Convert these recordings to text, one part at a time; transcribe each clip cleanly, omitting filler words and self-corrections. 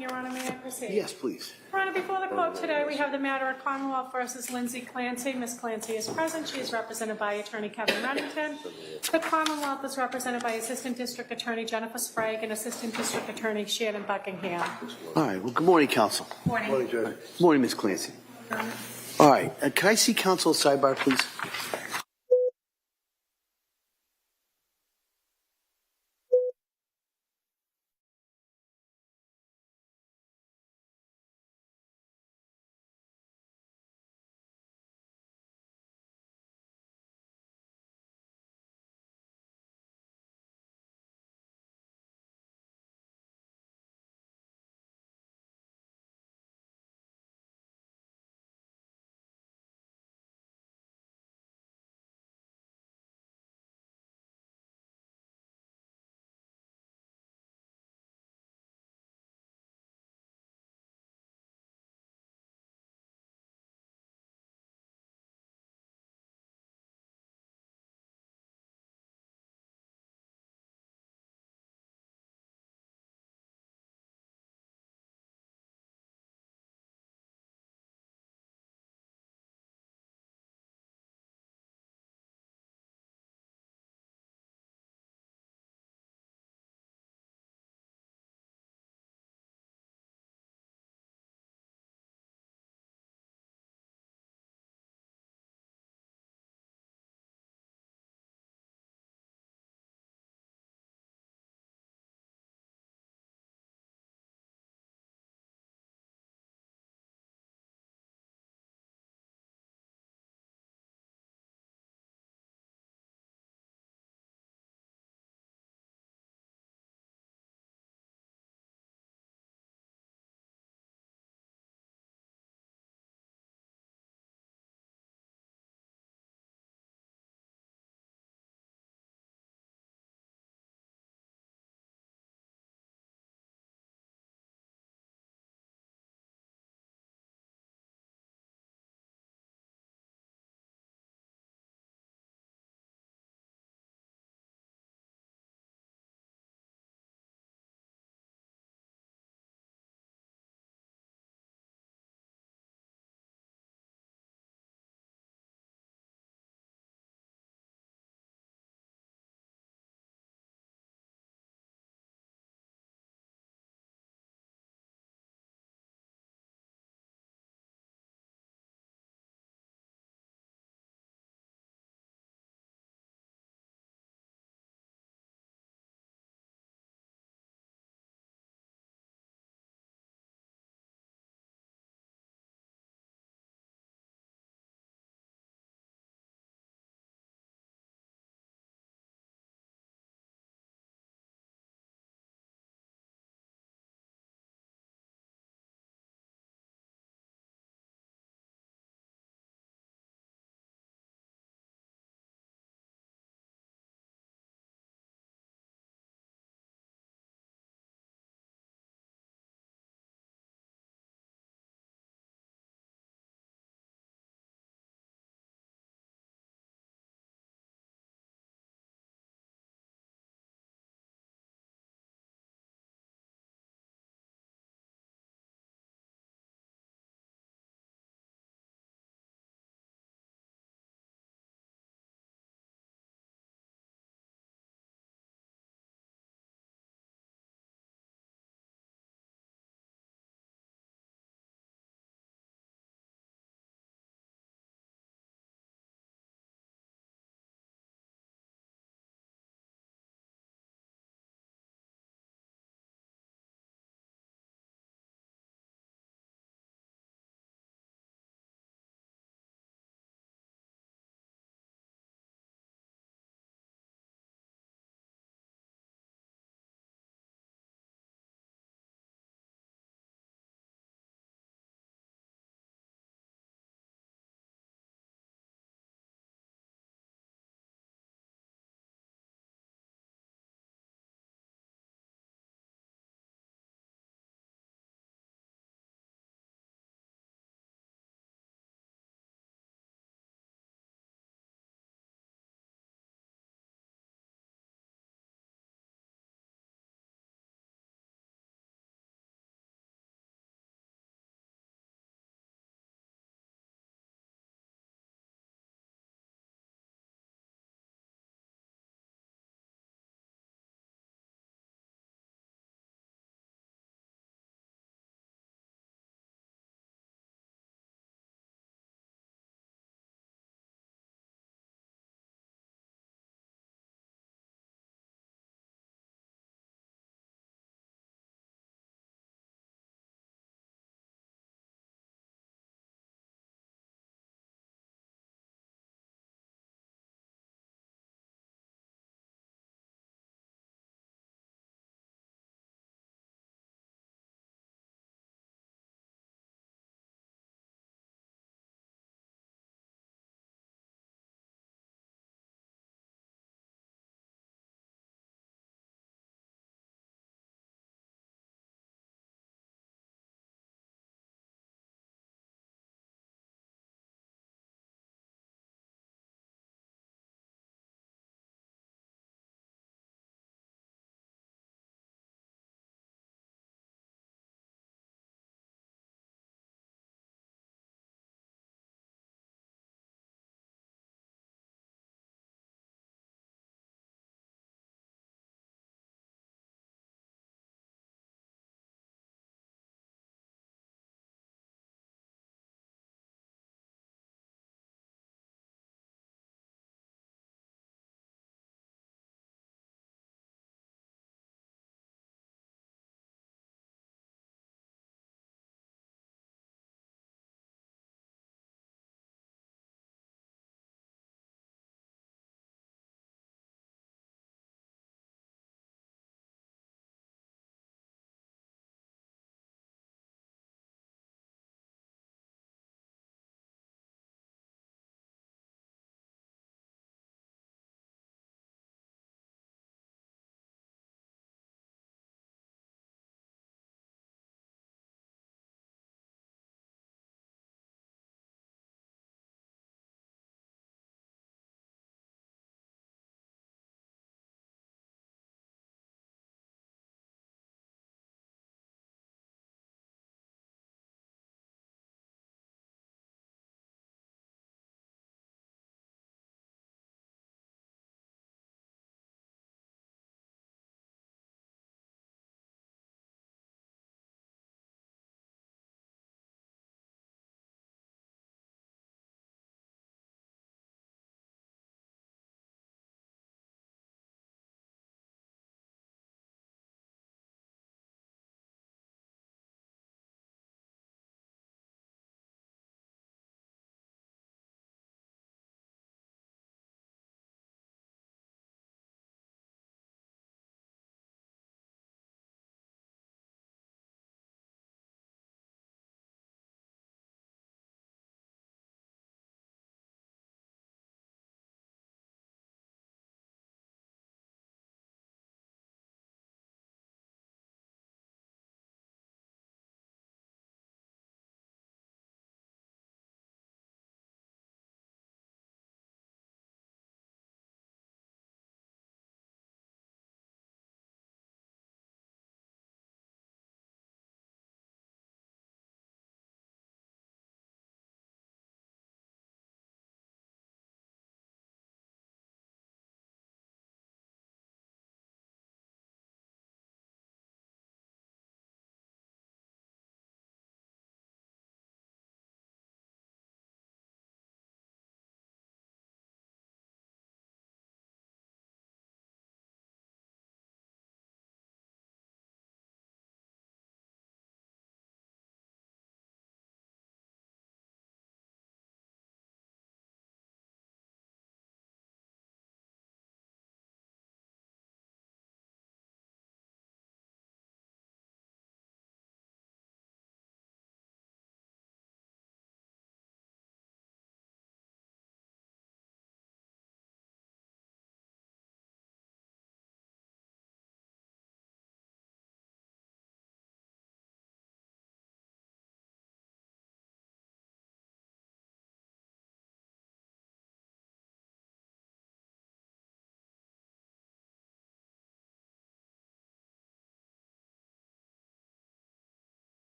morning, Your Honor. May I proceed? Yes, please. Your Honor, before the court today, we have the matter of Commonwealth versus Lindsay Clancy. Ms. Clancy is present. She is represented by Attorney Kevin Remington. The Commonwealth is represented by Assistant District Attorney Jennifer Sprague and Assistant District Attorney Shannon Buckingham. All right. Well, good morning, counsel. Morning. Morning, Judge. Good morning, Ms. Clancy. All right. Can I see counsel sidebar, please?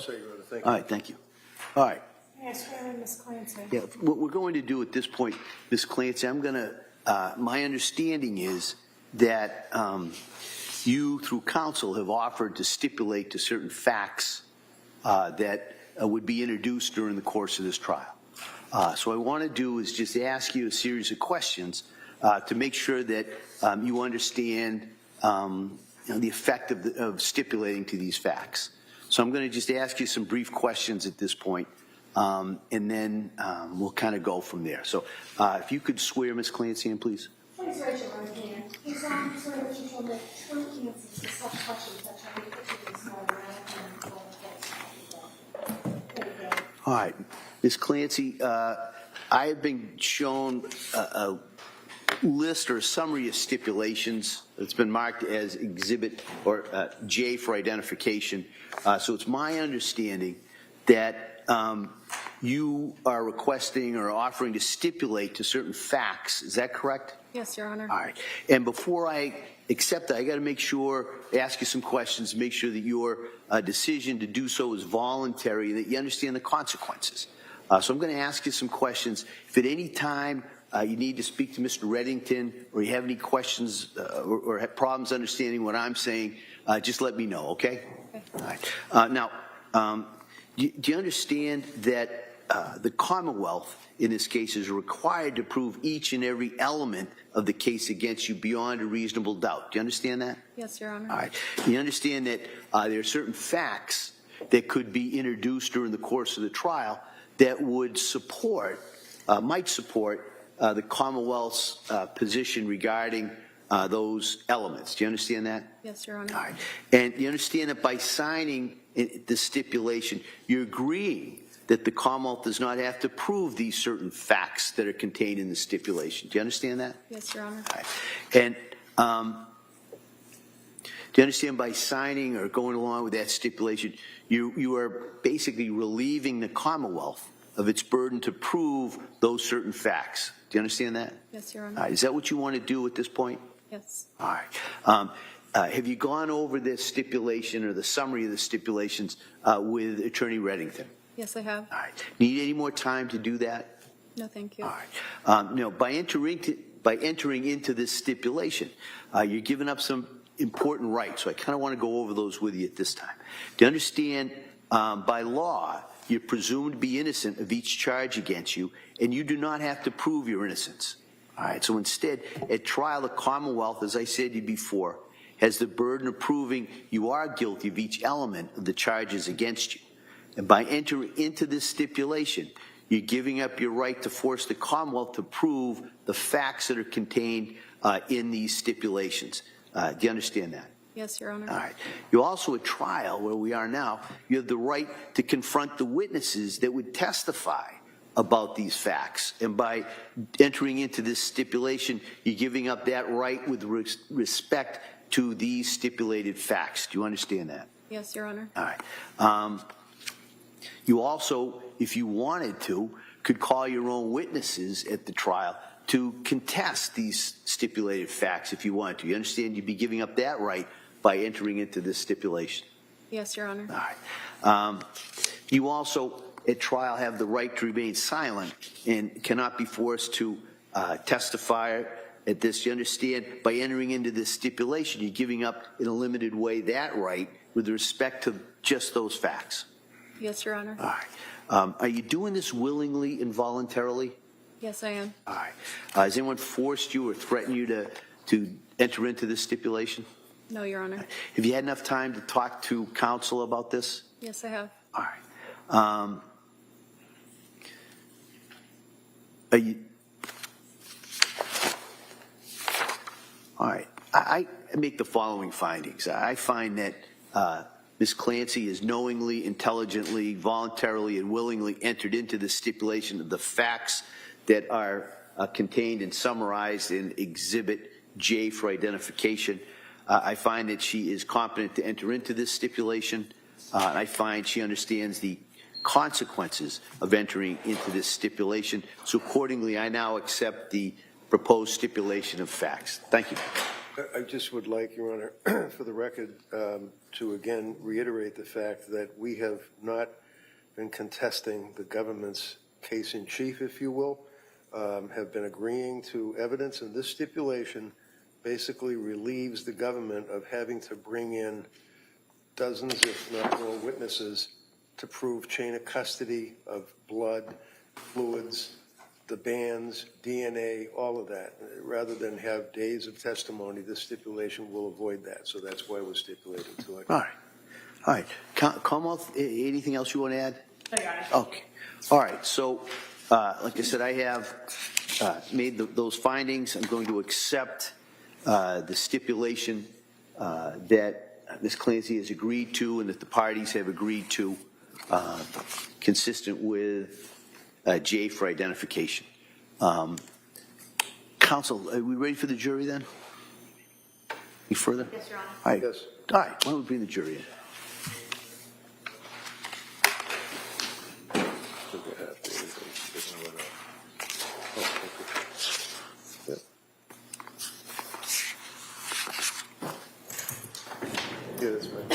say, Your Honor. Thank you. All right, thank you. All right. May I swear in Ms. Clancy? Yeah, what we're going to do at this point, Ms. Clancy, I'm going to, my understanding is that you, through counsel, have offered to stipulate to certain facts that would be introduced during the course of this trial. So what I want to do is just ask you a series of questions to make sure that you understand the effect of stipulating to these facts. So I'm going to just ask you some brief questions at this point, and then we'll kind of go from there. So if you could swear Ms. Clancy in, please. Please raise your right hand. You solemnly swear that you shall make true answers to such questions that shall be put to this matter and before the case. There you go. All right. Ms. Clancy, I have been shown a list or a summary of stipulations. It's been marked as Exhibit or J for identification. So it's my understanding that you are requesting or offering to stipulate to certain facts. Is that correct? Yes, Your Honor. All right. And before I accept that, I got to make sure, ask you some questions, make sure that your decision to do so is voluntary, that you understand the consequences. So I'm going to ask you some questions. If at any time you need to speak to Mr. Reddington or you have any questions or have problems understanding what I'm saying, just let me know, okay? All right. Now, do you understand that the Commonwealth, in this case, is required to prove each and every element of the case against you beyond a reasonable doubt? Do you understand that? Yes, Your Honor. All right. You understand that there are certain facts that could be introduced during the course of the trial that would support, might support the Commonwealth's position regarding those elements. Do you understand that? Yes, Your Honor. All right. And you understand that by signing the stipulation, you're agreeing that the Commonwealth does not have to prove these certain facts that are contained in the stipulation. Do you understand that? Yes, Your Honor. All right. And do you understand by signing or going along with that stipulation, you are basically relieving the Commonwealth of its burden to prove those certain facts? Do you understand that? Yes, Your Honor. All right. Is that what you want to do at this point? Yes. All right. Have you gone over this stipulation or the summary of the stipulations with Attorney Reddington? Yes, I have. All right. Need any more time to do that? No, thank you. All right. By entering into this stipulation, you're giving up some important rights. So I kind of want to go over those with you at this time. Do you understand, by law, you're presumed to be innocent of each charge against you, and you do not have to prove your innocence. All right. So instead, at trial, the Commonwealth, as I said to you before, has the burden of proving you are guilty of each element of the charges against you. And by entering into this stipulation, you're giving up your right to force the Commonwealth to prove the facts that are contained in these stipulations. Do you understand that? Yes, Your Honor. All right. You also, at trial, where we are now, you have the right to confront the witnesses that would testify about these facts. And by entering into this stipulation, you're giving up that right with respect to these stipulated facts. Do you understand that? Yes, Your Honor. All right. You also, if you wanted to, could call your own witnesses at the trial to contest these stipulated facts if you want to. You understand you'd be giving up that right by entering into this stipulation? Yes, Your Honor. All right. You also, at trial, have the right to remain silent and cannot be forced to testify at this. You understand, by entering into this stipulation, you're giving up in a limited way that right with respect to just those facts. Yes, Your Honor. All right. Are you doing this willingly and voluntarily? Yes, I am. All right. Has anyone forced you or threatened you to enter into this stipulation? No, Your Honor. Have you had enough time to talk to counsel about this? Yes, I have. All right. Are you? All right. I make the following findings. I find that Ms. Clancy has knowingly, intelligently, voluntarily, and willingly entered into the stipulation of the facts that are contained and summarized in Exhibit J for identification. I find that she is competent to enter into this stipulation. And I find she understands the consequences of entering into this stipulation. So accordingly, I now accept the proposed stipulation of facts. Thank you. I just would like, Your Honor, for the record, to again reiterate the fact that we have not been contesting the government's case in chief, if you will, have been agreeing to evidence, and this stipulation basically relieves the government of having to bring in dozens, if not more, witnesses to prove chain of custody of blood, fluids, the bands, DNA, all of that. Rather than have days of testimony, this stipulation will avoid that. So that's why we're stipulating to it. All right. All right. Commonwealth, anything else you want to add? No, Your Honor. Okay. All right. So, like I said, I have made those findings. I'm going to accept the stipulation that Ms. Clancy has agreed to and that the parties have agreed to, consistent with J for identification. Counsel, are we ready for the jury then? Any further? Yes, Your Honor. All right. Yes. All right. Why don't we bring the jury in? Yeah, that's fine.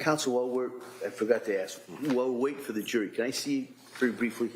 Counsel, I forgot to ask, while we're waiting for the jury, can I see you very briefly?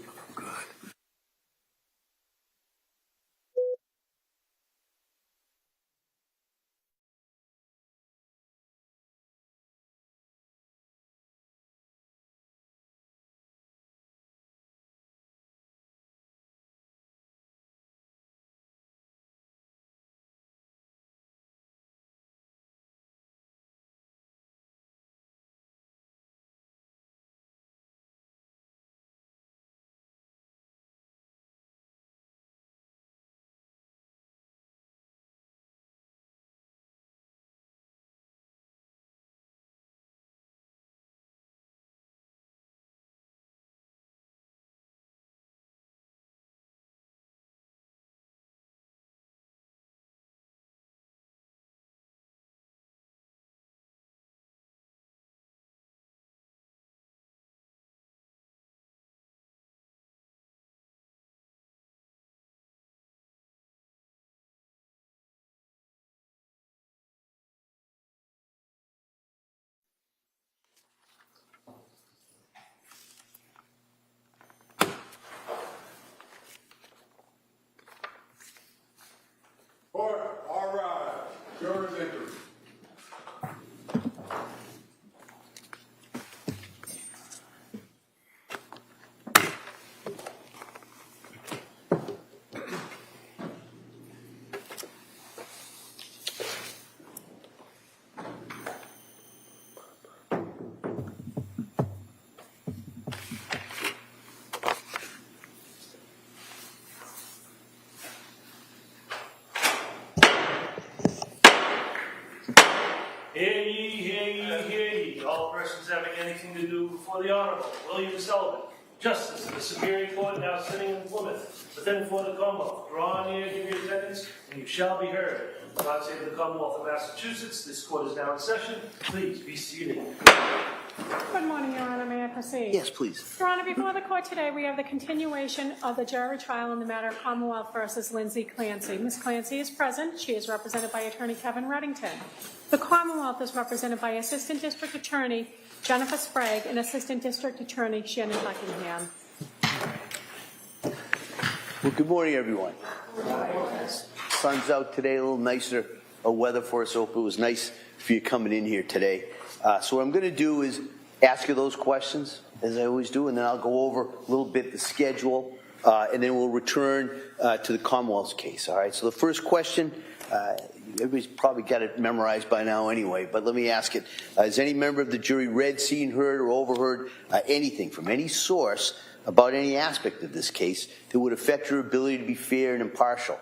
Court, all rise. Jurors enter. Hear ye, hear ye, hear ye. All persons having anything to do before the Honorable William Sullivan, Justice of the Superior Court, now sitting in Plymouth, within for the Commonwealth. Draw near, give your attendance, and you shall be heard. God save the Commonwealth of Massachusetts. This court is now in session. Please be seated. Good morning, Your Honor. May I proceed? Yes, please. Your Honor, before the court today, we have the continuation of the jury trial in the matter of Commonwealth versus Lindsay Clancy. Ms. Clancy is present. She is represented by Attorney Kevin Reddington. The Commonwealth is represented by Assistant District Attorney Jennifer Sprague and Assistant District Attorney Shannon Buckingham. Well, good morning, everyone. Sun's out today, a little nicer weather for us. Hope it was nice for you coming in here today. So what I'm going to do is ask you those questions, as I always do, and then I'll go over a little bit the schedule, and then we'll return to the Commonwealth's case. All right. So the first question, everybody's probably got it memorized by now anyway, but let me ask it. Has any member of the jury read, seen, heard, or overheard anything from any source about any aspect of this case that would affect your ability to be fair and impartial?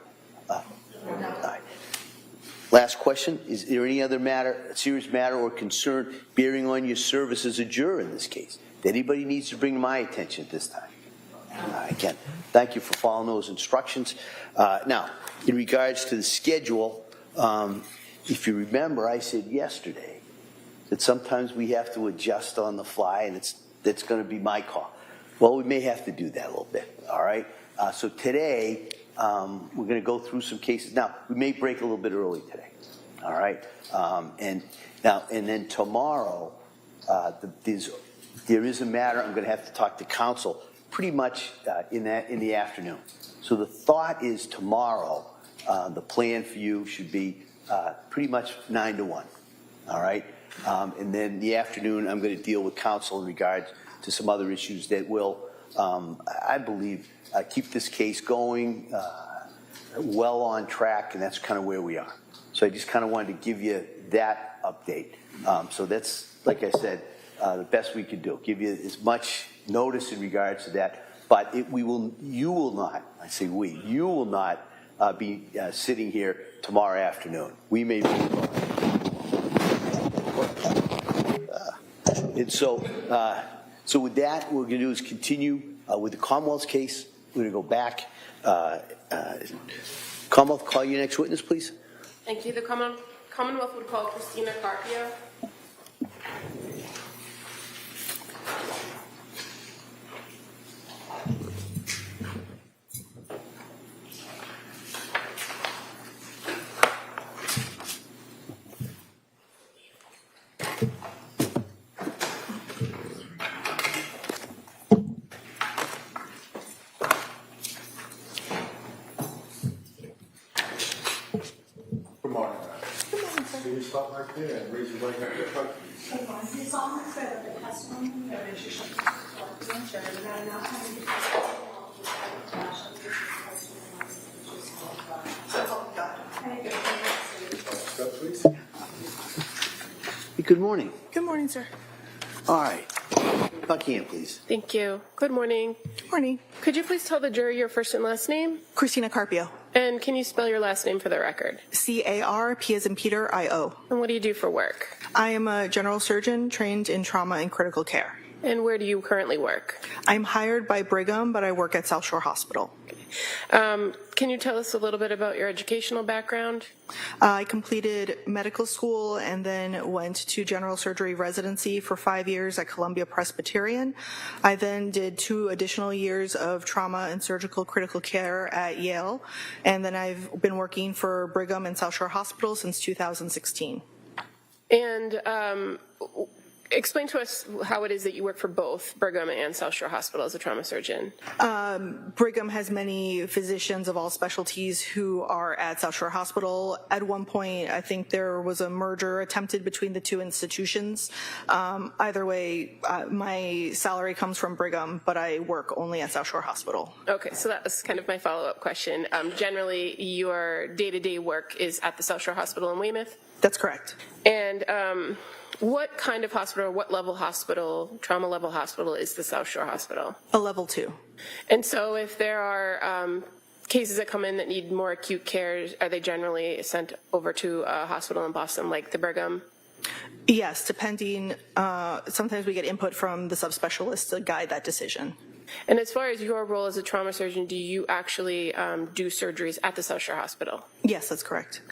All right. Last question, is there any other serious matter or concern bearing on your service as a juror in this case that anybody needs to bring to my attention at this time? Again, thank you for following those instructions. Now, in regards to the schedule, if you remember, I said yesterday that sometimes we have to adjust on the fly, and it's that's going to be my call. Well, we may have to do that a little bit, all right? So today, we're going to go through some cases. Now, we may break a little bit early today, all right? And then tomorrow, there is a matter I'm going to have to talk to counsel pretty much in the afternoon. So the thought is tomorrow, the plan for you should be pretty much 9 to 1, all right? And then the afternoon, I'm going to deal with counsel in regards to some other issues that will, I believe, keep this case going well on track, and that's kind of where we are. So I just kind of wanted to give you that update. So that's, like I said, the best we could do. Give you as much notice in regards to that. But you will not, I say we, you will not be sitting here tomorrow afternoon. We may be. And so with that, what we're going to do is continue with the Commonwealth's case. We're going to go back. Commonwealth, call your next witness, please. Thank you. The Commonwealth would call Christina Carpio. Good morning. Can you stop right there and raise your right hand? You solemnly swear that the testimony you give is your truth and true, and that enough time to testify Step, please. Good morning. Good morning, sir. All right. Buckingham, please. Thank you. Good morning. Good morning. Could you please tell the jury your first and last name? Christina Carpio. And can you spell your last name for the record? C-A-R-P as in Peter, I-O. And what do you do for work? I am a general surgeon trained in trauma and critical care. And where do you currently work? I'm hired by Brigham, but I work at South Shore Hospital. Can you tell us a little bit about your educational background? I completed medical school and then went to general surgery residency for 5 years at Columbia Presbyterian. I then did 2 additional years of trauma and surgical critical care at Yale, and then I've been working for Brigham and South Shore Hospital since 2016. And explain to us how it is that you work for both Brigham and South Shore Hospital as a trauma surgeon. Brigham has many physicians of all specialties who are at South Shore Hospital. At one point, I think there was a merger attempted between the 2 institutions. Either way, my salary comes from Brigham, but I work only at South Shore Hospital. Okay, so that was kind of my follow-up question. Generally, your day-to-day work is at the South Shore Hospital in Weymouth? That's correct. And what kind of hospital, what level hospital, trauma level hospital is the South Shore Hospital? A level 2. And so if there are cases that come in that need more acute care, are they generally sent over to a hospital in Boston like the Brigham? Yes, depending. Sometimes we get input from the subspecialists to guide that decision. And as far as your role as a trauma surgeon, do you actually do surgeries at the South Shore Hospital? Yes, that's correct.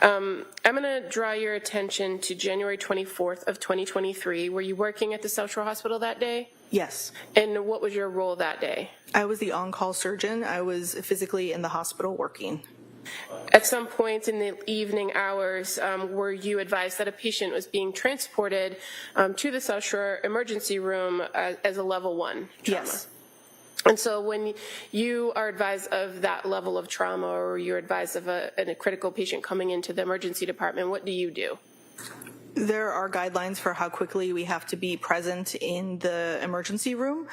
I'm going to draw your attention to January 24th of 2023. Were you working at the South Shore Hospital that day? Yes. And what was your role that day? I was the on-call surgeon. I was physically in the hospital working. At some point in the evening hours, were you advised that a patient was being transported to the South Shore emergency room as a level 1 trauma? Yes. And so when you are advised of that level of trauma, or you're advised of a critical patient coming into the emergency department, what do you do? There are guidelines for how quickly we have to be present in the emergency room.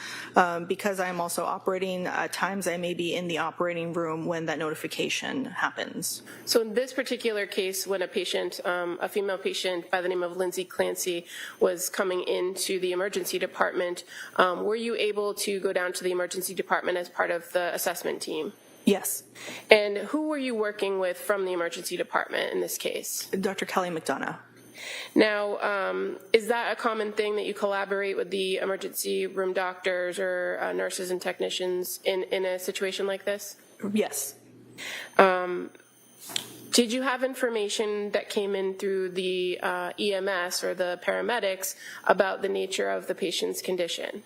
Because I'm also operating, at times I may be in the operating room when that notification happens. So in this particular case, when a patient, a female patient by the name of Lindsay Clancy was coming into the emergency department, were you able to go down to the emergency department as part of the assessment team? Yes. And who were you working with from the emergency department in this case? Dr. Kelly McDonough. Now, is that a common thing that you collaborate with the emergency room doctors or nurses and technicians in a situation like this? Yes. Did you have information that came in through the EMS or the paramedics about the nature of the patient's condition?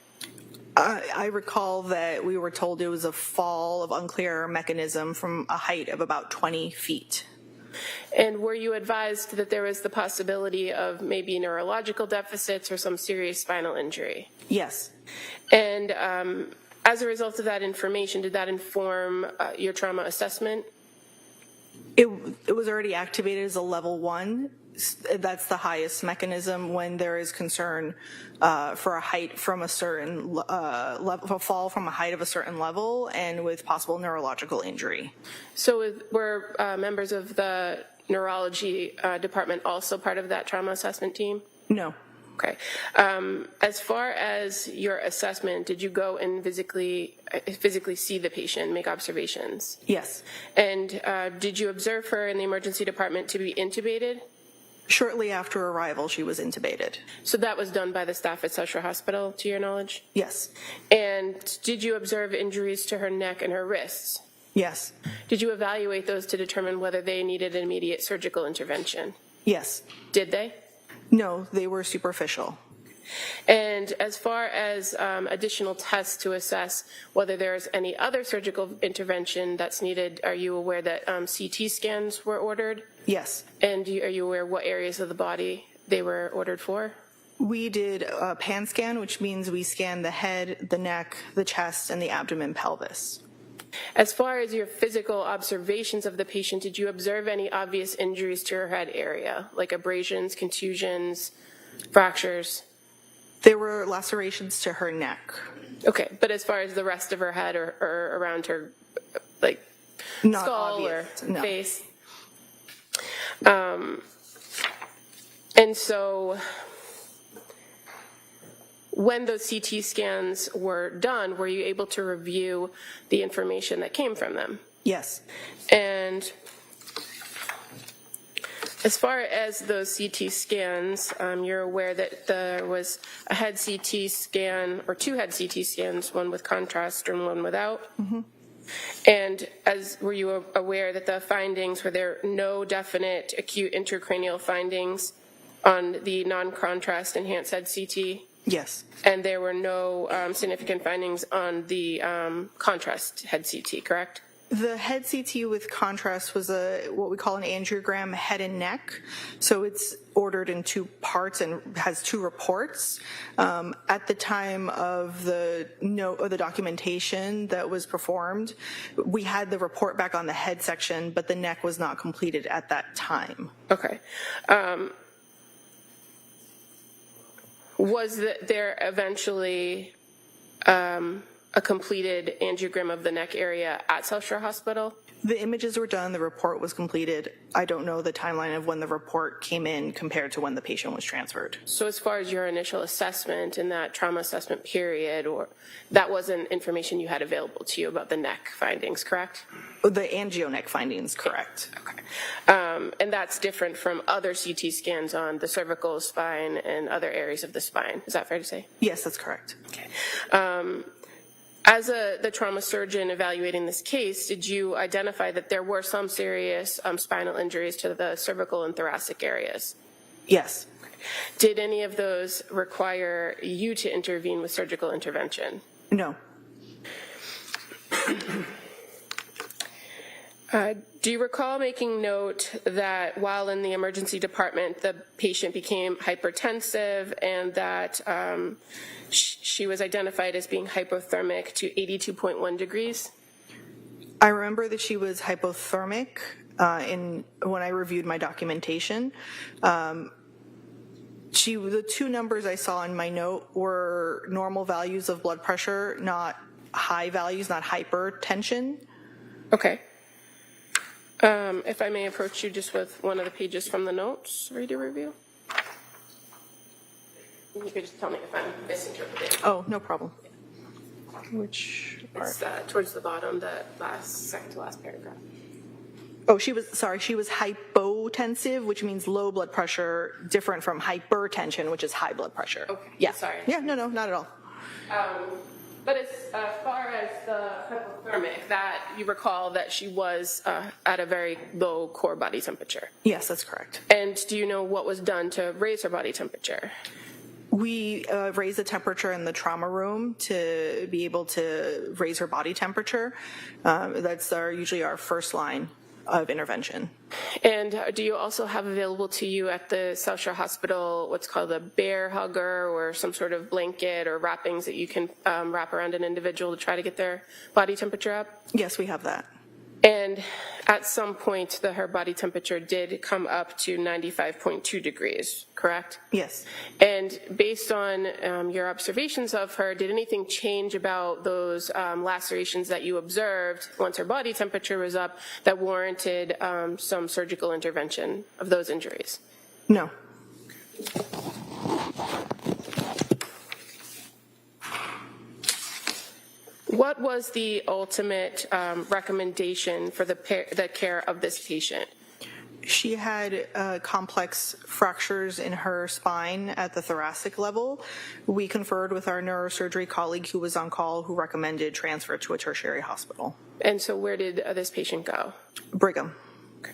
I recall that we were told it was a fall of unclear mechanism from a height of about 20 feet. And were you advised that there was the possibility of maybe neurological deficits or some serious spinal injury? Yes. And as a result of that information, did that inform your trauma assessment? It was already activated as a level 1. That's the highest mechanism when there is concern for a height from a certain level, a fall from a height of a certain level, and with possible neurological injury. So were members of the neurology department also part of that trauma assessment team? No. Okay. As far as your assessment, did you go and physically see the patient, make observations? Yes. And did you observe her in the emergency department to be intubated? Shortly after arrival, she was intubated. So that was done by the staff at South Shore Hospital, to your knowledge? Yes. And did you observe injuries to her neck and her wrists? Yes. Did you evaluate those to determine whether they needed an immediate surgical intervention? Yes. Did they? No, they were superficial. And as far as additional tests to assess whether there's any other surgical intervention that's needed, are you aware that CT scans were ordered? Yes. And are you aware what areas of the body they were ordered for? We did a pan scan, which means we scanned the head, the neck, the chest, and the abdomen, pelvis. As far as your physical observations of the patient, did you observe any obvious injuries to her head area, like abrasions, contusions, fractures? There were lacerations to her neck. Okay, but as far as the rest of her head or around her, like, Not skull obvious, or no. face? And so when those CT scans were done, were you able to review the information that came from them? Yes. And as far as those CT scans, you're aware that there was a head CT scan, or 2 head CT scans, one with contrast and one without? Mm-hmm. And were you aware that the findings, were there no definite acute intracranial findings on the non-contrast enhanced head CT? Yes. And there were no significant findings on the contrast head CT, correct? The head CT with contrast was what we call an angiogram head and neck. So it's ordered in 2 parts and has 2 reports. At the time of the documentation that was performed, we had the report back on the head section, but the neck was not completed at that time. Okay. Was there eventually a completed angiogram of the neck area at South Shore Hospital? The images were done, the report was completed. I don't know the timeline of when the report came in compared to when the patient was transferred. So as far as your initial assessment in that trauma assessment period, or that wasn't information you had available to you about the neck findings, correct? The angio neck findings, correct. Okay. And that's different from other CT scans on the cervical spine and other areas of the spine. Is that fair to say? Yes, that's correct. Okay. As the trauma surgeon evaluating this case, did you identify that there were some serious spinal injuries to the cervical and thoracic areas? Yes. Did any of those require you to intervene with surgical intervention? No. Do you recall making note that while in the emergency department, the patient became hypertensive and that she was identified as being hypothermic to 82.1 degrees? I remember that she was hypothermic when I reviewed my documentation. The 2 numbers I saw in my note were normal values of blood pressure, not high values, not hypertension. Okay. If I may approach you just with one of the pages from the notes, read your review. You could just tell me if I'm misinterpreting. Oh, no problem. Which part? It's towards the bottom, the second to last paragraph. Oh, she was hypotensive, which means low blood pressure, different from hypertension, which is high blood pressure. Okay. Yeah. Sorry. Yeah, no, not at all. But as far as the hypothermic, that you recall that she was at a very low core body temperature. Yes, that's correct. And do you know what was done to raise her body temperature? We raise the temperature in the trauma room to be able to raise her body temperature. That's usually our first line of intervention. And do you also have available to you at the South Shore Hospital what's called a bear hugger or some sort of blanket or wrappings that you can wrap around an individual to try to get their body temperature up? Yes, we have that. And at some point, her body temperature did come up to 95.2 degrees, correct? Yes. And based on your observations of her, did anything change about those lacerations that you observed once her body temperature was up that warranted some surgical intervention of those injuries? No. What was the ultimate recommendation for the care of this patient? She had complex fractures in her spine at the thoracic level. We conferred with our neurosurgery colleague who was on call who recommended transfer to a tertiary hospital. And so where did this patient go? Brigham. Okay.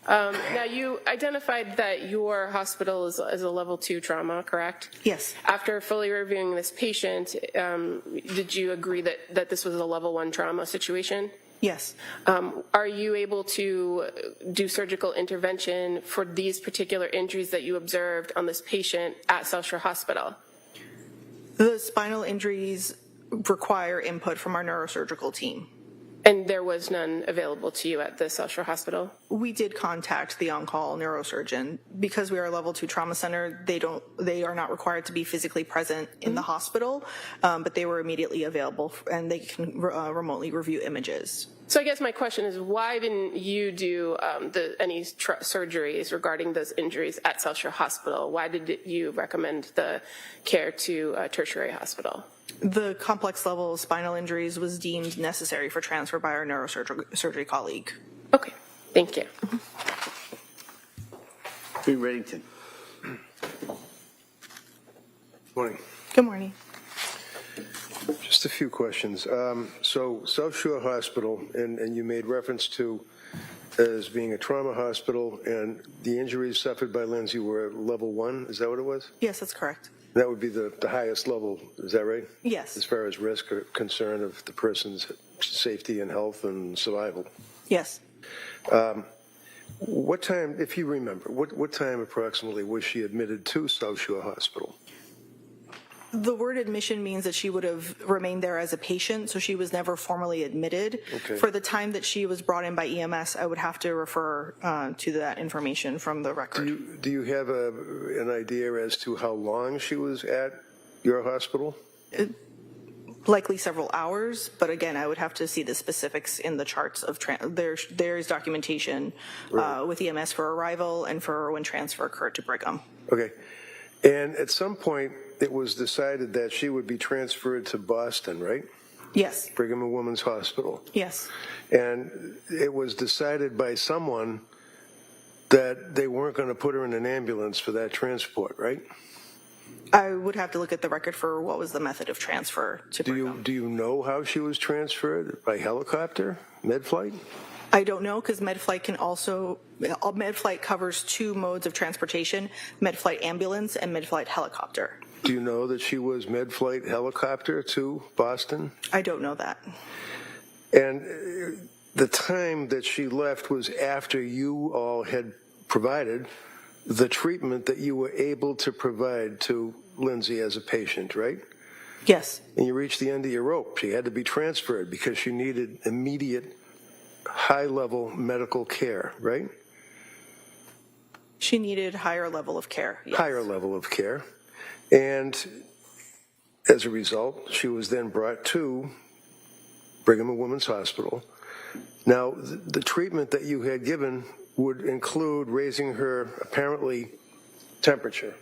Now, you identified that your hospital is a level 2 trauma, correct? Yes. After fully reviewing this patient, did you agree that this was a level 1 trauma situation? Yes. Are you able to do surgical intervention for these particular injuries that you observed on this patient at South Shore Hospital? The spinal injuries require input from our neurosurgical team. And there was none available to you at the South Shore Hospital? We did contact the on-call neurosurgeon. Because we are a level 2 trauma center, they are not required to be physically present in the hospital, but they were immediately available and they can remotely review images. So I guess my question is, why didn't you do any surgeries regarding those injuries at South Shore Hospital? Why did you recommend the care to a tertiary hospital? The complex level of spinal injuries was deemed necessary for transfer by our neurosurgery colleague. Okay, thank you. Dean Reddington. Morning. Good morning. Just a few questions. So South Shore Hospital, and you made reference to as being a trauma hospital, and the injuries suffered by Lindsay were at level 1. Is that what it was? Yes, that's correct. That would be the highest level. Is that right? Yes. As far as risk or concern of the person's safety and health and survival. Yes. What time, if you remember, what time approximately was she admitted to South Shore Hospital? The word admission means that she would have remained there as a patient, so she was never formally admitted. Okay. For the time that she was brought in by EMS, I would have to refer to that information from the record. Do you have an idea as to how long she was at your hospital? Likely several hours, but again, I would have to see the specifics in the charts of there is documentation with EMS for arrival and for when transfer occurred to Brigham. Okay. And at some point, it was decided that she would be transferred to Boston, right? Yes. Brigham and Women's Hospital. Yes. And it was decided by someone that they weren't going to put her in an ambulance for that transport, right? I would have to look at the record for what was the method of transfer to Brigham. Do you know how she was transferred? By helicopter? Med flight? I don't know, because MedFlight covers 2 modes of transportation, MedFlight ambulance and MedFlight helicopter. Do you know that she was med flight helicopter to Boston? I don't know that. And the time that she left was after you all had provided the treatment that you were able to provide to Lindsay as a patient, right? Yes. And you reached the end of your rope. She had to be transferred because she needed immediate high-level medical care, right? She needed higher level of care. Yes. Higher level of care. And as a result, she was then brought to Brigham and Women's Hospital. Now, the treatment that you had given would include raising her, apparently, temperature,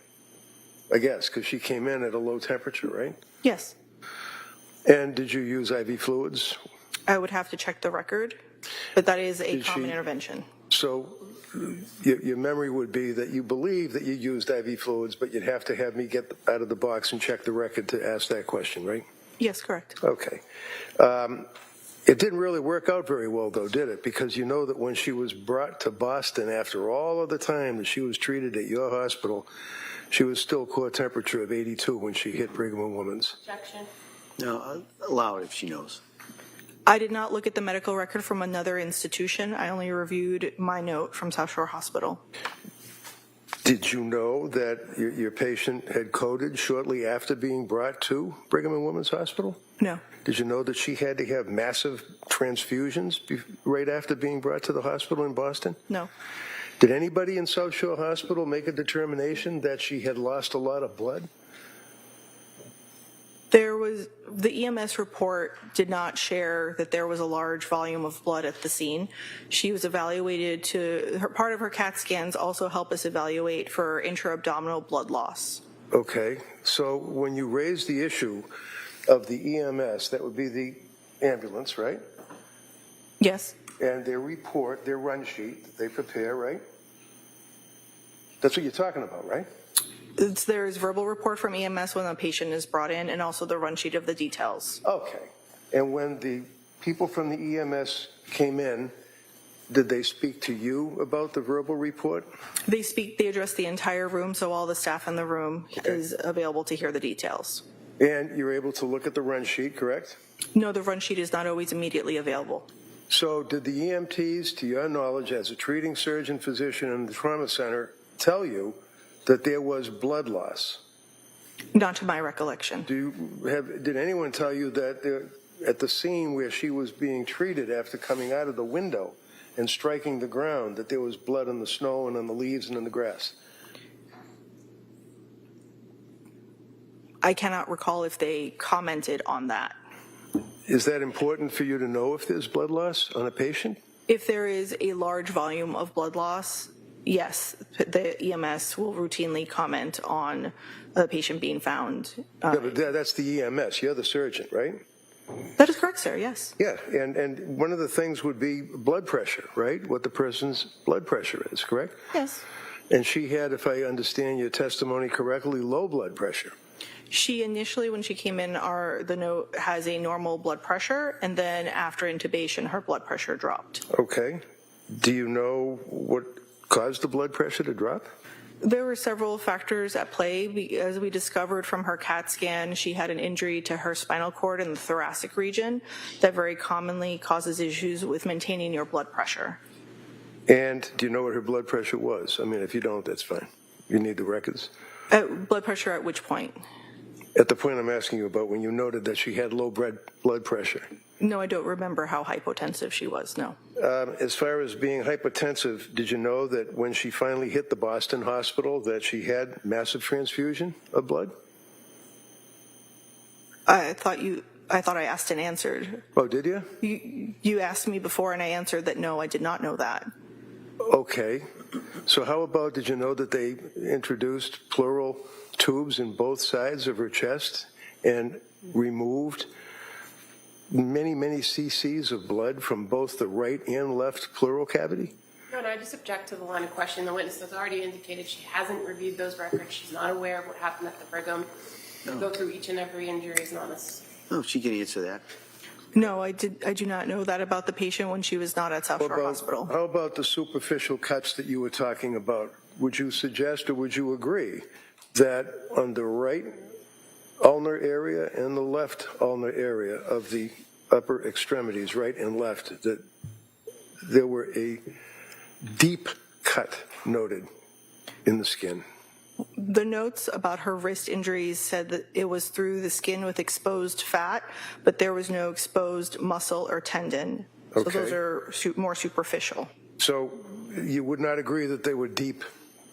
I guess, because she came in at a low temperature, right? Yes. And did you use IV fluids? I would have to check the record but that is a Did common she- intervention. So your memory would be that you believe that you used IV fluids, but you'd have to have me get out of the box and check the record to ask that question, right? Yes, correct. Okay. It didn't really work out very well, though, did it? Because you know that when she was brought to Boston after all of the time that she was treated at your hospital, she was still core temperature of 82 when she hit Brigham and Women's. Objection. No, allow it if she knows. I did not look at the medical record from another institution. I only reviewed my note from South Shore Hospital. Did you know that your patient had coded shortly after being brought to Brigham and Women's Hospital? No. Did you know that she had to have massive transfusions right after being brought to the hospital in Boston? No. Did anybody in South Shore Hospital make a determination that she had lost a lot of blood? The EMS report did not share that there was a large volume of blood at the scene. She was evaluated part of her CAT scans also help us evaluate for intra-abdominal blood loss. Okay, so when you raise the issue of the EMS, that would be the ambulance, right? Yes. And their report, their run sheet that they prepare, right? That's what you're talking about, right? There is verbal report from EMS when a patient is brought in and also the run sheet of the details. Okay. And when the people from the EMS came in, did they speak to you about the verbal report? They address the entire room, so all the staff in the room is available to hear the details. And you're able to look at the run sheet, correct? No, the run sheet is not always immediately available. So did the EMTs, to your knowledge, as a treating surgeon physician in the trauma center, tell you that there was blood loss? Not to my recollection. Did anyone tell you that at the scene where she was being treated after coming out of the window and striking the ground, that there was blood on the snow and on the leaves and in the grass? I cannot recall if they commented on that. Is that important for you to know if there's blood loss on a patient? If there is a large volume of blood loss, yes, the EMS will routinely comment on a patient being found. Yeah, but that's the EMS. You're the surgeon, right? That is correct, sir, yes. Yeah, and one of the things would be blood pressure, right? What the person's blood pressure is, correct? Yes. And she had, if I understand your testimony correctly, low blood pressure. She initially, when she came in, the note has a normal blood pressure, and then after intubation, her blood pressure dropped. Okay. Do you know what caused the blood pressure to drop? There were several factors at play. As we discovered from her CAT scan, she had an injury to her spinal cord in the thoracic region that very commonly causes issues with maintaining your blood pressure. And do you know what her blood pressure was? I mean, if you don't, that's fine. You need the records. Blood pressure at which point? At the point I'm asking you about, when you noted that she had low blood pressure. No, I don't remember how hypotensive she was, no. As far as being hypertensive, did you know that when she finally hit the Boston hospital that she had massive transfusion of blood? I thought I asked and answered. Oh, did you? You asked me before and I answered that no, I did not know that. Okay. So how about, did you know that they introduced pleural tubes in both sides of her chest and removed many, many cc's of blood from both the right and left pleural cavity? No, I just object to the line of questioning. The witness has already indicated she hasn't reviewed those records. She's not aware of what happened at the Brigham. To go through each and every injury is not necessary. No, she can answer that. No, I do not know that about the patient when she was not at South Shore Hospital. How about the superficial cuts that you were talking about? Would you suggest or would you agree that on the right ulnar area and the left ulnar area of the upper extremities, right and left, that there were a deep cut noted in the skin? The notes about her wrist injuries said that it was through the skin with exposed fat, but there was no exposed muscle or tendon. So Okay. those are more superficial. So you would not agree that they were deep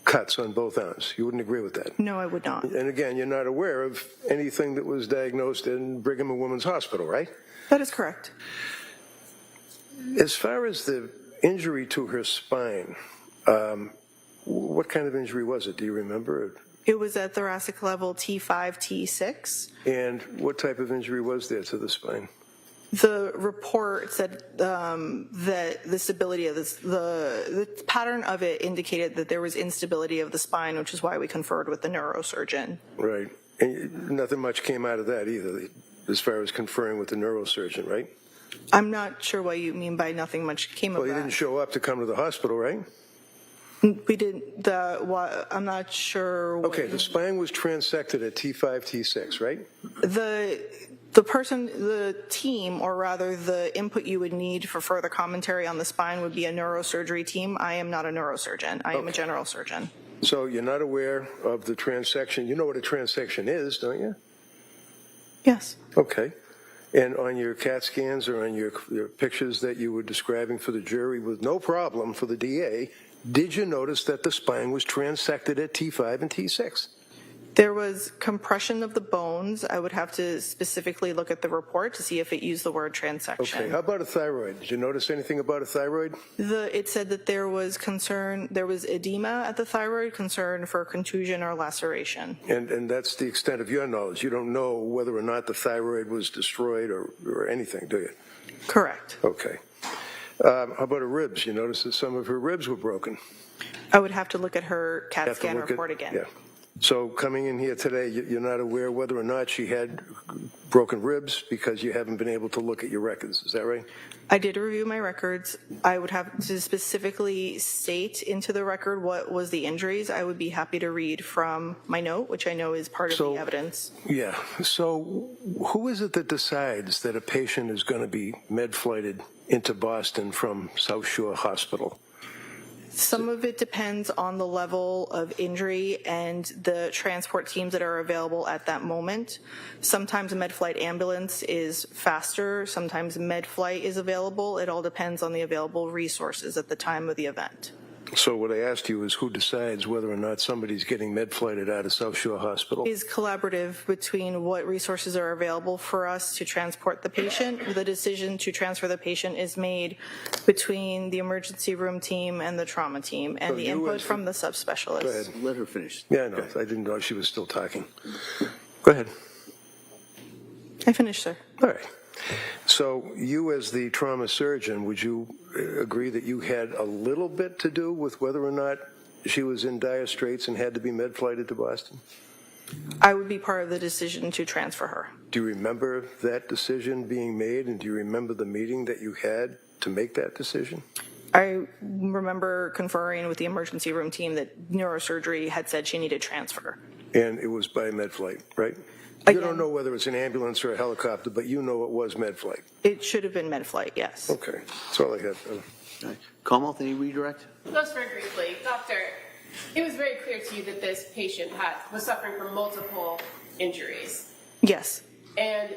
cuts on both arms? You wouldn't agree with that? No, I would not. And again, you're not aware of anything that was diagnosed in Brigham and Women's Hospital, right? That is correct. As far as the injury to her spine, what kind of injury was it? Do you remember? It was at thoracic level T5, T6. And what type of injury was there to the spine? The report said that the stability of the pattern of it indicated that there was instability of the spine, which is why we conferred with the neurosurgeon. Right. And nothing much came out of that either, as far as conferring with the neurosurgeon, right? I'm not sure what you mean by nothing much came Well, of you that. didn't show up to come to the hospital, right? We didn't. I'm not sure. Okay, the spine was transected at T5, T6, right? The team, or rather the input you would need for further commentary on the spine would be a neurosurgery team. I am not a neurosurgeon. I am a general surgeon. So you're not aware of the transection. You know what a transection is, don't you? Yes. Okay. And on your CAT scans or on your pictures that you were describing for the jury with no problem for the DA, did you notice that the spine was transected at T5 and T6? There was compression of the bones. I would have to specifically look at the report to see if it used the word transection. Okay. How about a thyroid? Did you notice anything about a thyroid? It said that there was edema at the thyroid, concern for contusion or laceration. And that's the extent of your knowledge. You don't know whether or not the thyroid was destroyed or anything, do you? Correct. Okay. How about her ribs? You notice that some of her ribs were broken. I would have to look at her CAT Have to scan look report at- again. Yeah. So coming in here today, you're not aware whether or not she had broken ribs because you haven't been able to look at your records. Is that right? I did review my records. I would have to specifically state into the record what was the injuries. I would be happy to read from my note, which I know is part of So- the evidence. Yeah. So who is it that decides that a patient is going to be med-flighted into Boston from South Shore Hospital? Some of it depends on the level of injury and the transport teams that are available at that moment. Sometimes a med-flight ambulance is faster. Sometimes med-flight is available. It all depends on the available resources at the time of the event. So what I asked you is who decides whether or not somebody's getting med-flighted out of South Shore Hospital? Is collaborative between what resources are available for us to transport the patient. The decision to transfer the patient is made between the emergency room team and the trauma team, and So the you input as- from the subspecialist. Go ahead. Let her finish. Yeah, I know. I didn't know she was still talking. Go ahead. I finished, sir. All right. So you as the trauma surgeon, would you agree that you had a little bit to do with whether or not she was in dire straits and had to be med-flighted to Boston? I would be part of the decision to transfer her. Do you remember that decision being made, and do you remember the meeting that you had to make that decision? I remember conferring with the emergency room team that neurosurgery had said she needed transfer. And it was by med-flight, right? You Again- don't know whether it's an ambulance or a helicopter, but you know it was med-flight. It should have been med-flight, yes. Okay, that's all I had. All right. Commonwealth, any redirect? Just very briefly, Doctor, it was very clear to you that this patient was suffering from multiple injuries. Yes. And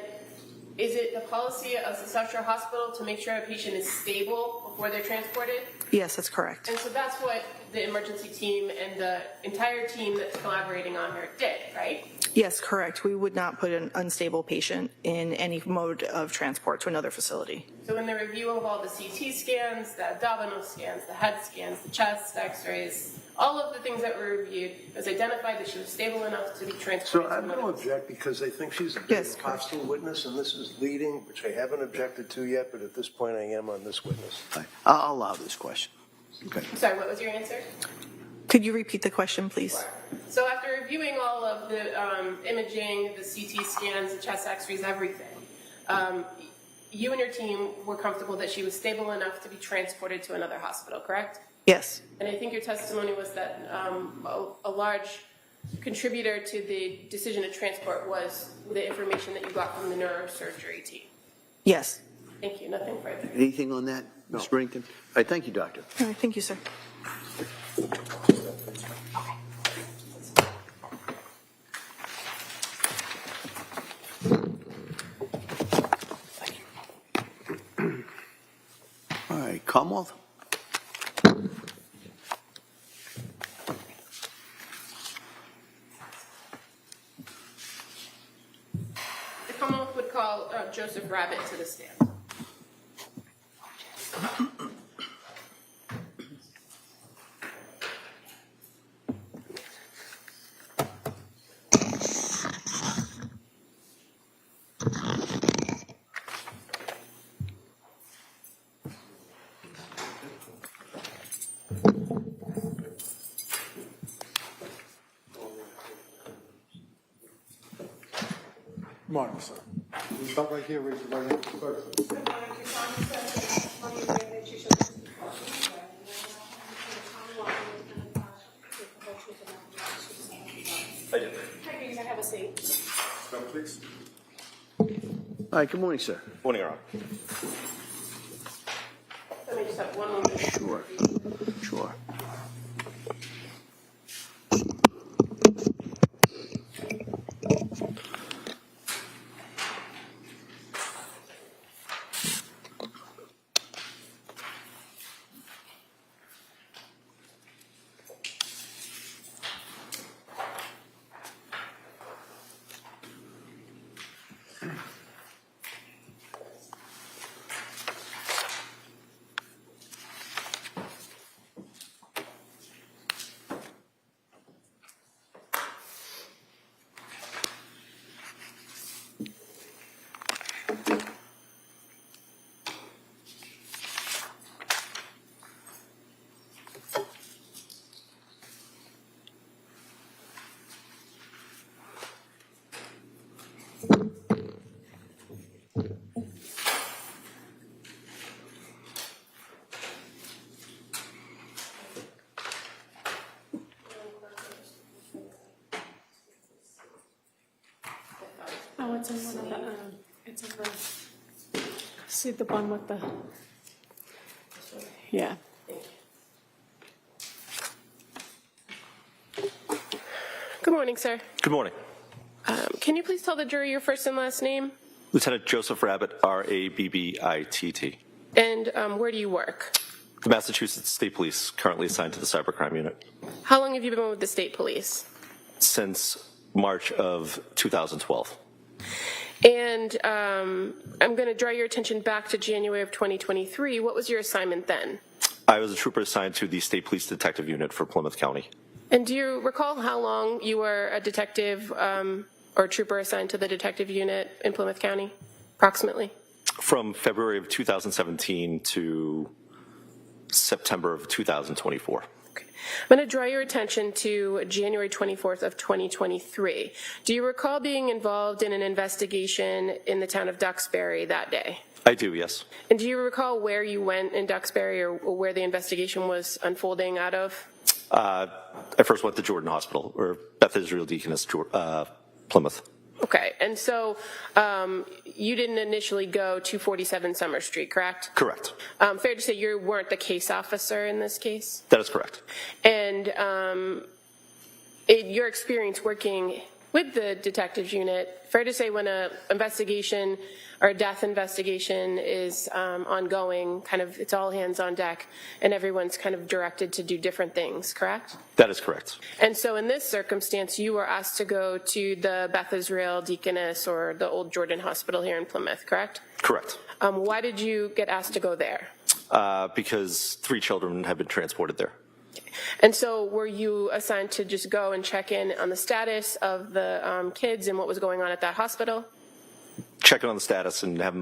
is it the policy of the South Shore Hospital to make sure a patient is stable before they're transported? Yes, that's correct. And so that's what the emergency team and the entire team that's collaborating on her did, right? Yes, correct. We would not put an unstable patient in any mode of transport to another facility. So in the review of all the CT scans, the abdominal scans, the head scans, the chest x-rays, all of the things that were reviewed, it was identified that she was stable enough to be transported So to I'm another going to facility. object because I think she's a bit Yes, of a hostile witness, and this is leading, which I haven't objected to yet, but at this point I am on this witness. All right. I'll allow this question. Okay. I'm sorry, what was your answer? Could you repeat the question, please? So after reviewing all of the imaging, the CT scans, the chest x-rays, everything, you and your team were comfortable that she was stable enough to be transported to another hospital, correct? Yes. And I think your testimony was that a large contributor to the decision to transport was the information that you got from the neurosurgery team. Yes. Thank you, nothing further. Anything on that, Ms. Brington? All right, thank you, Doctor. All right, thank you, sir. All right, Commonwealth? The Commonwealth would call Joseph Rabbit to the stand. Good morning, sir. You stop right here, raise your right hand first. I did. Hi, you can have a seat. Come, please. All right, good morning, sir. Morning, Your Honor. Let me just have one moment. Sure, sure. Oh, it's in one of the, it's in the, see the one with the, yeah. Good morning, sir. Good morning. Can you please tell the jury your first and last name? Lieutenant Joseph Rabbit, R-A-B-B-I-T-T. And where do you work? The Massachusetts State Police, currently assigned to the Cybercrime Unit. How long have you been with the state police? Since March of 2012. And I'm going to draw your attention back to January of 2023. What was your assignment then? I was a trooper assigned to the State Police Detective Unit for Plymouth County. And do you recall how long you were a detective or trooper assigned to the detective unit in Plymouth County, approximately? From February of 2017 to September of 2024. Okay. I'm going to draw your attention to January 24th of 2023. Do you recall being involved in an investigation in the town of Duxbury that day? I do, yes. And do you recall where you went in Duxbury or where the investigation was unfolding out of? I first went to Jordan Hospital, or Beth Israel Deaconess, Plymouth. Okay, and so you didn't initially go to 47 Summer Street, correct? Correct. Fair to say you weren't the case officer in this case? That is correct. And your experience working with the detectives unit, fair to say when an investigation or a death investigation is ongoing, kind of it's all hands on deck and everyone's kind of directed to do different things, correct? That is correct. And so in this circumstance, you were asked to go to the Beth Israel Deaconess or the old Jordan Hospital here in Plymouth, correct? Correct. Why did you get asked to go there? Because 3 children have been transported there. And so were you assigned to just go and check in on the status of the kids and what was going on at that hospital? Checking on the status and have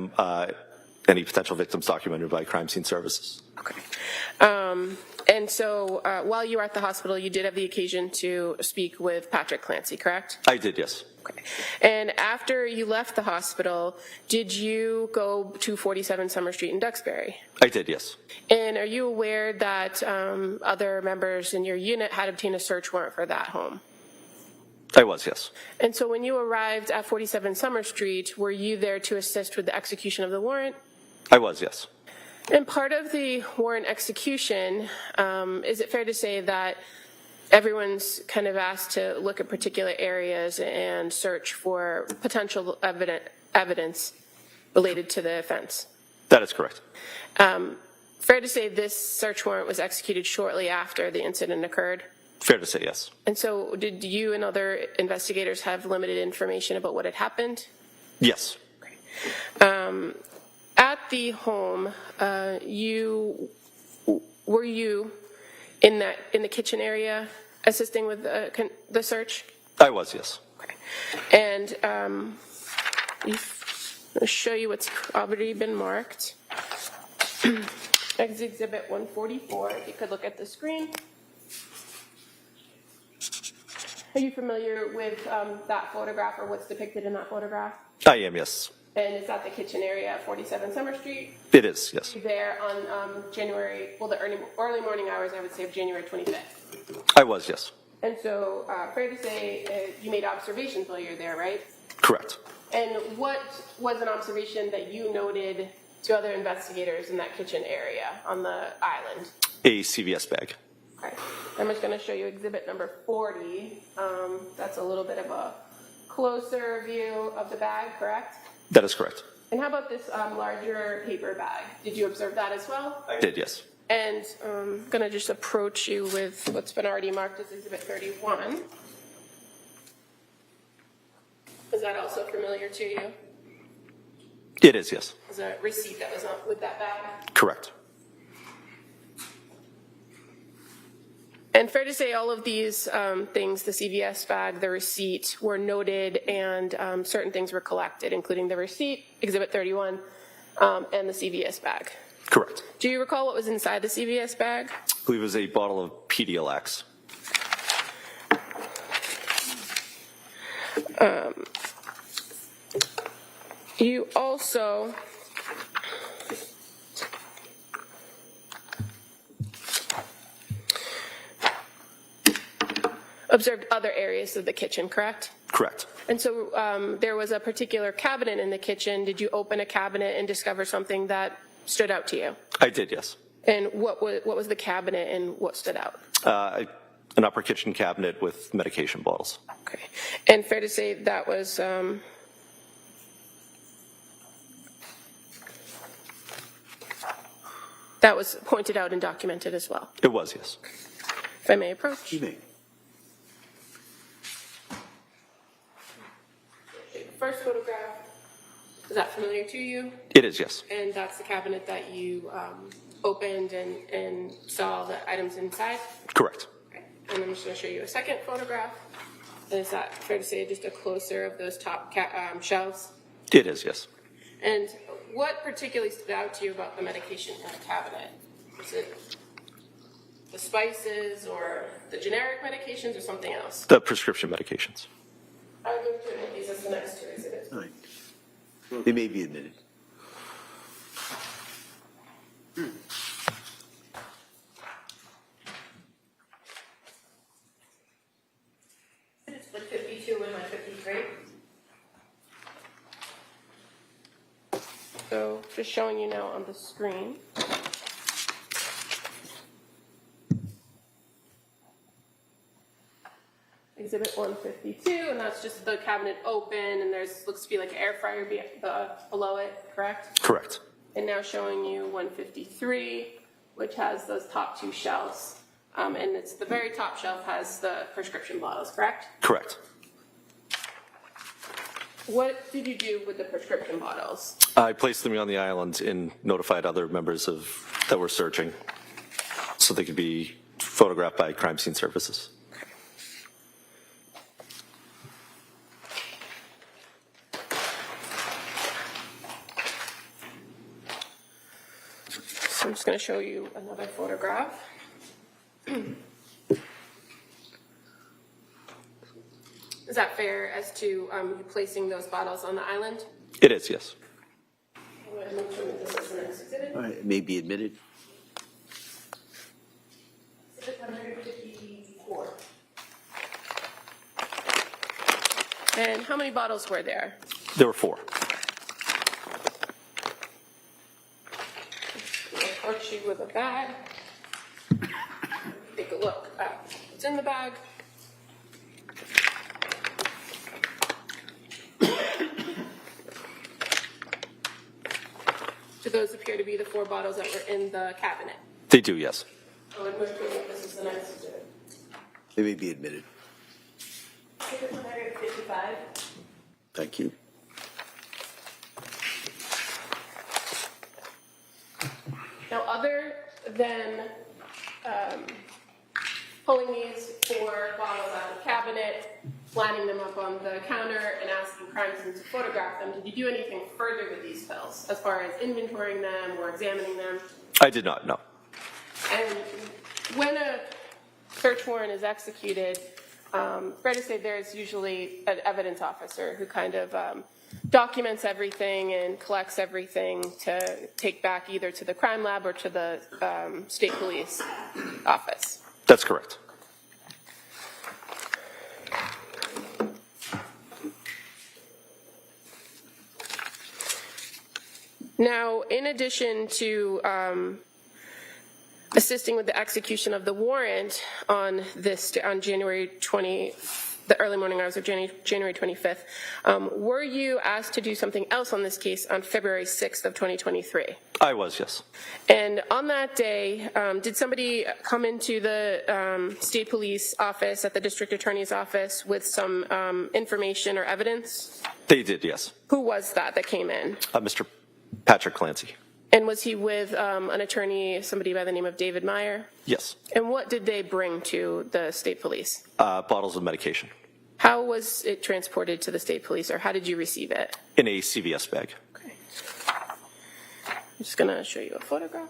any potential victims documented by crime scene services. Okay. And so while you were at the hospital, you did have the occasion to speak with Patrick Clancy, correct? I did, yes. Okay. And after you left the hospital, did you go to 47 Summer Street in Duxbury? I did, yes. And are you aware that other members in your unit had obtained a search warrant for that home? I was, yes. And so when you arrived at 47 Summer Street, were you there to assist with the execution of the warrant? I was, yes. And part of the warrant execution, is it fair to say that everyone's kind of asked to look at particular areas and search for potential evidence related to the offense? That is correct. Fair to say this search warrant was executed shortly after the incident occurred? Fair to say, yes. And so did you and other investigators have limited information about what had happened? Yes. At the home, were you in the kitchen area assisting with the search? I was, yes. Okay. And I'll show you what's already been marked. Exhibit 144, if you could look at the screen. Are you familiar with that photograph or what's depicted in that photograph? I am, yes. And it's at the kitchen area at 47 Summer Street. It is, yes. There on the early morning hours, I would say, of January 25th. I was, yes. And so, fair to say, you made observations while you're there, right? Correct. And what was an observation that you noted to other investigators in that kitchen area on the island? A CVS bag. Okay. I'm just going to show you exhibit number 40. That's a little bit of a closer view of the bag, correct? That is correct. And how about this larger paper bag? Did you observe that as well? I did, yes. And I'm going to just approach you with what's been already marked as exhibit 31. Is that also familiar to you? It is, yes. Is a receipt that was with that bag? Correct. And fair to say all of these things, the CVS bag, the receipt, were noted and certain things were collected, including the receipt, exhibit 31, and the CVS bag. Correct. Do you recall what was inside the CVS bag? I believe it was a bottle of Pedialyx. You also observed other areas of the kitchen, correct? Correct. And so there was a particular cabinet in the kitchen. Did you open a cabinet and discover something that stood out to you? I did, yes. And what was the cabinet and what stood out? An upper kitchen cabinet with medication bottles. Okay. And fair to say that was pointed out and documented as well. It was, yes. If I may approach. You may. First photograph, is that familiar to you? It is, yes. And that's the cabinet that you opened and saw the items inside? Correct. Okay. And I'm just going to show you a second photograph. And is that fair to say just a closer of those top shelves? It is, yes. And what particularly stood out to you about the medication in the cabinet? Was it the spices or the generic medications or something else? The prescription medications. I would move to admit these as the next two exhibits. All right. They may be admitted. It's split 52 and my 53. So just showing you now on the screen. Exhibit 152, and that's just the cabinet open, and there's looks to be like an air fryer below it, correct? Correct. And now showing you 153, which has those top two shelves. And it's the very top shelf has the prescription bottles, correct? Correct. What did you do with the prescription bottles? I placed them on the island and notified other members that were searching so they could be photographed by crime scene services. So I'm just going to show you another photograph. Is that fair as to you placing those bottles on the island? It is, yes. I'm going to make sure that this is the next exhibit. All right, it may be admitted. Exhibit 154. And how many bottles were there? There were 4. I'll approach you with a bag. Take a look at what's in the bag. Do those appear to be the 4 bottles that were in the cabinet? They do, yes. I would move to admit this is the next exhibit. They may be admitted. Exhibit 155. Thank you. Now, other than pulling these 4 bottles out of the cabinet, lining them up on the counter, and asking crime scenes to photograph them, did you do anything further with these pills, as far as inventorying them or examining them? I did not, no. And when a search warrant is executed, fair to say there's usually an evidence officer who kind of documents everything and collects everything to take back either to the crime lab or to the state police office. That's correct. Now, in addition to assisting with the execution of the warrant on January 20, the early morning hours of January 25th, were you asked to do something else on this case on February 6th of 2023? I was, yes. And on that day, did somebody come into the state police office at the district attorney's office with some information or evidence? They did, yes. Who was that came in? Mr. Patrick Clancy. And was he with an attorney, somebody by the name of David Meyer? Yes. And what did they bring to the state police? Bottles of medication. How was it transported to the state police, or how did you receive it? In a CVS bag. Okay. I'm just going to show you a photograph.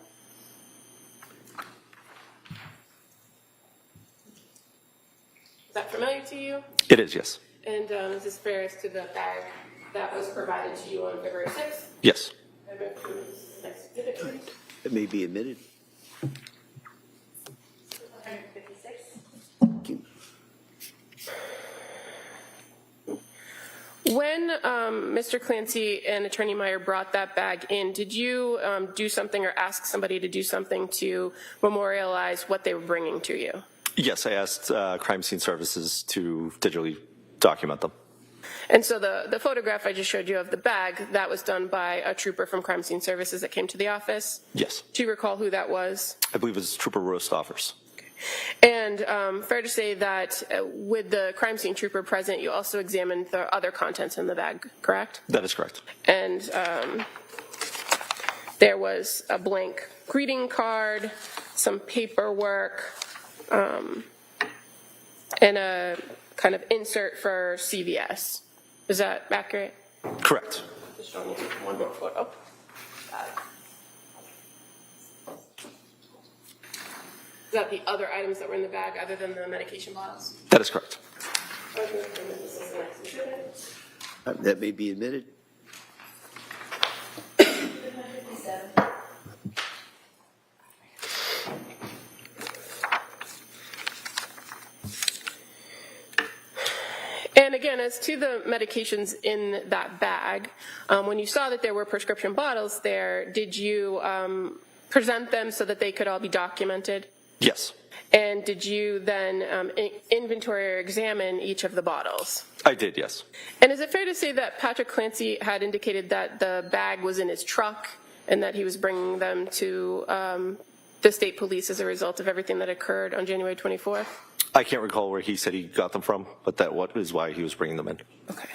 Is that familiar to you? It is, yes. And is this fair as to the bag that was provided to you on February 6th? Yes. It may be admitted. When Mr. Clancy and Attorney Meyer brought that bag in, did you do something or ask somebody to do something to memorialize what they were bringing to you? Yes, I asked Crime Scene Services to digitally document them. And so the photograph I just showed you of the bag, that was done by a trooper from Crime Scene Services that came to the office? Yes. Do you recall who that was? I believe it was Trooper Rostoffers. And fair to say that with the crime scene trooper present, you also examined the other contents in the bag, correct? That is correct. And there was a blank greeting card, some paperwork, and a kind of insert for CVS. Is that accurate? Correct. Just showing you one more photo. Is that the other items that were in the bag other than the medication bottles? That is correct. That may be admitted. And again, as to the medications in that bag, when you saw that there were prescription bottles there, did you present them so that they could all be documented? Yes. And did you then inventory or examine each of the bottles? I did, yes. And is it fair to say that Patrick Clancy had indicated that the bag was in his truck and that he was bringing them to the state police as a result of everything that occurred on January 24th? I can't recall where he said he got them from, but that is why he was bringing them in. Okay.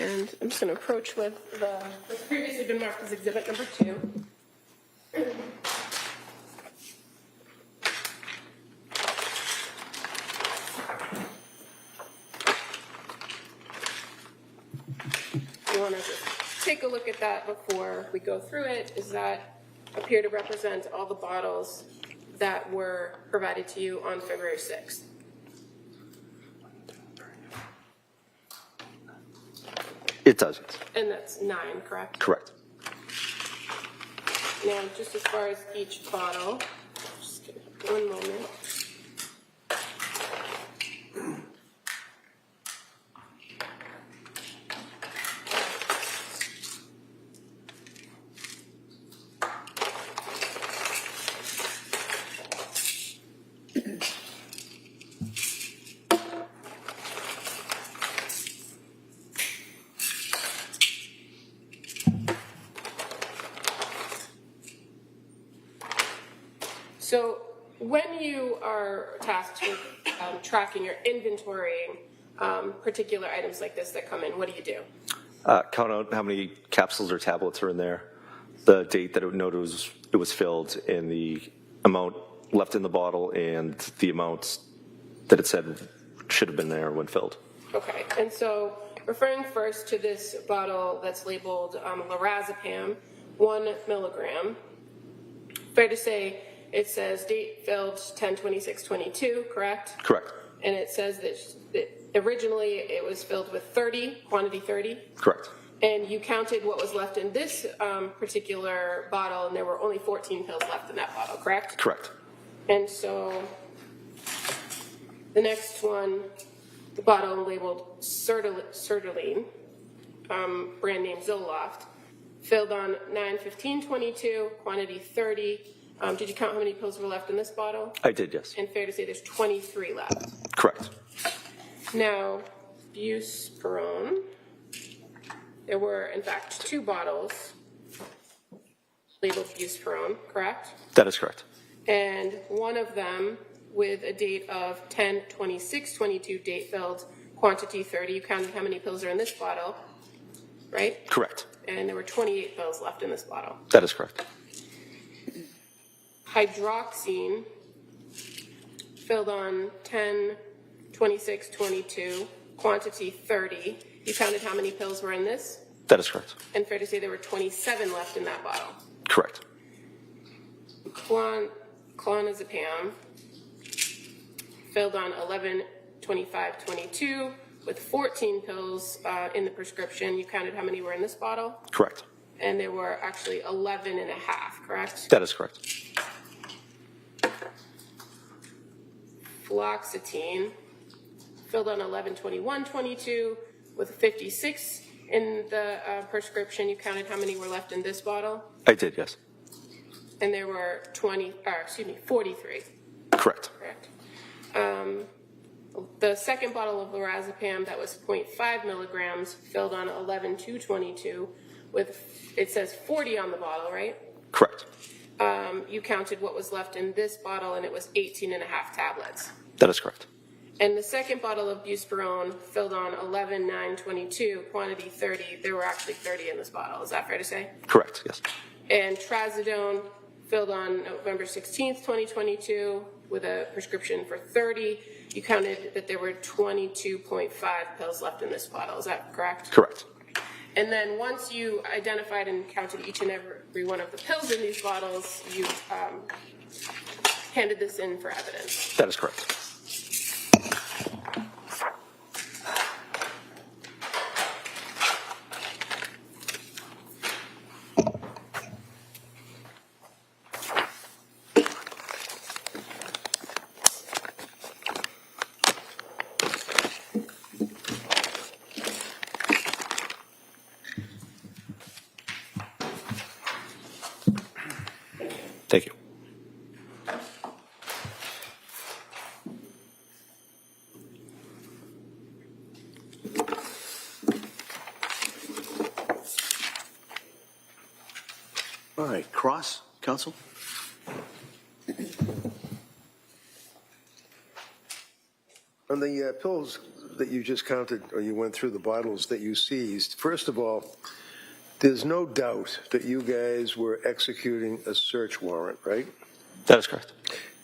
And I'm just going to approach with what's previously been marked as exhibit number 2. You want to just take a look at that before we go through it. Does that appear to represent all the bottles that were provided to you on February 6th? It does. And that's 9, correct? Correct. Now, just as far as each bottle, just give me 1 moment. So when you are tasked with tracking or inventorying particular items like this that come in, what do you do? Count out how many capsules or tablets are in there, the date that it was filled, and the amount left in the bottle, and the amounts that it said should have been there when filled. Okay, and so referring first to this bottle that's labeled lorazepam, 1 milligram, fair to say it says date filled 10/26/22, correct? Correct. And it says that originally it was filled with 30, quantity 30, Correct. and you counted what was left in this particular bottle, and there were only 14 pills left in that bottle, correct? Correct. And so the next one, the bottle labeled sertraline, brand name Zoloft, filled on 9/15/22, quantity 30. Did you count how many pills were left in this bottle? I did, yes. And fair to say there's 23 left. Correct. Now, buspirone, there were in fact 2 bottles labeled buspirone, correct? That is correct. And one of them with a date of 10/26/22, date filled, quantity 30. You counted how many pills are in this bottle, right? Correct. And there were 28 pills left in this bottle. That is correct. Hydroxine, filled on 10/26/22, quantity 30. You counted how many pills were in this? That is correct. And fair to say there were 27 left in that bottle. Correct. Clonazepam, filled on 11/25/22 with 14 pills in the prescription. You counted how many were in this bottle? Correct. And there were actually 11 and a half, correct? That is correct. Fluoxetine, filled on 11/21/22 with 56 in the prescription. You counted how many were left in this bottle? I did, yes. And there were 43. Correct. Correct. The second bottle of lorazepam that was 0.5 milligrams, filled on 11/2/22 with, it says 40 on the bottle, right? Correct. You counted what was left in this bottle, and it was 18 and a half tablets. That is correct. And the second bottle of buspirone, filled on 11/9/22, quantity 30, there were actually 30 in this bottle. Is that fair to say? Correct, yes. And trazodone, filled on November 16th, 2022, with a prescription for 30. You counted that there were 22.5 pills left in this bottle. Is that correct? Correct. And then once you identified and counted each and every one of the pills in these bottles, you handed this in for evidence. That is correct. Thank you. All right, cross, counsel? On the pills that you just counted, or you went through the bottles that you seized, first of all, there's no doubt that you guys were executing a search warrant, right? That is correct.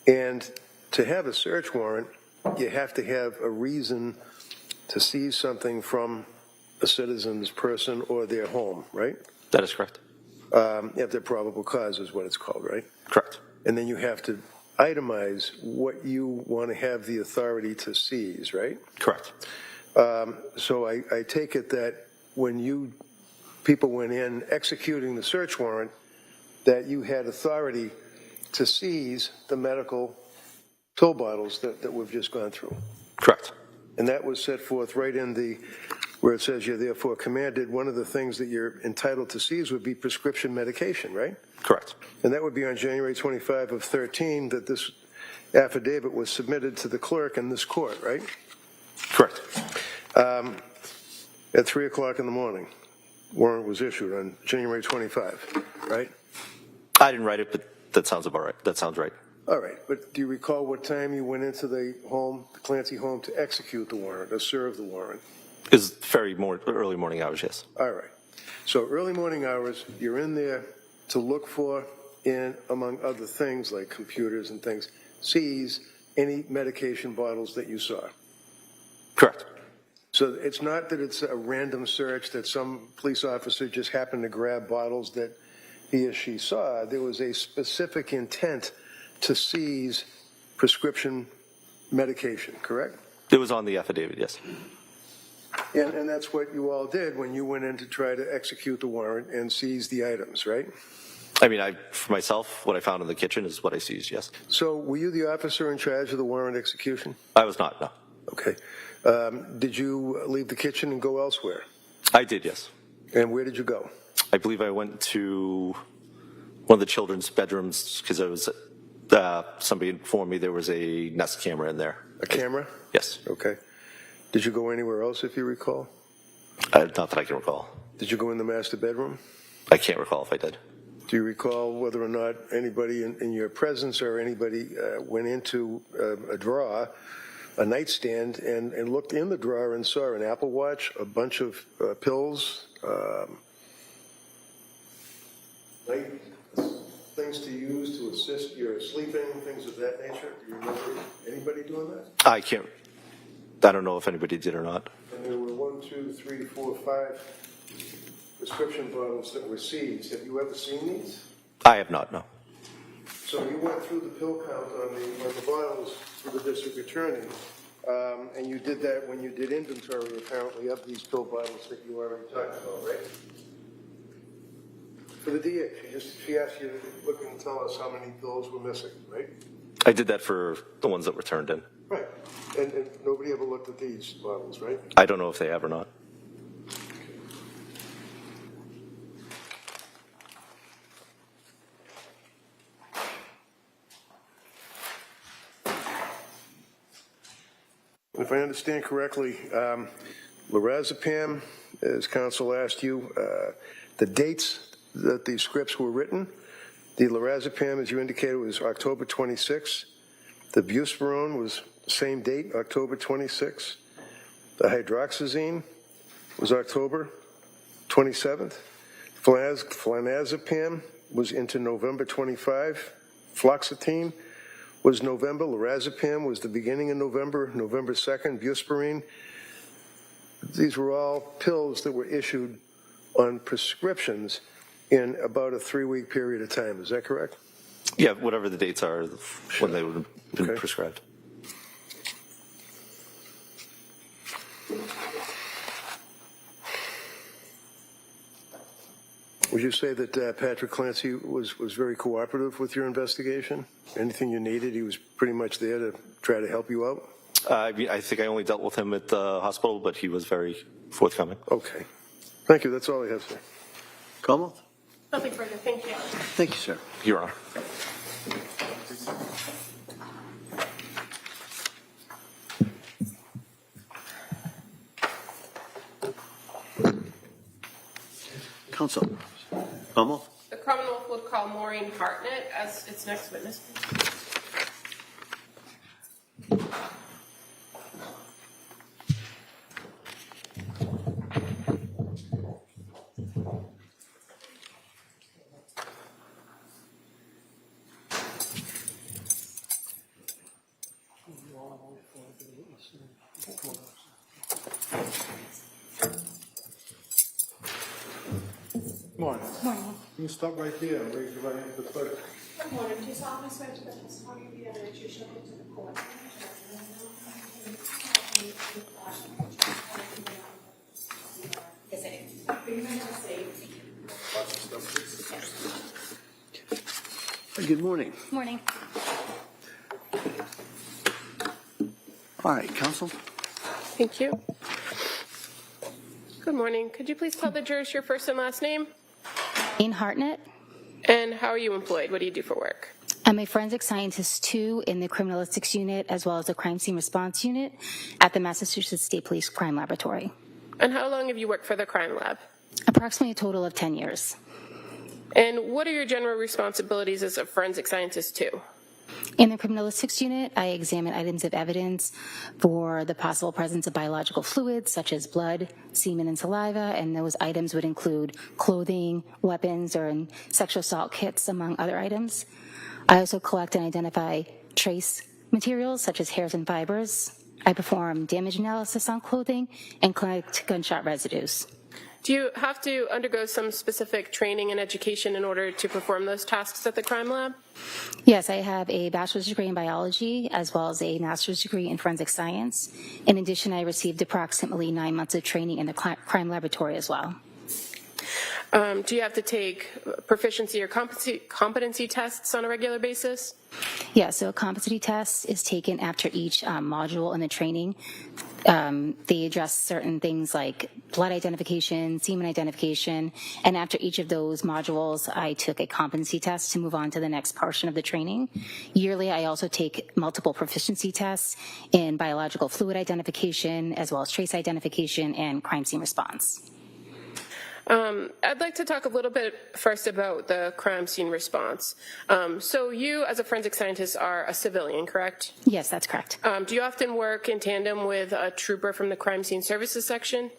And to have a search warrant, you have to have a reason to seize something from a citizen's person or their home, right? That is correct. You have to have probable cause is what it's called, right? Correct. And then you have to itemize what you want to have the authority to seize, right? Correct. So I take it that when people went in executing the search warrant, that you had authority to seize the medical pill bottles that we've just gone through. Correct. And that was set forth right in where it says you're therefore commanded. One of the things that you're entitled to seize would be prescription medication, right? Correct. And that would be on January 25 of 13 that this affidavit was submitted to the clerk in this court, right? Correct. At 3 o'clock in the morning, warrant was issued on January 25, right? I didn't write it, but that sounds about right. That sounds right. All right, but do you recall what time you went into the Clancy home, to execute the warrant or serve the warrant? It was very early morning hours, yes. All right. So early morning hours, you're in there to look for, and among other things like computers and things, seize any medication bottles that you saw? Correct. So it's not that it's a random search that some police officer just happened to grab bottles that he or she saw. There was a specific intent to seize prescription medication, correct? It was on the affidavit, yes. And that's what you all did when you went in to try to execute the warrant and seize the items, right? I mean, for myself, what I found in the kitchen is what I seized, yes. So were you the officer in charge of the warrant execution? I was not, no. Okay. Did you leave the kitchen and go elsewhere? I did, yes. And where did you go? I believe I went to one of the children's bedrooms because I was, somebody informed me there was a Nest camera in there. A camera? Yes. Okay. Did you go anywhere else, if you recall? Not that I can recall. Did you go in the master bedroom? I can't recall if I did. Do you recall whether or not anybody in your presence or anybody went into a drawer, a nightstand, and looked in the drawer and saw an Apple Watch, a bunch of pills, things to use to assist your sleeping, things of that nature? Do you remember anybody doing that? I don't know if anybody did or not. And there were 1, 2, 3, 4, 5 prescription bottles that were seized. Have you ever seen these? I have not, no. So you went through the pill count on the bottles for the district attorney, and you did that when you did inventory, apparently, of these pill bottles that you already talked about, right? For the DA, she asked you to look and tell us how many pills were missing, right? I did that for the ones that were turned in. Right. And nobody ever looked at these bottles, right? I don't know if they have or not. If I understand correctly, lorazepam, as counsel asked you, the dates that these scripts were written, the lorazepam, as you indicated, was October 26. The buspirone was the same date, October 26. The hydroxyzine was October 27th. Flanazepam was into November 25. Fluoxetine was November. Lorazepam was the beginning of November, November 2nd. Buspirone. These were all pills that were issued on prescriptions in about a 3-week period of time. Is that correct? Yeah, whatever the dates are when they would have been Okay. prescribed. Would you say that Patrick Clancy was very cooperative with your investigation? Anything you needed, he was pretty much there to try to help you out? I mean, I think I only dealt with him at the hospital, but he was very forthcoming. Okay. Thank you. That's all I have, sir. Como? Nothing further, thank you. Thank you, sir. Your Honor. Counsel. Como? The Commonwealth would call Maureen Hartnett as its next witness. Morning. You can stop right there and raise your right hand for the clerk. Good morning. Do you solemnly swear to the testimony you give that you shall give to the court? Yes, I do. Good morning. Morning. All right, counsel. Thank you. Good morning. Could you please tell the jurors your first and last name? Maureen Hartnett. And how are you employed? What do you do for work? I'm a forensic scientist, too, in the criminalistics unit as well as the crime scene response unit at the Massachusetts State Police Crime Laboratory. And how long have you worked for the crime lab? Approximately a total of 10 years. And what are your general responsibilities as a forensic scientist, too? In the criminalistics unit, I examine items of evidence for the possible presence of biological fluids such as blood, semen, and saliva, and those items would include clothing, weapons, or sexual assault kits, among other items. I also collect and identify trace materials such as hairs and fibers. I perform damage analysis on clothing and collect gunshot residues. Do you have to undergo some specific training and education in order to perform those tasks at the crime lab? Yes, I have a bachelor's degree in biology as well as a master's degree in forensic science. In addition, I received approximately 9 months of training in the crime laboratory as well. Do you have to take proficiency or competency tests on a regular basis? Yeah, so a competency test is taken after each module in the training. They address certain things like blood identification, semen identification, and after each of those modules, I took a competency test to move on to the next portion of the training. Yearly, I also take multiple proficiency tests in biological fluid identification, as well as trace identification and crime scene response. I'd like to talk a little bit first about the crime scene response. So you, as a forensic scientist, are a civilian, correct? Yes, that's correct. Do you often work in tandem with a trooper from the crime scene services section?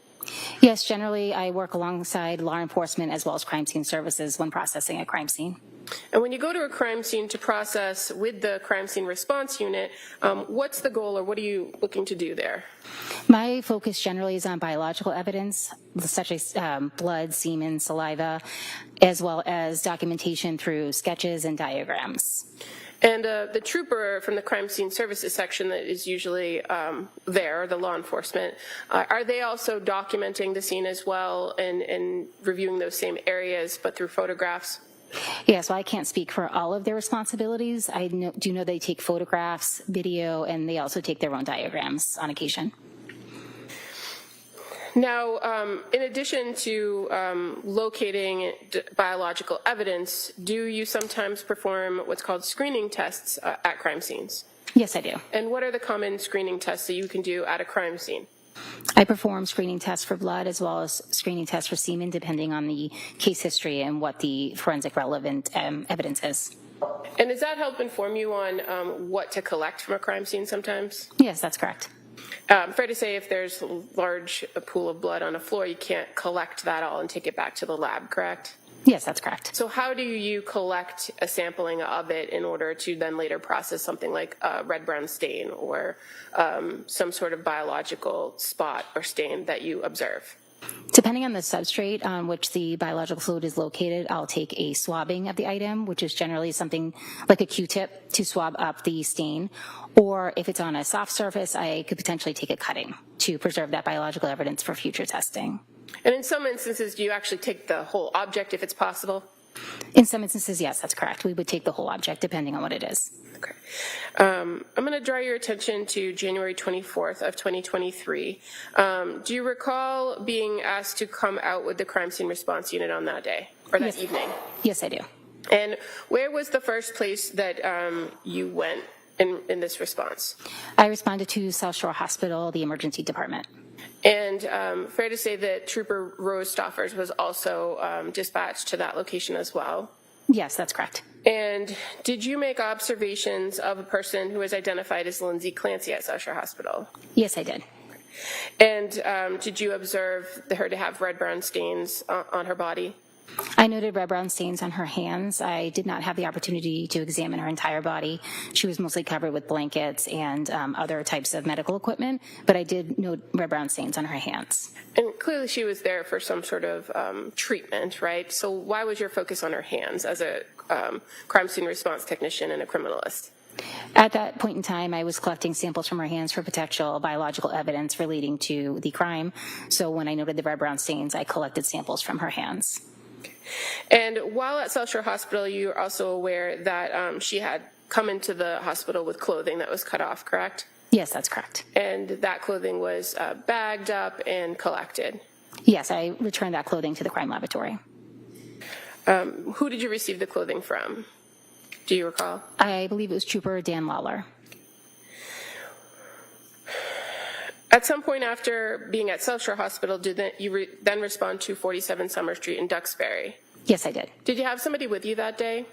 Yes, generally I work alongside law enforcement as well as crime scene services when processing a crime scene. And when you go to a crime scene to process with the crime scene response unit, what's the goal or what are you looking to do there? My focus generally is on biological evidence, such as blood, semen, saliva, as well as documentation through sketches and diagrams. And the trooper from the crime scene services section that is usually there, the law enforcement, are they also documenting the scene as well and reviewing those same areas but through photographs? Yeah, so I can't speak for all of their responsibilities. I do know they take photographs, video, and they also take their own diagrams on occasion. Now, in addition to locating biological evidence, do you sometimes perform what's called screening tests at crime scenes? Yes, I do. And what are the common screening tests that you can do at a crime scene? I perform screening tests for blood as well as screening tests for semen, depending on the case history and what the forensic relevant evidence is. And does that help inform you on what to collect from a crime scene sometimes? Yes, that's correct. Fair to say if there's a large pool of blood on a floor, you can't collect that all and take it back to the lab, correct? Yes, that's correct. So how do you collect a sampling of it in order to then later process something like a red-brown stain or some sort of biological spot or stain that you observe? Depending on the substrate on which the biological fluid is located, I'll take a swabbing of the item, which is generally something like a Q-tip to swab up the stain. Or if it's on a soft surface, I could potentially take a cutting to preserve that biological evidence for future testing. And in some instances, do you actually take the whole object if it's possible? In some instances, yes, that's correct. We would take the whole object depending on what it is. Okay. I'm going to draw your attention to January 24th of 2023. Do you recall being asked to come out with the crime scene response unit on that day or that evening? Yes, I do. And where was the first place that you went in this response? I responded to South Shore Hospital, the emergency department. And fair to say that Trooper Rose Stoffers was also dispatched to that location as well? Yes, that's correct. And did you make observations of a person who was identified as Lindsay Clancy at South Shore Hospital? Yes, I did. And did you observe her to have red-brown stains on her body? I noted red-brown stains on her hands. I did not have the opportunity to examine her entire body. She was mostly covered with blankets and other types of medical equipment, but I did note red-brown stains on her hands. And clearly she was there for some sort of treatment, right? So why was your focus on her hands as a crime scene response technician and a criminalist? At that point in time, I was collecting samples from her hands for potential biological evidence relating to the crime. So when I noted the red-brown stains, I collected samples from her hands. And while at South Shore Hospital, you were also aware that she had come into the hospital with clothing that was cut off, correct? Yes, that's correct. And that clothing was bagged up and collected? Yes, I returned that clothing to the crime laboratory. Who did you receive the clothing from? Do you recall? I believe it was Trooper Dan Lawler. At some point after being at South Shore Hospital, did you then respond to 47 Summer Street in Duxbury? Yes, I did. Did you have somebody with you that day?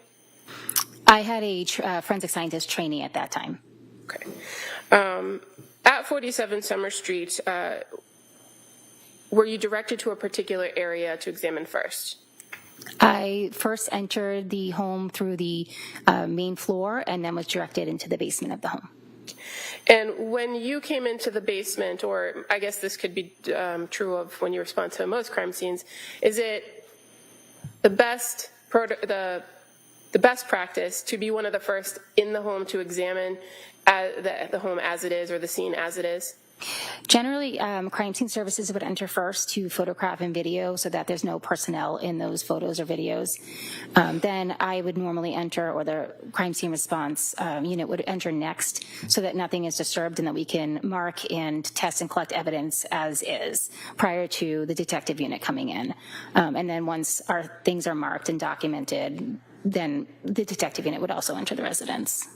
I had a forensic scientist trainee at that time. Okay. At 47 Summer Street, were you directed to a particular area to examine first? I first entered the home through the main floor and then was directed into the basement of the home. And when you came into the basement, or I guess this could be true of when you respond to most crime scenes, is it the best practice to be one of the first in the home to examine the home as it is, or the scene as it is? Generally, crime scene services would enter first to photograph and video so that there's no personnel in those photos or videos. Then I would normally enter, or the crime scene response unit would enter next so that nothing is disturbed and that we can mark and test and collect evidence as is prior to the detective unit coming in. And then once our things are marked and documented, then the detective unit would also enter the residence.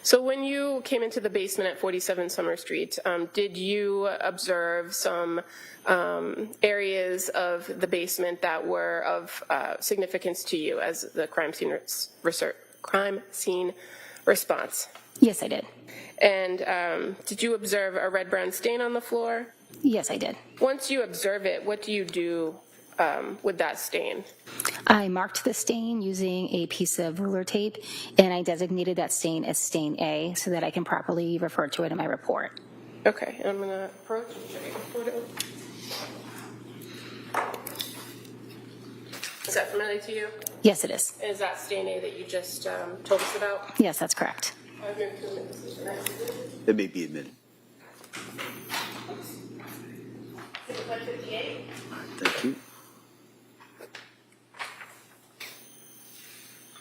So when you came into the basement at 47 Summer Street, did you observe some areas of the basement that were of significance to you as the crime scene response? Yes, I did. And did you observe a red-brown stain on the floor? Yes, I did. Once you observe it, what do you do with that stain? I marked the stain using a piece of ruler tape, and I designated that stain as stain A so that I can properly refer to it in my report. Okay, I'm going to approach and show you the photo. Is that familiar to you? Yes, it is. Is that stain A that you just told us about? Yes, that's correct. That may be admitted. 158. Thank you.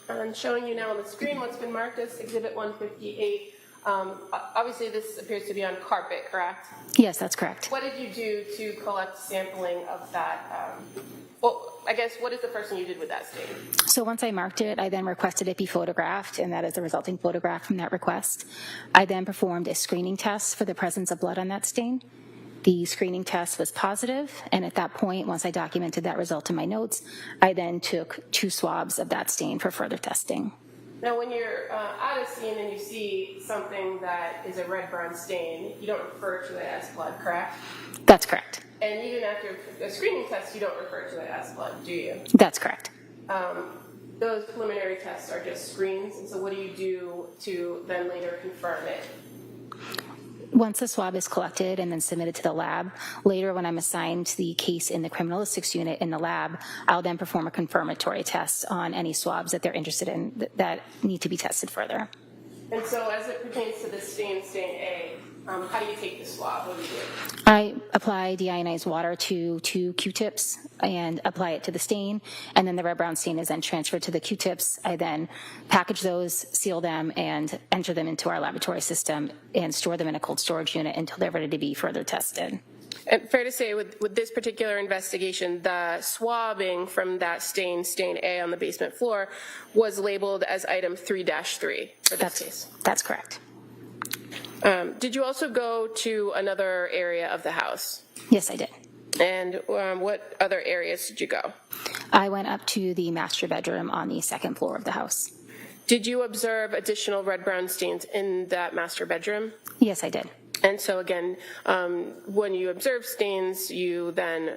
I'm showing you now on the screen what's been marked as Exhibit 158. Obviously, this appears to be on carpet, correct? Yes, that's correct. What did you do to collect sampling of that? Well, I guess, what is the first thing you did with that stain? So once I marked it, I then requested it be photographed, and that is the resulting photograph from that request. I then performed a screening test for the presence of blood on that stain. The screening test was positive, and at that point, once I documented that result in my notes, I then took 2 swabs of that stain for further testing. Now, when you're at a scene and you see something that is a red-brown stain, you don't refer to it as blood, correct? That's correct. And even after a screening test, you don't refer to it as blood, do you? That's correct. Those preliminary tests are just screens, and so what do you do to then later confirm it? Once the swab is collected and then submitted to the lab, later when I'm assigned the case in the criminalistics unit in the lab, I'll then perform a confirmatory test on any swabs that they're interested in that need to be tested further. And so as it pertains to the stain A, how do you take the swab? What do you do? I apply deionized water to 2 Q-tips and apply it to the stain, and then the red-brown stain is then transferred to the Q-tips. I then package those, seal them, and enter them into our laboratory system and store them in a cold storage unit until they're ready to be further tested. And fair to say, with this particular investigation, the swabbing from that stain A on the basement floor was labeled as item 3-3 for this case. That's correct. Did you also go to another area of the house? Yes, I did. And what other areas did you go? I went up to the master bedroom on the 2nd floor of the house. Did you observe additional red-brown stains in that master bedroom? Yes, I did. And so again, when you observe stains, you then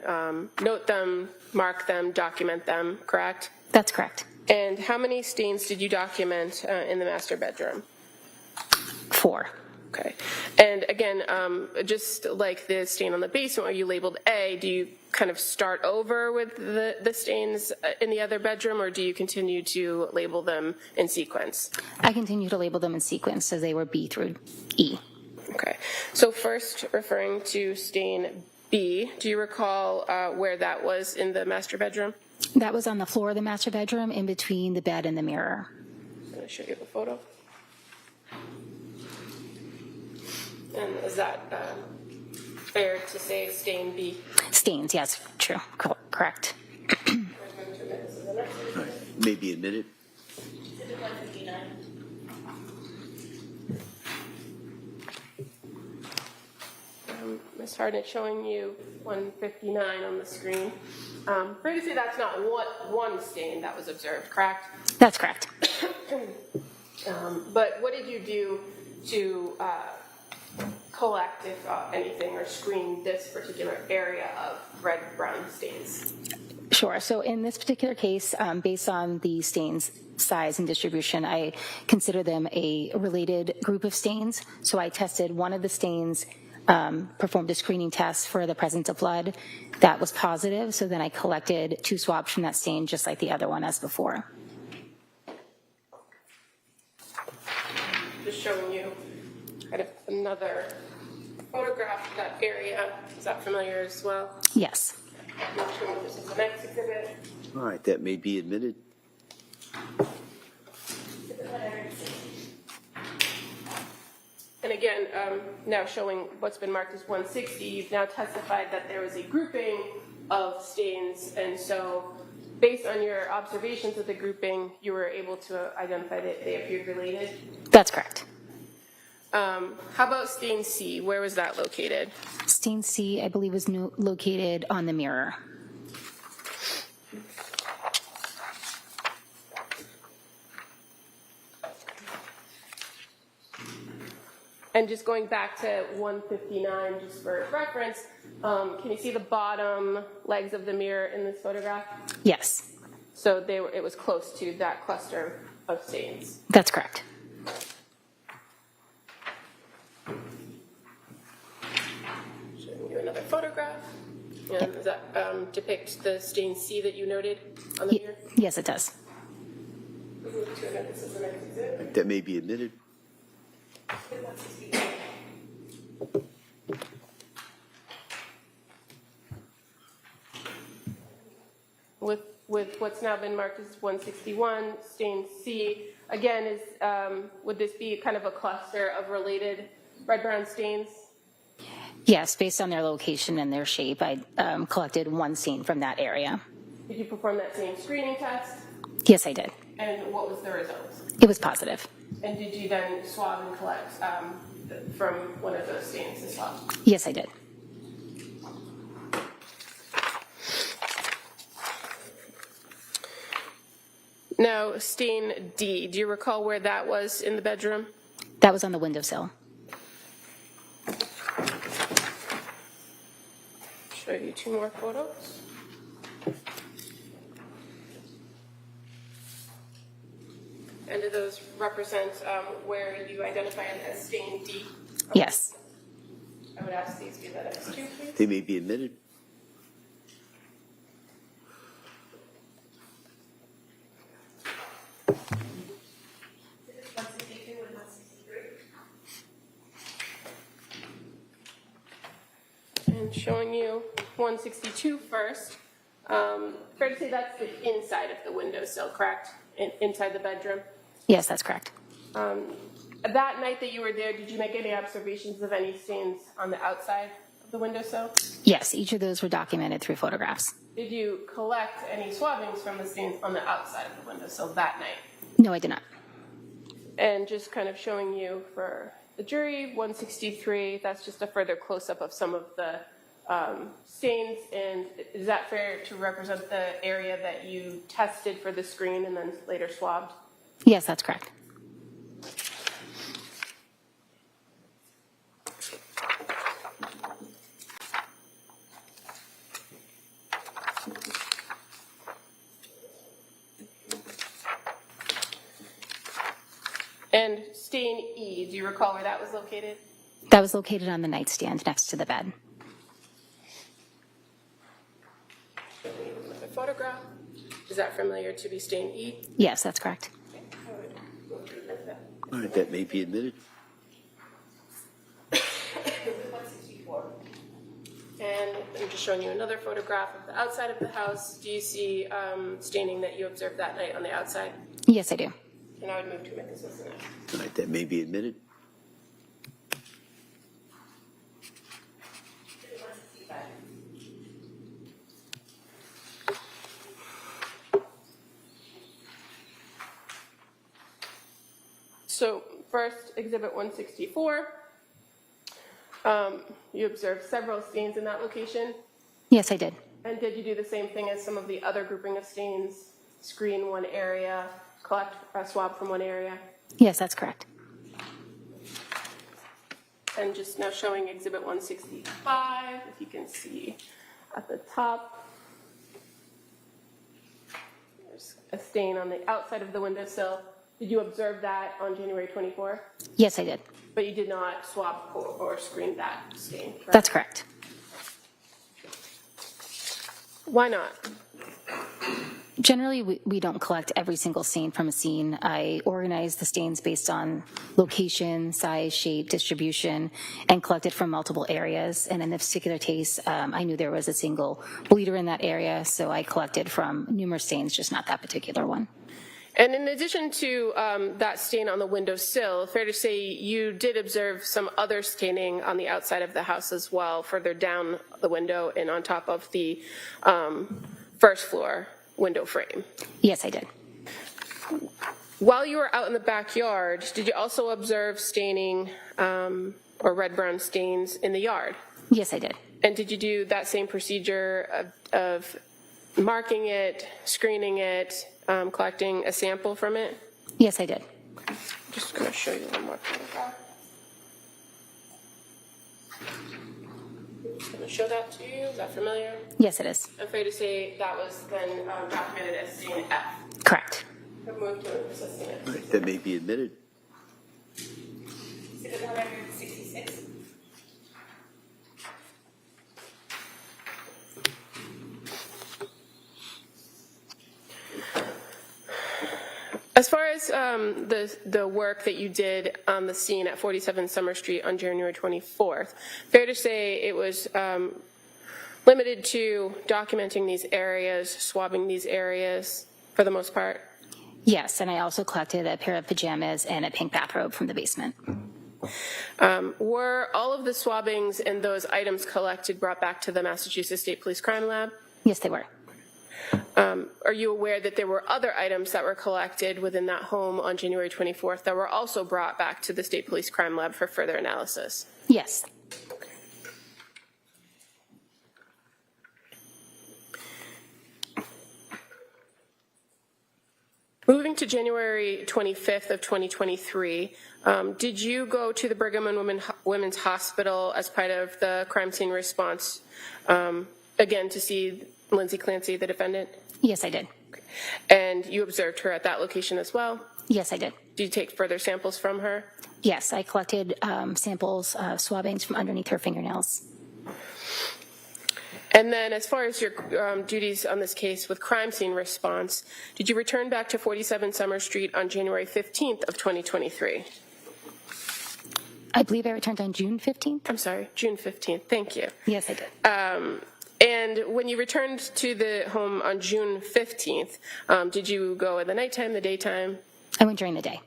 note them, mark them, document them, correct? That's correct. And how many stains did you document in the master bedroom? 4. Okay. And again, just like the stain on the basement where you labeled A, do you kind of start over with the stains in the other bedroom, or do you continue to label them in sequence? I continue to label them in sequence, so they were B through E. Okay. So first, referring to stain B, do you recall where that was in the master bedroom? That was on the floor of the master bedroom in between the bed and the mirror. I'm going to show you the photo. And is that fair to say stain B? Stains, yes, true, correct. May be admitted. Ms. Harden is showing you 159 on the screen. Fair to say that's not one stain that was observed, correct? That's correct. But what did you do to collect, if anything, or screen this particular area of red-brown stains? Sure. So in this particular case, based on the stains size and distribution. I consider them a related group of stains. So I tested one of the stains, performed a screening test for the presence of blood. That was positive. So then I collected 2 swabs from that stain, just like the other one as before. Just showing you kind of another photograph of that area. Is that familiar as well? Yes. Not sure if this is the next exhibit. All right, that may be admitted. And again, now showing what's been marked as 160, you've now testified that there was a grouping of stains, and so based on your observations of the grouping, you were able to identify that they appeared related. That's correct. How about stain C? Where was that located? Stain C, I believe, was located on the mirror. And just going back to 159, just for reference, can you see the bottom legs of the mirror in this photograph? Yes, So it was close to that cluster of stains. that's correct. Showing you another photograph. And does that depict the stain C that you noted on the mirror? Yes, it does. This is the next exhibit. That may be admitted. With what's now been marked as 161, stain C, again, would this be kind of a cluster of related red-brown stains? Yes, based on their location and their shape, I collected 1 stain from that area. Did you perform that same screening test? Yes, I did. And what was the result? It was positive. And did you then swab and collect from one of those stains as well? Yes, I did. Now, stain D, do you recall where that was in the bedroom? That was on the windowsill. Show you 2 more photos. And do those represent where you identified as stain D? Yes. I would ask these be that X2, please. They may be admitted. And showing you 162 first. Fair to say that's the inside of the windowsill, correct? Inside the bedroom. Yes, that's correct. That night that you were there, did you make any observations of any stains on the outside of the windowsill? Yes, each of those were documented through photographs. Did you collect any swabbings from the stains on the outside of the windowsill that night? No, I did not. And just kind of showing you for the jury, 163, that's just a further close-up of some of the stains. And is that fair to represent the area that you tested for the screen and then later swabbed? Yes, that's correct. And stain E, do you recall where that was located? That was located on the nightstand next to the bed. Another photograph. Is that familiar to be stain E? Yes, that's correct. All right, that may be admitted. And I'm just showing you another photograph of the outside of the house. Do you see staining that you observed that night on the outside? Yes, I do. And I would move to make this as an F. All right, that may be admitted. So first, Exhibit 164. You observed several stains in that location. Yes, I did. And did you do the same thing as some of the other grouping of stains? Screen one area, collect a swab from one area? Yes, that's correct. And just now showing Exhibit 165, if you can see at the top. there's a stain on the outside of the windowsill. Did you observe that on January 24? Yes, I did. But you did not swab or screen that stain, correct? That's correct. Why not? Generally, we don't collect every single stain from a scene. I organize the stains based on location, size, shape, distribution, and collect it from multiple areas. And in this particular case, I knew there was a single bleeder in that area, so I collected from numerous stains, just not that particular one. And in addition to that stain on the windowsill, fair to say you did observe some other staining on the outside of the house as well, further down the window and on top of the first floor window frame. Yes, I did. While you were out in the backyard, did you also observe staining or red-brown stains in the yard? Yes, I did. And did you do that same procedure of marking it, screening it, collecting a sample from it? Yes, I did. I'm just going to show you one more photograph. I'm just going to show that to you. Is that familiar? Yes, it is. I'm afraid to say that was then documented as stain F. Correct. I've moved to it as stain F. Right, that may be admitted. Exhibit 166. As far as the work that you did on the scene at 47 Summer Street on January 24th, fair to say it was limited to documenting these areas, swabbing these areas for the most part? Yes, and I also collected a pair of pajamas and a pink bathrobe from the basement. Were all of the swabbings and those items collected brought back to the Massachusetts State Police Crime Lab? Yes, they were. Are you aware that there were other items that were collected within that home on January 24th that were also brought back to the State Police Crime Lab for further analysis? Yes. Moving to January 25th of 2023, did you go to the Brigham and Women's Hospital as part of the crime scene response, again, to see Lindsay Clancy, the defendant? Yes, I did. And you observed her at that location as well? Yes, I did. Did you take further samples from her? Yes, I collected samples, swabbings from underneath her fingernails. And then as far as your duties on this case with crime scene response, did you return back to 47 Summer Street on January 15th of 2023? I believe I returned on June 15th. I'm sorry, June 15th. Thank you. Yes, I did. And when you returned to the home on June 15th, did you go in the nighttime, the daytime? I went during the day.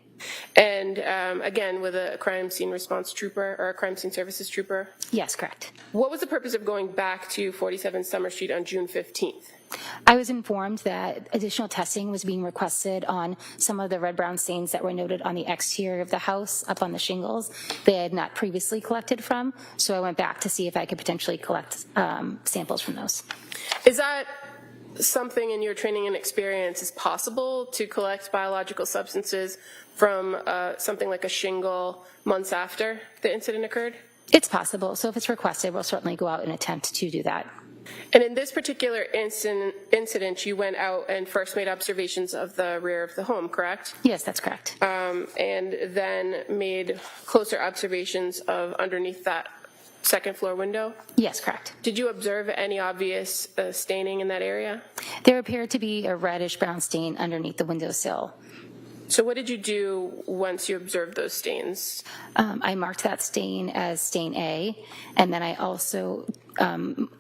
And again, with a crime scene response trooper or a crime scene services trooper? Yes, correct. What was the purpose of going back to 47 Summer Street on June 15th? I was informed that additional testing was being requested on some of the red-brown stains that were noted on the exterior of the house up on the shingles they had not previously collected from, so I went back to see if I could potentially collect samples from those. Is that something in your training and experience is possible to collect biological substances from something like a shingle months after the incident occurred? It's possible, so if it's requested, we'll certainly go out and attempt to do that. And in this particular incident, you went out and first made observations of the rear of the home, correct? Yes, that's correct. And then made closer observations of underneath that second floor window? Yes, correct. Did you observe any obvious staining in that area? There appeared to be a reddish-brown stain underneath the windowsill. So what did you do once you observed those stains? I marked that stain as stain A, and then I also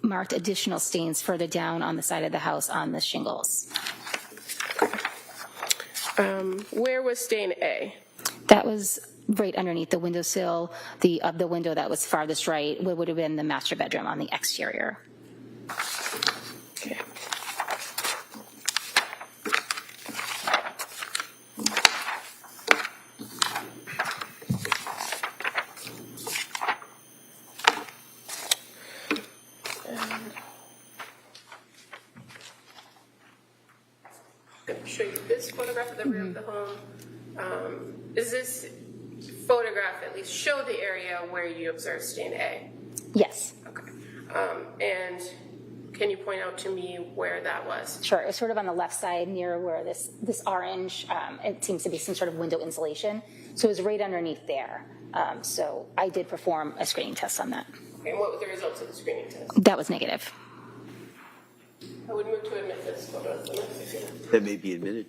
marked additional stains further down on the side of the house on the shingles. Where was stain A? That was right underneath the windowsill of the window that was farthest right, what would have been the master bedroom on the exterior. Okay. I'm going to show you this photograph of the rear of the home. Does this photograph at least show the area where you observed stain A? Yes. Okay. And can you point out to me where that was? Sure, it's sort of on the left side near where this orange, it seems to be some sort of window insulation. So it was right underneath there. So I did perform a screening test on that. Okay, and what were the results of the screening test? That was negative. I would move to admit this photo. That may be admitted.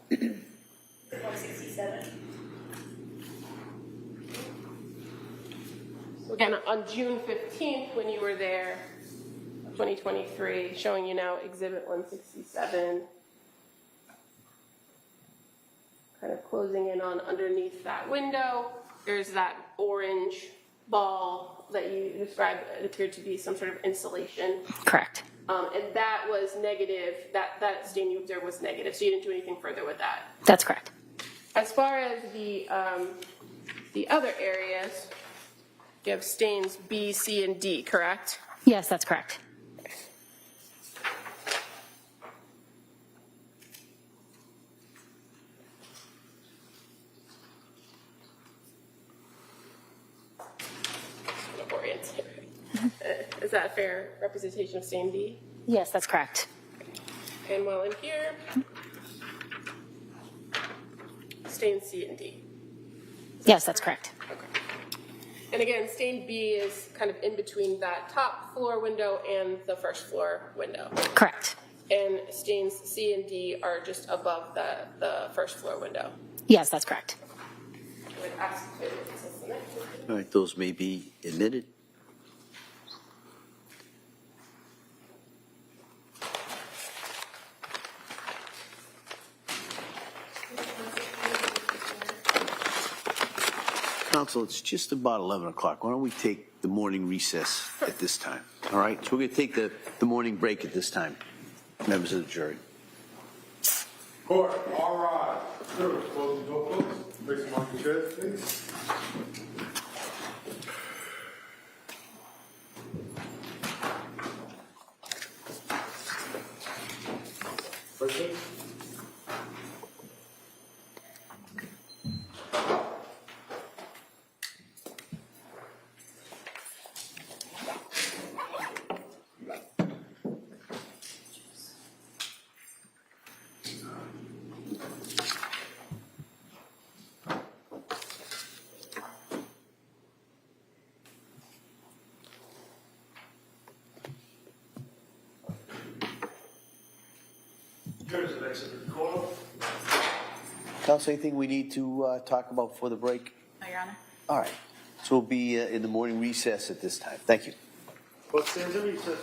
167. Again, on June 15th, when you were there, 2023, showing you now Exhibit 167, kind of closing in on underneath that window. There's that orange ball that you described. It appeared to be some sort of insulation. Correct. And that was negative. That stain you observed was negative, so you didn't do anything further with that. That's correct. As far as the other areas, you have stains B, C, and D, correct? Yes, that's correct. Is that a fair representation of stain D? Yes, that's correct. And while in here, stain C and D. Yes, that's correct. Okay. And again, stain B is kind of in between that top floor window and the first floor window. Correct. And stains C and D are just above the first floor window. Yes, that's correct. I would ask if it was All right, those may be admitted. Council, it's just about 11 o'clock. Why don't we take the morning recess at this time? All right, so we're going to take the morning break at this time, members of the jury. Court, all rise. Jurors, close the door, please. Place them on your chairs, please. Please. Jurors have exited the court. Council, anything we need to talk about before the break? No, Your Honor. All right, so we'll be in the morning recess at this time. Thank you. Court stands in recess.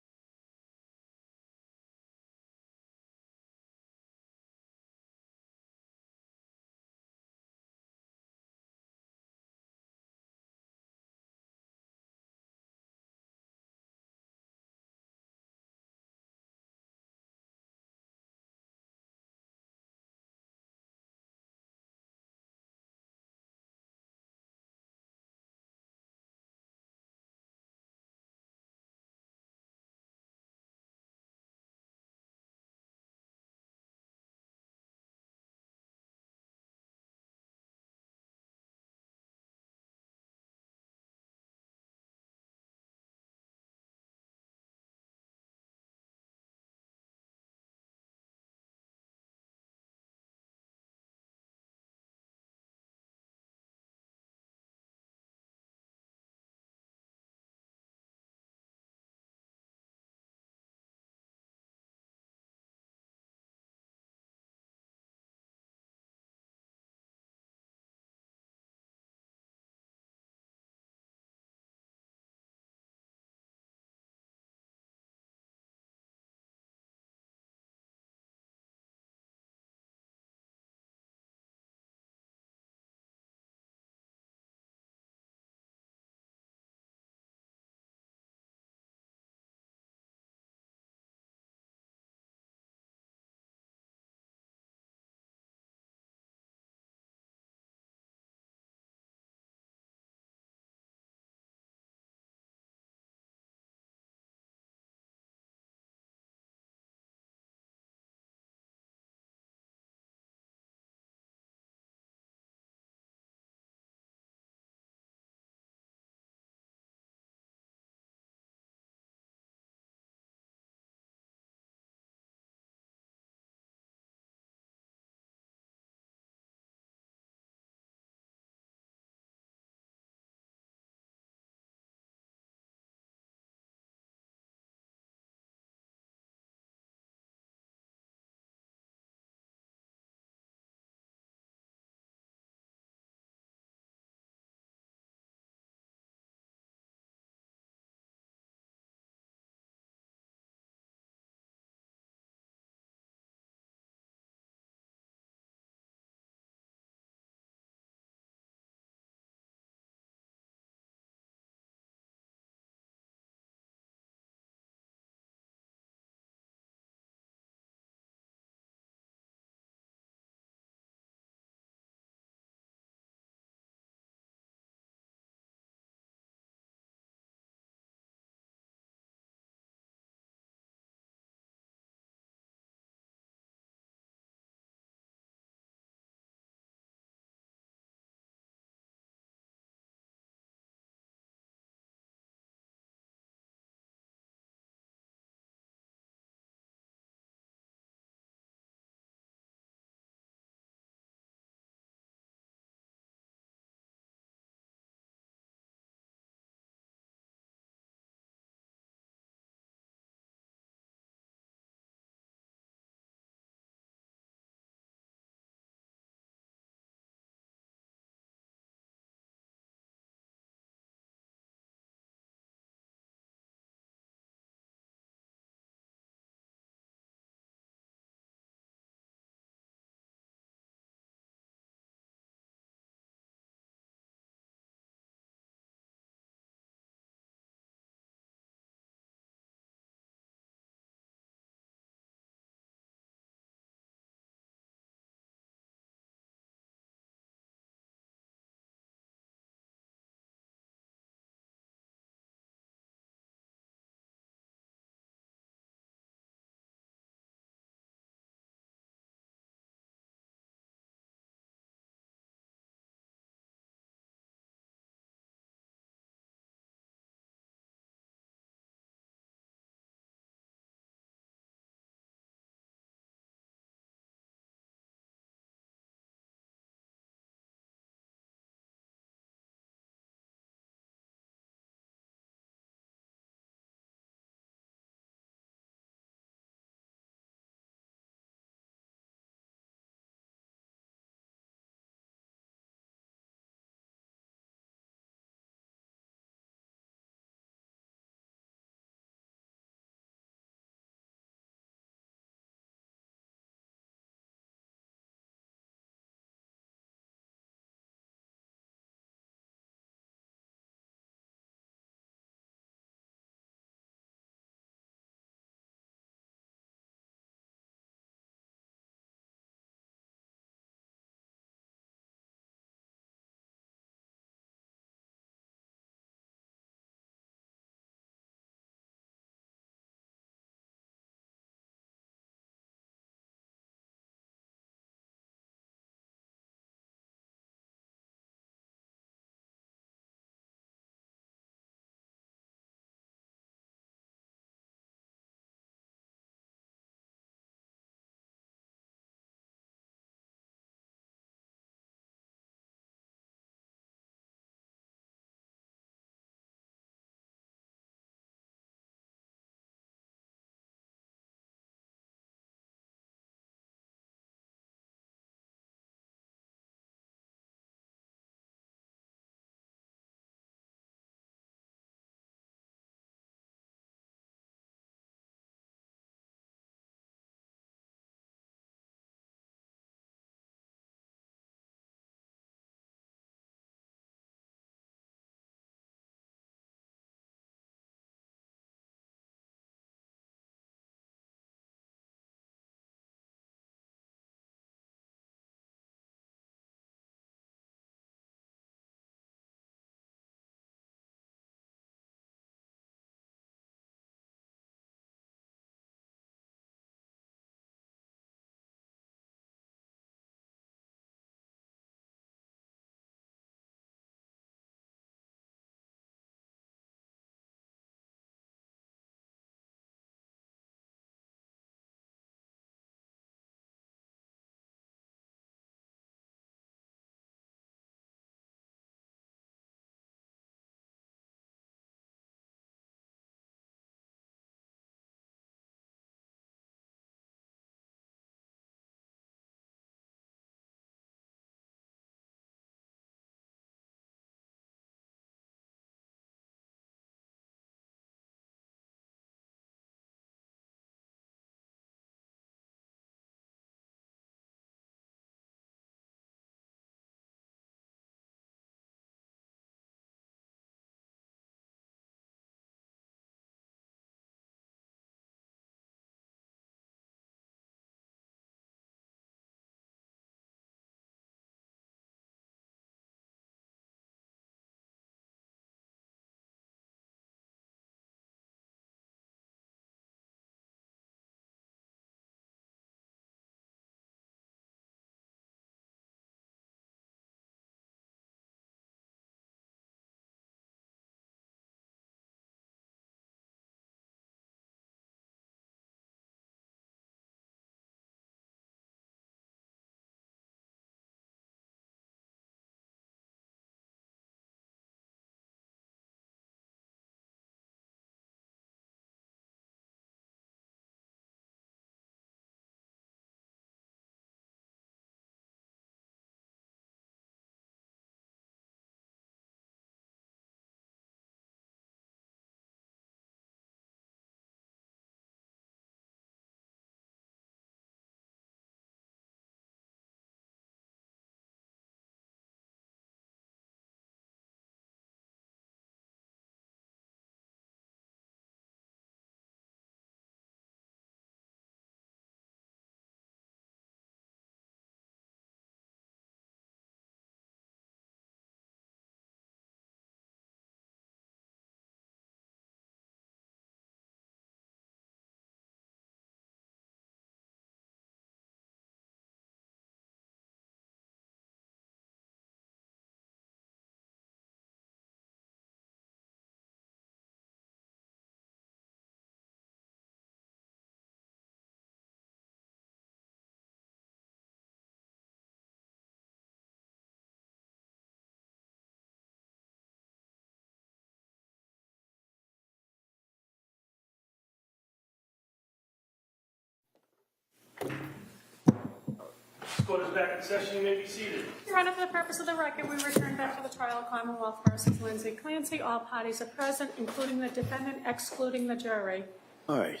Court is back in session. You may be seated. Your Honor, for the purpose of the record, we return back to the trial of Commonwealth versus Lindsay Clancy. All parties are present, including the defendant, excluding the jury. All right.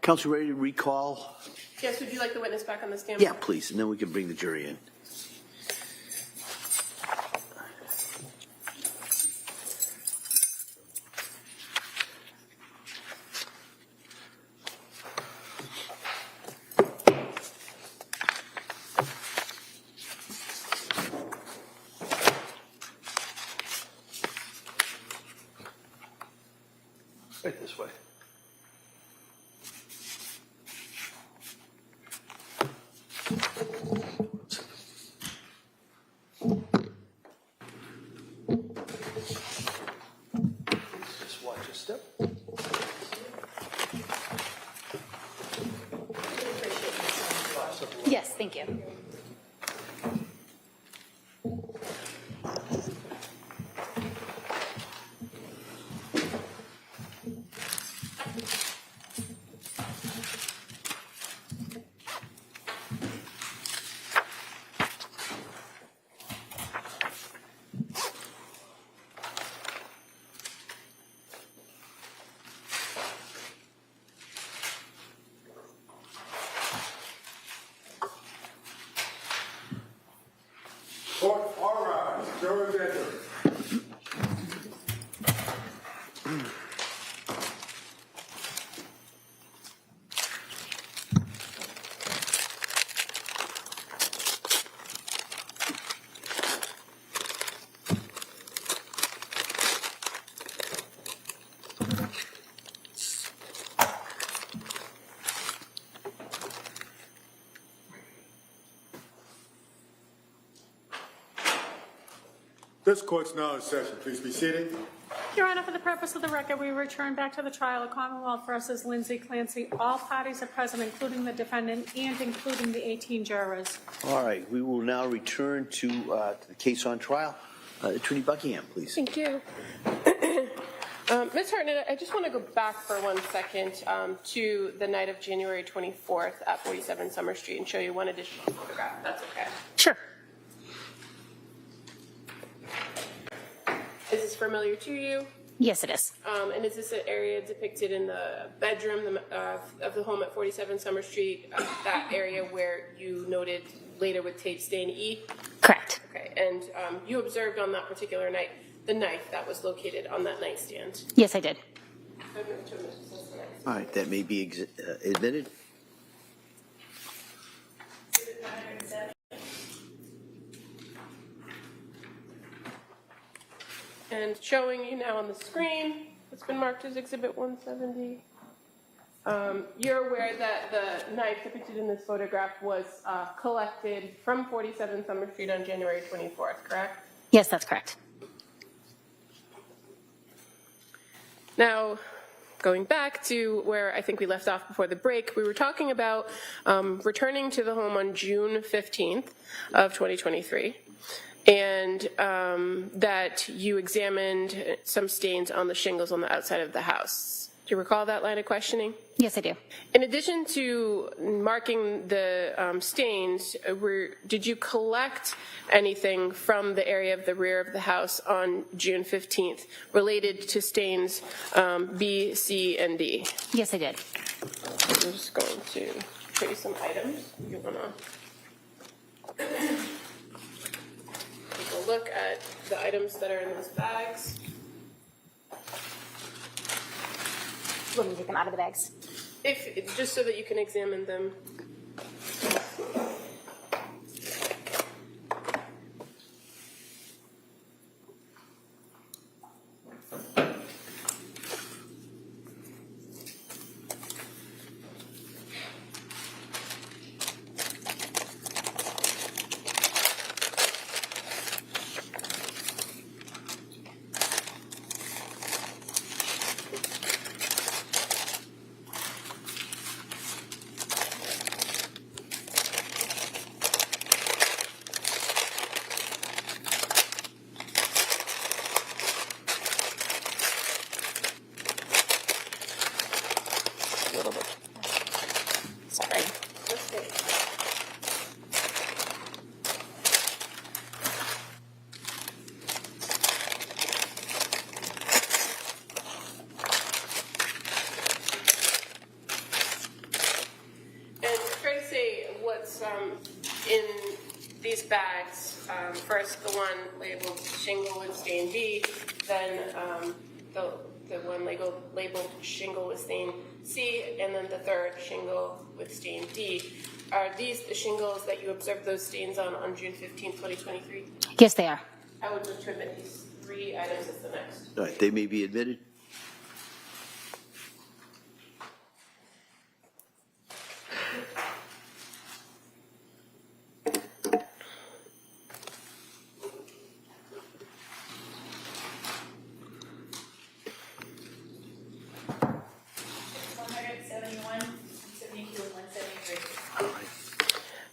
Counsel, ready to recall? Yes, would you like the witness back on the stand? Yeah, please, and then we can bring the jury in. Right this way. Just watch your step. Yes, thank you. Court, all rise. Jurors enter. This court's now in session. Please be seated. Your Honor, for the purpose of the record, we return back to the trial of Commonwealth versus Lindsay Clancy. All parties are present, including the defendant and including the 18 jurors. All right, we will now return to the case on trial. Attorney Buckingham, please. Thank you. Ms. Hartnett, I just want to go back for 1 second to the night of January 24th at 47 Summer Street and show you one additional photograph, if that's okay. Sure. Is this familiar to you? Yes, it is. And is this an area depicted in the bedroom of the home at 47 Summer Street, that area where you noted later with tape stain E? Correct. Okay, and you observed on that particular night the knife that was located on that nightstand? Yes, I did. All right, that may be admitted. And showing you now on the screen, it's been marked as Exhibit 170. You're aware that the knife depicted in this photograph was collected from 47 Summer Street on January 24th, correct? Yes, that's correct. Now, going back to where I think we left off before the break, we were talking about returning to the home on June 15th of 2023. And that you examined some stains on the shingles on the outside of the house. Do you recall that line of questioning? Yes, I do. In addition to marking the stains, did you collect anything from the area of the rear of the house on June 15th related to stains B, C, and D? Yes, I did. I'm just going to show you some items. You want to take a look at the items that are in those bags. Let me take them out of the bags. Just so that you can examine them. bags. First, the one labeled shingle with stain B, then the one labeled shingle with stain C, and then the third shingle with stain D. Are these the shingles that you observed those stains on June 15, 2023? Yes, they are. I would move to admit these 3 items as the next. All right, they may be admitted.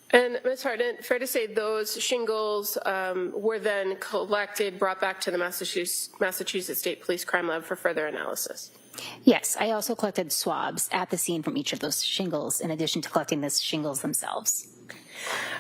And Ms. Harden, fair to say those shingles were then collected, brought back to the Massachusetts State Police Crime Lab for further analysis? Yes, I also collected swabs at the scene from each of those shingles, in addition to collecting the shingles themselves.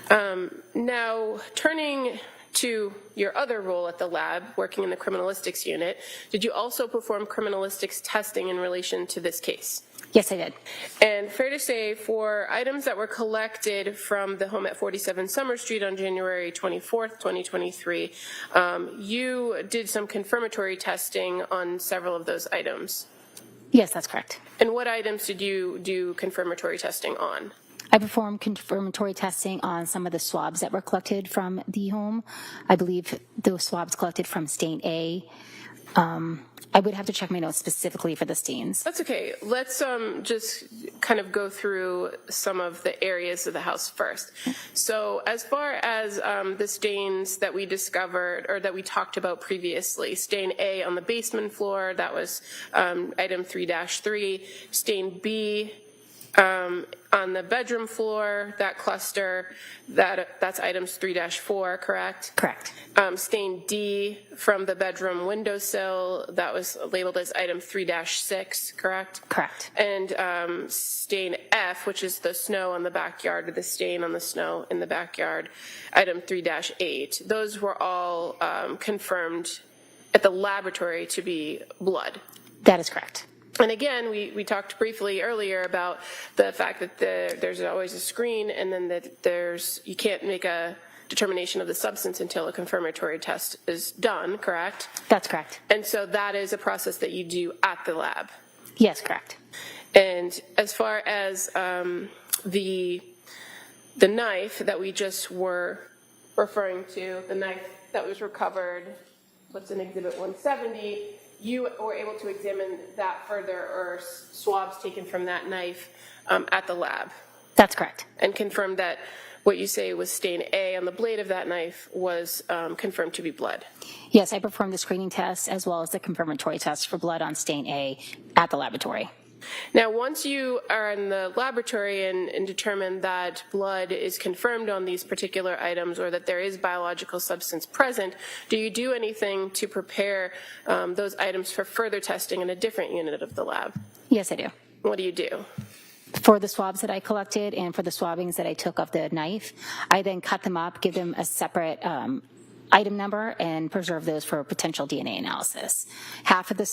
Now, turning to your other role at the lab, working in the criminalistics unit, did you also perform criminalistics testing in relation to this case? Yes, I did. And fair to say, for items that were collected from the home at 47 Summer Street on January 24th, 2023, you did some confirmatory testing on several of those items. Yes, that's correct. And what items did you do confirmatory testing on? I performed confirmatory testing on some of the swabs that were collected from the home. I believe those swabs collected from stain A. I would have to check my notes specifically for the stains. That's okay. Let's just kind of go through some of the areas of the house first. So as far as the stains that we discovered or that we talked about previously, stain A on the basement floor, that was item 3-3. Stain B on the bedroom floor, that cluster, that's items 3-4, correct? Correct. Stain D from the bedroom windowsill, that was labeled as item 3-6, correct? Correct. And stain F, which is the snow on the backyard, or the stain on the snow in the backyard, item 3-8. Those were all confirmed at the laboratory to be blood. That is correct. And again, we talked briefly earlier about the fact that there's always a screen, and then that you can't make a determination of the substance until a confirmatory test is done, correct? That's correct. And so that is a process that you do at the lab. Yes, correct. And as far as the knife that we just were referring to, the knife that was recovered, what's in Exhibit 170, you were able to examine that further, or swabs taken from that knife at the lab. That's correct. And confirmed that what you say was stain A on the blade of that knife was confirmed to be blood. Yes, I performed the screening test as well as the confirmatory test for blood on stain A at the laboratory. Now, once you are in the laboratory and determine that blood is confirmed on these particular items, or that there is biological substance present, do you do anything to prepare those items for further testing in a different unit of the lab? Yes, I do. What do you do? For the swabs that I collected and for the swabbings that I took of the knife, I then cut them up, give them a separate item number, and preserve those for potential DNA analysis. Half of the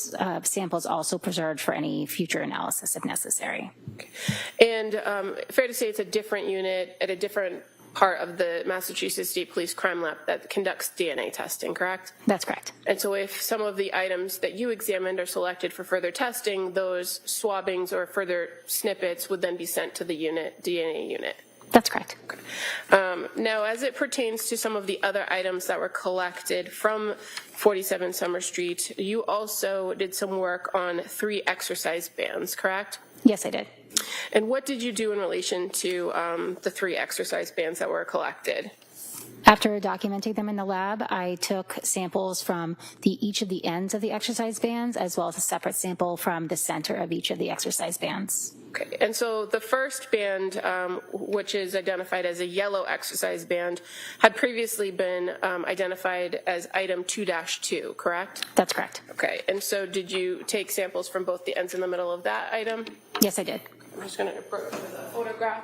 samples also preserved for any future analysis if necessary. Okay. And fair to say it's a different unit at a different part of the Massachusetts State Police Crime Lab that conducts DNA testing, correct? That's correct. And so if some of the items that you examined are selected for further testing, those swabbings or further snippets would then be sent to the DNA unit. That's correct. Okay. Now, as it pertains to some of the other items that were collected from 47 Summer Street, you also did some work on 3 exercise bands, correct? Yes, I did. And what did you do in relation to the 3 exercise bands that were collected? After documenting them in the lab, I took samples from each of the ends of the exercise bands, as well as a separate sample from the center of each of the exercise bands. Okay, and so the first band, which is identified as a yellow exercise band, had previously been identified as item 2-2, correct? That's correct. Okay, and so did you take samples from both the ends in the middle of that item? Yes, I did. I'm just going to approach with a photograph.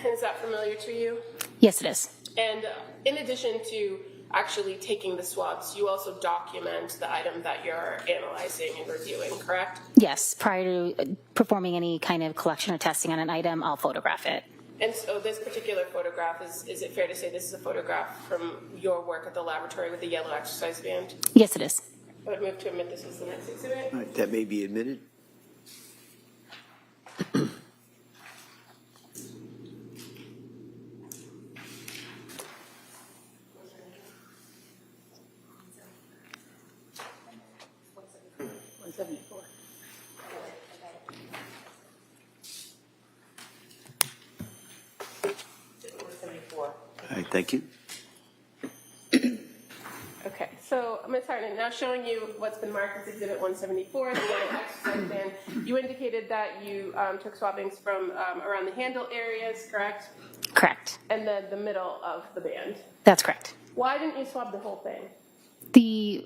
Is that familiar to you? Yes, it is. And in addition to actually taking the swabs, you also document the item that you're analyzing and reviewing, correct? Yes, prior to performing any kind of collection or testing on an item, I'll photograph it. And so this particular photograph, is it fair to say this is a photograph from your work at the laboratory with the yellow exercise band? Yes, it is. I would move to admit this is the next exhibit. All right, that may be admitted. All right, thank you. Okay, so Ms. Hartnett, now showing you what's been marked as Exhibit 174, the yellow exercise band. You indicated that you took swabbings from around the handle areas, correct? Correct. And then the middle of the band. That's correct. Why didn't you swab the whole thing? The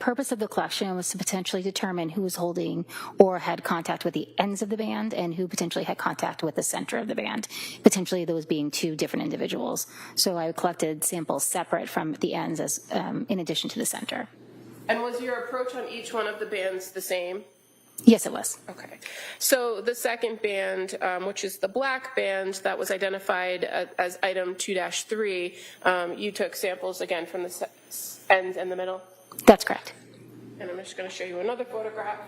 purpose of the collection was to potentially determine who was holding or had contact with the ends of the band and who potentially had contact with the center of the band, potentially those being two different individuals. So I collected samples separate from the ends as in addition to the center. And was your approach on each one of the bands the same? Yes, it was. Okay. So the second band, which is the black band that was identified as item 2-3, you took samples again from the ends and the middle? That's correct. And I'm just going to show you another photograph.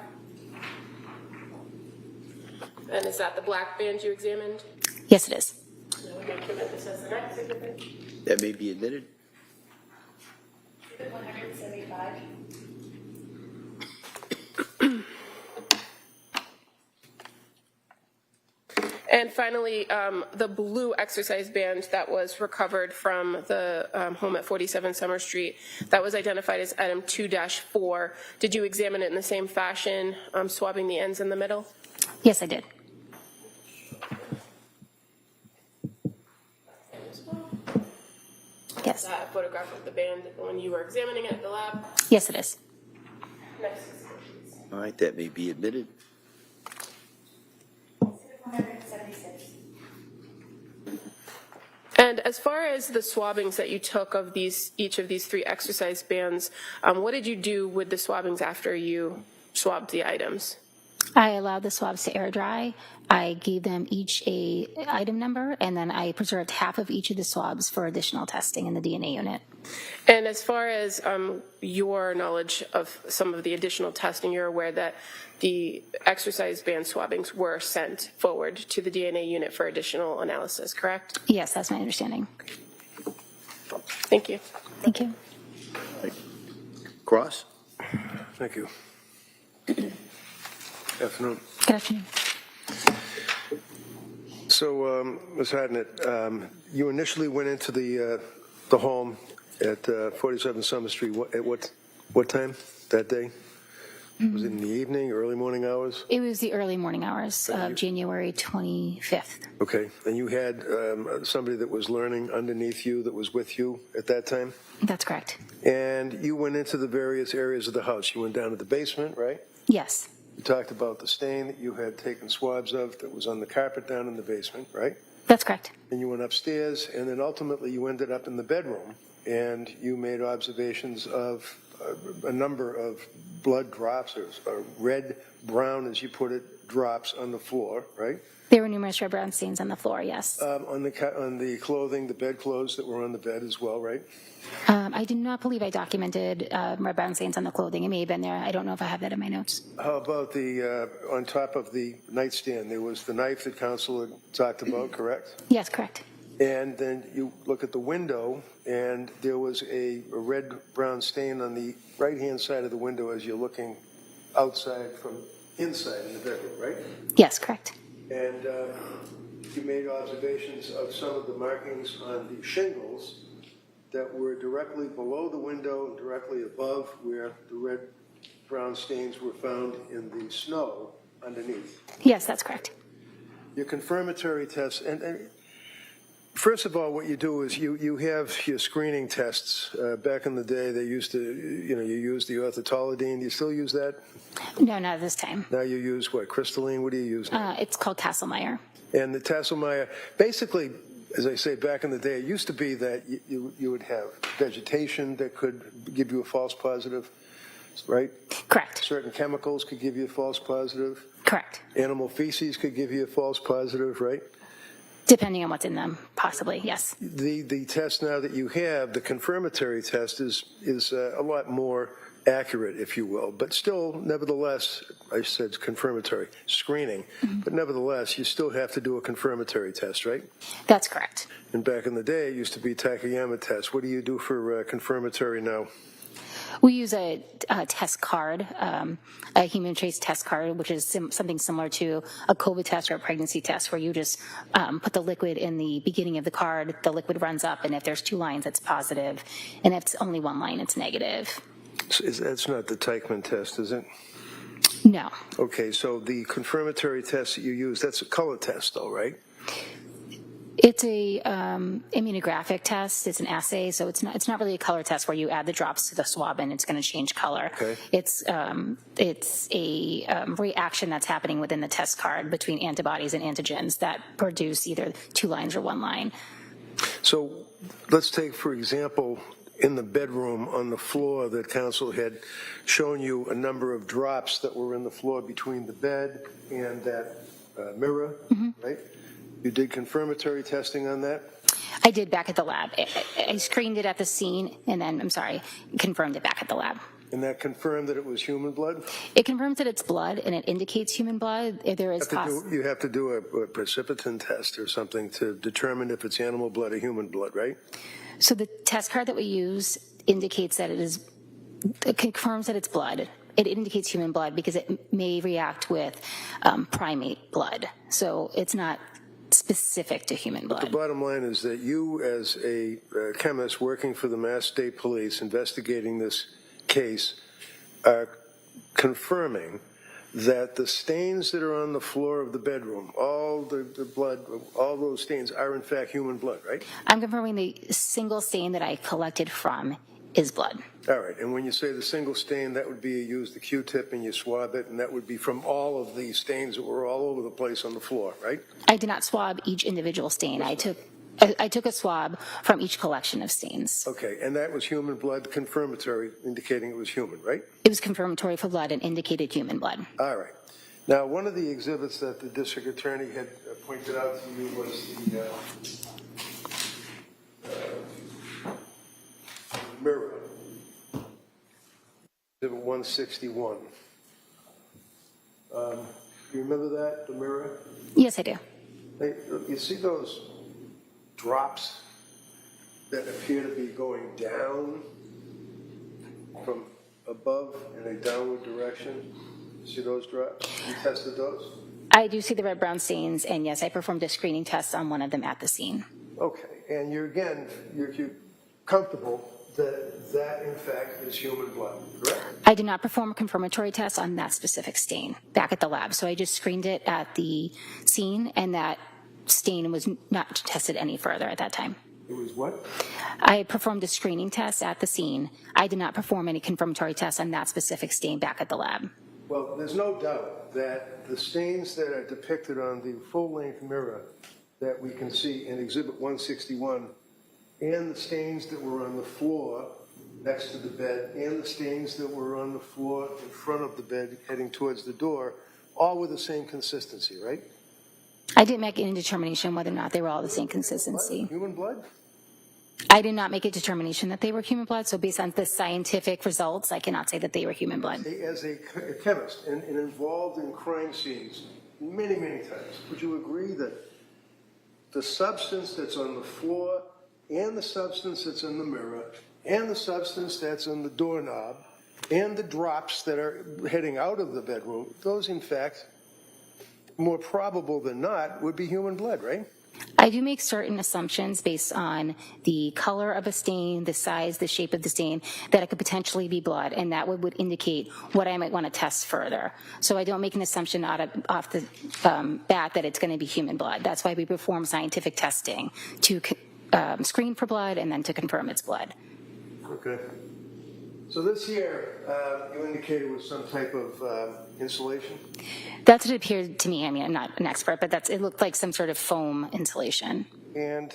And is that the black band you examined? Yes, it is. Now we're going to commit this as the next exhibit. That may be admitted. 175. And finally, the blue exercise band that was recovered from the home at 47 Summer Street, that was identified as item 2-4. Did you examine it in the same fashion, swabbing the ends in the middle? Yes, I did. Yes. Is that a photograph of the band when you were examining it at the lab? Yes, it is. Next exhibit, please. All right, that may be admitted. 176. And as far as the swabbings that you took of each of these three exercise bands, what did you do with the swabbings after you swabbed the items? I allowed the swabs to air dry. I gave them each a item number, and then I preserved half of each of the swabs for additional testing in the DNA unit. And as far as your knowledge of some of the additional testing, you're aware that the exercise band swabbings were sent forward to the DNA unit for additional analysis, correct? Yes, that's my understanding. Thank you. Thank you. Cross? Thank you. Afternoon. Good afternoon. So, Ms. Hartnett, you initially went into the home at 47 Summer Street. At what time that day? Was it in the evening, early morning hours? It was the early morning hours of January 25th. Okay. And you had somebody that was learning underneath you that was with you at that time? That's correct. And you went into the various areas of the house. You went down to the basement, right? Yes. You talked about the stain that you had taken swabs of that was on the carpet down in the basement, right? That's correct. And you went upstairs, and then ultimately you ended up in the bedroom, and you made observations of a number of blood drops, or red, brown, as you put it, drops on the floor, right? There were numerous red brown stains on the floor, yes. On the clothing, the bedclothes that were on the bed as well, right? I do not believe I documented red brown stains on the clothing. It may have been there. I don't know if I have that in my notes. How about on top of the nightstand, there was the knife that counsel had talked about, correct? Yes, correct. And then you look at the window, and there was a red-brown stain on the right-hand side of the window as you're looking outside from inside in the bedroom, right? Yes, correct. And you made observations of some of the markings on the shingles that were directly below the window and directly above where the red-brown stains were found in the snow underneath. Yes, that's correct. Your confirmatory tests, and first of all, what you do is you have your screening tests. Back in the day, they used to, you use the orthotolidine. Do you still use that? No, not at this time. Now you use what, crystalline? What do you use now? It's called Castlemeyer. And the Tasselmeyer, basically, as I say, back in the day, it used to be that you would have vegetation that could give you a false positive, right? Correct. Certain chemicals could give you a false positive. Correct. Animal feces could give you a false positive, right? Depending on what's in them, possibly, yes. The test now that you have, the confirmatory test, is a lot more accurate, if you will, but still, nevertheless, I said confirmatory, screening, but nevertheless, you still have to do a confirmatory test, right? That's correct. And back in the day, it used to be Takayama test. What do you do for confirmatory now? We use a test card, a human trace test card, which is something similar to a COVID test or a pregnancy test, where you just put the liquid in the beginning of the card, the liquid runs up, and if there's 2 lines, it's positive, and if it's only 1 line, it's negative. So that's not the Teichmann test, is it? No. Okay, so the confirmatory test that you use, that's a color test, though, right? It's a immunographic test. It's an assay, so it's not really a color test where you add the drops to the swab and it's going to change color. Okay. It's a reaction that's happening within the test card between antibodies and antigens that produce either 2 lines or 1 line. So let's take, for example, in the bedroom on the floor that counsel had shown you a number of drops that were in the floor between the bed and that mirror, right? You did confirmatory testing on that? I did back at the lab. I screened it at the scene and then, confirmed it back at the lab. And that confirmed that it was human blood? It confirms that it's blood and it indicates human blood. There is You have to do a precipitin test or something to determine if it's animal blood or human blood, right? So the test card that we use indicates that it confirms that it's blood. It indicates human blood because it may react with primate blood. So it's not specific to human blood. The bottom line is that you, as a chemist working for the Mass State Police investigating this case, are confirming that the stains that are on the floor of the bedroom, all the blood, all those stains are in fact human blood, right? I'm confirming the single stain that I collected from is blood. All right, and when you say the single stain, that would be you use the Q-tip and you swab it, and that would be from all of the stains that were all over the place on the floor, right? I did not swab each individual stain. I took a swab from each collection of stains. Okay, and that was human blood, confirmatory, indicating it was human, right? It was confirmatory for blood and indicated human blood. All right. Now, one of the exhibits that the district attorney had pointed out to you was the mirror, exhibit 161. You remember that, the mirror? Yes, I do. Hey, you see those drops that appear to be going down from above in a downward direction? You see those drops? You tested those? I do see the red-brown stains, and yes, I performed a screening test on one of them at the scene. Okay, and you're comfortable that in fact is human blood, correct? I did not perform a confirmatory test on that specific stain back at the lab, so I just screened it at the scene, and that stain was not tested any further at that time. It was what? I performed a screening test at the scene. I did not perform any confirmatory tests on that specific stain back at the lab. Well, there's no doubt that the stains that are depicted on the full-length mirror that we can see in Exhibit 161 and the stains that were on the floor next to the bed and the stains that were on the floor in front of the bed heading towards the door, all with the same consistency, right? I didn't make any determination whether or not they were all the same consistency. Human blood? I did not make a determination that they were human blood, so based on the scientific results, I cannot say that they were human blood. As a chemist and involved in crime scenes many, many times, would you agree that the substance that's on the floor and the substance that's in the mirror and the substance that's on the doorknob and the drops that are heading out of the bedroom, those in fact, more probable than not, would be human blood, right? I do make certain assumptions based on the color of a stain, the size, the shape of the stain, that it could potentially be blood, and that would indicate what I might want to test further. So I don't make an assumption off the bat that it's going to be human blood. That's why we perform scientific testing to screen for blood and then to confirm it's blood. Okay. So this here, you indicated was some type of insulation? That's what it appeared to me. I mean, I'm not an expert, but it looked like some sort of foam insulation. And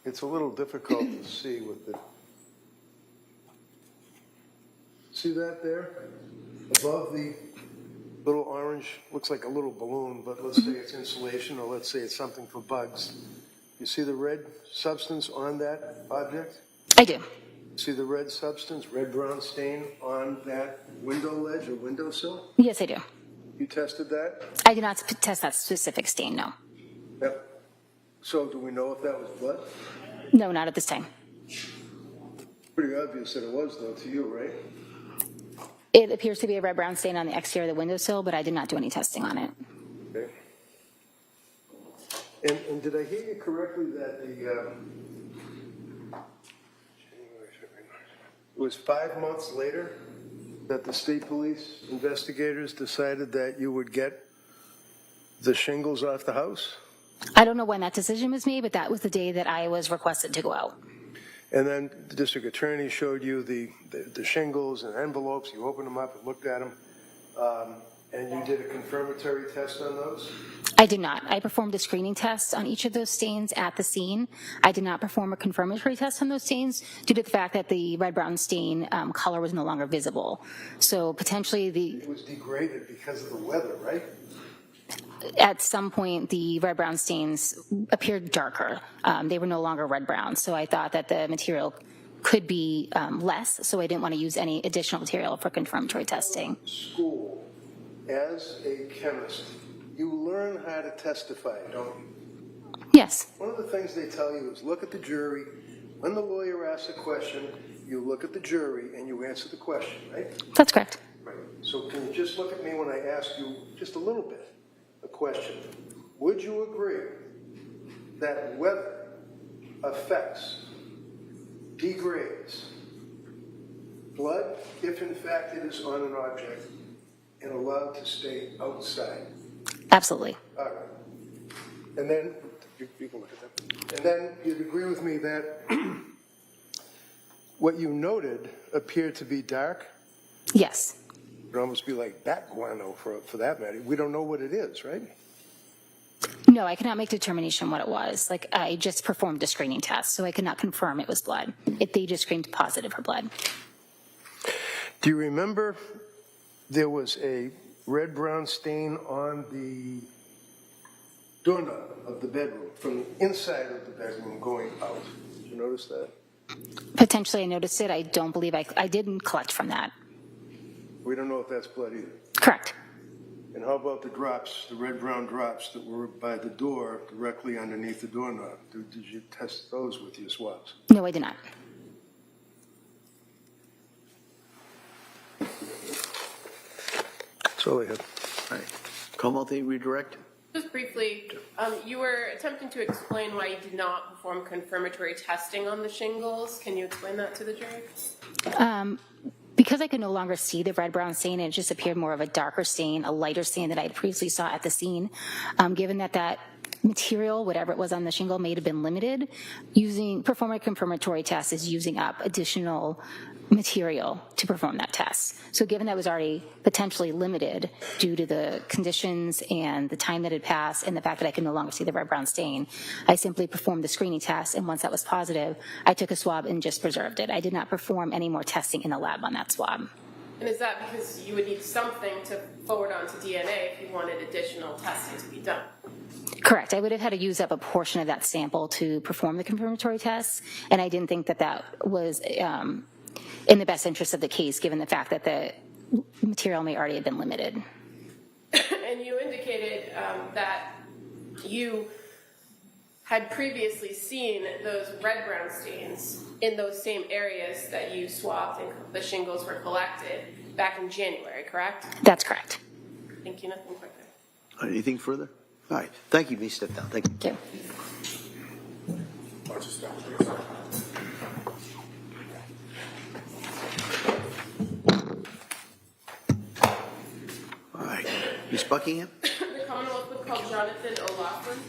it's a little difficult to see with the, see that there? Above the little orange, looks like a little balloon, but let's say it's insulation, or let's say it's something for bugs. You see the red substance on that object? I do. See the red substance, red-brown stain on that window ledge or windowsill? Yes, I do. You tested that? I did not test that specific stain, no. Yep. So do we know if that was blood? No, not at this time. Pretty obvious that it was, though, to you, right? It appears to be a red-brown stain on the exterior of the windowsill, but I did not do any testing on it. Okay. And did I hear you correctly that it was 5 months later that the state police investigators decided that you would get the shingles off the house? I don't know when that decision was made, but that was the day that I was requested to go out. And then the district attorney showed you the shingles and envelopes. You opened them up and looked at them, and you did a confirmatory test on those? I did not. I performed a screening test on each of those stains at the scene. I did not perform a confirmatory test on those stains due to the fact that the red-brown stain color was no longer visible. So potentially It was degraded because of the weather, right? at some point the red-brown stains appeared darker. They were no longer red-brown. So I thought that the material could be less, so I didn't want to use any additional material for confirmatory testing. School, as a chemist, you learn how to testify, don't you? Yes, One of the things they tell you is look at the jury. When the lawyer asks a question, you look at the jury and you answer the question, right? that's correct. Right. So can you just look at me when I ask you just a little bit a question? Would you agree that weather affects, degrades blood if in fact it is on an object and allowed to stay outside? Absolutely. All right. And then, you can look at that. And then you'd agree with me that what you noted appeared to be dark? Yes. It would almost be like bat guano for that matter. We don't know what it is, right? No, I cannot make determination what it was. Like, I just performed a screening test, so I could not confirm it was blood. They just screamed positive for blood. Do you remember there was a red-brown stain on the doorknob of the bedroom, from the inside of the bedroom going out? Did you notice that? Potentially I noticed it. I don't believe I didn't collect from that. We don't know if that's blood either. Correct. And how about the drops, the red-brown drops that were by the door directly underneath the doorknob? Did you test those with your swabs? No, I did not. That's all I had. All right. Commonwealth, any redirect? Just briefly, you were attempting to explain why you did not perform confirmatory testing on the shingles. Can you explain that to the jury? Because I could no longer see the red-brown stain, it just appeared more of a darker stain, a lighter stain that I previously saw at the scene. Given that material, whatever it was on the shingle, may have been limited, performing a confirmatory test is using up additional material to perform that test. So given that it was already potentially limited due to the conditions and the time that had passed and the fact that I could no longer see the red-brown stain, I simply performed the screening test, and once that was positive, I took a swab and just preserved it. I did not perform any more testing in the lab on that swab. And is that because you would need something to forward onto DNA if you wanted additional testing to be done? Correct. I would have had to use up a portion of that sample to perform the confirmatory tests, and I didn't think that was in the best interest of the case, given the fact that the material may already have been limited. And you indicated that you had previously seen those red-brown stains in those same areas that you swabbed and the shingles were collected back in January, correct? That's correct. Thank you. Nothing further. Anything further? All right. Thank you. Please step down. Thank you. Thank you. Watch your step, please. All right. Ms. Buckingham? The Commonwealth would call Jonathan O'Loughlin.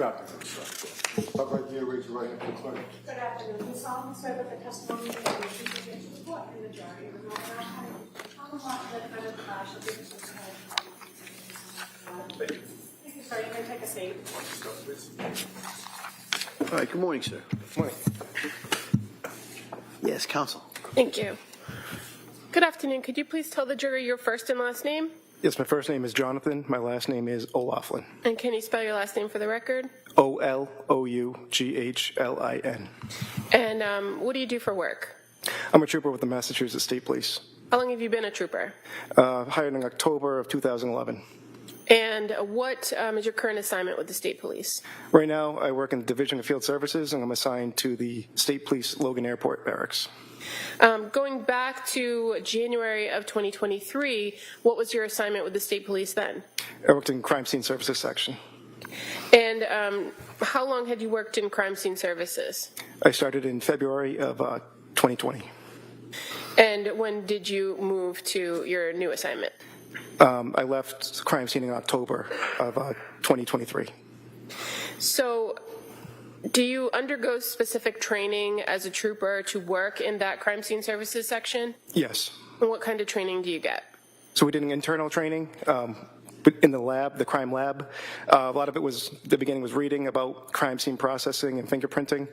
got this, I'm sorry. Stop right there, raise your right hand for the clerk. Good afternoon. We solemnly swear that the testimony you give is true to the court and the jury, and not without penalty. Commonwealth and the defendant shall be the truth. Thank you, sir. You may take a seat. All right, good morning, sir. Morning. Yes, counsel. Thank you. Good afternoon. Could you please tell the jury your first and last name? Yes, my first name is Jonathan. My last name is O'Laughlin. And can you spell your last name for the record? Olouglin. And what do you do for work? I'm a trooper with the Massachusetts State Police. How long have you been a trooper? Hired in October of 2011. And what is your current assignment with the state police? Right now, I work in the Division of Field Services, and I'm assigned to the State Police Logan Airport Barracks. Going back to January of 2023, what was your assignment with the state police then? I worked in Crime Scene Services section. And how long had you worked in crime scene services? I started in February of 2020. And when did you move to your new assignment? I left crime scene in October of 2023. So do you undergo specific training as a trooper to work in that crime scene services section? Yes. And what kind of training do you get? So we did an internal training in the lab, the crime lab. A lot of it was, the beginning was reading about crime scene processing and fingerprinting,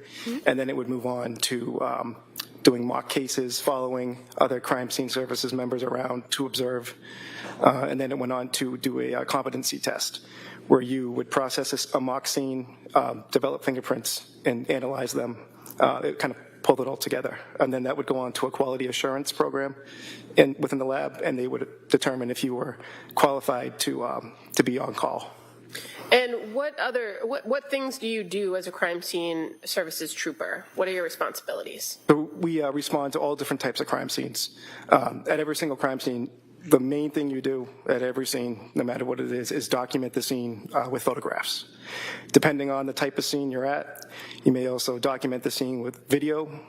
and then it would move on to doing mock cases, following other crime scene services members around to observe, and then it went on to do a competency test where you would process a mock scene, develop fingerprints, and analyze them. It kind of pulled it all together. And then that would go on to a quality assurance program within the lab, and they would determine if you were qualified to be on call. And what things do you do as a crime scene services trooper? What are your responsibilities? So we respond to all different types of crime scenes. At every single crime scene, the main thing you do at every scene, no matter what it is document the scene with photographs. Depending on the type of scene you're at, you may also document the scene with video.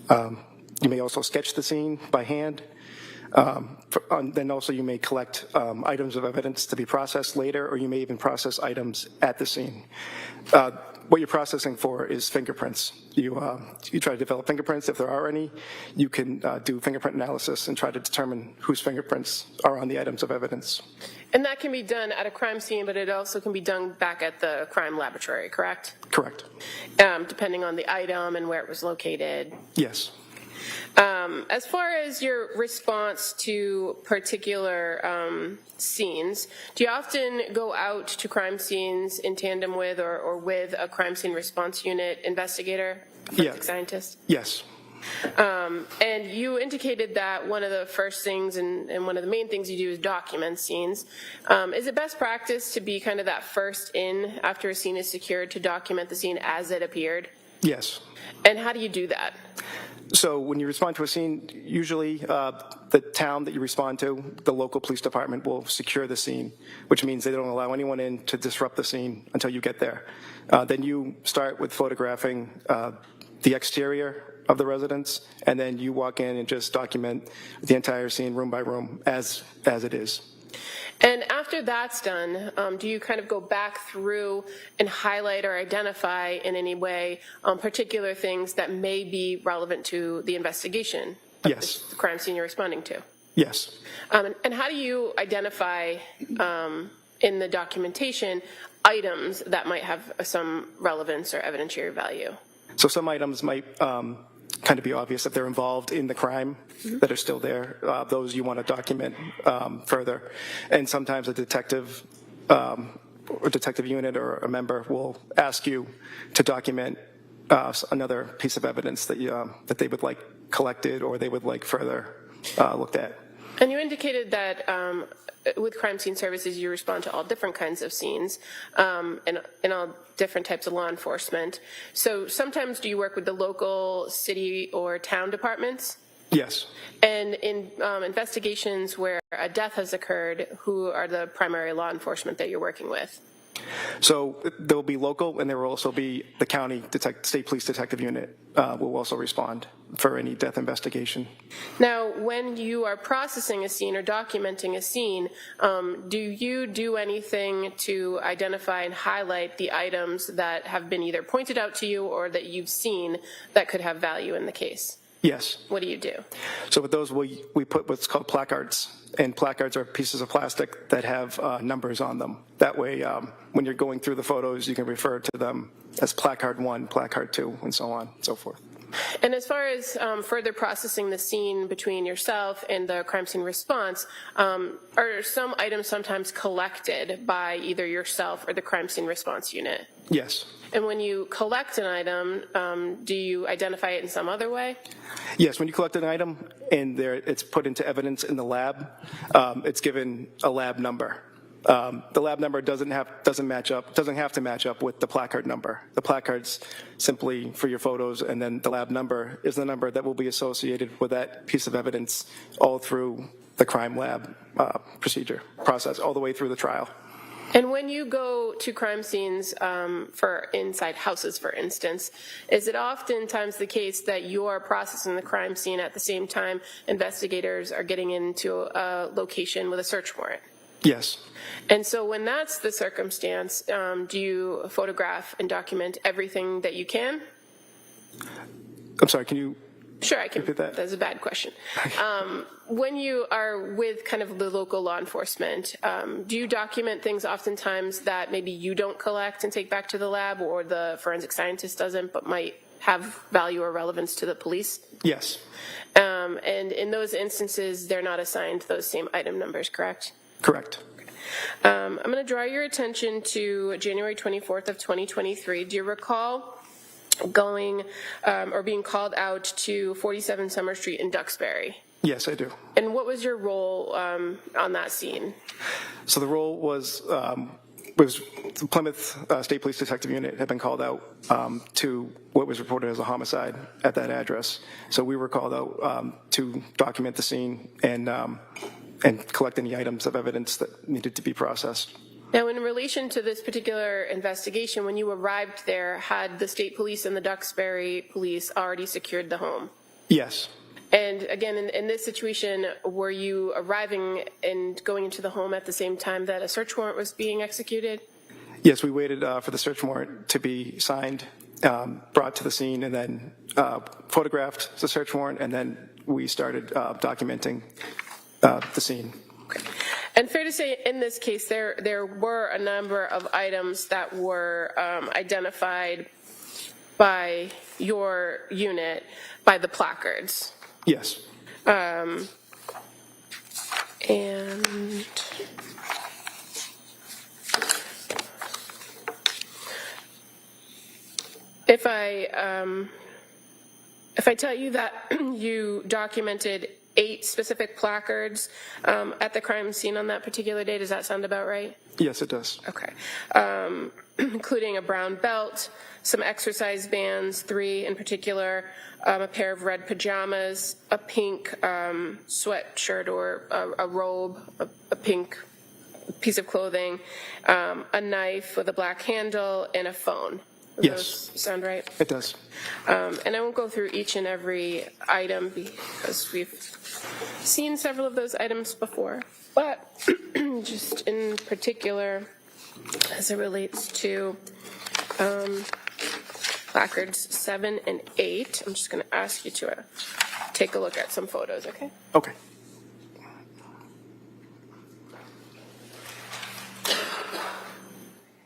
You may also sketch the scene by hand. Then also you may collect items of evidence to be processed later, or you may even process items at the scene. What you're processing for is fingerprints. You try to develop fingerprints if there are any. You can do fingerprint analysis and try to determine whose fingerprints are on the items of evidence. And that can be done at a crime scene, but it also can be done back at the crime laboratory, correct? Correct. Depending on the item and where it was located. Yes. As far as your response to particular scenes, do you often go out to crime scenes in tandem with or with a crime scene response unit investigator, forensic scientist? Yes. And you indicated that one of the first things and one of the main things you do is document scenes. Is it best practice to be kind of that first in after a scene is secured to document the scene as it appeared? Yes. And how do you do that? So when you respond to a scene, usually the town that you respond to, the local police department will secure the scene, which means they don't allow anyone in to disrupt the scene until you get there. Then you start with photographing the exterior of the residence, and then you walk in and just document the entire scene room by room as it is. And after that's done, do you kind of go back through and highlight or identify in any way particular things that may be relevant to the investigation of Yes. the crime scene you're responding to? Yes. And how do you identify in the documentation items that might have some relevance or evidentiary value? So some items might kind of be obvious if they're involved in the crime that are still there. Those you want to document further. And sometimes a detective or detective unit or a member will ask you to document another piece of evidence that they would like collected or they would like further looked at. And you indicated that with crime scene services, you respond to all different kinds of scenes and all different types of law enforcement. So sometimes do you work with the local city or town departments? Yes. And in investigations where a death has occurred, who are the primary law enforcement that you're working with? So there'll be local, and there will also be the county state police detective unit will also respond for any death investigation. Now, when you are processing a scene or documenting a scene, do you do anything to identify and highlight the items that have been either pointed out to you or that you've seen that could have value in the case? Yes. What do you do? So with those, we put what's called placards, and placards are pieces of plastic that have numbers on them. That way, when you're going through the photos, you can refer to them as placard 1, placard 2, and so on and so forth. And as far as further processing the scene between yourself and the crime scene response, are some items sometimes collected by either yourself or the crime scene response unit? Yes. And when you collect an item, do you identify it in some other way? Yes, when you collect an item and it's put into evidence in the lab, it's given a lab number. The lab number doesn't have to match up with the placard number. The placard's simply for your photos, and then the lab number is the number that will be associated with that piece of evidence all through the crime lab process, all the way through the trial. And when you go to crime scenes for inside houses, for instance, is it oftentimes the case that you're processing the crime scene at the same time investigators are getting into a location with a search warrant? Yes. And so when that's the circumstance, do you photograph and document everything that you can? I'm sorry, can you? Sure, I can. Repeat that? That's a bad question. When you are with kind of the local law enforcement, do you document things oftentimes that maybe you don't collect and take back to the lab, or the forensic scientist doesn't, but might have value or relevance to the police? Yes. And in those instances, they're not assigned those same item numbers, correct? Correct. I'm going to draw your attention to January 24th of 2023. Do you recall going or being called out to 47 Summer Street in Duxbury? Yes, I do. And what was your role on that scene? So the role was the Plymouth State Police Detective Unit had been called out to what was reported as a homicide at that address. So we were called out to document the scene and collect any items of evidence that needed to be processed. Now, in relation to this particular investigation, when you arrived there, had the state police and the Duxbury police already secured the home? Yes. And again, in this situation, were you arriving and going into the home at the same time that a search warrant was being executed? Yes, we waited for the search warrant to be signed, brought to the scene, and then photographed the search warrant, and then we started documenting the scene. Okay. And fair to say, in this case, there were a number of items that were identified by your unit by the placards. Yes. And if I tell you that you documented 8 specific placards at the crime scene on that particular day, does that sound about right? Yes, it does. Okay. Including a brown belt, some exercise bands, 3 in particular, a pair of red pajamas, a pink sweatshirt or a robe, a pink piece of clothing, a knife with a black handle, and a phone. Does Yes. those sound right? It does. And I won't go through each and every item because we've seen several of those items before, but just in particular as it relates to placards 7 and 8, I'm just going to ask you to take a look at some photos, okay? Okay.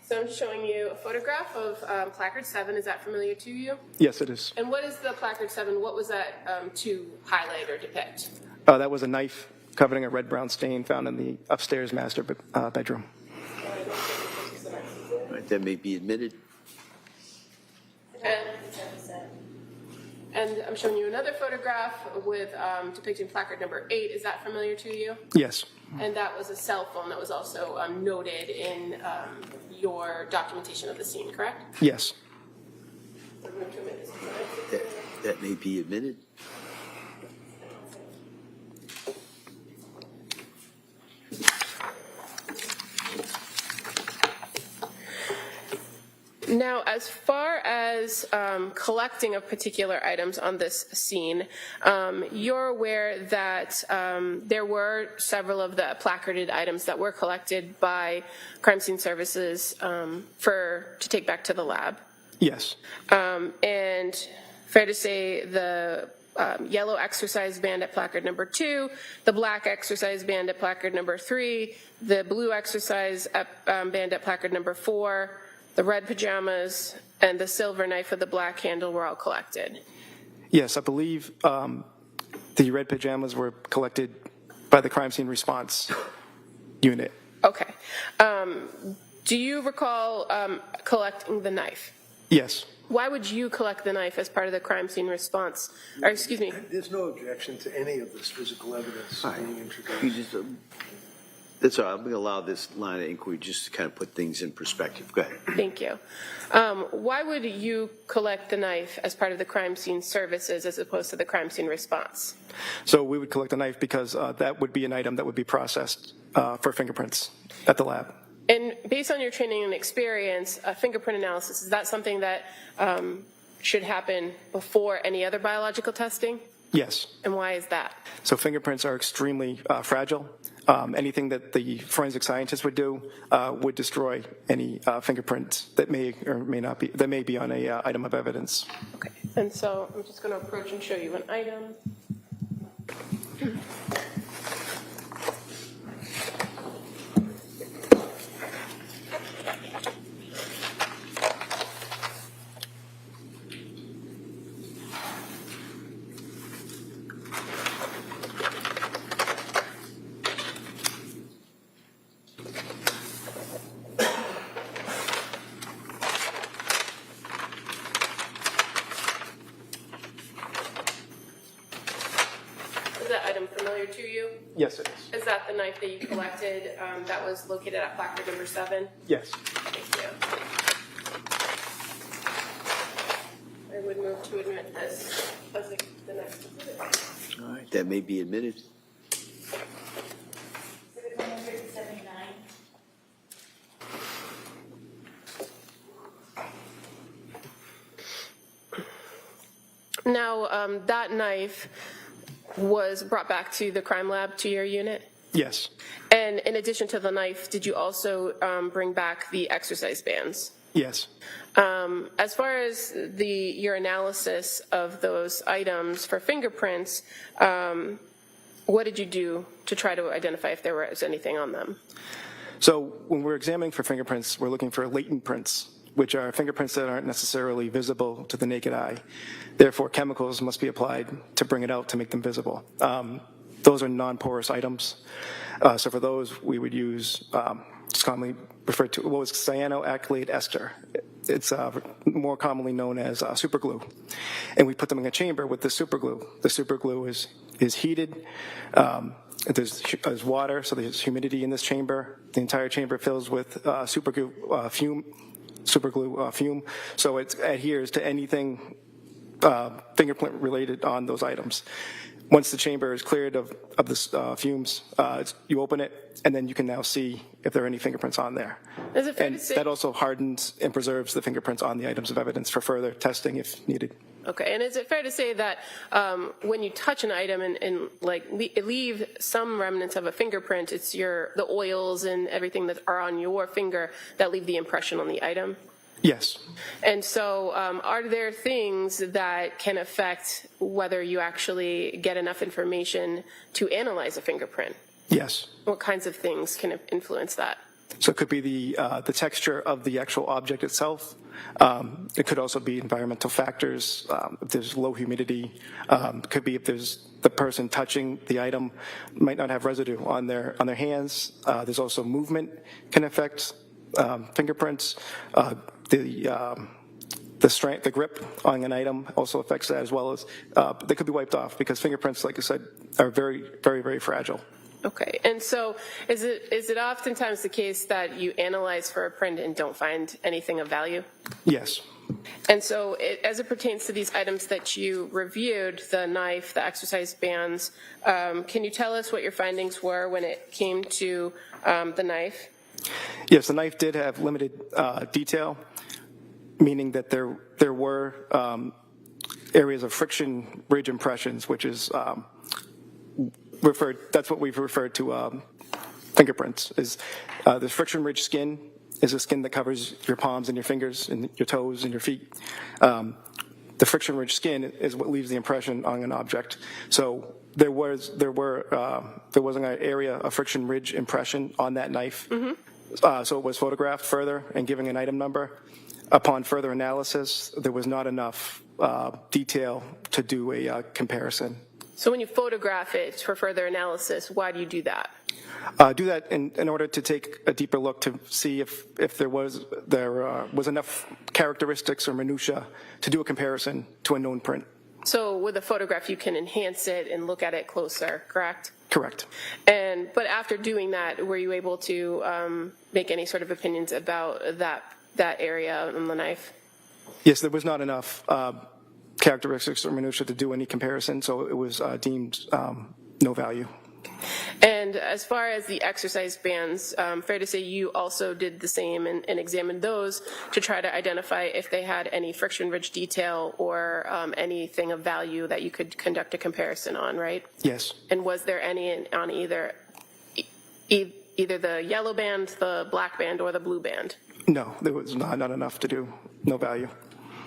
So I'm showing you a photograph of placard 7. Is that familiar to you? Yes, it is. And what is the placard 7? What was that to highlight or depict? That was a knife covering a red-brown stain found in the upstairs master bedroom. All right, that may be admitted. And I'm showing you another photograph with depicting placard number 8. Is that familiar to you? Yes. And that was a cell phone that was also noted in your documentation of the scene, correct? Yes. That may be admitted. Now, as far as collecting of particular items on this scene, you're aware that there were several of the placarded items that were collected by crime scene services to take back to the lab. Yes. And fair to say the yellow exercise band at placard number 2, the black exercise band at placard number 3, the blue exercise band at placard number 4, the red pajamas, and the silver knife with the black handle were all collected. Yes, I believe the red pajamas were collected by the crime scene response unit. Okay. Do you recall collecting the knife? Yes. Why would you collect the knife as part of the crime scene response? Or, excuse me. There's no objection to any of this physical evidence being introduced. You just, that's all right. I'm going to allow this line of inquiry just to kind of put things in perspective. Go ahead. Thank you. Why would you collect the knife as part of the crime scene services as opposed to the crime scene response? So we would collect the knife because that would be an item that would be processed for fingerprints at the lab. And based on your training and experience, fingerprint analysis, is that something that should happen before any other biological testing? Yes. And why is that? So fingerprints are extremely fragile. Anything that the forensic scientist would do would destroy any fingerprints that may or may not be on a item of evidence. Okay. And so I'm just going to approach and show you an item. To you? Yes, it is. Is that the knife that you collected that was located at placard number 7? Yes. Thank you. I would move to admit this as the next exhibit. All right, that may be admitted. Exhibit 179. Now, that knife was brought back to the crime lab, to your unit? Yes. And in addition to the knife, did you also bring back the exercise bands? Yes. As far as your analysis of those items for fingerprints, what did you do to try to identify if there was anything on them? So when we're examining for fingerprints, we're looking for latent prints, which are fingerprints that aren't necessarily visible to the naked eye. Therefore, chemicals must be applied to bring it out to make them visible. Those are non-porous items. So for those, we would use, it's commonly referred to, what was cyanoacrylate ester. It's more commonly known as superglue. And we put them in a chamber with the superglue. The superglue is heated. There's water, so there's humidity in this chamber. The entire chamber fills with superglue fume, so it adheres to anything fingerprint related on those items. Once the chamber is cleared of the fumes, you open it, and then you can now see if there are any fingerprints on there. Is it fair and to say that also hardens and preserves the fingerprints on the items of evidence for further testing if needed. Okay, and is it fair to say that when you touch an item and leave some remnants of a fingerprint, it's the oils and everything that are on your finger that leave the impression on the item? Yes. And so are there things that can affect whether you actually get enough information to analyze a fingerprint? Yes. What kinds of things can influence that? So it could be the texture of the actual object itself. It could also be environmental factors. If there's low humidity, it could be if there's the person touching the item might not have residue on their hands. There's also movement can affect fingerprints. The strength, the grip on an item also affects that, as well as they could be wiped off because fingerprints, like I said, are very, very, very fragile. Okay, and so is it oftentimes the case that you analyze for a print and don't find anything of value? Yes. And so as it pertains to these items that you reviewed, the knife, the exercise bands, can you tell us what your findings were when it came to the knife? Yes, the knife did have limited detail. meaning that there were areas of friction ridge impressions, which is that's what we've referred to fingerprints. Is the friction ridge skin is the skin that covers your palms and your fingers and your toes and your feet. The friction ridge skin is what leaves the impression on an object. So there was an area of friction ridge impression on that knife. So it was photographed further and giving an item number. Upon further analysis, there was not enough detail to do a comparison. So when you photograph it for further analysis, why do you do that? Do that in order to take a deeper look to see if there was enough characteristics or minutia to do a comparison to a known print. So with a photograph, you can enhance it and look at it closer, correct? Correct. But after doing that, were you able to make any sort of opinions about that area on the knife? Yes, there was not enough characteristics or minutia to do any comparison, so it was deemed no value. And as far as the exercise bands, fair to say you also did the same and examined those to try to identify if they had any friction ridge detail or anything of value that you could conduct a comparison on, right? Yes. And was there any on either the yellow band, the black band, or the blue band? No, there was not enough to do, no value.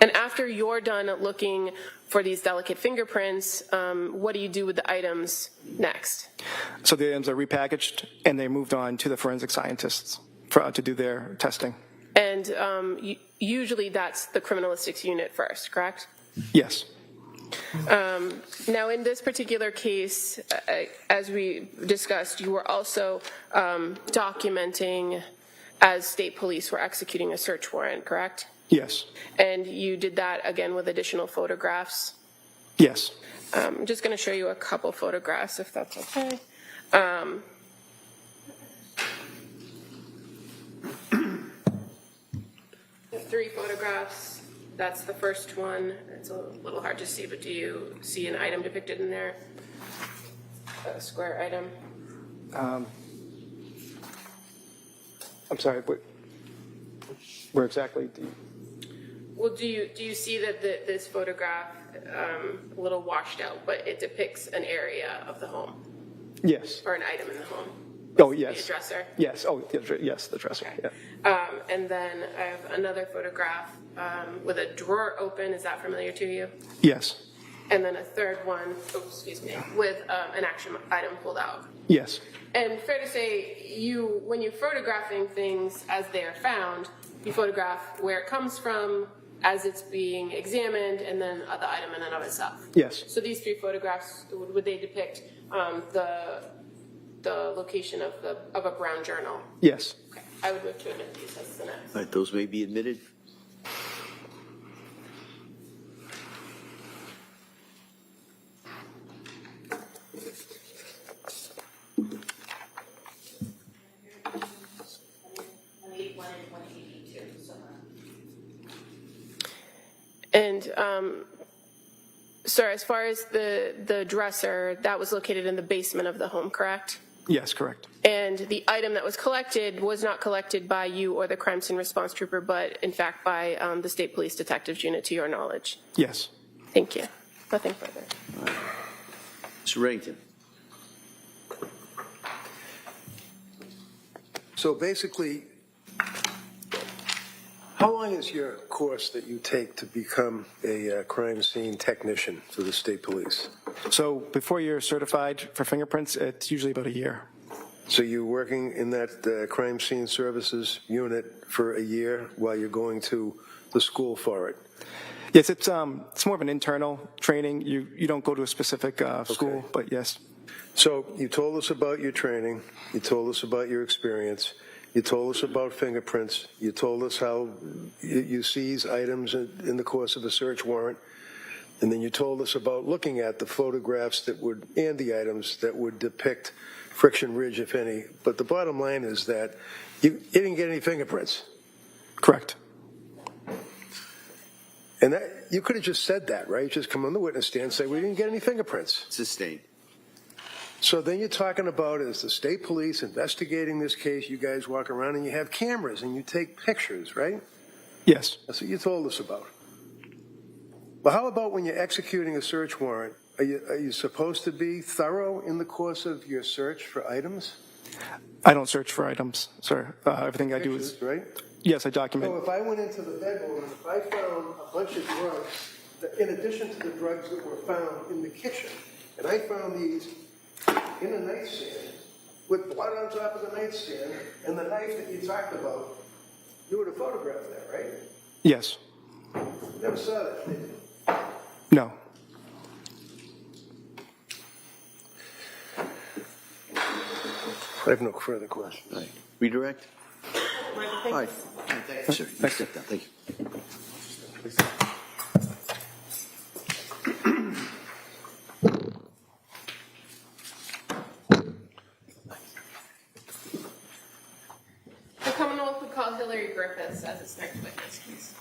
And after you're done looking for these delicate fingerprints, what do you do with the items next? So the items are repackaged and they moved on to the forensic scientists to do their testing. And usually that's the criminalistics unit first, correct? Yes. Now, in this particular case, as we discussed, you were also documenting as state police were executing a search warrant, correct? Yes. And you did that again with additional photographs? Yes. I'm just going to show you a couple photographs, if that's okay. 3 photographs. That's the first one. It's a little hard to see, but do you see an item depicted in there? A square item? I'm sorry, where exactly do you... Well, do you see that this photograph, a little washed out, but it depicts an area of the home? Yes. Or an item in the home? Oh, yes. The dresser? Yes. Oh, yes, the dresser. Okay. Yeah. And then I have another photograph with a drawer open. Is that familiar to you? Yes. And then a third one, with an action item pulled out. Yes. And fair to say, when you're photographing things as they are found, you photograph where it comes from, as it's being examined, and then the item in and of itself. Yes. So these 3 photographs, would they depict the location of a brown journal? Yes. Okay. I would move to admit these as the next. All right, those may be admitted. And sir, as far as the dresser, that was located in the basement of the home, correct? Yes, correct. And the item that was collected was not collected by you or the crime scene response trooper, but in fact by the state police detectives unit, to your knowledge. Yes. Thank you. Nothing further. Mr. Reddington. So basically, how long is your course that you take to become a crime scene technician for the state police? So before you're certified for fingerprints, it's usually about a year. So you're working in that crime scene services unit for a year while you're going to the school for it? Yes, it's more of an internal training. You don't go to a specific school, Okay. but yes. So you told us about your training. You told us about your experience. You told us about fingerprints. You told us how you seize items in the course of a search warrant. And then you told us about looking at the photographs and the items that would depict friction ridge, if any. But the bottom line is that you didn't get any fingerprints. Correct. And you could have just said that, right? Just come on the witness stand and say, we didn't get any fingerprints. Sustained. So then you're talking about, as the state police investigating this case, you guys walk around and you have cameras and you take pictures, right? Yes. That's what you told us about. But how about when you're executing a search warrant? Are you supposed to be thorough in the course of your search for items? I don't search for items, sir. Everything I do is, Pictures, right? yes, I document. So if I went into the bedroom and if I found a bunch of drugs, in addition to the drugs that were found in the kitchen, and I found these in a nightstand with blood on top of the nightstand and the knife that you talked about, you would have photographed that, right? Yes. Never saw that, did you? No. I have no further questions. All right. Redirect? All right. Thank you, sir. You step down. Thank you. The Commonwealth would call Hillary Griffiths as its next witness, please.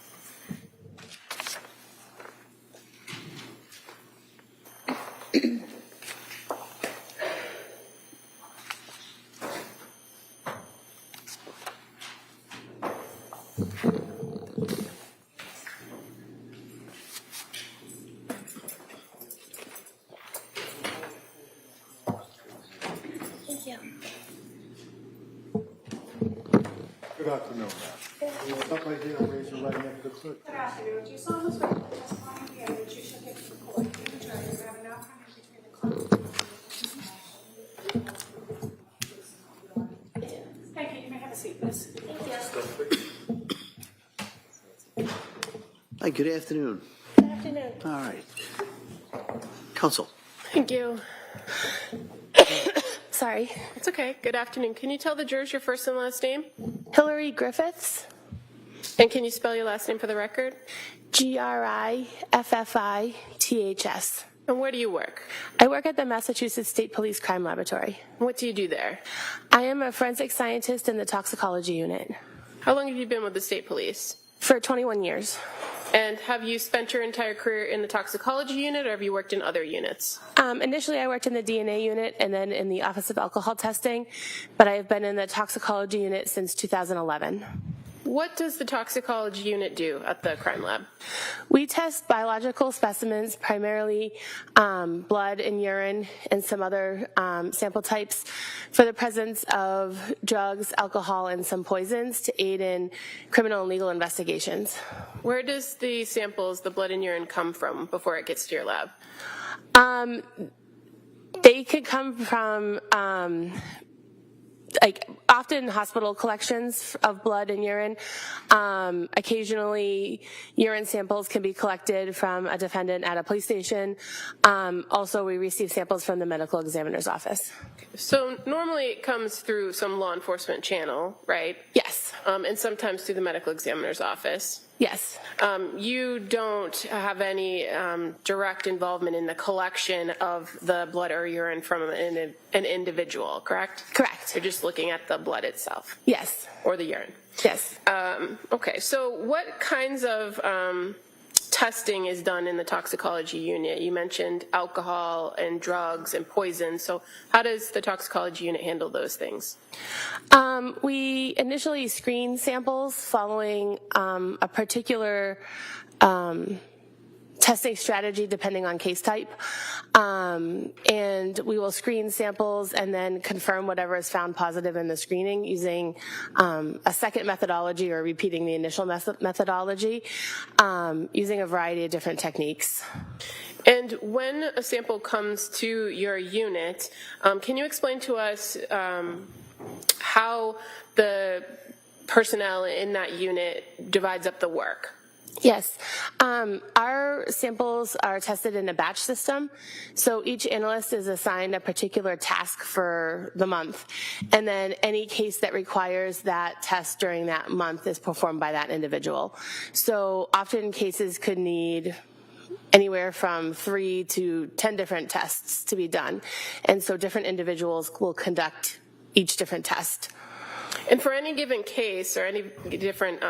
Thank you. Good afternoon, ma'am. Will you step right here and raise your right hand to the clerk? Good afternoon. Do you solemnly swear that the testimony you give that you shall give to the court, you and jury, will have enough time between the clock? Thank you. You may have a seat, please. Hi, good afternoon. Good afternoon. All right. Counsel. Thank you. Sorry. It's okay. Good afternoon. Can you tell the jurors your first and last name? Hillary Griffiths, And can you spell your last name for the record? Griffiths. And where do you work? I work at the Massachusetts State Police Crime Laboratory. What do you do there? I am a forensic scientist in the toxicology unit How long have you been with the state police? for 21 years. And have you spent your entire career in the toxicology unit, or have you worked in other units? Initially, I worked in the DNA unit and then in the Office of Alcohol Testing, but I have been in the toxicology unit since 2011. What does the toxicology unit do at the crime lab? We test biological specimens, primarily blood and urine and some other sample types, for the presence of drugs, alcohol, and some poisons to aid in criminal and legal investigations. Where does the samples, the blood and urine, come from before it gets to your lab? They could come from often hospital collections of blood and urine. Occasionally, urine samples can be collected from a defendant at a police station. Also, we receive samples from the medical examiner's office. So normally it comes through some law enforcement channel, right? Yes. And sometimes through the medical examiner's office. Yes. You don't have any direct involvement in the collection of the blood or urine from an individual, correct? Correct. You're just looking at the blood itself. Yes. Or the urine. Yes. Okay, so what kinds of testing is done in the toxicology unit? You mentioned alcohol and drugs and poison, so how does the toxicology unit handle those things? We initially screen samples following a particular testing strategy depending on case type. And we will screen samples and then confirm whatever is found positive in the screening using a second methodology or repeating the initial methodology using a variety of different techniques. And when a sample comes to your unit, can you explain to us how the personnel in that unit divides up the work? Yes. Our samples are tested in a batch system, so each analyst is assigned a particular task for the month, and then any case that requires that test during that month is performed by that individual. So often cases could need anywhere from 3 to 10 different tests to be done, and so different individuals will conduct each different test. And for any given case or any different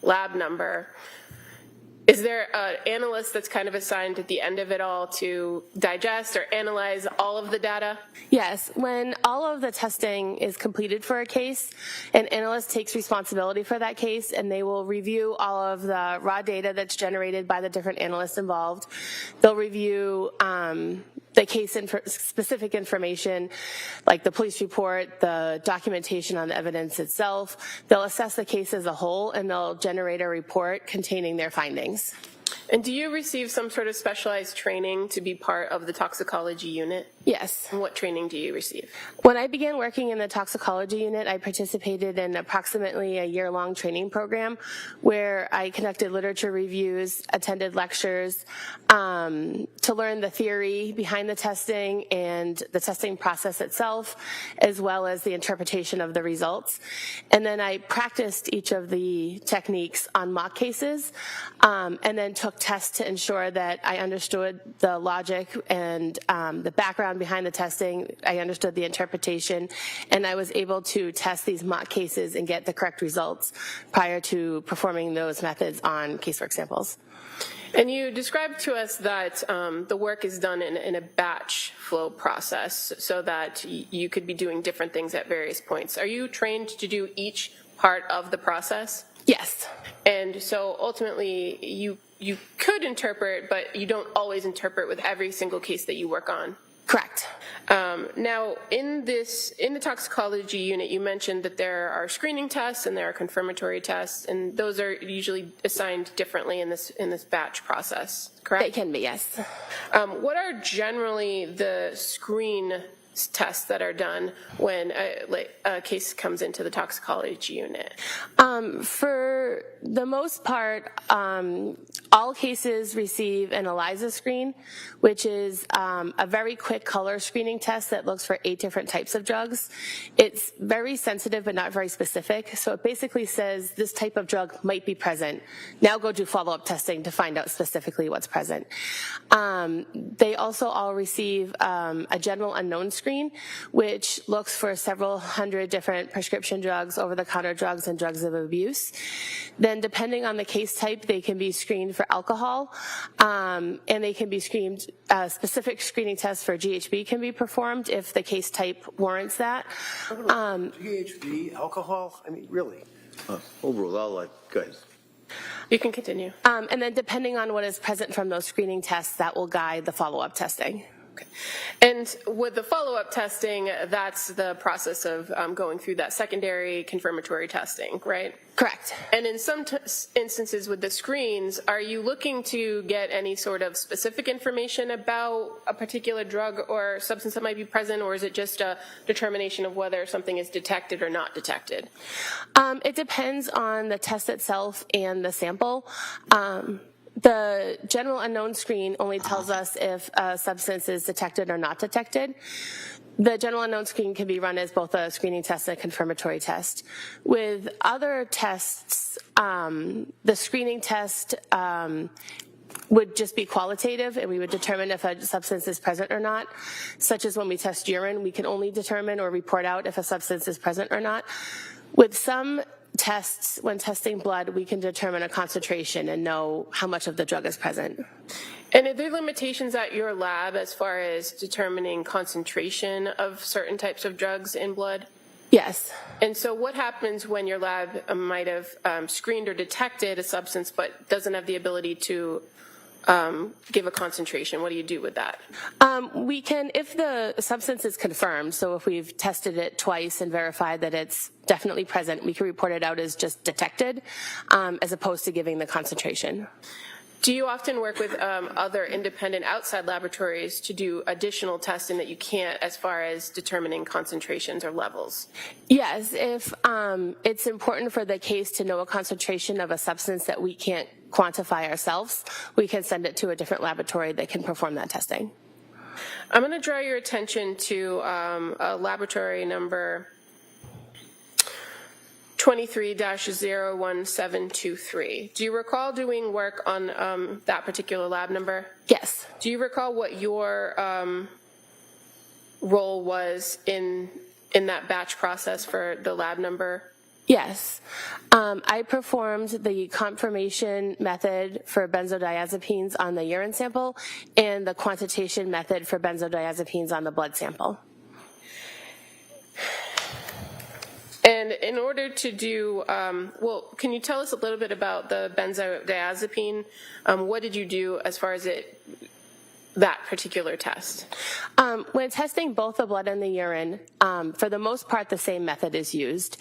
lab number, what is the sample Is there an analyst that's kind of assigned at the end of it all to digest or analyze all of the data? Yes, when all of the testing is completed for a case, an analyst takes responsibility for that case, and they will review all of the raw data that's generated by the different analysts involved. They'll review the case specific information, like the police report, the documentation on the evidence itself. They'll assess the case as a whole, and they'll generate a report containing their findings. And do you receive some sort of specialized training to be part of the toxicology unit? Yes. And what training do you receive? When I began working in the toxicology unit, I participated in approximately a year-long training program where I conducted literature reviews, attended lectures to learn the theory behind the testing and the testing process itself, as well as the interpretation of the results. And then I practiced each of the techniques on mock cases, and then took tests to ensure that I understood the logic and the background behind the testing. I understood the interpretation, and I was able to test these mock cases and get the correct results prior to performing those methods on casework samples. And you described to us that the work is done in a batch flow process so that you could be doing different things at various points. Are you trained to do each part of the process? Yes. And so ultimately you could interpret, but you don't always interpret with every single case that you work on. Correct. Now, in the toxicology unit, you mentioned that there are screening tests and there are confirmatory tests, and those are usually assigned differently in this batch process, correct? They can be, yes. What are generally the screen tests that are done when a case comes into the toxicology unit? For the most part, all cases receive an ELISA screen, which is a very quick color screening test that looks for 8 different types of drugs. It's very sensitive but not very specific, so it basically says this type of drug might be present. Now go do follow-up testing to find out specifically what's present. They also all receive a general unknown screen, which looks for several hundred different prescription drugs, over-the-counter drugs, and drugs of abuse. Then depending on the case type, they can be screened for alcohol, and they can be screened, specific screening tests for GHB can be performed if the case type warrants that. GHB, alcohol, I mean, really? Overall, go ahead. You can continue. And then depending on what is present from those screening tests, that will guide the follow-up testing. Okay. And with the follow-up testing, that's the process of going through that secondary confirmatory testing, right? Correct. And in some instances with the screens, are you looking to get any sort of specific information about a particular drug or substance that might be present, or is it just a determination of whether something is detected or not detected? It depends on the test itself and the sample. The general unknown screen only tells us if a substance is detected or not detected. The general unknown screen can be run as both a screening test and a confirmatory test. With other tests, the screening test would just be qualitative, and we would determine if a substance is present or not, such as when we test urine, we can only determine or report out if a substance is present or not. With some tests, when testing blood, we can determine a concentration and know how much of the drug is present. And are there limitations at your lab as far as determining concentration of certain types of drugs in blood? Yes. And so what happens when your lab might have screened or detected a substance but doesn't have the ability to give a concentration? What do you do with that? We can, if the substance is confirmed, so if we've tested it twice and verified that it's definitely present, we can report it out as just detected, as opposed to giving the concentration. Do you often work with other independent outside laboratories to do additional testing that you can't as far as determining concentrations or levels? Yes, if it's important for the case to know a concentration of a substance that we can't quantify ourselves, we can send it to a different laboratory that can perform that testing. I'm going to draw your attention to a laboratory number 23-01723. Do you recall doing work on that particular lab number? Yes. Do you recall what your role was in that batch process for the lab number? Yes. I performed the confirmation method for benzodiazepines on the urine sample and the quantitation method for benzodiazepines on the blood sample. And in order to do, well, can you tell us a little bit about the benzodiazepine? What did you do as far as that particular test? When testing both the blood and the urine, for the most part, the same method is used.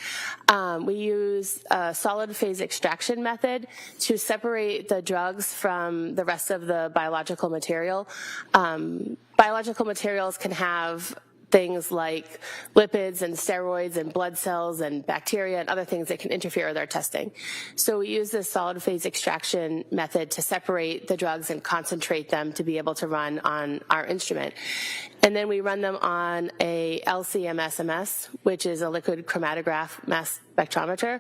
We use a solid phase extraction method to separate the drugs from the rest of the biological material. Biological materials can have things like lipids and steroids and blood cells and bacteria and other things that can interfere with our testing. So we use this solid phase extraction method to separate the drugs and concentrate them to be able to run on our instrument. And then we run them on a LC-MS, which is a liquid chromatograph mass spectrometer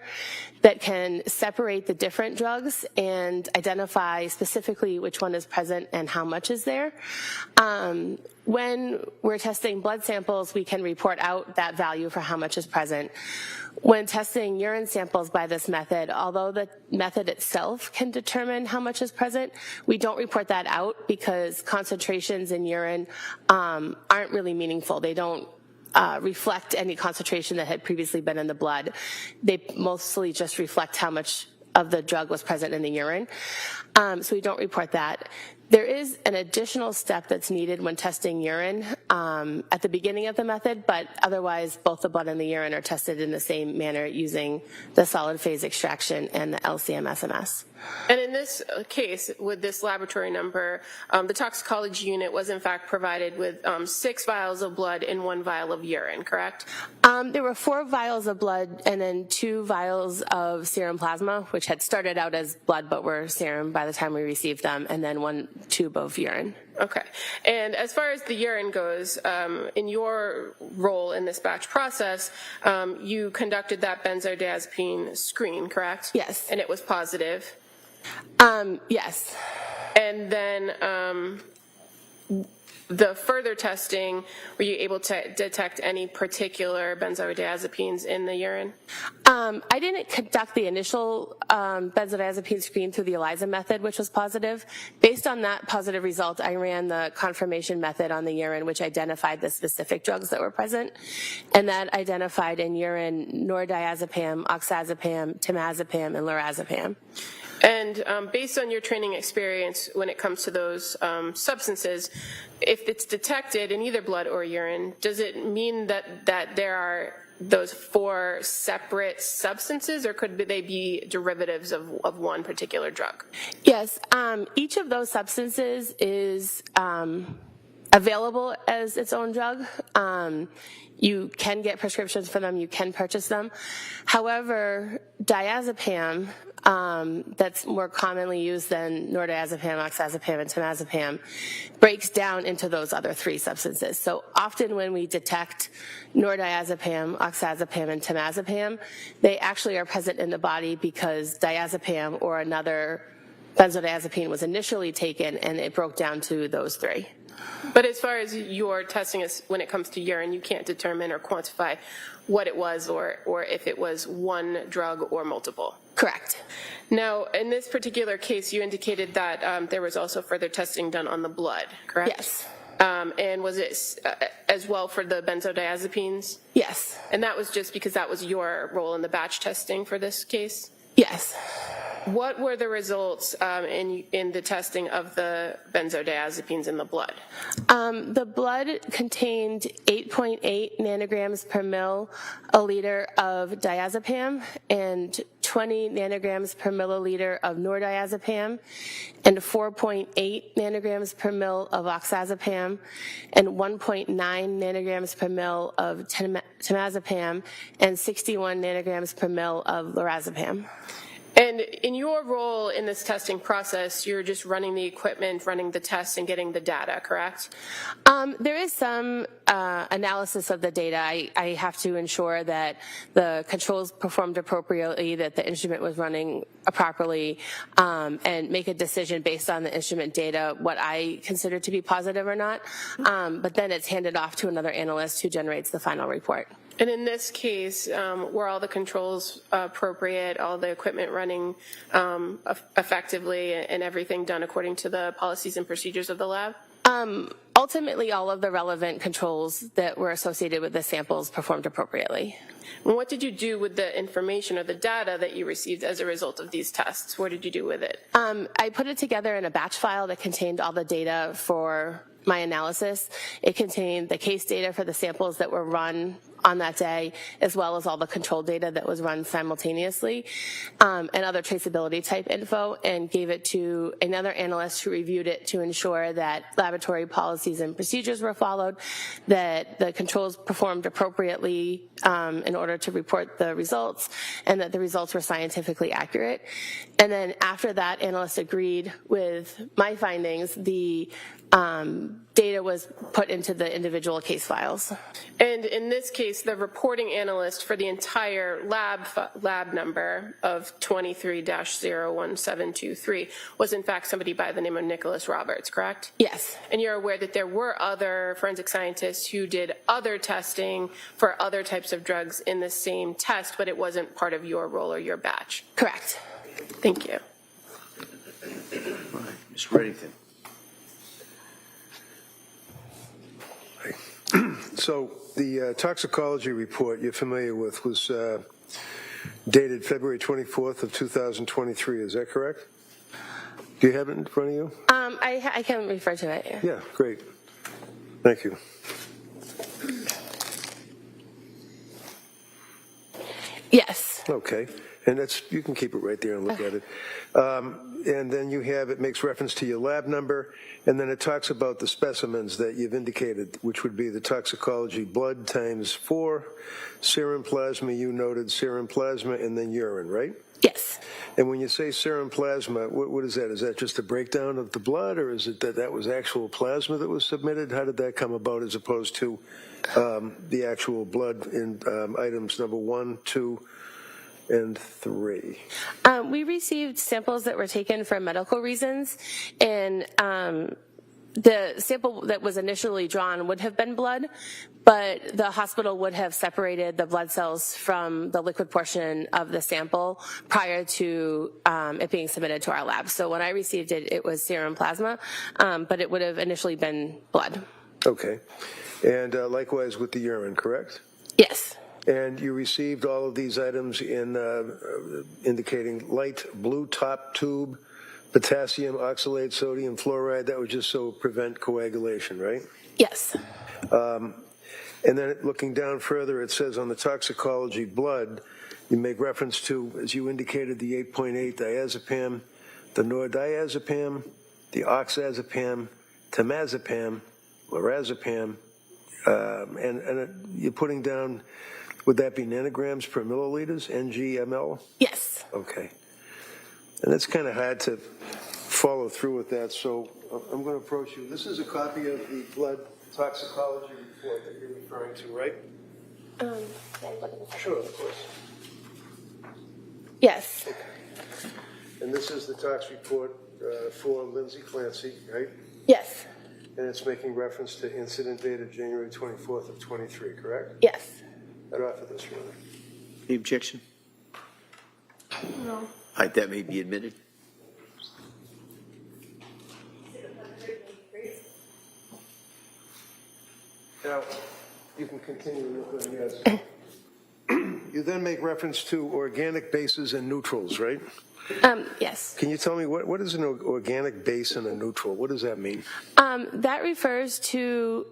that can separate the different drugs and identify specifically which one is present and how much is there. When we're testing blood samples, we can report out that value for how much is present. When testing urine samples by this method, although the method itself can determine how much is present, we don't report that out because concentrations in urine aren't really meaningful. They don't reflect any concentration that had previously been in the blood. They mostly just reflect how much of the drug was present in the urine. So we don't report that. There is an additional step that's needed when testing urine at the beginning of the method, but otherwise both the blood and the urine are tested in the same manner using the solid phase extraction and the LC-MS. And in this case, with this laboratory number, the toxicology unit was in fact provided with 6 vials of blood and 1 vial of urine, correct? There were 4 vials of blood and then 2 vials of serum plasma, which had started out as blood but were serum by the time we received them, and then 1 tube of urine. Okay. And as far as the urine goes, in your role in this batch process, you conducted that benzodiazepine screen, correct? Yes. And it was positive? Yes. And then the further testing, were you able to detect any particular benzodiazepines in the urine? I didn't conduct the initial benzodiazepine screen through the ELISA method, which was positive. Based on that positive result, I ran the confirmation method on the urine, which identified the specific drugs that were present. And that identified in urine nordiazepam, oxazepam, temazepam, and lorazepam. And based on your training experience when it comes to those substances, if it's detected in either blood or urine, does it mean that there are those 4 separate substances, or could they be derivatives of one particular drug? Yes, each of those substances is available as its own drug. You can get prescriptions for them, you can purchase them. However, diazepam, that's more commonly used than nordiazepam, oxazepam, and temazepam, breaks down into those other 3 substances. So often when we detect nordiazepam, oxazepam, and temazepam, they actually are present in the body because diazepam or another benzodiazepine was initially taken and it broke down to those 3. But as far as your testing is, when it comes to urine, you can't determine or quantify what it was or if it was one drug or multiple. Correct. Now, in this particular case, you indicated that there was also further testing done on the blood, correct? Yes. And was it as well for the benzodiazepines? Yes. And that was just because that was your role in the batch testing for this case? Yes. What were the results in the testing of the benzodiazepines in the blood? The blood contained 8.8 nanograms per milliliter of diazepam and 20 nanograms per milliliter of nordiazepam and 4.8 nanograms per mil of oxazepam and 1.9 nanograms per mil of temazepam and 61 nanograms per mil of lorazepam. And in your role in this testing process, you're just running the equipment, running the tests, and getting the data, correct? There is some analysis of the data. I have to ensure that the controls performed appropriately, that the instrument was running properly, and make a decision based on the instrument data, what I consider to be positive or not. But then it's handed off to another analyst who generates the final report. And in this case, were all the controls appropriate, all the equipment running effectively, and everything done according to the policies and procedures of the lab? Ultimately, all of the relevant controls that were associated with the samples performed appropriately. And what did you do with the information or the data that you received as a result of these tests? What did you do with it? I put it together in a batch file that contained all the data for my analysis. It contained the case data for the samples that were run on that day, as well as all the control data that was run simultaneously, and other traceability type info, and gave it to another analyst who reviewed it to ensure that laboratory policies and procedures were followed, that the controls performed appropriately in order to report the results, and that the results were scientifically accurate. And then after that analyst agreed with my findings, the data was put into the individual case files. And in this case, the reporting analyst for the entire lab number of 23-01723 was in fact somebody by the name of Nicholas Roberts, correct? Yes. And you're aware that there were other forensic scientists who did other testing for other types of drugs in the same test, but it wasn't part of your role or your batch? Correct. Thank you. All right, Ms. Reddington. So the toxicology report you're familiar with was dated February 24th of 2023. Is that correct? Do you have it in front of you? I can refer to it. Yeah, great. Thank you. Yes. Okay. And you can keep it right there and look at it. And then it makes reference to your lab number, and then it talks about the specimens that you've indicated, which would be the toxicology blood times 4, serum plasma, you noted serum plasma, and then urine, right? Yes. And when you say serum plasma, what is that? Is that just a breakdown of the blood, or is it that was actual plasma that was submitted? How did that come about as opposed to the actual blood in items number 1, 2, and 3? We received samples that were taken for medical reasons, and the sample that was initially drawn would have been blood, but the hospital would have separated the blood cells from the liquid portion of the sample prior to it being submitted to our lab. So when I received it, it was serum plasma, but it would have initially been blood. Okay. And likewise with the urine, correct? Yes. And you received all of these items in indicating light blue top tube, potassium oxalate, sodium fluoride. That was just so prevent coagulation, right? Yes. And then looking down further, it says on the toxicology blood, you make reference to, as you indicated, the 8.8 diazepam, the nordiazepam, the oxazepam, temazepam, lorazepam, and you're putting down, would that be nanograms per milliliters, ng/ml? Yes. Okay. And it's kind of hard to follow through with that, so I'm going to approach you. This is a copy of the blood toxicology report that you're referring to, right? Sure, of course. Yes. Okay. And this is the tox report for Lindsay Clancy, right? Yes. And it's making reference to incident date of January 24th of 23, correct? Yes. I'd offer this, Your Honor. Any objection? No. All right, that may be admitted. Now, you can continue with the yes. You then make reference to organic bases and neutrals, right? Yes. Can you tell me what is an organic base and a neutral? What does that mean? That refers to,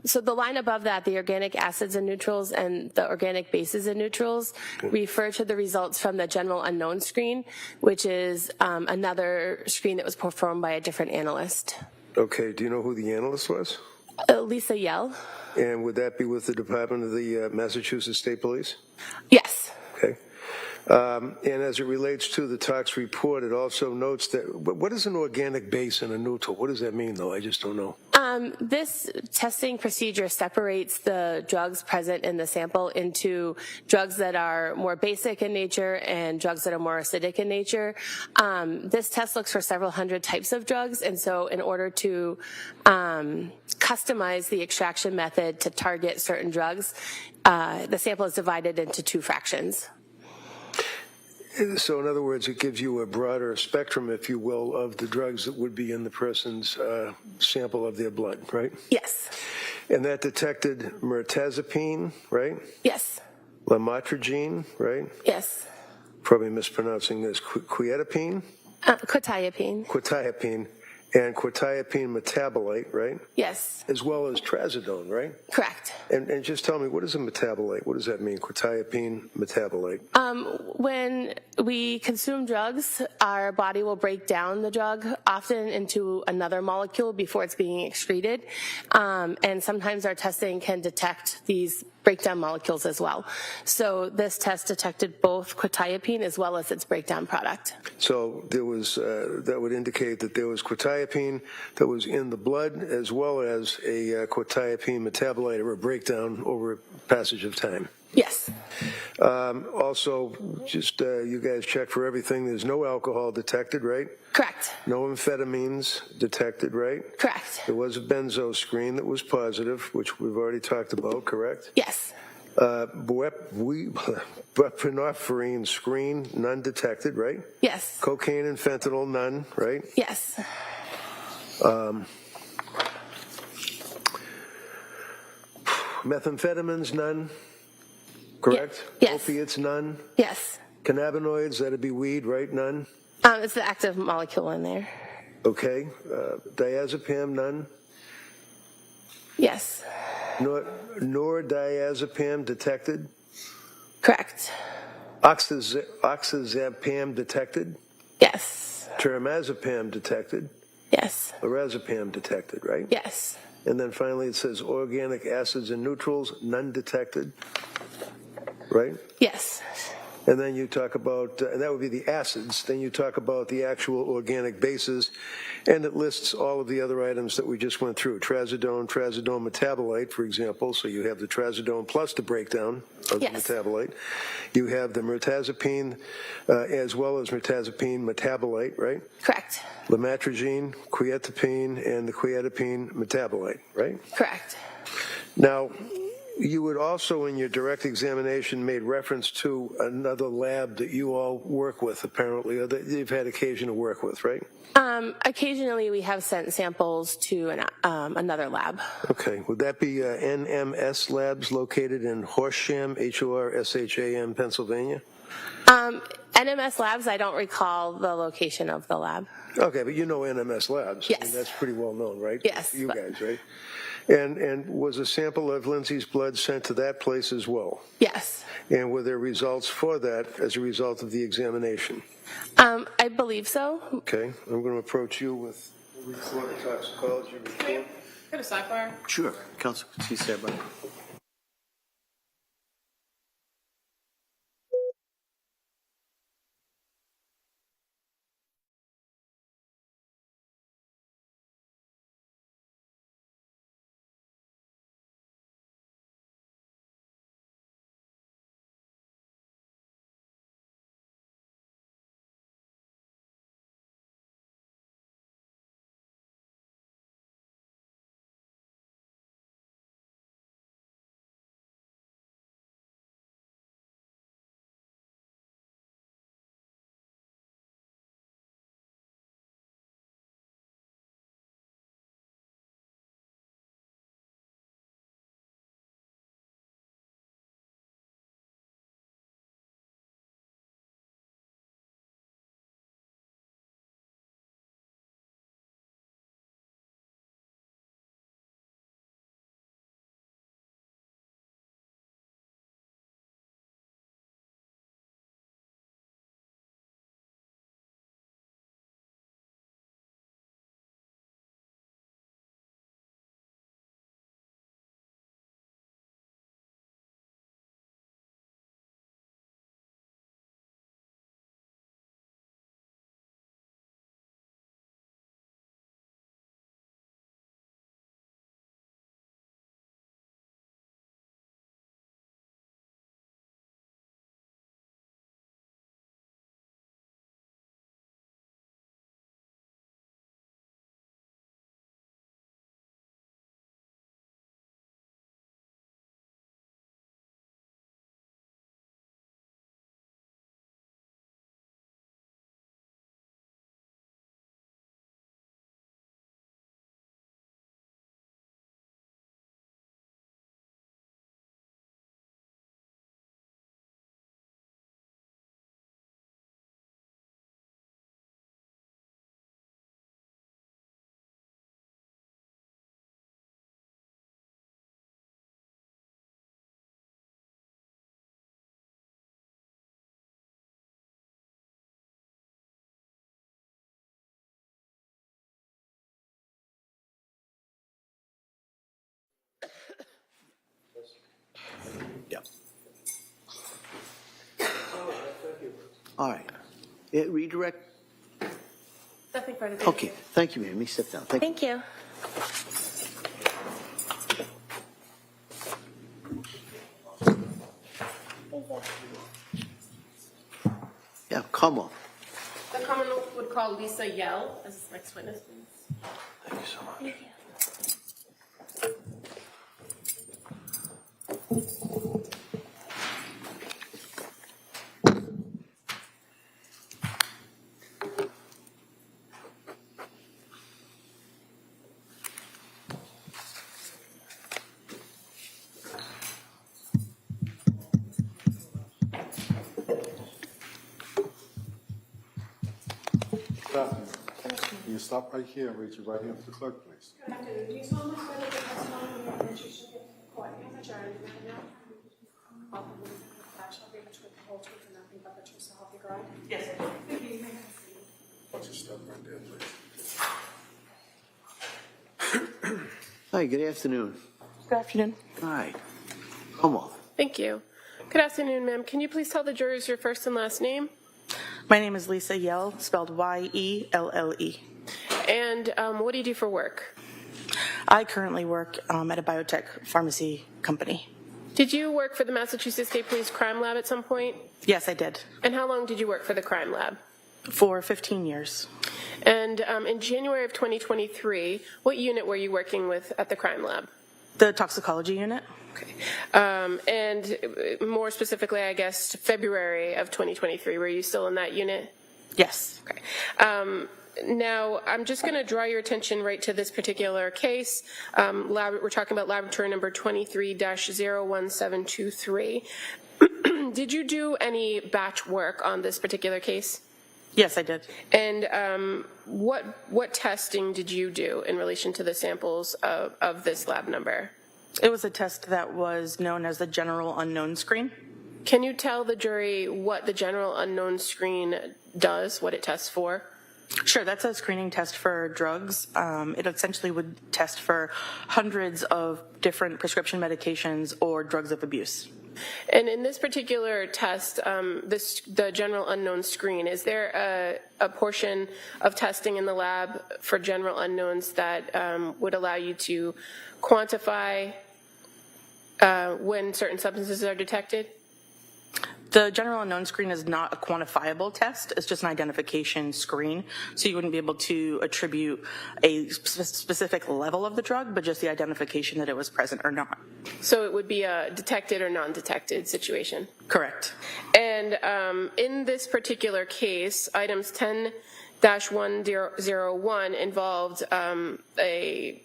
so the line above that, the organic acids and neutrals and the organic bases and neutrals refer to the results from the general unknown screen, which is another screen that was performed by a different analyst. Okay, do you know who the analyst was? Lisa Yell. And would that be with the Department of the Massachusetts State Police? Yes. Okay. And as it relates to the tox report, it also notes that, what is an organic base and a neutral? What does that mean, though? I just don't know. This testing procedure separates the drugs present in the sample into drugs that are more basic in nature and drugs that are more acidic in nature. This test looks for several hundred types of drugs, and so in order to customize the extraction method to target certain drugs, the sample is divided into 2 fractions. So in other words, it gives you a broader spectrum, if you will, of the drugs that would be in the person's sample of their blood, right? Yes. And that detected mirtazapine, right? Yes. Lamotrigine, right? Yes. Probably mispronouncing this. Quetiapine? Quetiapine. And quetiapine metabolite, right? Yes. As well as trazodone, right? Correct. And just tell me, what is a metabolite? What does that mean, quetiapine metabolite? When we consume drugs, our body will break down the drug often into another molecule before it's being excreted. And sometimes our testing can detect these breakdown molecules as well. So this test detected both quetiapine as well as its breakdown product. So there was, that would indicate that there was quetiapine that was in the blood as well as a quetiapine metabolite or a breakdown over a passage of time. Yes. Also, just you guys check for everything. There's no alcohol detected, right? Correct. No amphetamines detected, right? Correct. There was a benzo screen that was positive, which we've already talked about, correct? Yes. Buprenorphine screen, none detected, right? Yes. Cocaine and fentanyl, none, right? Yes. Methamphetamines, none, correct? Yes. Opiates, none. Yes. Cannabinoids, that'd be weed, right? None. It's the active molecule in there. Okay. Diazepam, none. Yes. Nordiazepam detected. Correct. Oxazepam detected. Yes. Teramazepam detected. Yes. Lorazepam detected, right? Yes. And then finally it says organic acids and neutrals, none detected, right? Yes. And then you talk about, and that would be the acids, then you talk about the actual organic bases, and it lists all of the other items that we just went through. Trazodone metabolite, for example, so you have the trazodone plus the breakdown of Yes. the metabolite. You have the mirtazapine as well as mirtazapine metabolite, right? Correct. Lamotrigine, quetiapine, and the quetiapine metabolite, right? Correct. Now, you would also, in your direct examination, made reference to another lab that you all work with, apparently, or that you've had occasion to work with, right? Occasionally, we have sent samples to another lab. Okay. Would that be NMS Labs located in Horsham, Horsham, Pennsylvania? NMS Labs, I don't recall the location of the lab. Okay, but you know NMS Labs. Yes. I mean, that's pretty well known, right? Yes. You guys, right? And was a sample of Lindsay's blood sent to that place as well? Yes. And were there results for that as a result of the examination? I believe so. Okay, I'm going to approach you with the report of toxicology report. Go to sidebar. Sure. Counsel, please stand by. All right. Redirect? Nothing further. Okay, thank you, ma'am. Let me step down. Thank you. Thank you. Yeah, come on. The Commonwealth would call Lisa Yell as his next witness, please. Thank you so much. Dawson, can you stop right here and raise your right hand for the clerk, please? Good afternoon. Do you solemnly swear that the testimony you give that you shall give to the court and the jury will now that shall be the truth, the whole truth, and nothing but the truth, so help you God? Yes, I do. Thank you. You may have a seat. Why don't you stop right there, please? Hi, good afternoon. Good afternoon. All right. Come on. Thank you. Good afternoon, ma'am. Can you please tell the jurors your first and last name? My name is Lisa Yell, spelled Y-E-L-L-E. And what do you do for work? I currently work at a biotech pharmacy company. Did you work for the Massachusetts State Police Crime Lab at some point? Yes, I did. And how long did you work for the crime lab? For 15 years. And in January of 2023, what unit were you working with at the crime lab? The toxicology unit. Okay. And more specifically, I guess, February of 2023, were you still in that unit? Yes. Okay. Now, I'm just going to draw your attention right to this particular case. We're talking about laboratory number 23-01723. Did you do any batch work on this particular case? Yes, I did. And what testing did you do in relation to the samples of this lab number? It was a test that was known as the general unknown screen. Can you tell the jury what the general unknown screen does, what it tests for? Sure, that's a screening test for drugs. It essentially would test for hundreds of different prescription medications or drugs of abuse. And in this particular test, the general unknown screen, is there a portion of testing in the lab for general unknowns that would allow you to quantify when certain substances are detected? The general unknown screen is not a quantifiable test. It's just an identification screen. So you wouldn't be able to attribute a specific level of the drug, but just the identification that it was present or not. So it would be a detected or non-detected situation? Correct. And in this particular case, items 10-101 involved a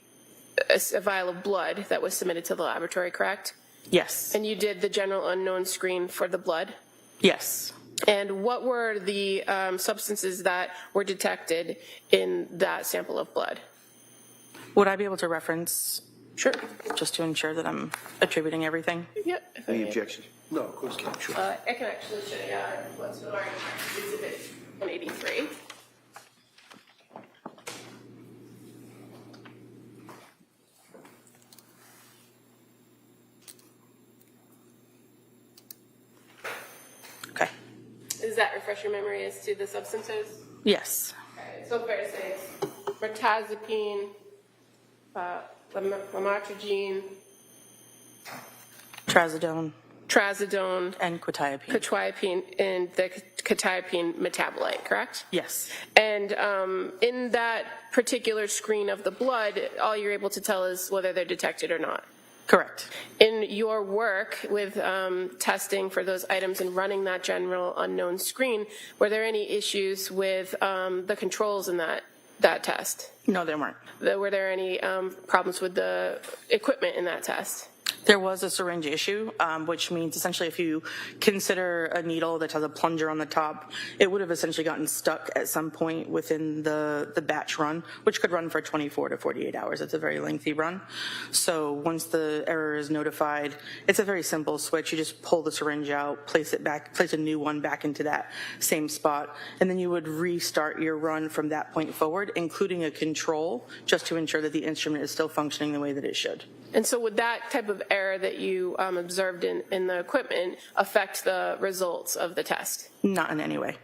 vial of blood that was submitted to the laboratory, correct? Yes. And you did the general unknown screen for the blood? Yes. And what were the substances that were detected in that sample of blood? Would I be able to reference? Sure. Just to ensure that I'm attributing everything? Yep. Any objections? No, of course not. Sure. I can actually show you what's in our exhibit 183. Okay. Does that refresh your memory as to the substances? Yes. Okay, so fair to say it's mirtazapine, lamotrigine, Trazodone. And quetiapine, and the quetiapine metabolite, correct? Yes. And in that particular screen of the blood, all you're able to tell is whether they're detected or not. Correct. In your work with testing for those items and running that general unknown screen, were there any issues with the controls in that test? No, there weren't. Were there any problems with the equipment in that test? There was a syringe issue, which means essentially if you consider a needle that has a plunger on the top, it would have essentially gotten stuck at some point within the batch run, which could run for 24 to 48 hours. It's a very lengthy run. So once the error is notified, it's a very simple switch. You just pull the syringe out, place a new one back into that same spot, and then you would restart your run from that point forward, including a control, just to ensure that the instrument is still functioning the way that it should. And so would that type of error that you observed in the equipment affect the results of the test? Not in any way.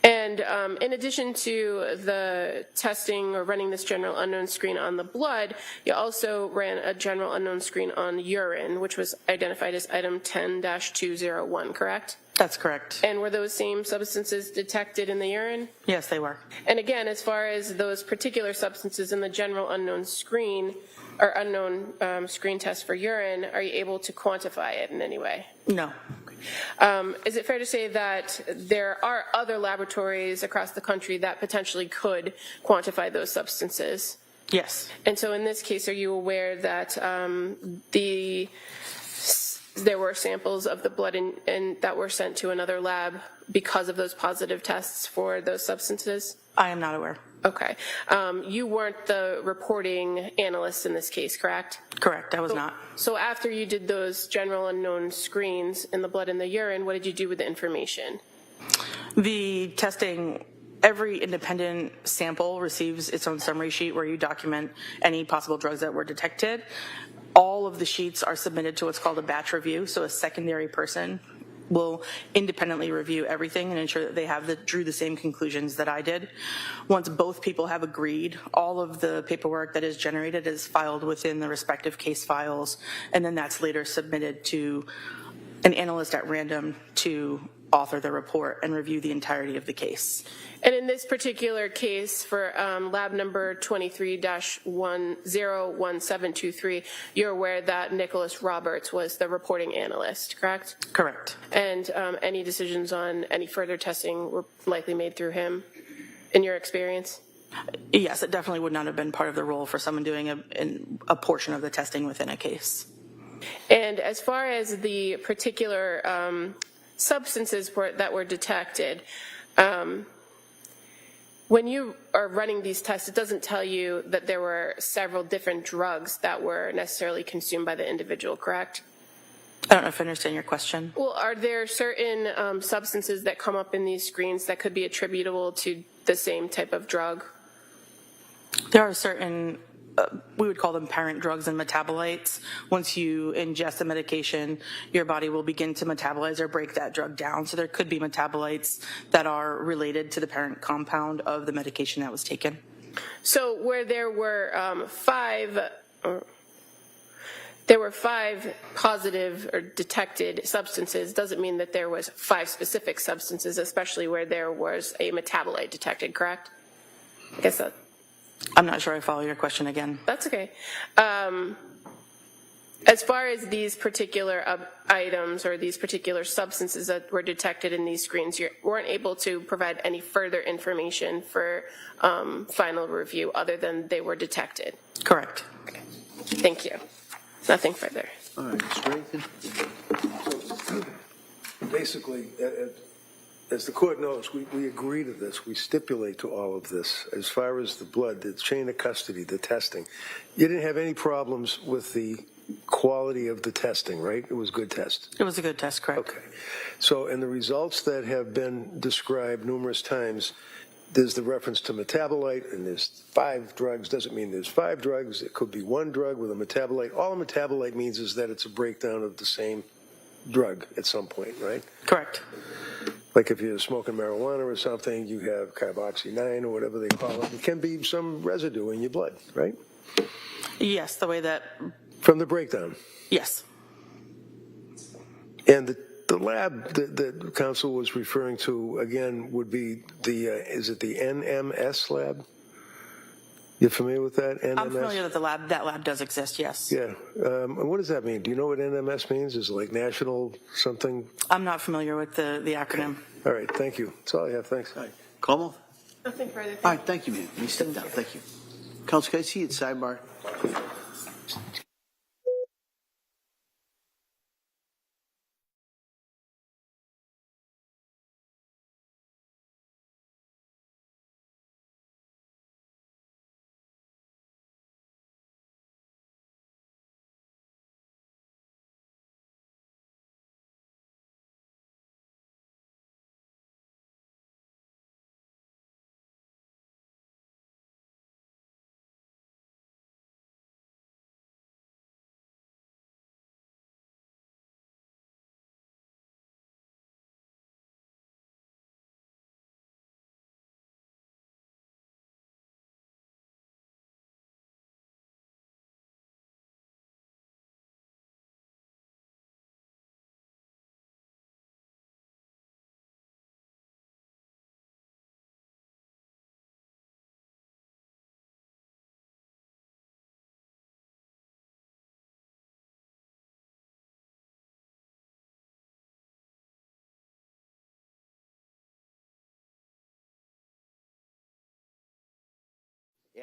And in addition to the testing or running this general unknown screen on the blood, you also ran a general unknown screen on urine, which was identified as item 10-201, correct? That's correct. And were those same substances detected in the urine? Yes, they were. And again, as far as those particular substances in the general unknown screen or unknown screen test for urine, are you able to quantify it in any way? No. Is it fair to say that there are other laboratories across the country that potentially could quantify those substances? Yes. And so in this case, are you aware that there were samples of the blood and that were sent to another lab because of those positive tests for those substances? I am not aware. Okay. You weren't the reporting analyst in this case, correct? Correct, I was not. So after you did those general unknown screens in the blood and the urine, what did you do with the information? The testing, every independent sample receives its own summary sheet where you document any possible drugs that were detected. All of the sheets are submitted to what's called a batch review, so a secondary person will independently review everything and ensure that they drew the same conclusions that I did. Once both people have agreed, all of the paperwork that is generated is filed within the respective case files, and then that's later submitted to an analyst at random to author the report and review the entirety of the case. And in this particular case for lab number 23-101723, you're aware that Nicholas Roberts was the reporting analyst, correct? Correct. And any decisions on any further testing were likely made through him, in your experience? Yes, it definitely would not have been part of the role for someone doing a portion of the testing within a case. And as far as the particular substances that were detected, when you are running these tests, it doesn't tell you that there were several different drugs that were necessarily consumed by the individual, correct? I don't know if I understand your question. Well, are there certain substances that come up in these screens that could be attributable to the same type of drug? There are certain, we would call them parent drugs and metabolites. Once you ingest a medication, your body will begin to metabolize or break that drug down. So there could be metabolites that are related to the parent compound of the medication that was taken. So where there were five positive or detected substances doesn't mean that there was 5 specific substances, especially where there was a metabolite detected, correct? I guess that. I'm not sure I follow your question again. That's okay. As far as these particular items or these particular substances that were detected in these screens, you weren't able to provide any further information for final review other than they were detected? Correct. Okay. Thank you. Nothing further. All right, Mr. Rankin. Basically, as the court knows, we agree to this. We stipulate to all of this. As far as the blood, the chain of custody, the testing, you didn't have any problems with the quality of the testing, right? It was good test. It was a good test, correct. Okay. So, and the results that have been described numerous times, there's the reference to metabolite, and there's 5 drugs. Doesn't mean there's 5 drugs. It could be 1 drug with a metabolite. All a metabolite means is that it's a breakdown of the same drug at some point, right? Correct. Like if you're smoking marijuana or something, you have carboxy-9 or whatever they call it. It can be some residue in your blood, right? Yes, the way that. From the breakdown. Yes. And the lab that counsel was referring to, again, would be is it the NMS lab? You familiar with that, NMS? I'm familiar that that lab does exist, yes. Yeah. And what does that mean? Do you know what NMS means? Is it like national something? I'm not familiar with the acronym. All right, thank you. That's all I have. Thanks. All right. Como? Nothing further. All right, thank you, ma'am. You step down. Thank you. Counsel, can I see you at sidebar?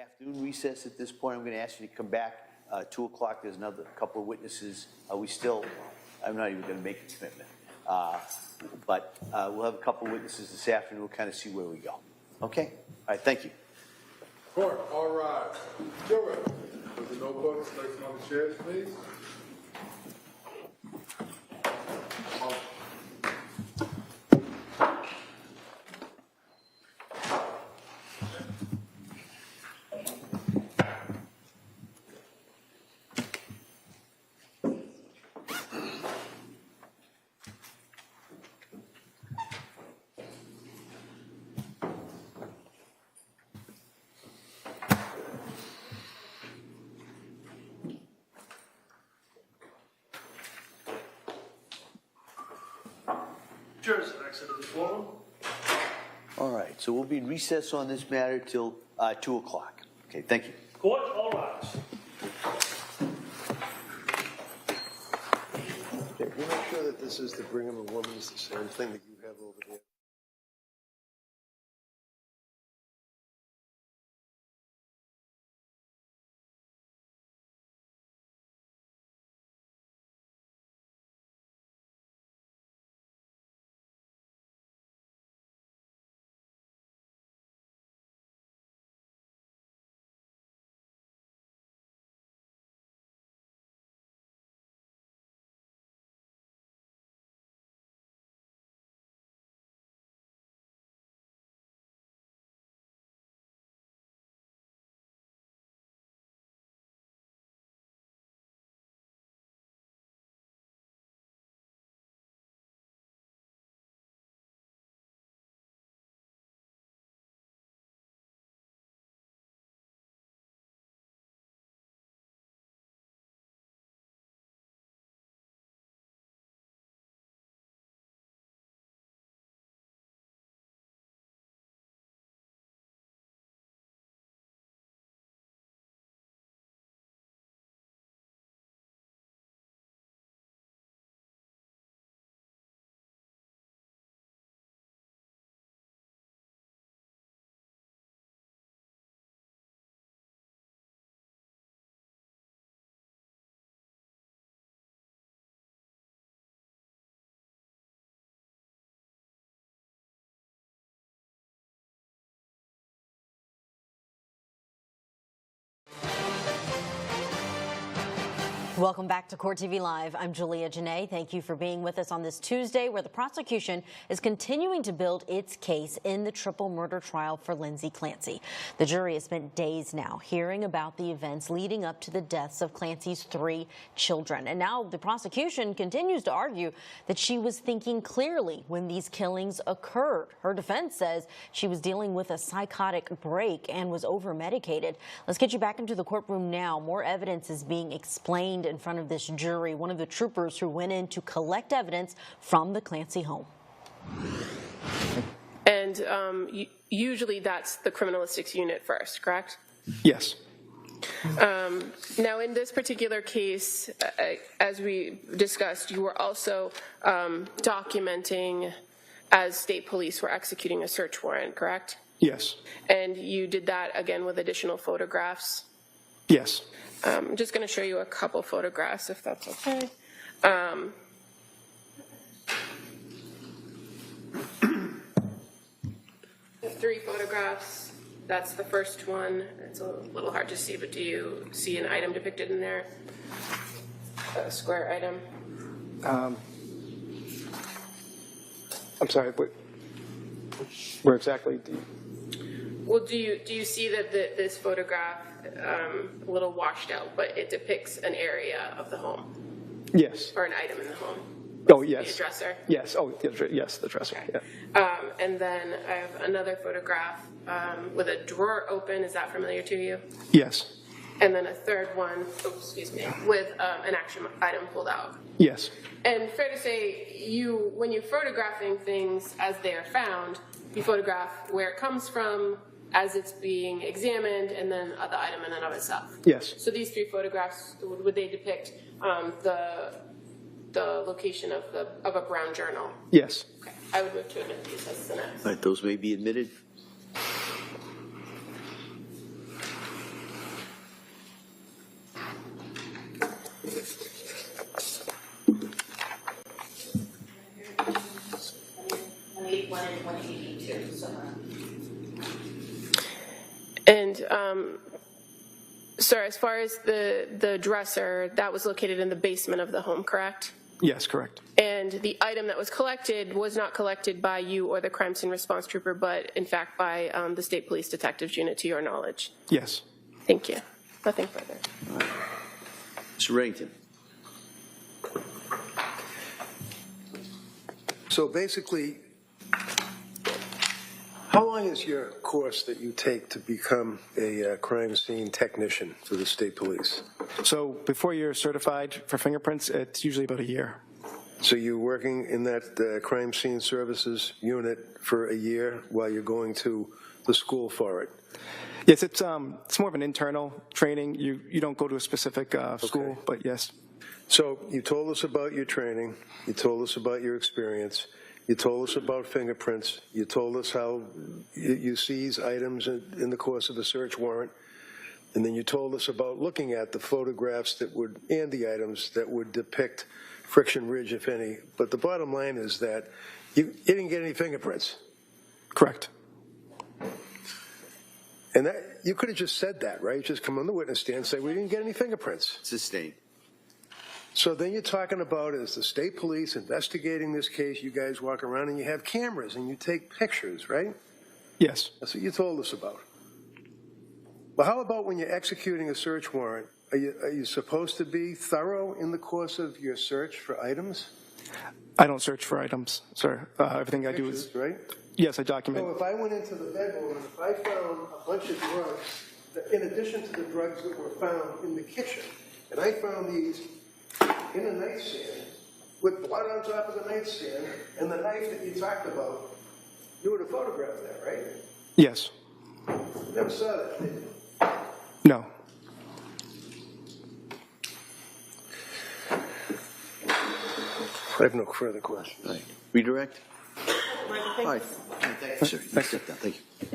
afternoon recess at this point. I'm going to ask you to come back 2 o'clock. There's another couple of witnesses. I'm not even going to make a commitment. But we'll have a couple of witnesses this afternoon. We'll kind of see where we go. Okay? All right, thank you. Court, all rise. Jurors, with the notebooks, place them on the chairs, please. Jurors have exited the forum. All right, so we'll be in recess on this matter till 2 o'clock. Okay, thank you. Court, all rise. Okay, can you make sure that this is the Brigham and Women's, the same thing that you have over there? Welcome back to Court TV Live. I'm Julia Janae. Thank you for being with us on this Tuesday, where the prosecution is continuing to build its case in the triple murder trial for Lindsay Clancy. The jury has spent days now hearing about the events leading up to the deaths of Clancy's 3 children. And now the prosecution continues to argue that she was thinking clearly when these killings occurred. Her defense says she was dealing with a psychotic break and was over-medicated. Let's get you back into the courtroom now. More evidence is being explained in front of this jury. One of the troopers who went in to collect evidence from the Clancy home. And usually that's the criminalistics unit first, correct? Yes. Now, in this particular case, as we discussed, you were also documenting as state police were executing a search warrant, correct? Yes. And you did that again with additional photographs? Yes. I'm just going to show you a couple photographs, if that's okay. 3 photographs. That's the first one. It's a little hard to see, but do you see an item depicted in there? A square item? I'm sorry, where exactly? Well, do you see that this photograph, a little washed out, but it depicts an area of the home? Yes. Or an item in the home? Oh, yes. The dresser? Yes. Oh, yes, the dresser. Okay. Yeah. And then I have another photograph with a drawer open. Is that familiar to you? Yes. And then a third one, with an action item pulled out. Yes. And fair to say, when you're photographing things as they are found, you photograph where it comes from, as it's being examined, and then the item in and of itself. Yes. So these 3 photographs, would they depict the location of a brown journal? Yes. Okay. I would move to admit these as the next. All right, those may be admitted. sir, as far as the dresser, that was located in the basement of the home, correct? Yes, correct. And the item that was collected was not collected by you or the crime scene response trooper, but in fact by the State Police Detectives Unit, to your knowledge? Yes. Thank you. Nothing further. Mr. Reddington. So basically, how long is your course that you take to become a crime scene technician for the state police? So before you're certified for fingerprints, it's usually about a year. So you're working in that crime scene services unit for a year while you're going to the school for it? Yes, it's more of an internal training. You don't go to a specific school, but yes. So you told us about your training. You told us about your experience. You told us about fingerprints. You told us how you seize items in the course of a search warrant. And then you told us about looking at the photographs and the items that would depict friction ridge, if any. But the bottom line is that you didn't get any fingerprints. Correct. And that, you could have just said that, right? Just come on the witness stand and say, we didn't get any fingerprints. Sustained. So then you're talking about, as the state police investigating this case, you guys walk around and you have cameras and you take pictures, right? Yes. That's what you told us about. Well, how about when you're executing a search warrant? Are you supposed to be thorough in the course of your search for items? I don't search for items, sir. Everything I do is... Right? Yes, I document. So if I went into the bedroom and if I found a bunch of drugs, in addition to the drugs that were found in the kitchen, and I found these in a nightstand with blood on top of the nightstand and the knife that you talked about, you would have photographed that, right? Yes. Never saw that, did you? No. I have no further questions. Right. Redirect? All right. Thank you, sir. You can step down. Thank you.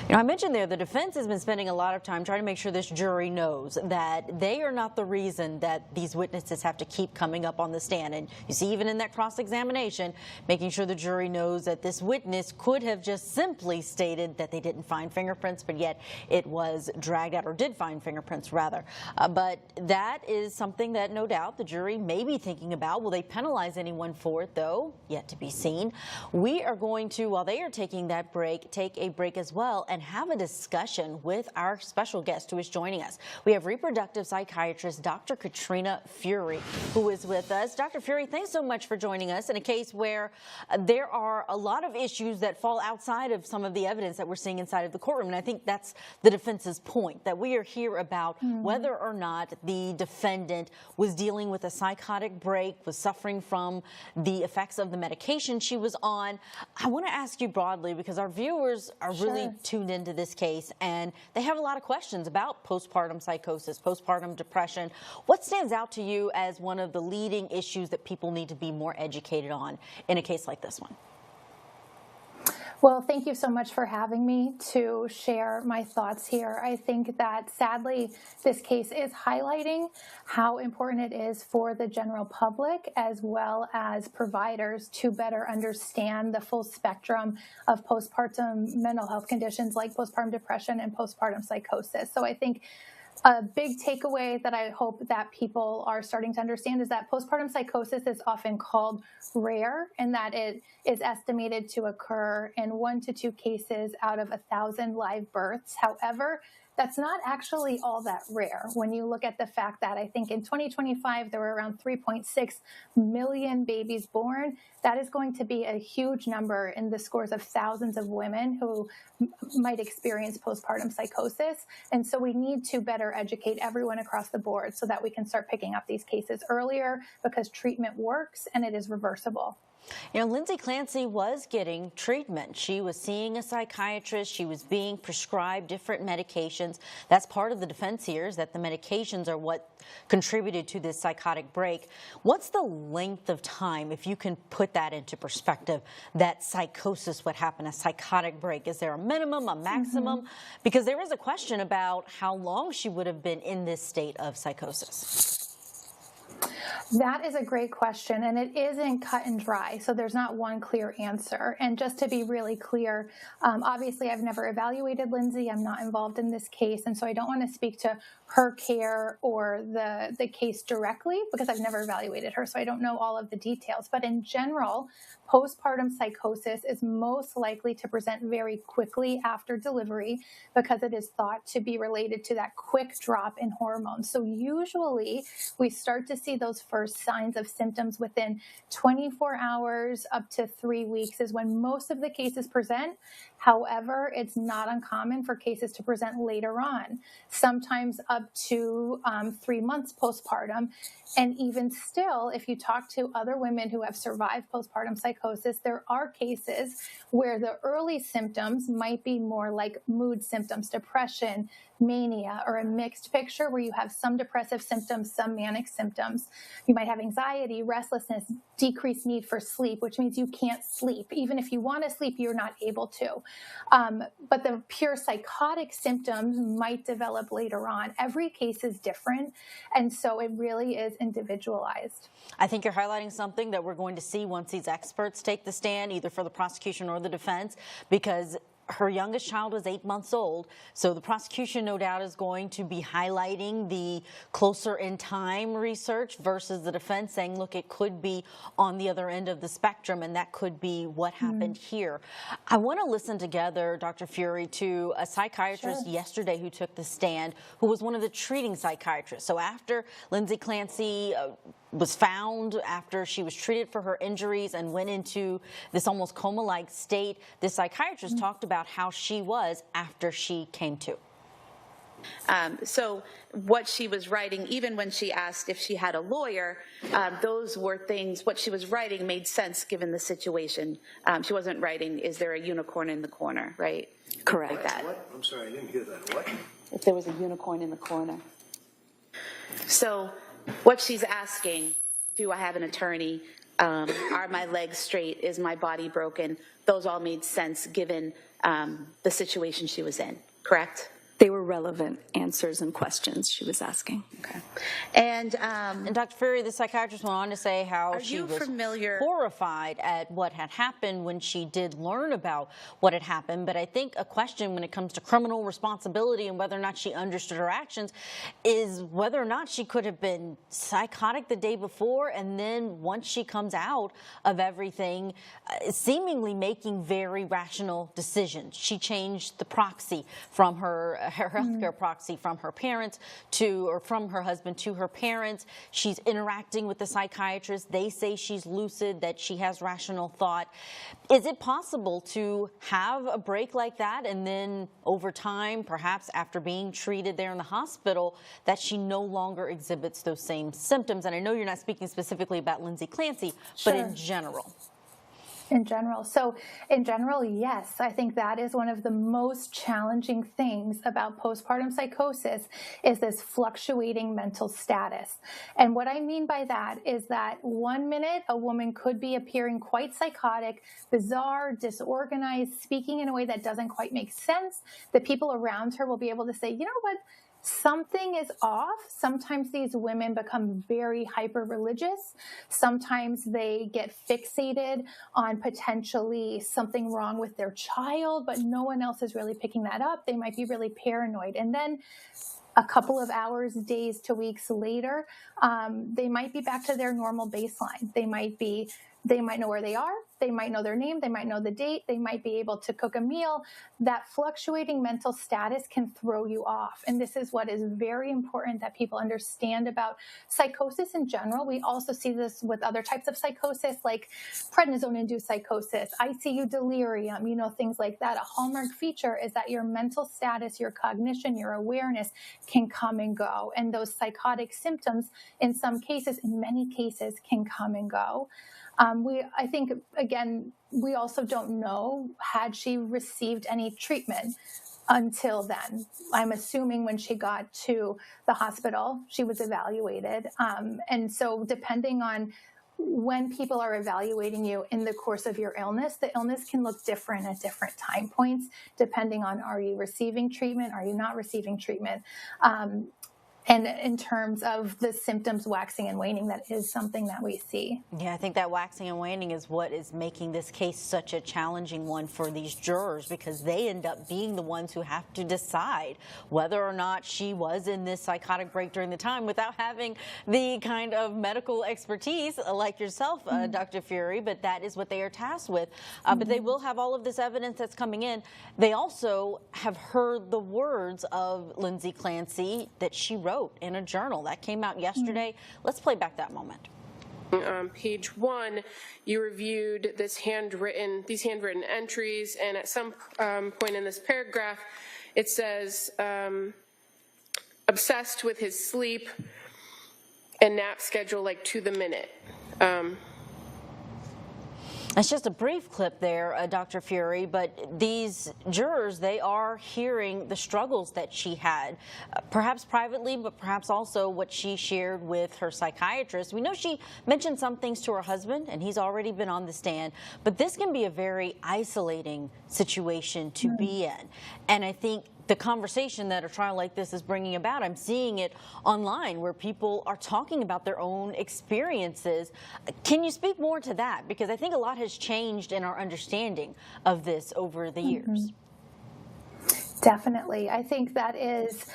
You know, I mentioned there the defense has been spending a lot of time trying to make sure this jury knows that they are not the reason that these witnesses have to keep coming up on the stand. And you see, even in that cross-examination, making sure the jury knows that this witness could have just simply stated that they didn't find fingerprints, but yet it was dragged out, or did find fingerprints, rather. But that is something that no doubt the jury may be thinking about. Will they penalize anyone for it, though? Yet to be seen. We are going to, while they are taking that break, take a break as well and have a discussion with our special guest who is joining us. We have reproductive psychiatrist Dr. Katrina Fury, who is with us. Dr. Fury, thanks so much for joining us in a case where there are a lot of issues that fall outside of some of the evidence that we're seeing inside of the courtroom. And I think that's the defense's point, that we are here about whether or not the defendant was dealing with a psychotic break, was suffering from the effects of the medication she was on. I want to ask you broadly, because our viewers are really tuned into this case and they have a lot of questions about postpartum psychosis, postpartum depression. What stands out to you as one of the leading issues that people need to be more educated on in a case like this one? Well, thank you so much for having me to share my thoughts here. I think that sadly, this case is highlighting how important it is for the general public as well as providers to better understand the full spectrum of postpartum mental health conditions like postpartum depression and postpartum psychosis. So I think a big takeaway that I hope that people are starting to understand is that postpartum psychosis is often called rare, and that it is estimated to occur in 1 to 2 cases out of 1,000 live births. However, that's not actually all that rare when you look at the fact that I think in 2025 there were around 3.6 million babies born. That is going to be a huge number in the scores of thousands of women who might experience postpartum psychosis. And so we need to better educate everyone across the board so that we can start picking up these cases earlier, because treatment works and it is reversible. You know, Lindsay Clancy was getting treatment. She was seeing a psychiatrist. She was being prescribed different medications. That's part of the defense here, is that the medications are what contributed to this psychotic break. What's the length of time, if you can put that into perspective, that psychosis would happen, a psychotic break? Is there a minimum, a maximum? Because there is a question about how long she would have been in this state of psychosis. That is a great question, and it isn't cut and dry, so there's not one clear answer. And just to be really clear, obviously I've never evaluated Lindsay. I'm not involved in this case, and so I don't want to speak to her care or the case directly because I've never evaluated her, so I don't know all of the details. But in general, postpartum psychosis is most likely to present very quickly after delivery because it is thought to be related to that quick drop in hormones. So usually we start to see those first signs of symptoms within 24 hours up to 3 weeks is when most of the cases present. However, it's not uncommon for cases to present later on, sometimes up to 3 months postpartum. And even still, if you talk to other women who have survived postpartum psychosis, there are cases where the early symptoms might be more like mood symptoms, depression, mania, or a mixed picture where you have some depressive symptoms, some manic symptoms. You might have anxiety, restlessness, decreased need for sleep, which means you can't sleep. Even if you want to sleep, you're not able to. But the pure psychotic symptoms might develop later on. Every case is different, and so it really is individualized. I think you're highlighting something that we're going to see once these experts take the stand, either for the prosecution or the defense, because her youngest child was 8 months old, so the prosecution no doubt is going to be highlighting the closer in time research versus the defense saying, look, it could be on the other end of the spectrum, and that could be what happened here. I want to listen together, Dr. Fury, to a psychiatrist yesterday who took the stand, who was one of the treating psychiatrists. So after Lindsay Clancy was found, after she was treated for her injuries and went into this almost coma-like state, the psychiatrist talked about how she was after she came to. So what she was writing, even when she asked if she had a lawyer, those were things, what she was writing made sense given the situation. She wasn't writing, is there a unicorn in the corner, right? Correct. Like that. What? I'm sorry, I didn't hear that. What? If there was a unicorn in the corner. So what she's asking, do I have an attorney? Are my legs straight? Is my body broken? Those all made sense given the situation she was in, correct? They were relevant answers and questions she was asking. Okay. And Dr. Fury, the psychiatrist went on to say how she you was familiar? horrified at what had happened when she did learn about what had happened. But I think a question when it comes to criminal responsibility and whether or not she understood her actions is whether or not she could have been psychotic the day before, and then once she comes out of everything, seemingly making very rational decisions. She changed the proxy from her healthcare proxy from her parents to, or from her husband to her parents. She's interacting with the psychiatrist. They say she's lucid, that she has rational thought. Is it possible to have a break like that and then over time, perhaps after being treated there in the hospital, that she no longer exhibits those same symptoms? And I know you're not speaking specifically about Lindsay Clancy, but in general. In general. So in general, yes, I think that is one of the most challenging things about postpartum psychosis is this fluctuating mental status. And what I mean by that is that 1 minute a woman could be appearing quite psychotic, bizarre, disorganized, speaking in a way that doesn't quite make sense. The people around her will be able to say, you know what? Something is off. Sometimes these women become very hyper-religious. Sometimes they get fixated on potentially something wrong with their child, but no one else is really picking that up. They might be really paranoid. And then a couple of hours, days to weeks later, they might be back to their normal baseline. They might know where they are. They might know their name. They might know the date. They might be able to cook a meal. That fluctuating mental status can throw you off. And this is what is very important that people understand about psychosis in general. We also see this with other types of psychosis, like prednisone-induced psychosis, ICU delirium, things like that. A hallmark feature is that your mental status, your cognition, your awareness can come and go. And those psychotic symptoms, in some cases, in many cases, can come and go. I think, again, we also don't know, had she received any treatment until then. I'm assuming when she got to the hospital, she was evaluated. And so depending on when people are evaluating you in the course of your illness, the illness can look different at different time points, depending on, are you receiving treatment? Are you not receiving treatment? And in terms of the symptoms waxing and waning, that is something that we see. Yeah, I think that waxing and waning is what is making this case such a challenging one for these jurors, because they end up being the ones who have to decide whether or not she was in this psychotic break during the time without having the kind of medical expertise like yourself, Dr. Fury, but that is what they are tasked with. But they will have all of this evidence that's coming in. They also have heard the words of Lindsay Clancy that she wrote in a journal that came out yesterday. Let's play back that moment. Page 1, you reviewed these handwritten entries, and at some point in this paragraph, it says, obsessed with his sleep and nap schedule like to the minute. It's just a brief clip there, Dr. Fury, but these jurors, they are hearing the struggles that she had, perhaps privately, but perhaps also what she shared with her psychiatrist. We know she mentioned some things to her husband, and he's already been on the stand, but this can be a very isolating situation to be in. And I think the conversation that a trial like this is bringing about, I'm seeing it online where people are talking about their own experiences. Can you speak more to that? Because I think a lot has changed in our understanding of this over the years. Definitely. I think that is,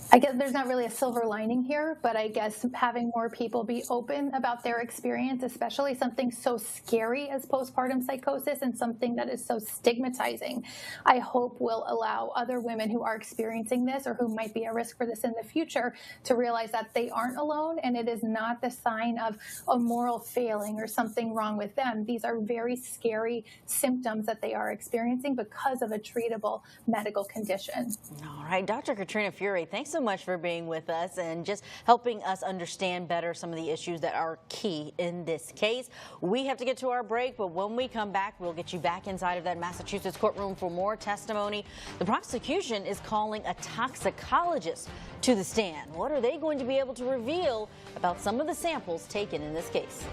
I guess there's not really a silver lining here, but I guess having more people be open about their experience, especially something so scary as postpartum psychosis and something that is so stigmatizing, I hope will allow other women who are experiencing this or who might be at risk for this in the future to realize that they aren't alone, and it is not the sign of a moral failing or something wrong with them. These are very scary symptoms that they are experiencing because of a treatable medical condition. All right, Dr. Katrina Fury, thanks so much for being with us and just helping us understand better some of the issues that are key in this case. We have to get to our break, but when we come back, we'll get you back inside of that Massachusetts courtroom for more testimony. The prosecution is calling a toxicologist to the stand. What are they going to be able to reveal about some of the samples taken in this case?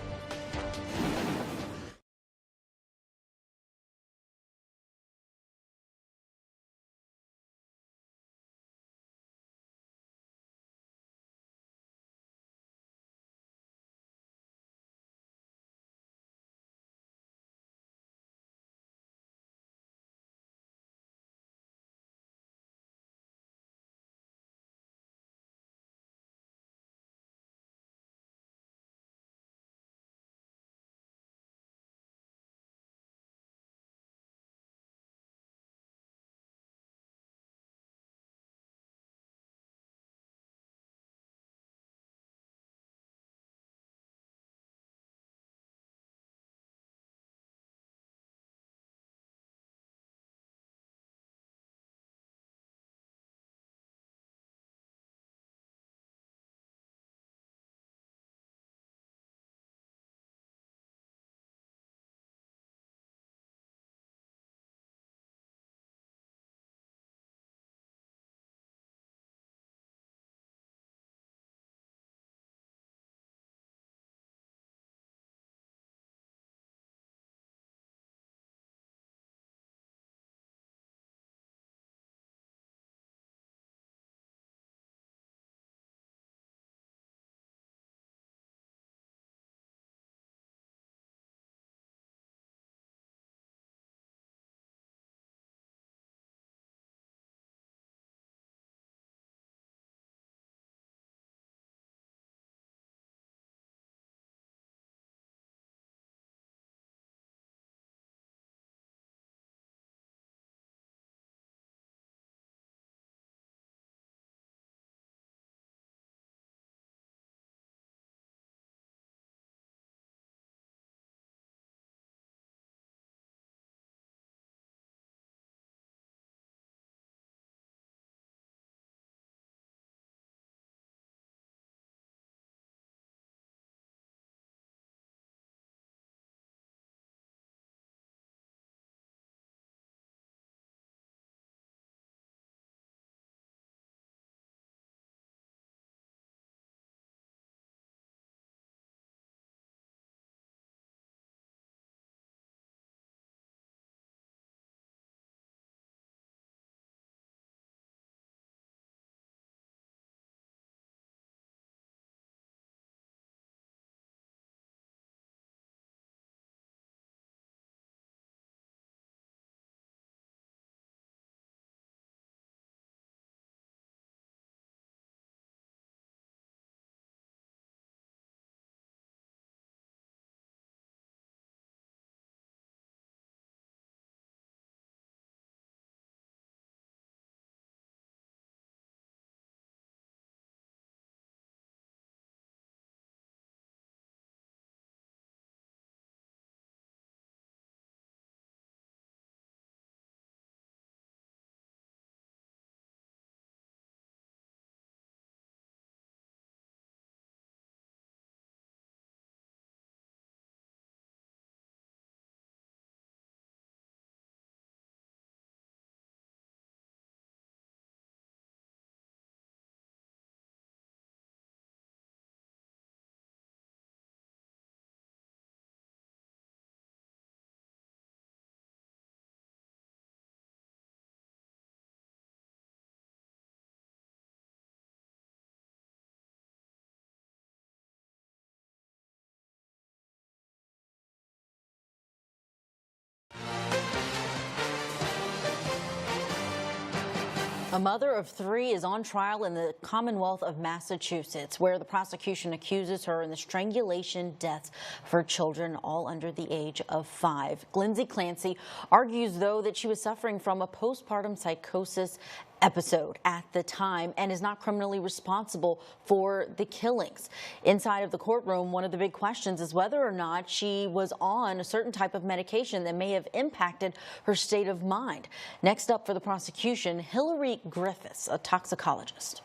A mother of 3 is on trial in the Commonwealth of Massachusetts, where the prosecution accuses her in the strangulation deaths of her children, all under the age of 5. Lindsay Clancy argues, though, that she was suffering from a postpartum psychosis episode at the time and is not criminally responsible for the killings. Inside of the courtroom, one of the big questions is whether or not she was on a certain type of medication that may have impacted her state of mind. Next up for the prosecution, Hillary Griffiths, a toxicologist.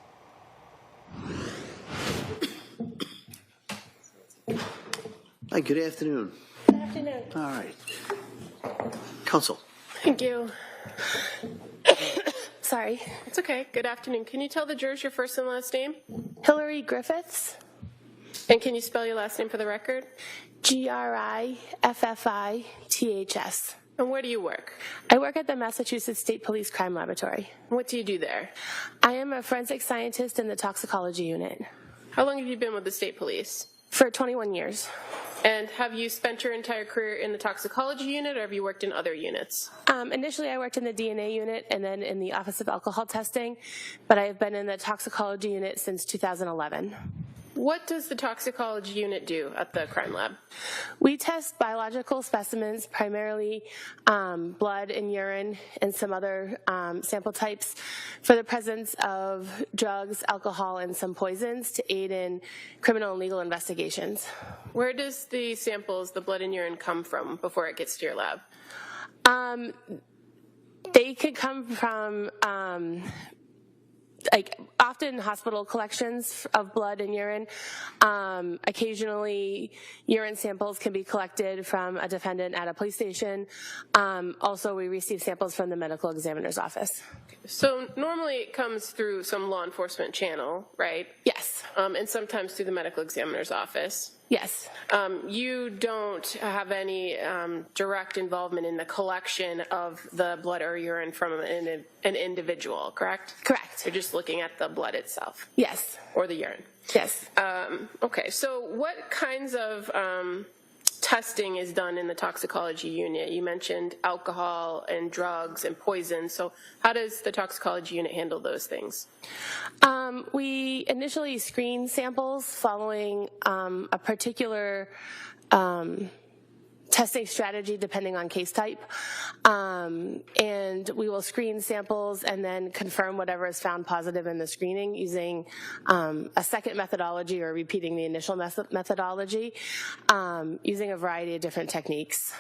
Hi, good afternoon. Good afternoon. All right. Counsel. Thank you. Sorry, it's okay. Good afternoon. Can you tell the jurors your first and last name? Hillary Griffiths. And can you spell your last name for the record? Griffiths. And where do you work? I work at the Massachusetts State Police Crime Laboratory. What do you do there? I am a forensic scientist in the toxicology unit. How long have you been with the state police? For 21 years. And have you spent your entire career in the toxicology unit, or have you worked in other units? Initially, I worked in the DNA unit and then in the Office of Alcohol Testing, but I have been in the toxicology unit since 2011. What does the toxicology unit do at the crime lab? We test biological specimens, primarily blood and urine and some other sample types, for the presence of drugs, alcohol, and some poisons to aid in criminal and legal investigations. Where does the samples, the blood and urine, come from before it gets to your lab? They could come from often hospital collections of blood and urine. Occasionally, urine samples can be collected from a defendant at a police station. Also, we receive samples from the medical examiner's office. So normally it comes through some law enforcement channel, right? Yes. And sometimes through the medical examiner's office. Yes. You don't have any direct involvement in the collection of the blood or urine from an individual, correct? Correct. You're just looking at the blood itself? Yes. Or the urine? Yes. Okay, so what kinds of testing is done in the toxicology unit? You mentioned alcohol and drugs and poison, so how does the toxicology unit handle those things? We initially screen samples following a particular testing strategy depending on case type, and we will screen samples and then confirm whatever is found positive in the screening using a second methodology or repeating the initial methodology using a variety of different techniques.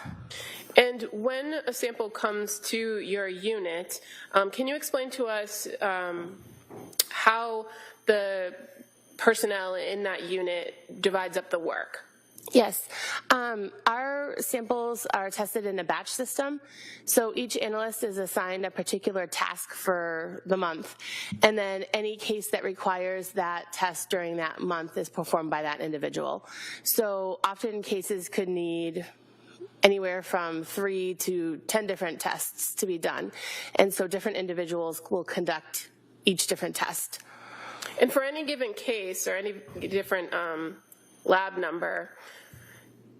And when a sample comes to your unit, can you explain to us how the personnel in that unit divides up the work? Yes. Our samples are tested in a batch system, so each analyst is assigned a particular task for the month, and then any case that requires that test during that month is performed by that individual. So often cases could need anywhere from 3 to 10 different tests to be done, and so different individuals will conduct each different test. And for any given case or any different lab number,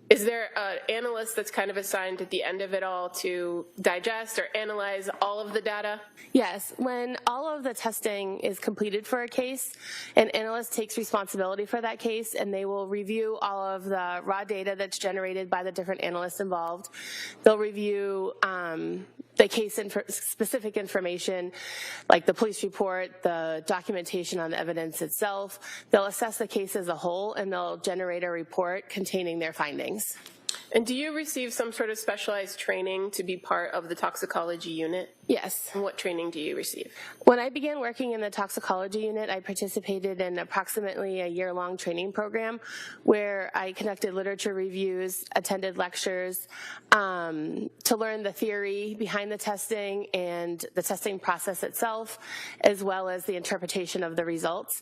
is there an analyst that's kind of assigned at the end of it all to digest or analyze all of the data? Yes. When all of the testing is completed for a case, an analyst takes responsibility for that case, and they will review all of the raw data that's generated by the different analysts involved. They'll review the case specific information, like the police report, the documentation on the evidence itself. They'll assess the case as a whole, and they'll generate a report containing their findings. And do you receive some sort of specialized training to be part of the toxicology unit? Yes. And what training do you receive? When I began working in the toxicology unit, I participated in approximately a year-long training program where I conducted literature reviews, attended lectures to learn the theory behind the testing and the testing process itself, as well as the interpretation of the results.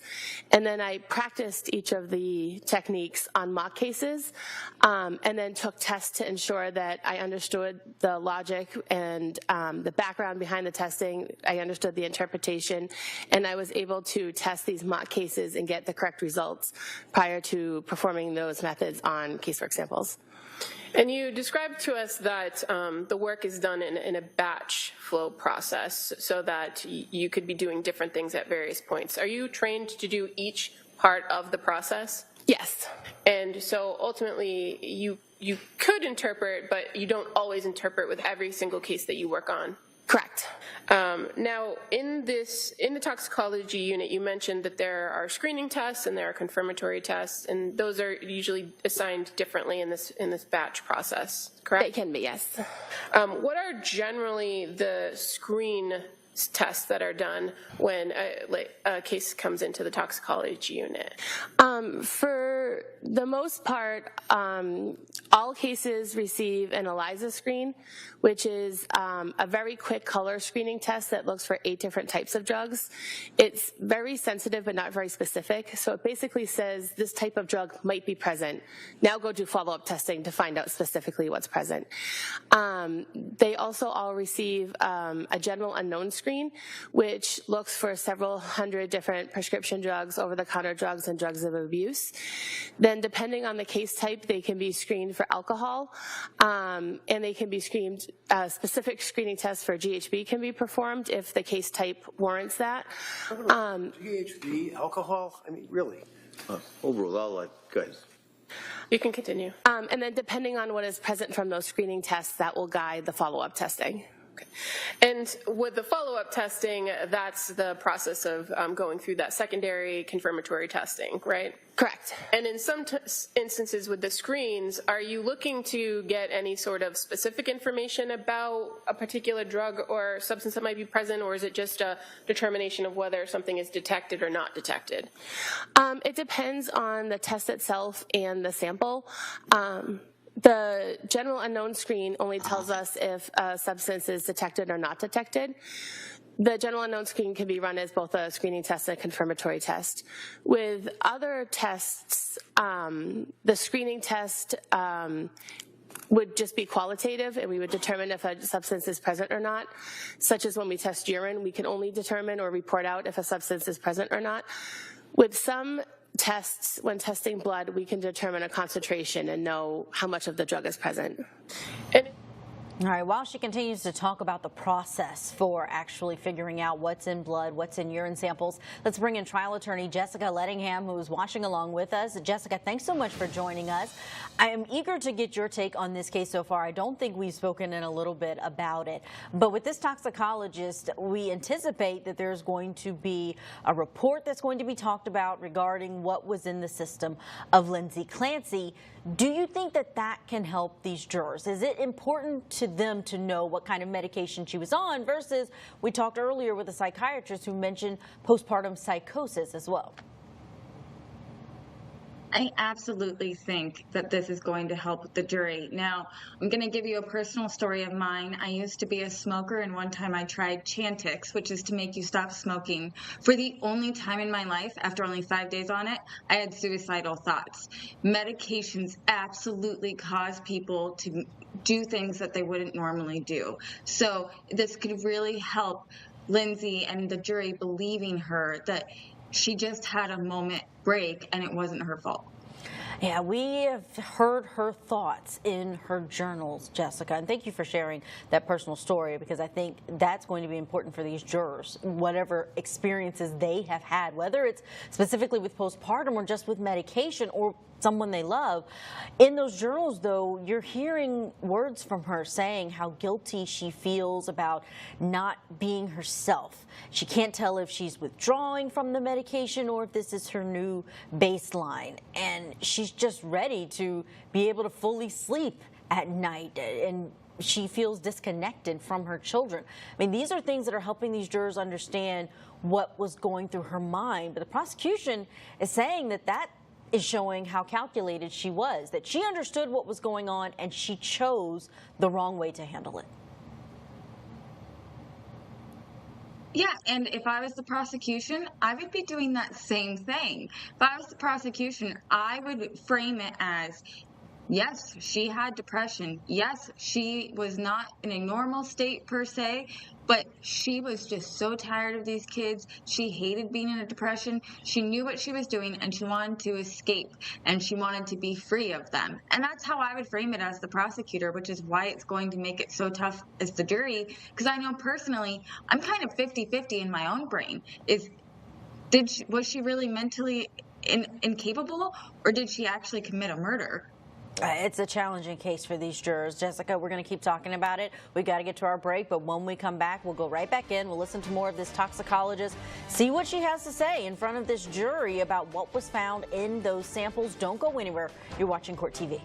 And then I practiced each of the techniques on mock cases and then took tests to ensure that I understood the logic and the background behind the testing. I understood the interpretation, and I was able to test these mock cases and get the correct results prior to performing those methods on casework samples. And you described to us that the work is done in a batch flow process so that you could be doing different things at various points. Are you trained to do each part of the process? Yes. And so ultimately you could interpret, but you don't always interpret with every single case that you work on. Correct. Now, in the toxicology unit, you mentioned that there are screening tests and there are confirmatory tests, and those are usually assigned differently in this batch process, correct? They can be, yes. What are generally the screen tests that are done when a case comes into the toxicology unit? For the most part, all cases receive an ELISA screen, which is a very quick color screening test that looks for 8 different types of drugs. It's very sensitive but not very specific, so it basically says this type of drug might be present. Now go do follow-up testing to find out specifically what's present. They also all receive a general unknown screen, which looks for several hundred different prescription drugs, over-the-counter drugs, and drugs of abuse. Then depending on the case type, they can be screened for alcohol, and they can be screened, specific screening tests for GHB can be performed if the case type warrants that. GHB, alcohol, I mean, really? Overall, I'll let, go ahead. You can continue. And then depending on what is present from those screening tests, that will guide the follow-up testing. And with the follow-up testing, that's the process of going through that secondary confirmatory testing, right? Correct. And in some instances with the screens, are you looking to get any sort of specific information about a particular drug or substance that might be present, or is it just a determination of whether something is detected or not detected? It depends on the test itself and the sample. The general unknown screen only tells us if a substance is detected or not detected. The general unknown screen can be run as both a screening test and a confirmatory test. With other tests, the screening test would just be qualitative, and we would determine if a substance is present or not, such as when we test urine, we can only determine or report out if a substance is present or not. With some tests, when testing blood, we can determine a concentration and know how much of the drug is present. All right, while she continues to talk about the process for actually figuring out what's in blood, what's in urine samples, let's bring in trial attorney Jessica Lettingham, who is watching along with us. Jessica, thanks so much for joining us. I am eager to get your take on this case so far. I don't think we've spoken in a little bit about it, but with this toxicologist, we anticipate that there's going to be a report that's going to be talked about regarding what was in the system of Lindsay Clancy. Do you think that that can help these jurors? Is it important to them to know what kind of medication she was on versus, we talked earlier with a psychiatrist who mentioned postpartum psychosis as well? I absolutely think that this is going to help the jury. Now, I'm going to give you a personal story of mine. I used to be a smoker, and one time I tried Chantix, which is to make you stop smoking. For the only time in my life, after only 5 days on it, I had suicidal thoughts. Medications absolutely cause people to do things that they wouldn't normally do. So this could really help Lindsay and the jury believing her that she just had a moment break and it wasn't her fault. Yeah, we have heard her thoughts in her journals, Jessica, and thank you for sharing that personal story, because I think that's going to be important for these jurors, whatever experiences they have had, whether it's specifically with postpartum or just with medication or someone they love. In those journals, though, you're hearing words from her saying how guilty she feels about not being herself. She can't tell if she's withdrawing from the medication or if this is her new baseline. And she's just ready to be able to fully sleep at night, and she feels disconnected from her children. I mean, these are things that are helping these jurors understand what was going through her mind. But the prosecution is saying that that is showing how calculated she was, that she understood what was going on and she chose the wrong way to handle it. Yeah, and if I was the prosecution, I would be doing that same thing. If I was the prosecution, I would frame it as Yes, she had depression. Yes, she was not in a normal state per se, but she was just so tired of these kids. She hated being in a depression. She knew what she was doing and she wanted to escape and she wanted to be free of them. And that's how I would frame it as the prosecutor, which is why it's going to make it so tough as the jury. Because I know personally, I'm kind of 50-50 in my own brain. Was she really mentally incapable, or did she actually commit a murder? It's a challenging case for these jurors. Jessica, we're going to keep talking about it. We got to get to our break, but when we come back, we'll go right back in. We'll listen to more of this toxicologist, see what she has to say in front of this jury about what was found in those samples. Don't go anywhere. You're watching Court TV.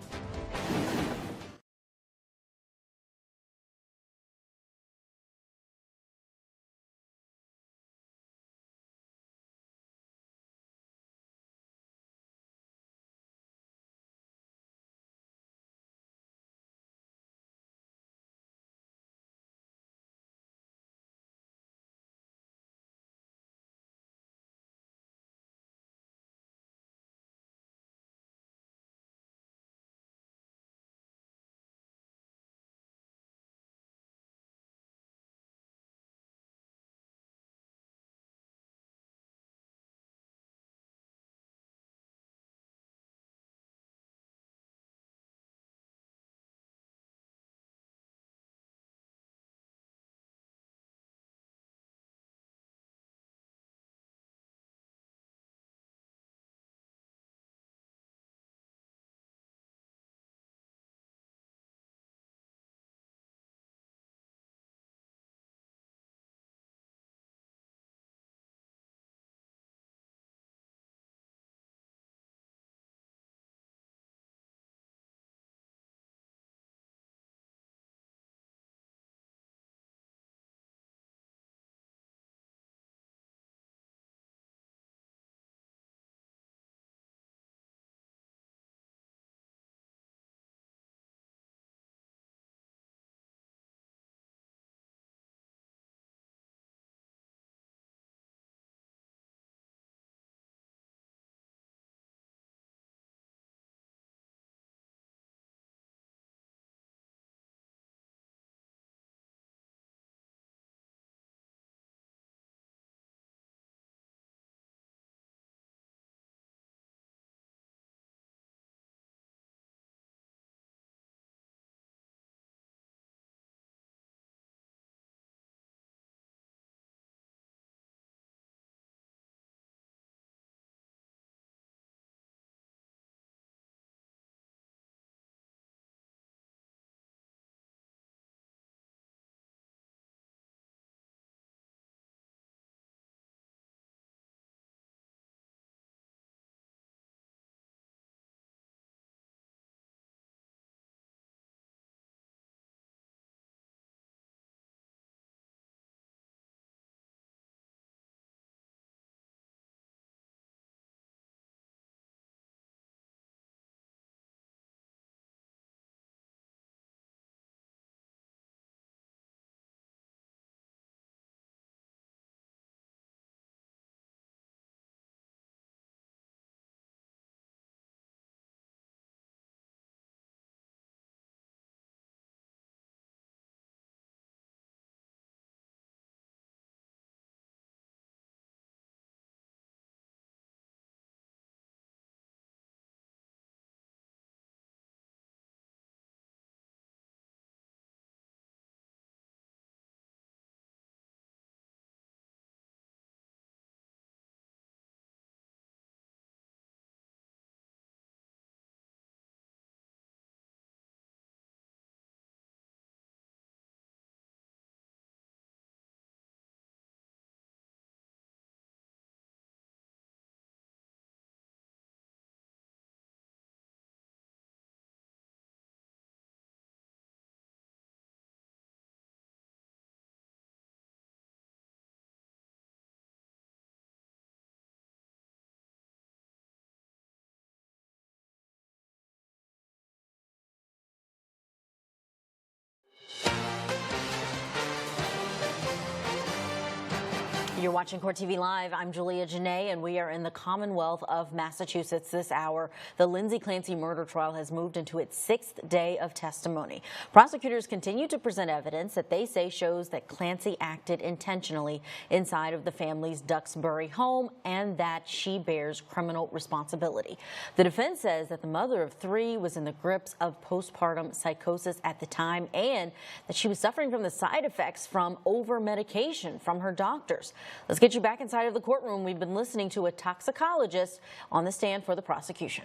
You're watching Court TV Live. I'm Julia Janae, and we are in the Commonwealth of Massachusetts this hour. The Lindsay Clancy murder trial has moved into its 6th day of testimony. Prosecutors continue to present evidence that they say shows that Clancy acted intentionally inside of the family's Duxbury home and that she bears criminal responsibility. The defense says that the mother of 3 was in the grips of postpartum psychosis at the time and that she was suffering from the side effects from over-medication from her doctors. Let's get you back inside of the courtroom. We've been listening to a toxicologist on the stand for the prosecution.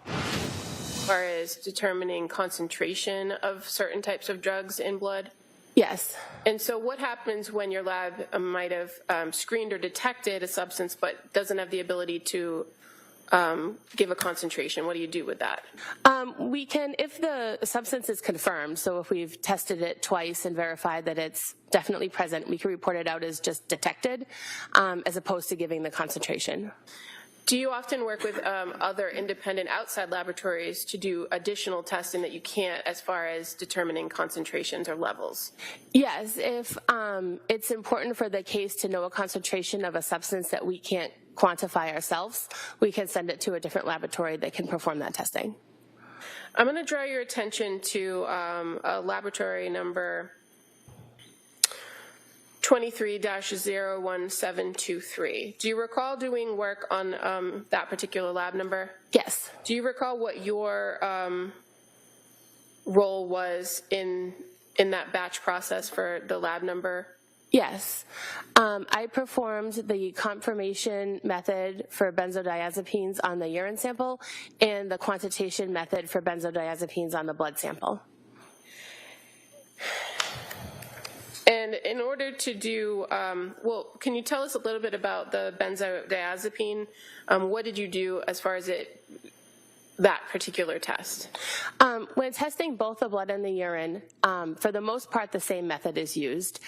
As far as determining concentration of certain types of drugs in blood? Yes. And so what happens when your lab might have screened or detected a substance but doesn't have the ability to give a concentration? What do you do with that? We can, if the substance is confirmed, so if we've tested it twice and verified that it's definitely present, we can report it out as just detected, as opposed to giving the concentration. Do you often work with other independent outside laboratories to do additional testing that you can't as far as determining concentrations or levels? Yes, if it's important for the case to know a concentration of a substance that we can't quantify ourselves, we can send it to a different laboratory that can perform that testing. I'm going to draw your attention to a laboratory number 23-01723. Do you recall doing work on that particular lab number? Yes. Do you recall what your role was in that batch process for the lab number? Yes. I performed the confirmation method for benzodiazepines on the urine sample and the quantitation method for benzodiazepines on the blood sample. And in order to do, well, can you tell us a little bit about the benzodiazepine? What did you do as far as that particular test? When testing both the blood and the urine, for the most part, the same method is used.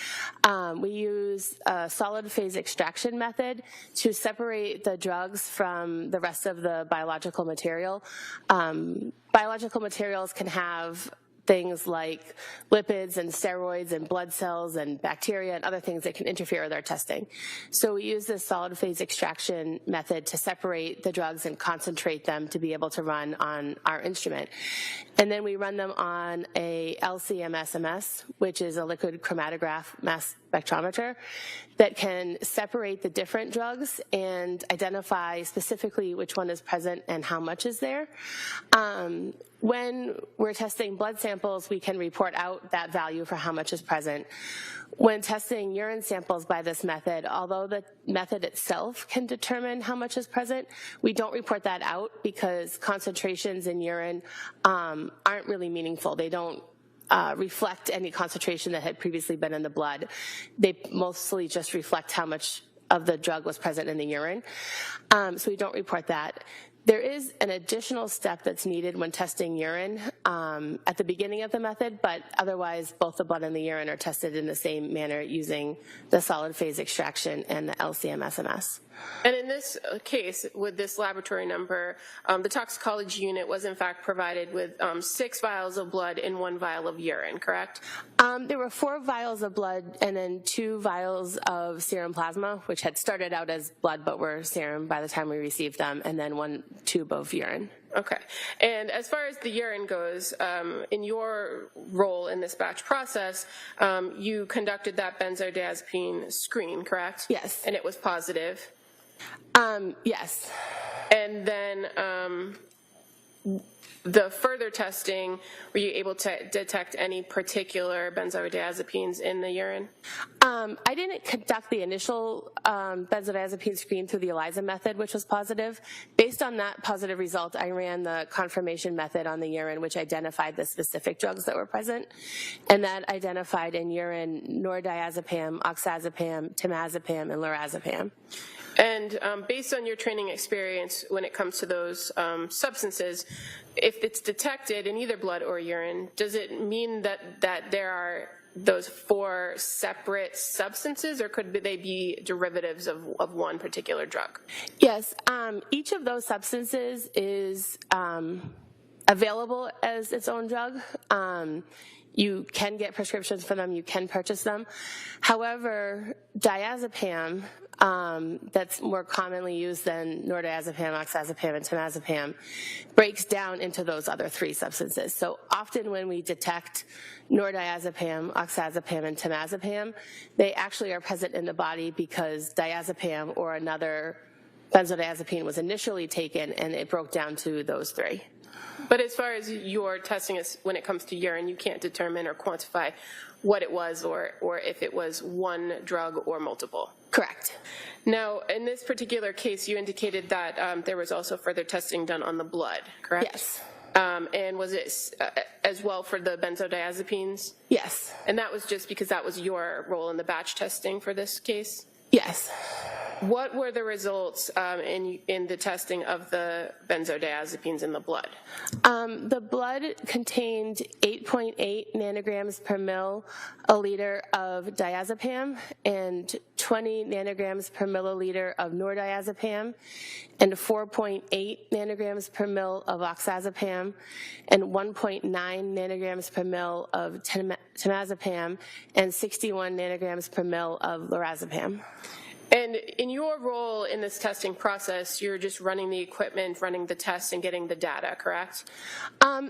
We use a solid phase extraction method to separate the drugs from the rest of the biological material. Biological materials can have things like lipids and steroids and blood cells and bacteria and other things that can interfere with our testing. So we use this solid phase extraction method to separate the drugs and concentrate them to be able to run on our instrument. And then we run them on a LC-MS, which is a liquid chromatograph mass spectrometer that can separate the different drugs and identify specifically which one is present and how much is there. When we're testing blood samples, we can report out that value for how much is present. When testing urine samples by this method, although the method itself can determine how much is present, we don't report that out because concentrations in urine aren't really meaningful. They don't reflect any concentration that had previously been in the blood. They mostly just reflect how much of the drug was present in the urine. So we don't report that. There is an additional step that's needed when testing urine at the beginning of the method, but otherwise both the blood and the urine are tested in the same manner using the solid phase extraction and the LC-MS. And in this case, with this laboratory number, the toxicology unit was in fact provided with 6 vials of blood and 1 vial of urine, correct? There were 4 vials of blood and then 2 vials of serum plasma, which had started out as blood but were serum by the time we received them, and then 1 tube of urine. Okay. And as far as the urine goes, in your role in this batch process, you conducted that benzodiazepine screen, correct? Yes. And it was positive? Yes. And then the further testing, were you able to detect any particular benzodiazepines in the urine? I didn't conduct the initial benzodiazepine screen through the ELISA method, which was positive. Based on that positive result, I ran the confirmation method on the urine, which identified the specific drugs that were present. And that identified in urine nordiazepam, oxazepam, temazepam, and lorazepam. And based on your training experience when it comes to those substances, if it's detected in either blood or urine, does it mean that there are those 4 separate substances, or could they be derivatives of one particular drug? Yes, each of those substances is available as its own drug. You can get prescriptions for them, you can purchase them. However, diazepam, that's more commonly used than nordiazepam, oxazepam, and temazepam, breaks down into those other 3 substances. So often when we detect nordiazepam, oxazepam, and temazepam, they actually are present in the body because diazepam or another benzodiazepine was initially taken and it broke down to those 3. But as far as your testing is, when it comes to urine, you can't determine or quantify what it was or if it was one drug or multiple. Correct. Now, in this particular case, you indicated that there was also further testing done on the blood, correct? Yes. And was it as well for the benzodiazepines? Yes. And that was just because that was your role in the batch testing for this case? Yes. What were the results in the testing of the benzodiazepines in the blood? The blood contained 8.8 nanograms per mil a liter of diazepam and 20 nanograms per milliliter of nordiazepam and 4.8 nanograms per mil of oxazepam and 1.9 nanograms per mil of temazepam and 61 nanograms per mil of lorazepam. And in your role in this testing process, you're just running the equipment, running the tests, and getting the data, correct?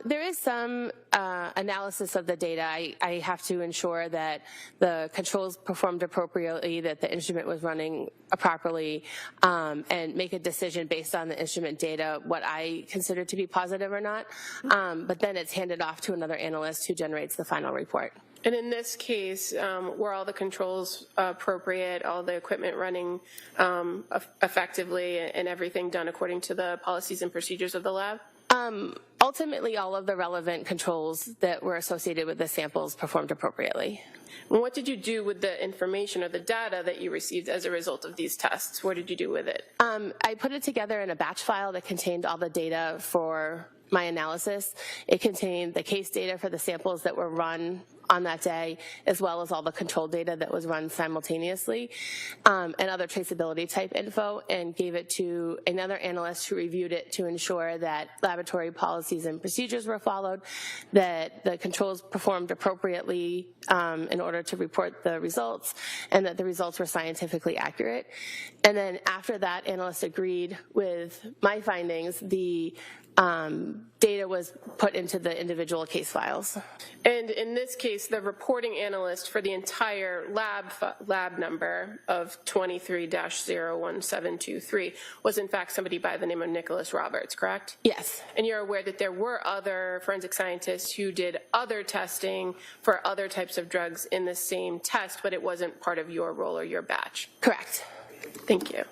There is some analysis of the data. I have to ensure that the controls performed appropriately, that the instrument was running properly, and make a decision based on the instrument data, what I consider to be positive or not. But then it's handed off to another analyst who generates the final report. And in this case, were all the controls appropriate, all the equipment running effectively, and everything done according to the policies and procedures of the lab? Ultimately, all of the relevant controls that were associated with the samples performed appropriately. And what did you do with the information or the data that you received as a result of these tests? What did you do with it? I put it together in a batch file that contained all the data for my analysis. It contained the case data for the samples that were run on that day, as well as all the control data that was run simultaneously, and other traceability type info, and gave it to another analyst who reviewed it to ensure that laboratory policies and procedures were followed, that the controls performed appropriately in order to report the results, and that the results were scientifically accurate. And then after that analyst agreed with my findings, the data was put into the individual case files. And in this case, the reporting analyst for the entire lab number of 23-01723 was in fact somebody by the name of Nicholas Roberts, correct? Yes. And you're aware that there were other forensic scientists who did other testing for other types of drugs in the same test, but it wasn't part of your role or your batch? Correct. Thank you.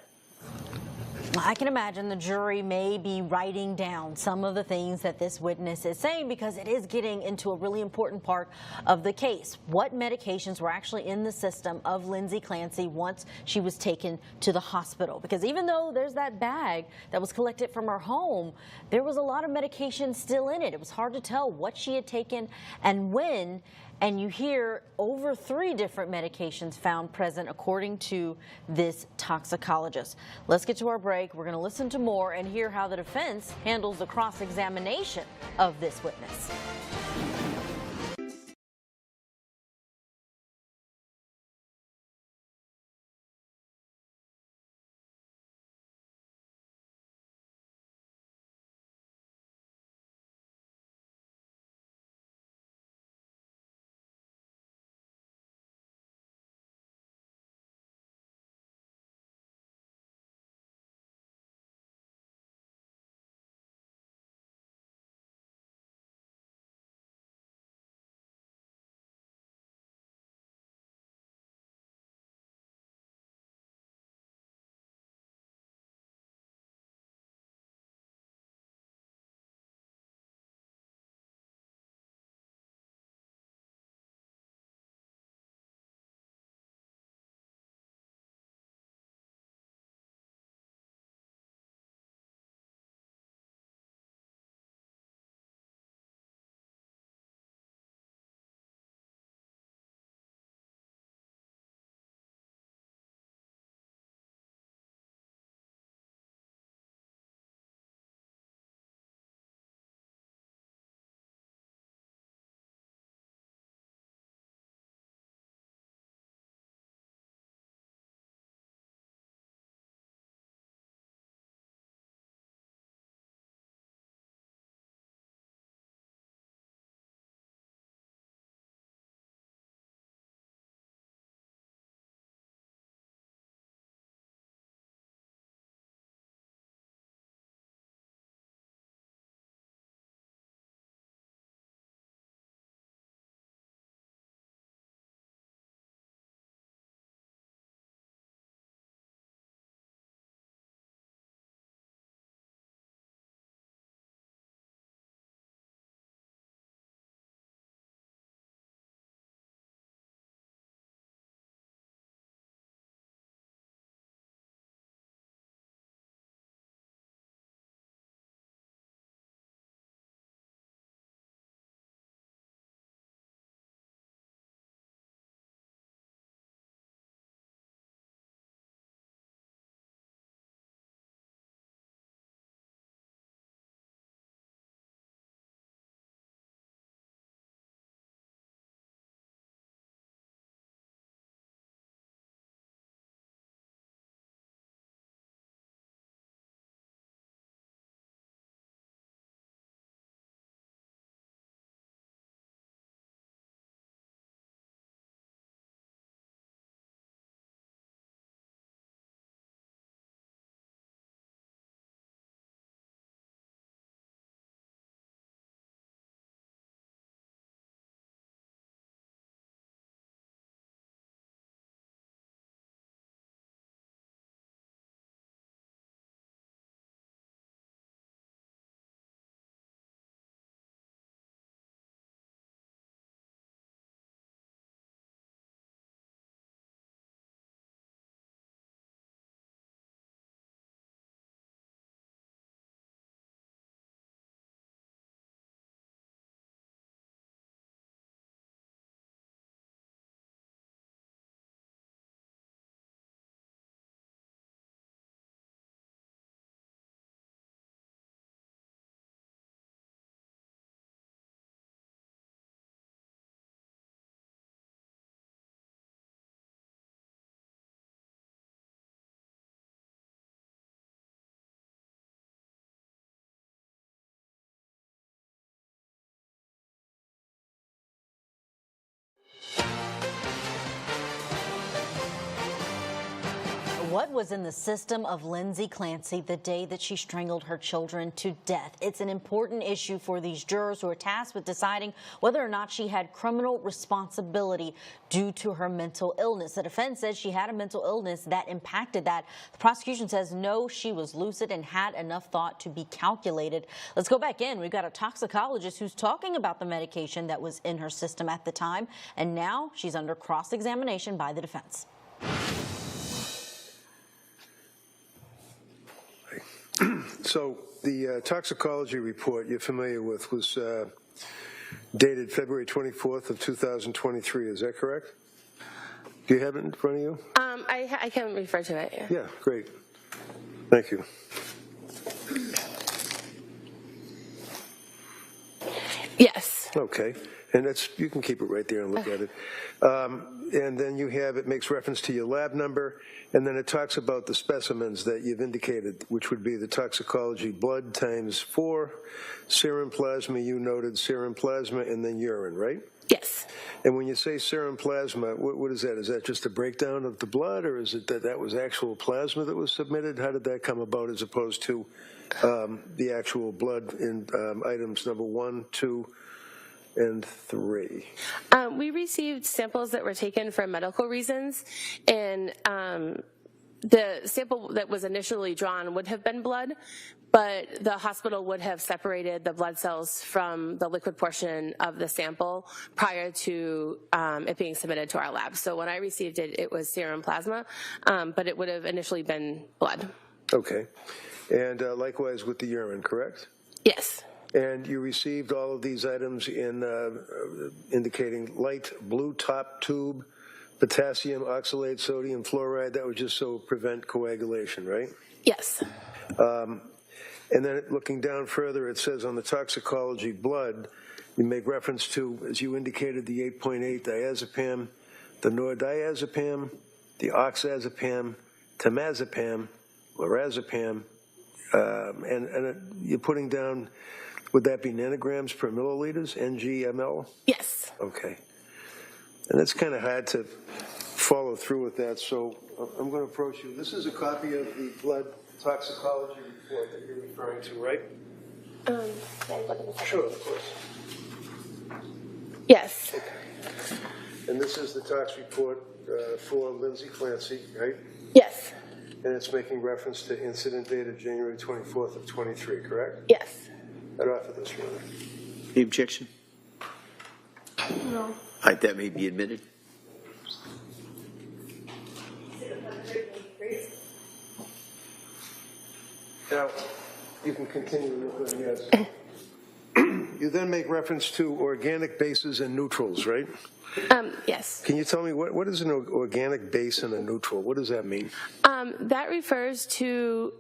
I can imagine the jury may be writing down some of the things that this witness is saying because it is getting into a really important part of the case. What medications were actually in the system of Lindsay Clancy once she was taken to the hospital? Because even though there's that bag that was collected from her home, there was a lot of medication still in it. It was hard to tell what she had taken and when. And you hear over 3 different medications found present according to this toxicologist. Let's get to our break. We're going to listen to more and hear how the defense handles the cross-examination of this witness. What was in the system of Lindsay Clancy the day that she strangled her children to death? It's an important issue for these jurors who are tasked with deciding whether or not she had criminal responsibility due to her mental illness. The defense says she had a mental illness that impacted that. The prosecution says no, she was lucid and had enough thought to be calculated. Let's go back in. We've got a toxicologist who's talking about the medication that was in her system at the time, and now she's under cross-examination by the defense. So the toxicology report you're familiar with was dated February 24th of 2023. Is that correct? Do you have it in front of you? I can refer to it. Yeah, great. Thank you. Yes. Okay. And you can keep it right there and look at it. And then it makes reference to your lab number, and then it talks about the specimens that you've indicated, which would be the toxicology blood times 4, serum plasma, you noted serum plasma, and then urine, right? Yes. And when you say serum plasma, what is that? Is that just a breakdown of the blood, or is it that was actual plasma that was submitted? How did that come about as opposed to the actual blood in items number 1, 2, and 3? We received samples that were taken for medical reasons, and the sample that was initially drawn would have been blood, but the hospital would have separated the blood cells from the liquid portion of the sample prior to it being submitted to our lab. So when I received it, it was serum plasma, but it would have initially been blood. Okay. And likewise with the urine, correct? Yes. And you received all of these items in indicating light blue top tube, potassium oxalate, sodium fluoride. That was just so prevent coagulation, right? Yes. And then looking down further, it says on the toxicology blood, you make reference to, as you indicated, the 8.8 diazepam, the nordiazepam, the oxazepam, temazepam, lorazepam, and you're putting down, would that be nanograms per milliliters, NG/ml? Yes. Okay. And it's kind of hard to follow through with that, so I'm going to approach you. This is a copy of the blood toxicology report that you're referring to, right? Sure, of course. Yes. Okay. And this is the tox report for Lindsay Clancy, right? Yes. And it's making reference to incident dated January 24th of 23, correct? Yes. I'd offer this one. Any objection? No. All right, that may be admitted. Now, you can continue with the yes. You then make reference to organic bases and neutrals, right? Yes. Can you tell me what is an organic base and a neutral? What does that mean? That refers to,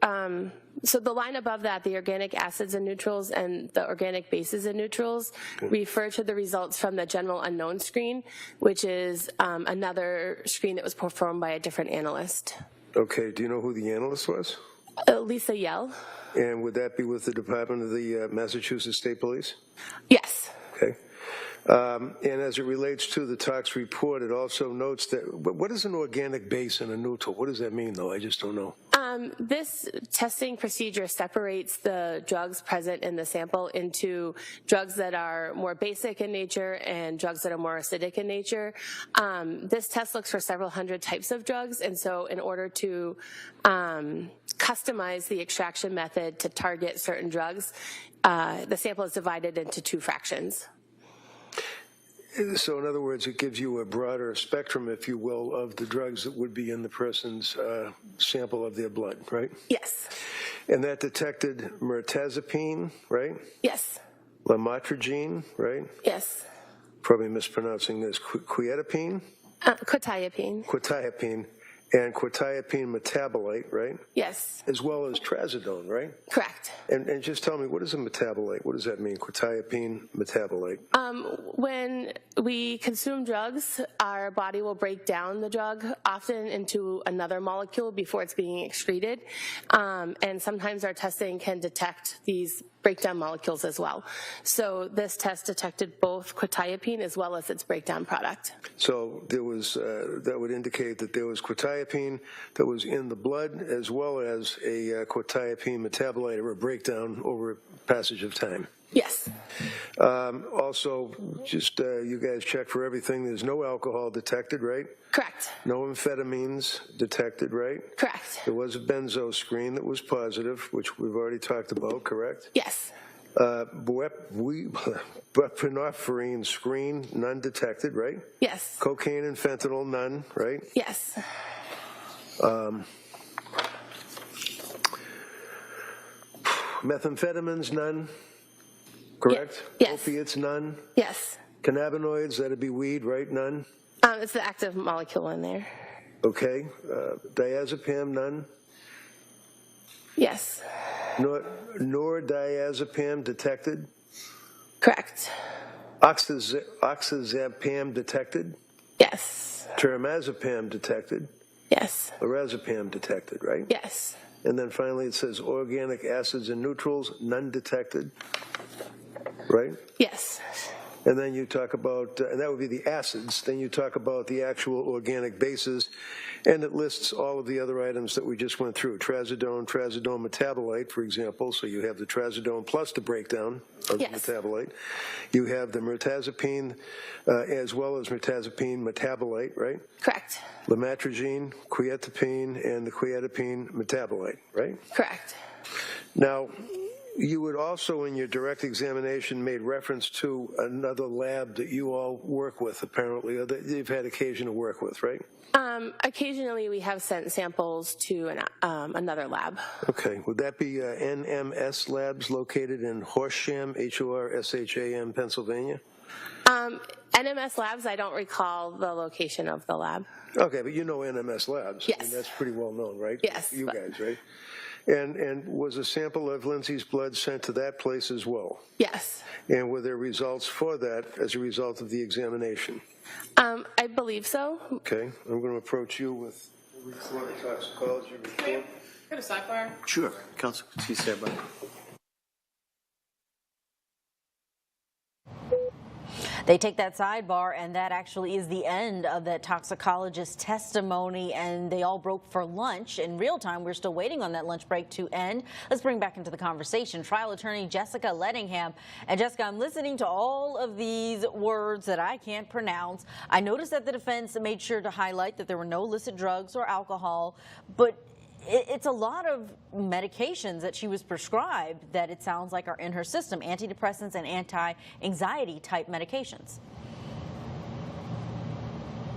so the line above that, the organic acids and neutrals and the organic bases and neutrals refer to the results from the general unknown screen, which is another screen that was performed by a different analyst. Okay, do you know who the analyst was? Lisa Yell. And would that be with the Department of the Massachusetts State Police? Yes. Okay. And as it relates to the tox report, it also notes that, what is an organic base and a neutral? What does that mean, though? I just don't know. This testing procedure separates the drugs present in the sample into drugs that are more basic in nature and drugs that are more acidic in nature. This test looks for several hundred types of drugs, and so in order to customize the extraction method to target certain drugs, the sample is divided into 2 fractions. So in other words, it gives you a broader spectrum, if you will, of the drugs that would be in the person's sample of their blood, right? Yes. And that detected mirtazapine, right? Yes. Lamotrigine, right? Yes. Probably mispronouncing this. Quetiapine? Quetiapine. And quetiapine metabolite, right? Yes. As well as trazodone, right? Correct. And just tell me, what is a metabolite? What does that mean, quetiapine metabolite? When we consume drugs, our body will break down the drug often into another molecule before it's being excreted. And sometimes our testing can detect these breakdown molecules as well. So this test detected both quetiapine as well as its breakdown product. So there was, that would indicate that there was quetiapine that was in the blood as well as a quetiapine metabolite or a breakdown over a passage of time. Yes. Also, just you guys check for everything. There's no alcohol detected, right? Correct. No amphetamines detected, right? Correct. There was a benzo screen that was positive, which we've already talked about, correct? Yes. Buprenorphine screen, none detected, right? Yes. Cocaine and fentanyl, none, right? Yes. Methamphetamines, none, correct? Yes. Opiates, none. Yes. Cannabinoids, that'd be weed, right? None. It's the active molecule in there. Okay. Diazepam, none. Yes. Nordiazepam detected. Correct. Oxazepam detected. Yes. Teramazepam detected. Yes. Lorazepam detected, right? Yes. And then finally it says organic acids and neutrals, none detected, right? Yes. And then you talk about, and that would be the acids, then you talk about the actual organic bases, and it lists all of the other items that we just went through. Trazodone metabolite, for example, so you have the trazodone plus the breakdown of the metabolite. You have the mirtazapine as well as mirtazapine metabolite, right? Correct. Lamotrigine, quetiapine, and the quetiapine metabolite, right? Correct. Now, you would also, in your direct examination, made reference to another lab that you all work with, apparently, or that you've had occasion to work with, right? Occasionally, we have sent samples to another lab. Okay. Would that be NMS Labs located in Horsham, Horsham, Pennsylvania? NMS Labs, I don't recall the location of the lab. Okay, but you know NMS Labs. Yes. I mean, that's pretty well known, right? Yes. You guys, right? And was a sample of Lindsay's blood sent to that place as well? Yes. And were there results for that as a result of the examination? I believe so. Okay. I'm going to approach you with the report, toxicology report. Go to sidebar. Sure. Counsel, please stand by. They take that sidebar, and that actually is the end of that toxicologist testimony, and they all broke for lunch. In real time, we're still waiting on that lunch break to end. Let's bring back into the conversation trial attorney Jessica Lettingham. And Jessica, I'm listening to all of these words that I can't pronounce. I noticed that the defense made sure to highlight that there were no illicit drugs or alcohol, but it's a lot of medications that she was prescribed that it sounds like are in her system, antidepressants and anti-anxiety type medications.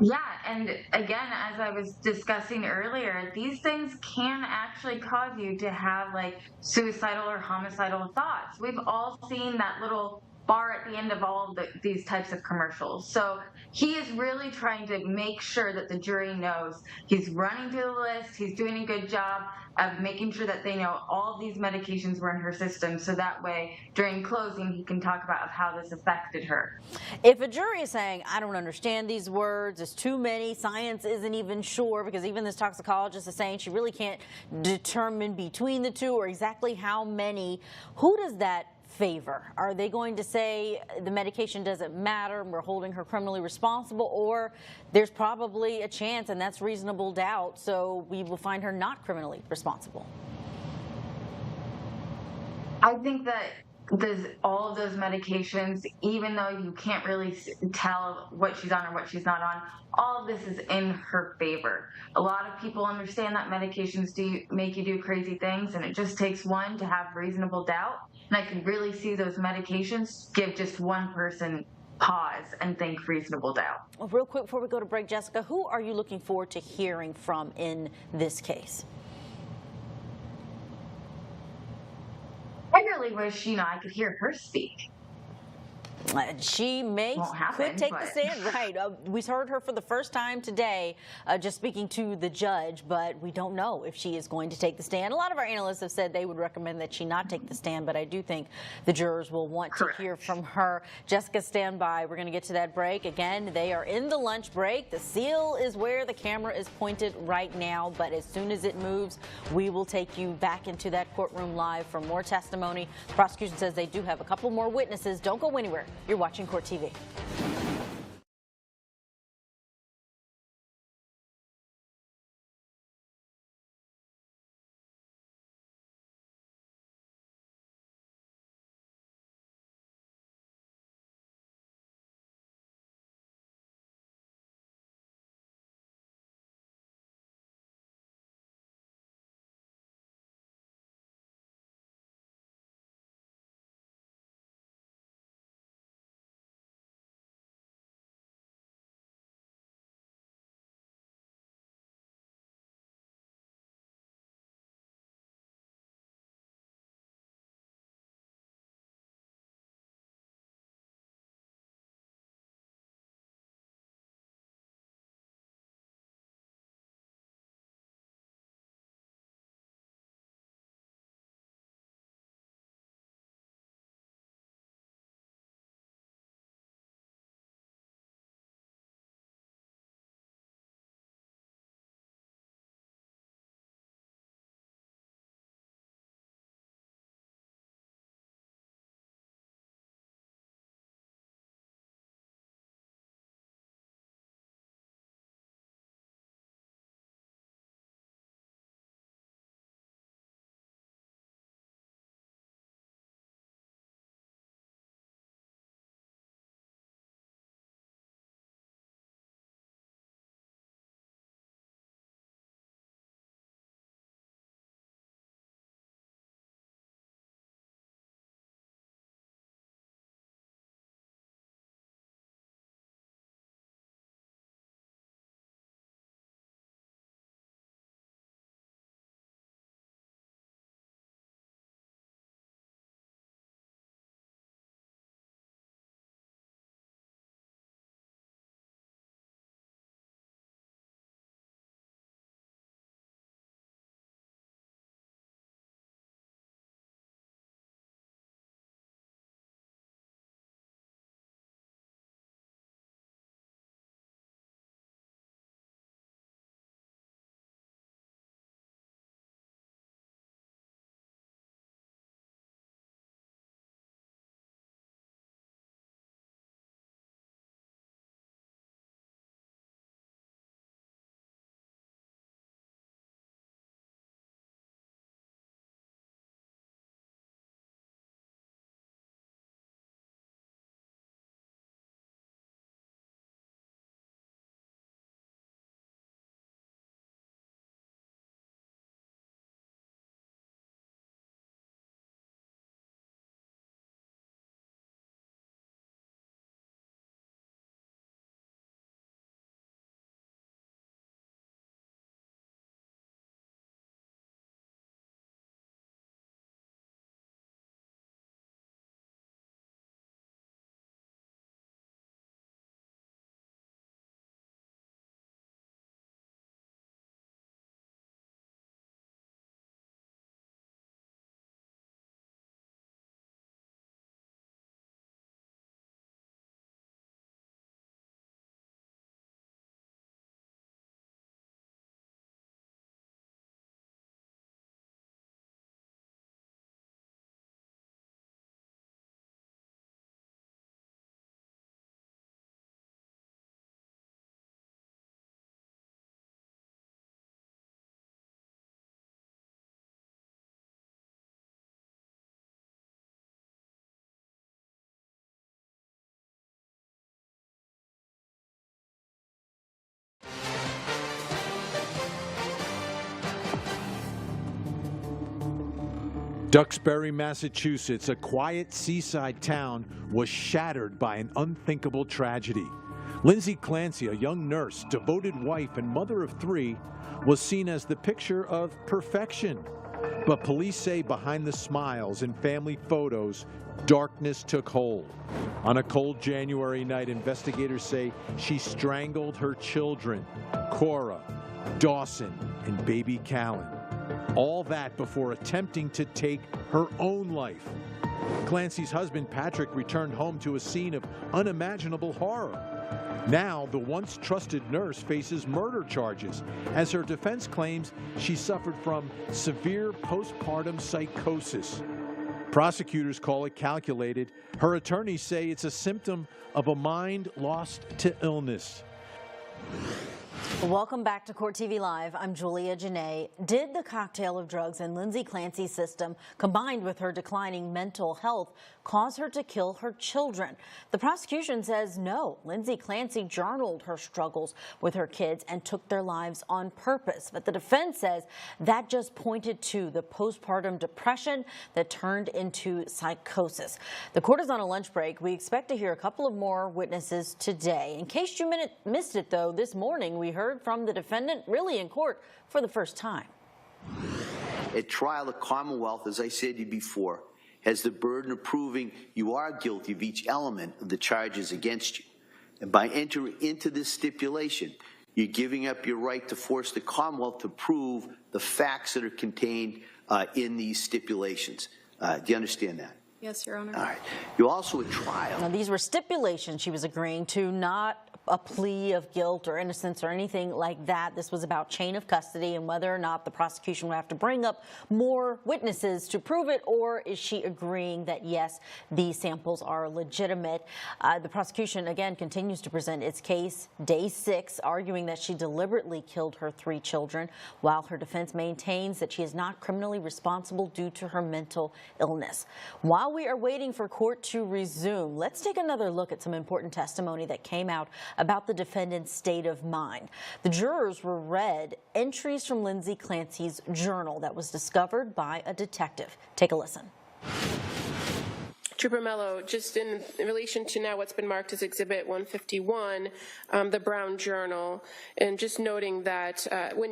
Yeah, and again, as I was discussing earlier, these things can actually cause you to have like suicidal or homicidal thoughts. We've all seen that little bar at the end of all of these types of commercials. So he is really trying to make sure that the jury knows he's running through the list, he's doing a good job of making sure that they know all of these medications were in her system, so that way during closing he can talk about how this affected her. If a jury is saying, I don't understand these words, there's too many, science isn't even sure, because even this toxicologist is saying she really can't determine between the two or exactly how many, who does that favor? Are they going to say the medication doesn't matter and we're holding her criminally responsible, or there's probably a chance, and that's reasonable doubt, so we will find her not criminally responsible? I think that all of those medications, even though you can't really tell what she's on or what she's not on, all of this is in her favor. A lot of people understand that medications do make you do crazy things, and it just takes one to have reasonable doubt. And I can really see those medications give just one person pause and think reasonable doubt. Well, real quick before we go to break, Jessica, who are you looking forward to hearing from in this case? I really wish, I could hear her speak. She could take the stand, right? We heard her for the first time today, just speaking to the judge, but we don't know if she is going to take the stand. A lot of our analysts have said they would recommend that she not take the stand, but I do think the jurors will want to hear from her. Jessica, stand by. We're going to get to that break. Again, they are in the lunch break. The seal is where the camera is pointed right now, but as soon as it moves, we will take you back into that courtroom live for more testimony. The prosecution says they do have a couple more witnesses. Don't go anywhere. You're watching Court TV. Duxbury, Massachusetts, a quiet seaside town, was shattered by an unthinkable tragedy. Lindsay Clancy, a young nurse, devoted wife, and mother of 3, was seen as the picture of perfection. But police say behind the smiles and family photos, darkness took hold. On a cold January night, investigators say she strangled her children, Cora, Dawson, and baby Callan. All that before attempting to take her own life. Clancy's husband, Patrick, returned home to a scene of unimaginable horror. Now, the once trusted nurse faces murder charges, as her defense claims she suffered from severe postpartum psychosis. Prosecutors call it calculated. Her attorneys say it's a symptom of a mind lost to illness. Welcome back to Court TV Live. I'm Julia Janae. Did the cocktail of drugs in Lindsay Clancy's system, combined with her declining mental health, cause her to kill her children? The prosecution says no. Lindsay Clancy journaled her struggles with her kids and took their lives on purpose. But the defense says that just pointed to the postpartum depression that turned into psychosis. The court is on a lunch break. We expect to hear a couple of more witnesses today. In case you missed it, though, this morning we heard from the defendant really in court for the first time. At trial, the Commonwealth, as I said to you before, has the burden of proving you are guilty of each element of the charges against you. And by entering into this stipulation, you're giving up your right to force the Commonwealth to prove the facts that are contained in these stipulations. Do you understand that? Yes, Your Honor. All right. You also at trial. Now, these were stipulations she was agreeing to, not a plea of guilt or innocence or anything like that. This was about chain of custody and whether or not the prosecution would have to bring up more witnesses to prove it, or is she agreeing that, yes, these samples are legitimate. The prosecution, again, continues to present its case, day 6, arguing that she deliberately killed her 3 children, while her defense maintains that she is not criminally responsible due to her mental illness. While we are waiting for court to resume, let's take another look at some important testimony that came out about the defendant's state of mind. The jurors were read entries from Lindsay Clancy's journal that was discovered by a detective. Take a listen. Trooper Mello, just in relation to now what's been marked as Exhibit 151, the Brown Journal, and just noting that when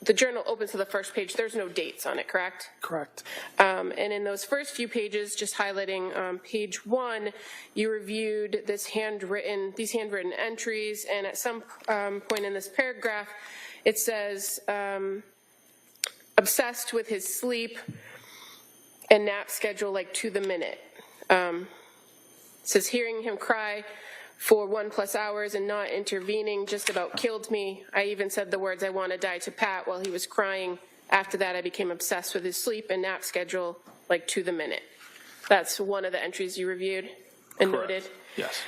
the journal opens to the first page, there's no dates on it, correct? Correct. And in those first few pages, just highlighting page 1, you reviewed these handwritten entries, and at some point in this paragraph, it says, obsessed with his sleep and nap schedule like to the minute. It says, hearing him cry for 1+ hours and not intervening just about killed me. I even said the words, "I want to die" to Pat while he was crying. After that, I became obsessed with his sleep and nap schedule like to the minute. That's one of the entries you reviewed and noted. Yes.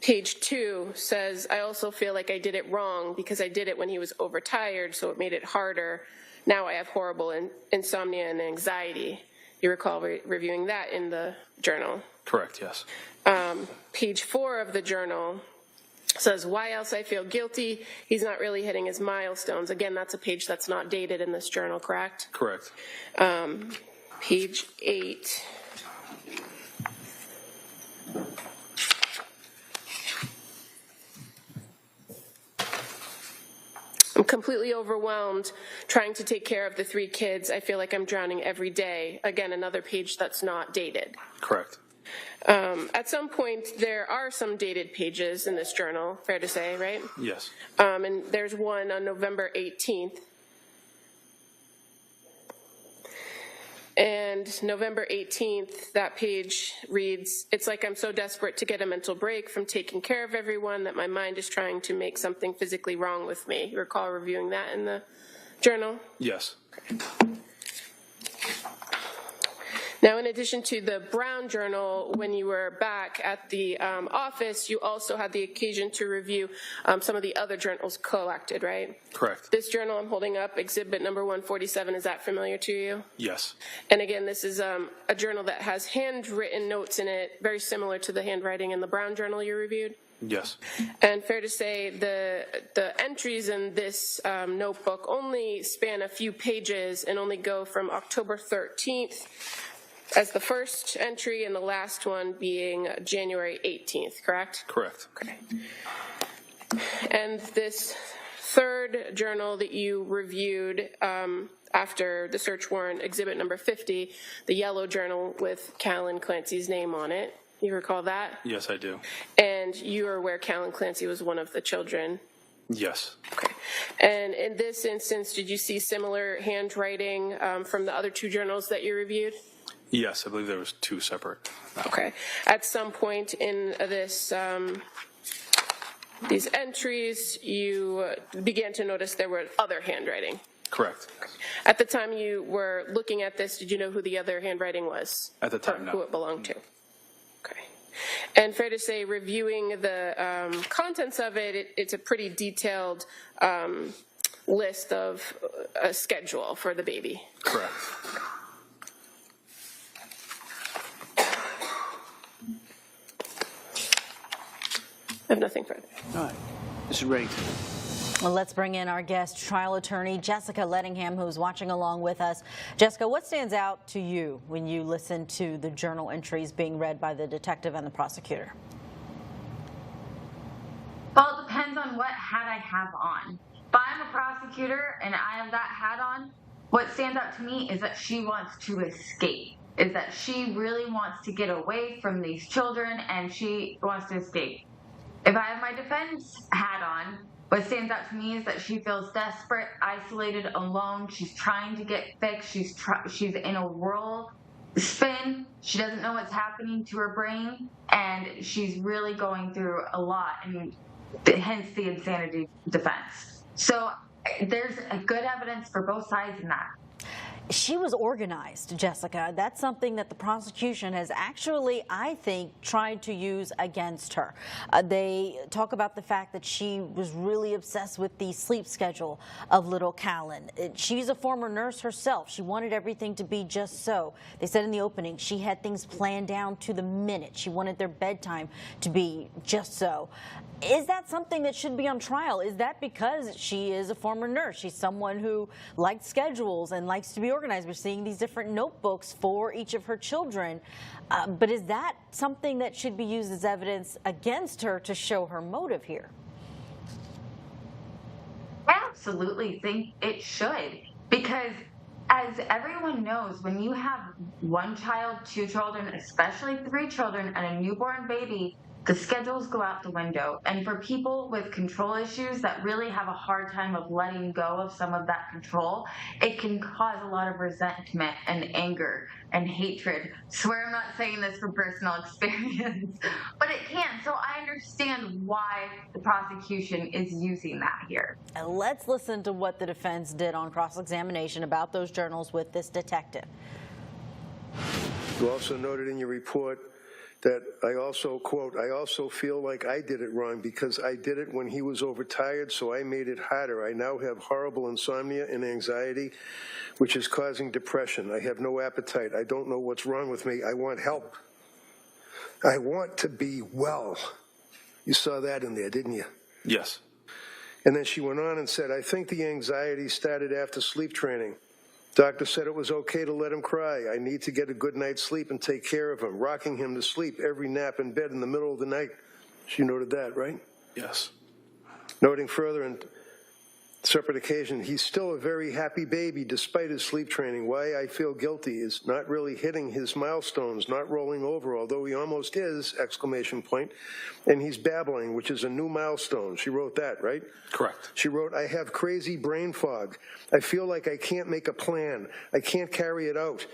Page 2 says, I also feel like I did it wrong because I did it when he was overtired, so it made it harder. Now I have horrible insomnia and anxiety. You recall reviewing that in the journal? Correct, yes. Page 4 of the journal says, why else I feel guilty? He's not really hitting his milestones. Again, that's a page that's not dated in this journal, correct? Correct. Page 8. I'm completely overwhelmed trying to take care of the 3 kids. I feel like I'm drowning every day. Again, another page that's not dated. Correct. At some point, there are some dated pages in this journal, fair to say, right? Yes. And there's one on November 18th. And November 18th, that page reads, it's like I'm so desperate to get a mental break from taking care of everyone that my mind is trying to make something physically wrong with me. You recall reviewing that in the journal? Yes. Now, in addition to the Brown Journal, when you were back at the office, you also had the occasion to review some of the other journals collected, right? Correct. This journal I'm holding up, exhibit number 147, is that familiar to you? Yes. And again, this is a journal that has handwritten notes in it, very similar to the handwriting in the Brown Journal you reviewed? Yes. And fair to say, the entries in this notebook only span a few pages and only go from October 13th as the first entry and the last one being January 18th, correct? Correct. Okay. And this third journal that you reviewed after the search warrant, exhibit number 50, the yellow journal with Callan Clancy's name on it. You recall that? Yes, I do. And you are aware Callan Clancy was one of the children? Yes. Okay. And in this instance, did you see similar handwriting from the other two journals that you reviewed? Yes, I believe there was two separate. Okay. At some point in this, these entries, you began to notice there were other handwriting. Correct. At the time you were looking at this, did you know who the other handwriting was? At the time, no. Who it belonged to? Okay. And fair to say, reviewing the contents of it, it's a pretty detailed list of a schedule for the baby. Correct. I have nothing further. All right. Mr. Reddington. Well, let's bring in our guest, trial attorney Jessica Lettingham, who's watching along with us. Jessica, what stands out to you when you listen to the journal entries being read by the detective and the prosecutor? Well, it depends on what hat I have on. If I'm a prosecutor and I have that hat on, what stands out to me is that she wants to escape, is that she really wants to get away from these children and she wants to escape. If I have my defense hat on, what stands out to me is that she feels desperate, isolated, alone. She's trying to get fixed. She's in a whirl spin. She doesn't know what's happening to her brain, and she's really going through a lot, and hence the insanity defense. So there's a good evidence for both sides in that. She was organized, Jessica. That's something that the prosecution has actually, I think, tried to use against her. They talk about the fact that she was really obsessed with the sleep schedule of little Callan. She's a former nurse herself. She wanted everything to be just so. They said in the opening she had things planned down to the minute. She wanted their bedtime to be just so. Is that something that should be on trial? Is that because she is a former nurse? She's someone who likes schedules and likes to be organized. We're seeing these different notebooks for each of her children. But is that something that should be used as evidence against her to show her motive here? I absolutely think it should, because as everyone knows, when you have one child, two children, especially three children, and a newborn baby, the schedules go out the window. And for people with control issues that really have a hard time of letting go of some of that control, it can cause a lot of resentment and anger and hatred. Swear I'm not saying this from personal experience, but it can. So I understand why the prosecution is using that here. And let's listen to what the defense did on cross-examination about those journals with this detective. You also noted in your report that I also, quote, I also feel like I did it wrong because I did it when he was overtired, so I made it harder. I now have horrible insomnia and anxiety, which is causing depression. I have no appetite. I don't know what's wrong with me. I want help. I want to be well. You saw that in there, didn't you? Yes. And then she went on and said, I think the anxiety started after sleep training. Doctor said it was okay to let him cry. I need to get a good night's sleep and take care of him, rocking him to sleep every nap in bed in the middle of the night. She noted that, right? Yes. Noting further in separate occasion, he's still a very happy baby despite his sleep training. Why I feel guilty is not really hitting his milestones, not rolling over, although he almost is, exclamation point, and he's babbling, which is a new milestone. She wrote that, right? Correct. She wrote, I have crazy brain fog. I feel like I can't make a plan. I can't carry it out.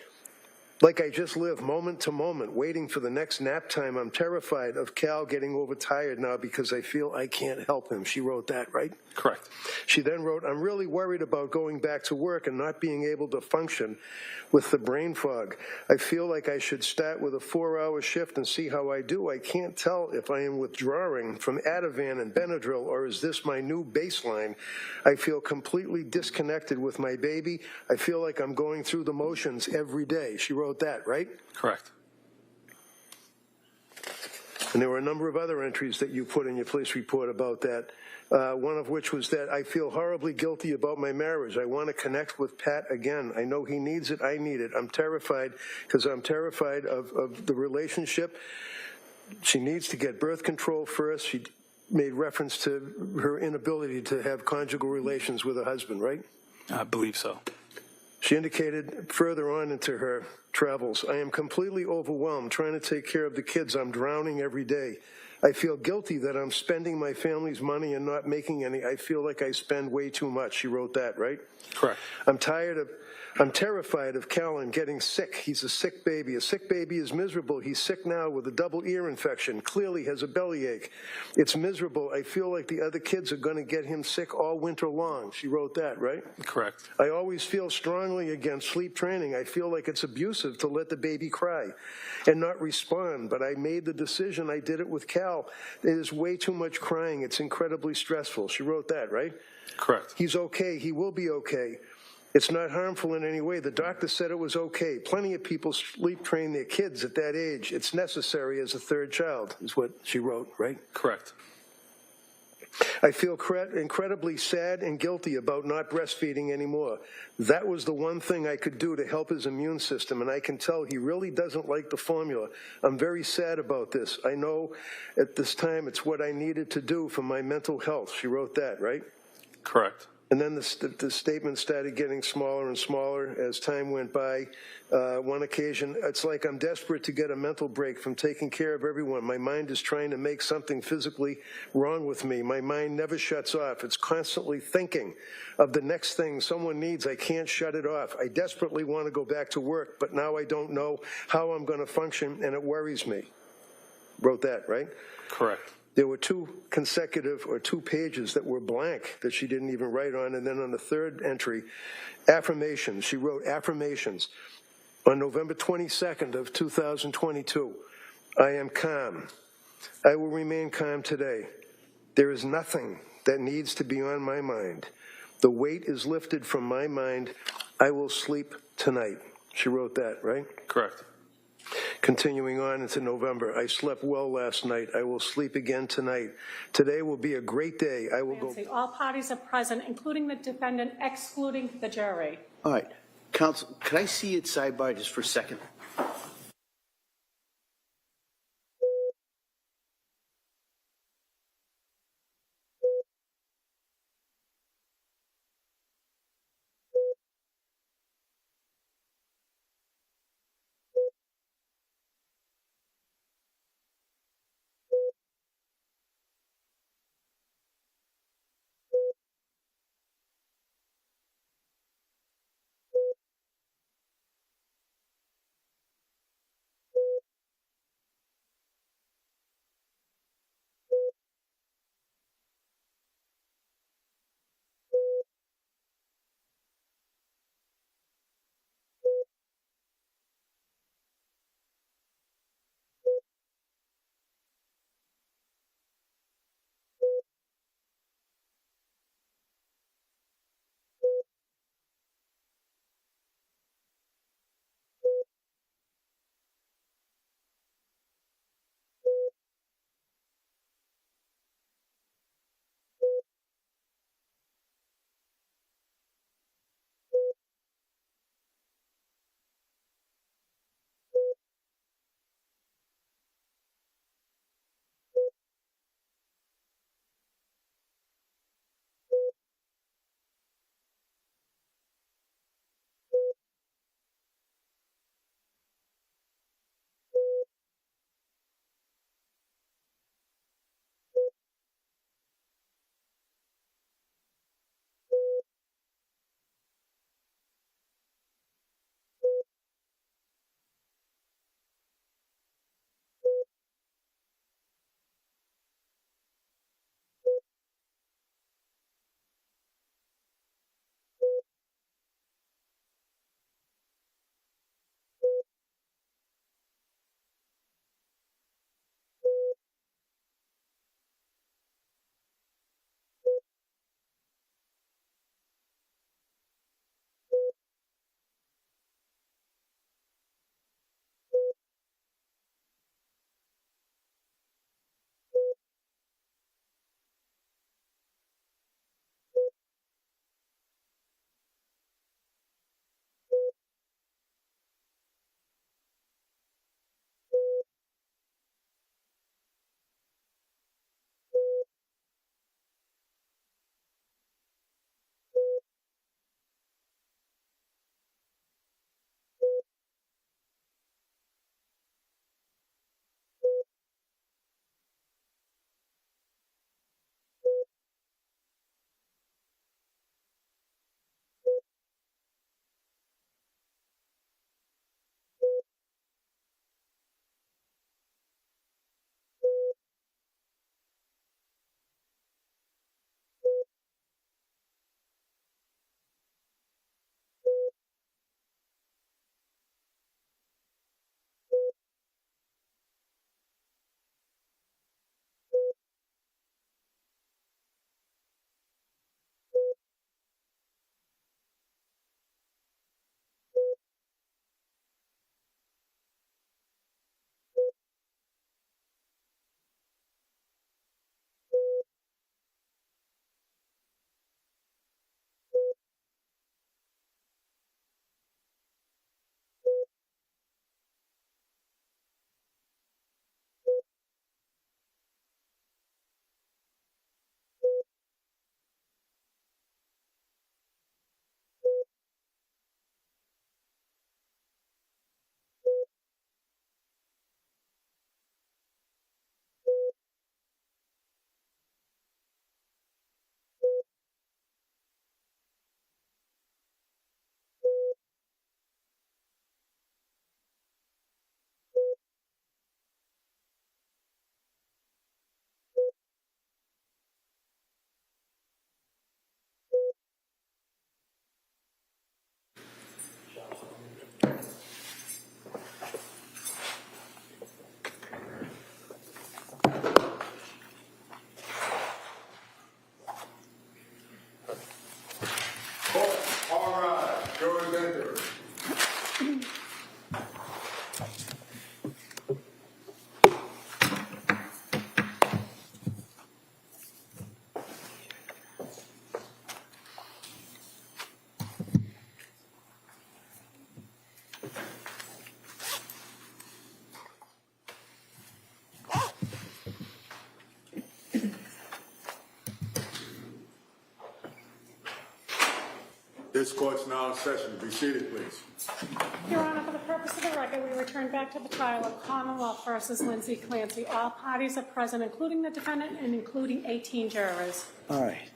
Like I just live moment to moment, waiting for the next nap time. I'm terrified of Cal getting overtired now because I feel I can't help him. She wrote that, right? Correct. She then wrote, I'm really worried about going back to work and not being able to function with the brain fog. I feel like I should start with a 4-hour shift and see how I do. I can't tell if I am withdrawing from Ativan and Benadryl or is this my new baseline. I feel completely disconnected with my baby. I feel like I'm going through the motions every day. She wrote that, right? Correct. And there were a number of other entries that you put in your police report about that, one of which was that I feel horribly guilty about my marriage. I want to connect with Pat again. I know he needs it. I need it. I'm terrified because I'm terrified of the relationship. She needs to get birth control first. She made reference to her inability to have conjugal relations with her husband, right? I believe so. She indicated further on into her travels, I am completely overwhelmed trying to take care of the kids. I'm drowning every day. I feel guilty that I'm spending my family's money and not making any. I feel like I spend way too much. She wrote that, right? Correct. I'm terrified of Callan getting sick. He's a sick baby. A sick baby is miserable. He's sick now with a double ear infection, clearly has a bellyache. It's miserable. I feel like the other kids are going to get him sick all winter long. She wrote that, right? Correct. I always feel strongly against sleep training. I feel like it's abusive to let the baby cry and not respond, but I made the decision. I did it with Cal. It is way too much crying. It's incredibly stressful. She wrote that, right? Correct. He's okay. He will be okay. It's not harmful in any way. The doctor said it was okay. Plenty of people sleep train their kids at that age. It's necessary as a third child, is what she wrote, right? Correct. I feel incredibly sad and guilty about not breastfeeding anymore. That was the one thing I could do to help his immune system, and I can tell he really doesn't like the formula. I'm very sad about this. I know at this time it's what I needed to do for my mental health. She wrote that, right? Correct. And then the statement started getting smaller and smaller as time went by. One occasion, it's like I'm desperate to get a mental break from taking care of everyone. My mind is trying to make something physically wrong with me. My mind never shuts off. It's constantly thinking of the next thing someone needs. I can't shut it off. I desperately want to go back to work, but now I don't know how I'm going to function, and it worries me. Wrote that, right? Correct. There were two pages that were blank that she didn't even write on. And then on the third entry, affirmations. She wrote affirmations. On November 22nd of 2022, I am calm. I will remain calm today. There is nothing that needs to be on my mind. The weight is lifted from my mind. I will sleep tonight. She wrote that, right? Correct. Continuing on into November, I slept well last night. I will sleep again tonight. Today will be a great day. I will go. All parties are present, including the defendant, excluding the jury. All right. Counsel, could I see it sidebar just for a second? This court's now in session. Be seated, please. Your Honor, for the purpose of the record, we return back to the trial of Commonwealth versus Lindsay Clancy. All parties are present, including the defendant and including 18 jurors. All right.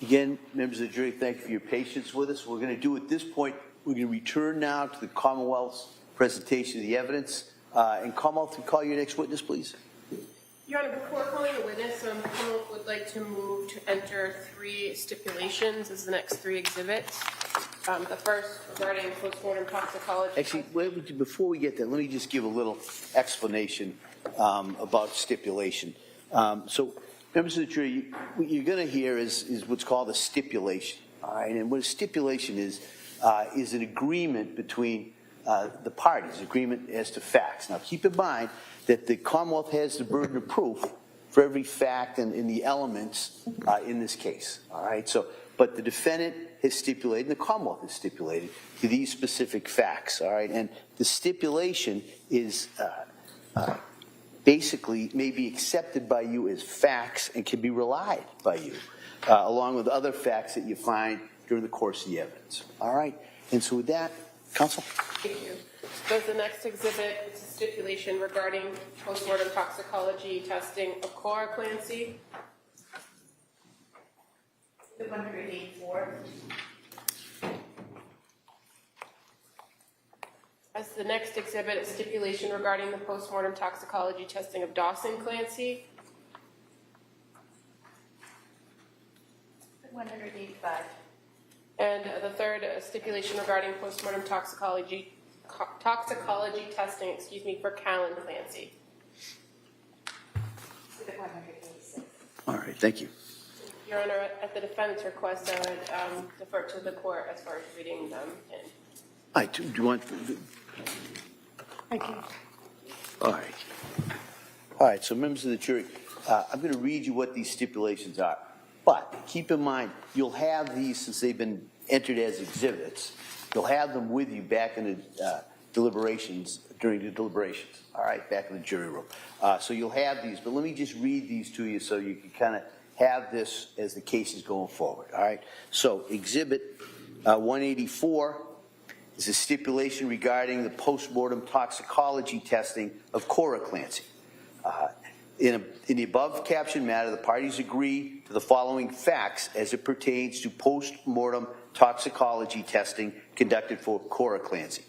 Again, members of the jury, thank you for your patience with us. We're going to do at this point, we're going to return now to the Commonwealth's presentation of the evidence. And Commonwealth, can call your next witness, please. Your Honor, before calling a witness, Commonwealth would like to move to enter 3 stipulations as the next 3 exhibits. The first regarding postmortem toxicology. Actually, before we get there, let me just give a little explanation about stipulation. So, members of the jury, what you're going to hear is what's called a stipulation. All right, and what a stipulation is an agreement between the parties, agreement as to facts. Now, keep in mind that the Commonwealth has the burden of proof for every fact and the elements in this case. All right, so, but the defendant has stipulated, and the Commonwealth has stipulated to these specific facts. All right, and the stipulation is basically may be accepted by you as facts and can be relied by you, along with other facts that you find during the course of the evidence. All right, and so with that, counsel. Thank you. So the next exhibit is a stipulation regarding postmortem toxicology testing of Cora Clancy. 184. As the next exhibit, a stipulation regarding the postmortem toxicology testing of Dawson Clancy. 185. And the third, a stipulation regarding postmortem toxicology testing, for Callan Clancy. 186. All right, thank you. Your Honor, at the defendant's request, I would defer to the court as far as reading them in. All right, do you want? Thank you. All right. All right, so members of the jury, I'm going to read you what these stipulations are. But keep in mind, you'll have these, since they've been entered as exhibits, you'll have them with you back in the deliberations, during the deliberations, all right, back in the jury room. So you'll have these, but let me just read these to you so you can kind of have this as the case is going forward, all right? So Exhibit 184 is a stipulation regarding the postmortem toxicology testing of Cora Clancy. In the above captioned matter, the parties agree to the following facts as it pertains to postmortem toxicology testing conducted for Cora Clancy.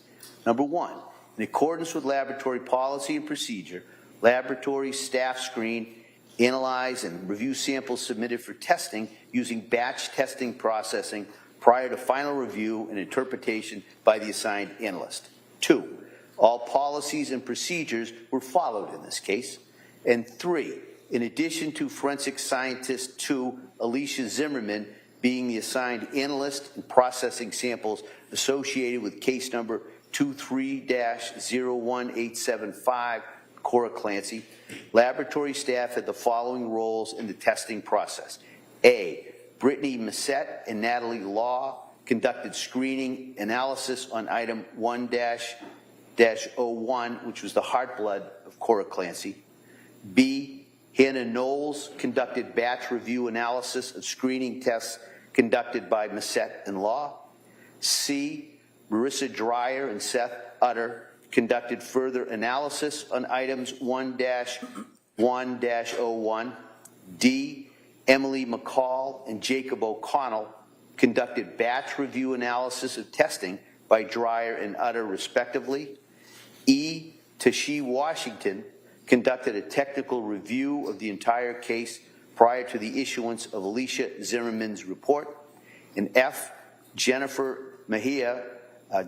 Number 1, in accordance with laboratory policy and procedure, laboratory staff screen, analyze, and review samples submitted for testing using batch testing processing prior to final review and interpretation by the assigned analyst. 2, all policies and procedures were followed in this case. And 3, in addition to forensic scientist 2, Alicia Zimmerman, being the assigned analyst and processing samples associated with case number 23-01875, Cora Clancy, laboratory staff had the following roles in the testing process. A, Brittany Massette and Natalie Law conducted screening analysis on item 1-01, which was the heart blood of Cora Clancy. B, Hannah Knowles conducted batch review analysis of screening tests conducted by Massette and Law. C, Marissa Dreyer and Seth Utter conducted further analysis on items 1-1-01. D, Emily McCall and Jacob O'Connell conducted batch review analysis of testing by Dreyer and Utter respectively. E, Tashi Washington conducted a technical review of the entire case prior to the issuance of Alicia Zimmerman's report. And F, Jennifer Mejia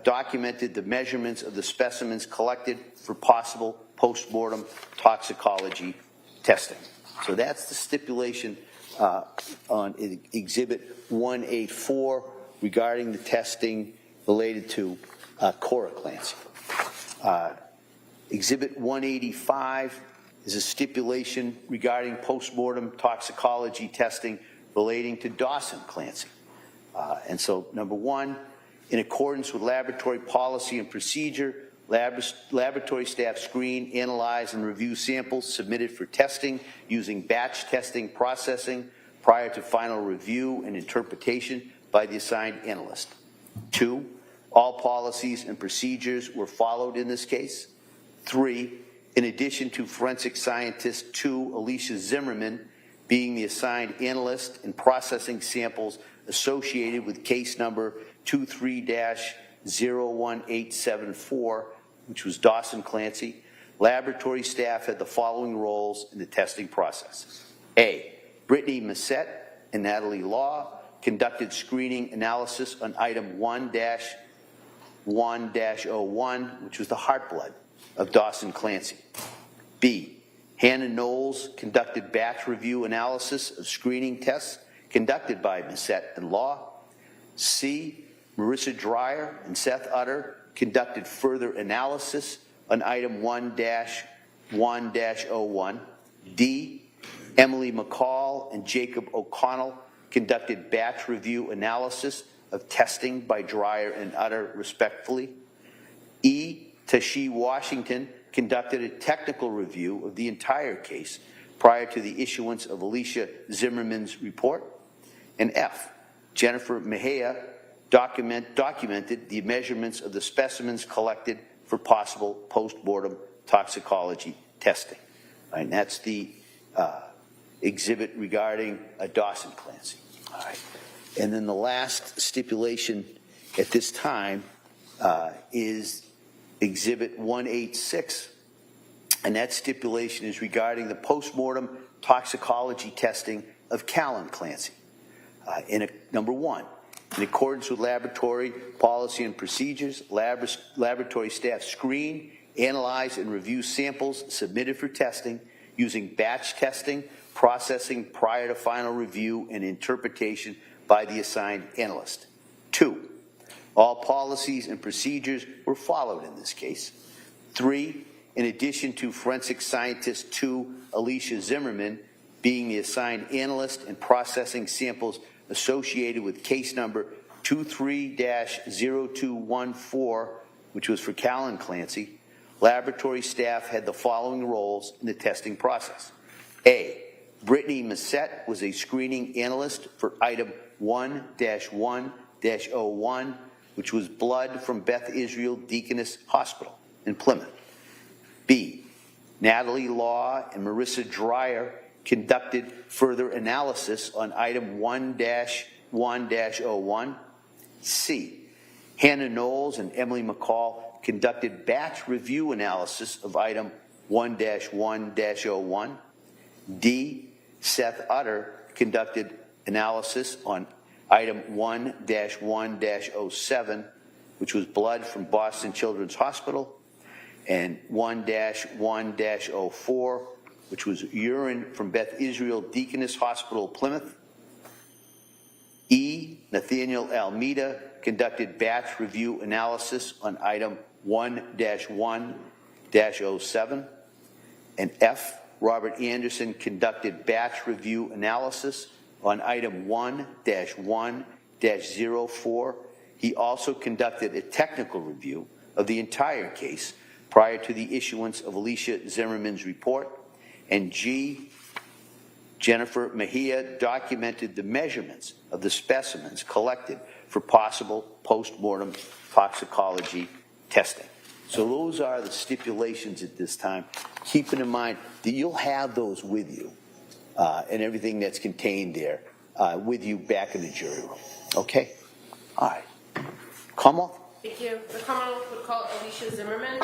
documented the measurements of the specimens collected for possible postmortem toxicology testing. So that's the stipulation on Exhibit 184 regarding the testing related to Cora Clancy. Exhibit 185 is a stipulation regarding postmortem toxicology testing relating to Dawson Clancy. And so, number 1, in accordance with laboratory policy and procedure, laboratory staff screen, analyze, and review samples submitted for testing using batch testing processing prior to final review and interpretation by the assigned analyst. 2, all policies and procedures were followed in this case. 3, in addition to forensic scientist 2, Alicia Zimmerman, being the assigned analyst in processing samples associated with case number 23-01874, which was Dawson Clancy, laboratory staff had the following roles in the testing process. A, Brittany Massette and Natalie Law conducted screening analysis on item 1-1-01, which was the heart blood of Dawson Clancy. B, Hannah Knowles conducted batch review analysis of screening tests conducted by Massette and Law. C, Marissa Dreyer and Seth Utter conducted further analysis on item 1-1-01. D, Emily McCall and Jacob O'Connell conducted batch review analysis of testing by Dreyer and Utter, respectively. E, Tashi Washington conducted a technical review of the entire case prior to the issuance of Alicia Zimmerman's report. And F, Jennifer Mejia documented the measurements of the specimens collected for possible post-mortem toxicology testing. And that's the exhibit regarding Dawson Clancy. All right. And then the last stipulation at this time is Exhibit 186, and that stipulation is regarding the postmortem toxicology testing of Callan Clancy. Number 1, in accordance with laboratory policy and procedures, laboratory staff screen, analyze, and review samples submitted for testing using batch testing, processing prior to final review and interpretation by the assigned analyst. 2, all policies and procedures were followed in this case. 3, in addition to forensic scientist 2, Alicia Zimmerman, being the assigned analyst and processing samples associated with case number 23-0214, which was for Callan Clancy, laboratory staff had the following roles in the testing process. A, Brittany Massette was a screening analyst for item 1-1-01, which was blood from Beth Israel Deaconess Hospital in Plymouth. B, Natalie Law and Marissa Dreyer conducted further analysis on item 1-1-01. C, Hannah Knowles and Emily McCall conducted batch review analysis of item 1-1-01. D, Seth Utter conducted analysis on item 1-1-07, which was blood from Boston Children's Hospital, and 1-1-04, which was urine from Beth Israel Deaconess Hospital, Plymouth. E, Nathaniel Almeida conducted batch review analysis on item 1-1-07. And F, Robert Anderson conducted batch review analysis on item 1-1-04. He also conducted a technical review of the entire case prior to the issuance of Alicia Zimmerman's report. And G, Jennifer Mejia documented the measurements of the specimens collected for possible post-mortem toxicology testing. So those are the stipulations at this time. Keeping in mind that you'll have those with you and everything that's contained there with you back in the jury room. Okay? All right. Commonwealth? Thank you. The Commonwealth would call Alicia Zimmerman.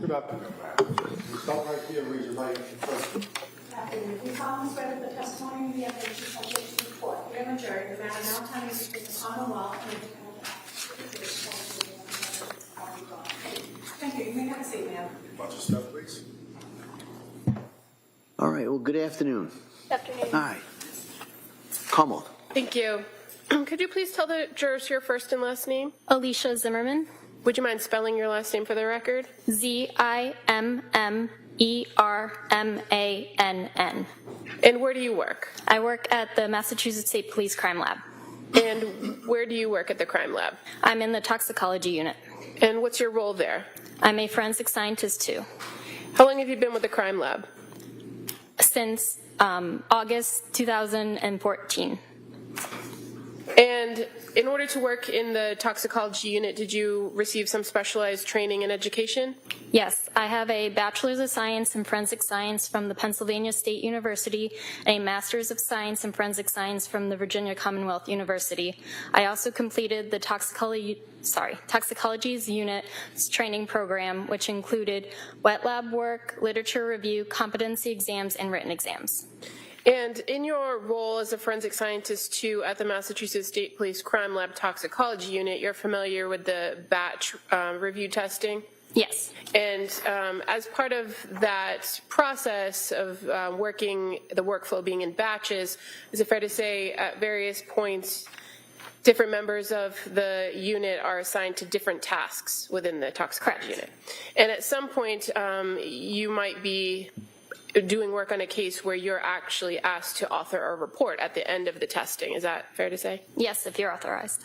Good afternoon, ma'am. Stop right here, raise your right hand. We solemnly swear that the testimony and the evidence you shall give to the court, we are adjourned, the matter now pending between the Commonwealth and the Thank you. You may have a seat, ma'am. Bunch of stuff, please. All right. Well, good afternoon. Good afternoon. All right. Commonwealth. Thank you. Could you please tell the jurors your first and last name? Alicia Zimmerman. Would you mind spelling your last name for the record? Zimmermann. And where do you work? I work at the Massachusetts State Police Crime Lab. And where do you work at the crime lab? I'm in the toxicology unit. And what's your role there? I'm a forensic scientist too. How long have you been with the crime lab? Since August 2014. And in order to work in the toxicology unit, did you receive some specialized training and education? Yes, I have a Bachelor's of Science in Forensic Science from the Pennsylvania State University and a Master's of Science in Forensic Science from the Virginia Commonwealth University. I also completed the toxicology's unit training program, which included wet lab work, literature review, competency exams, and written exams. And in your role as a forensic scientist, too, at the Massachusetts State Police Crime Lab Toxicology Unit, you're familiar with the batch review testing? Yes. And as part of that process of working, the workflow being in batches, is it fair to say at various points, different members of the unit are assigned to different tasks within the toxicology unit? And at some point, you might be doing work on a case where you're actually asked to author a report at the end of the testing. Is that fair to say? Yes, if you're authorized.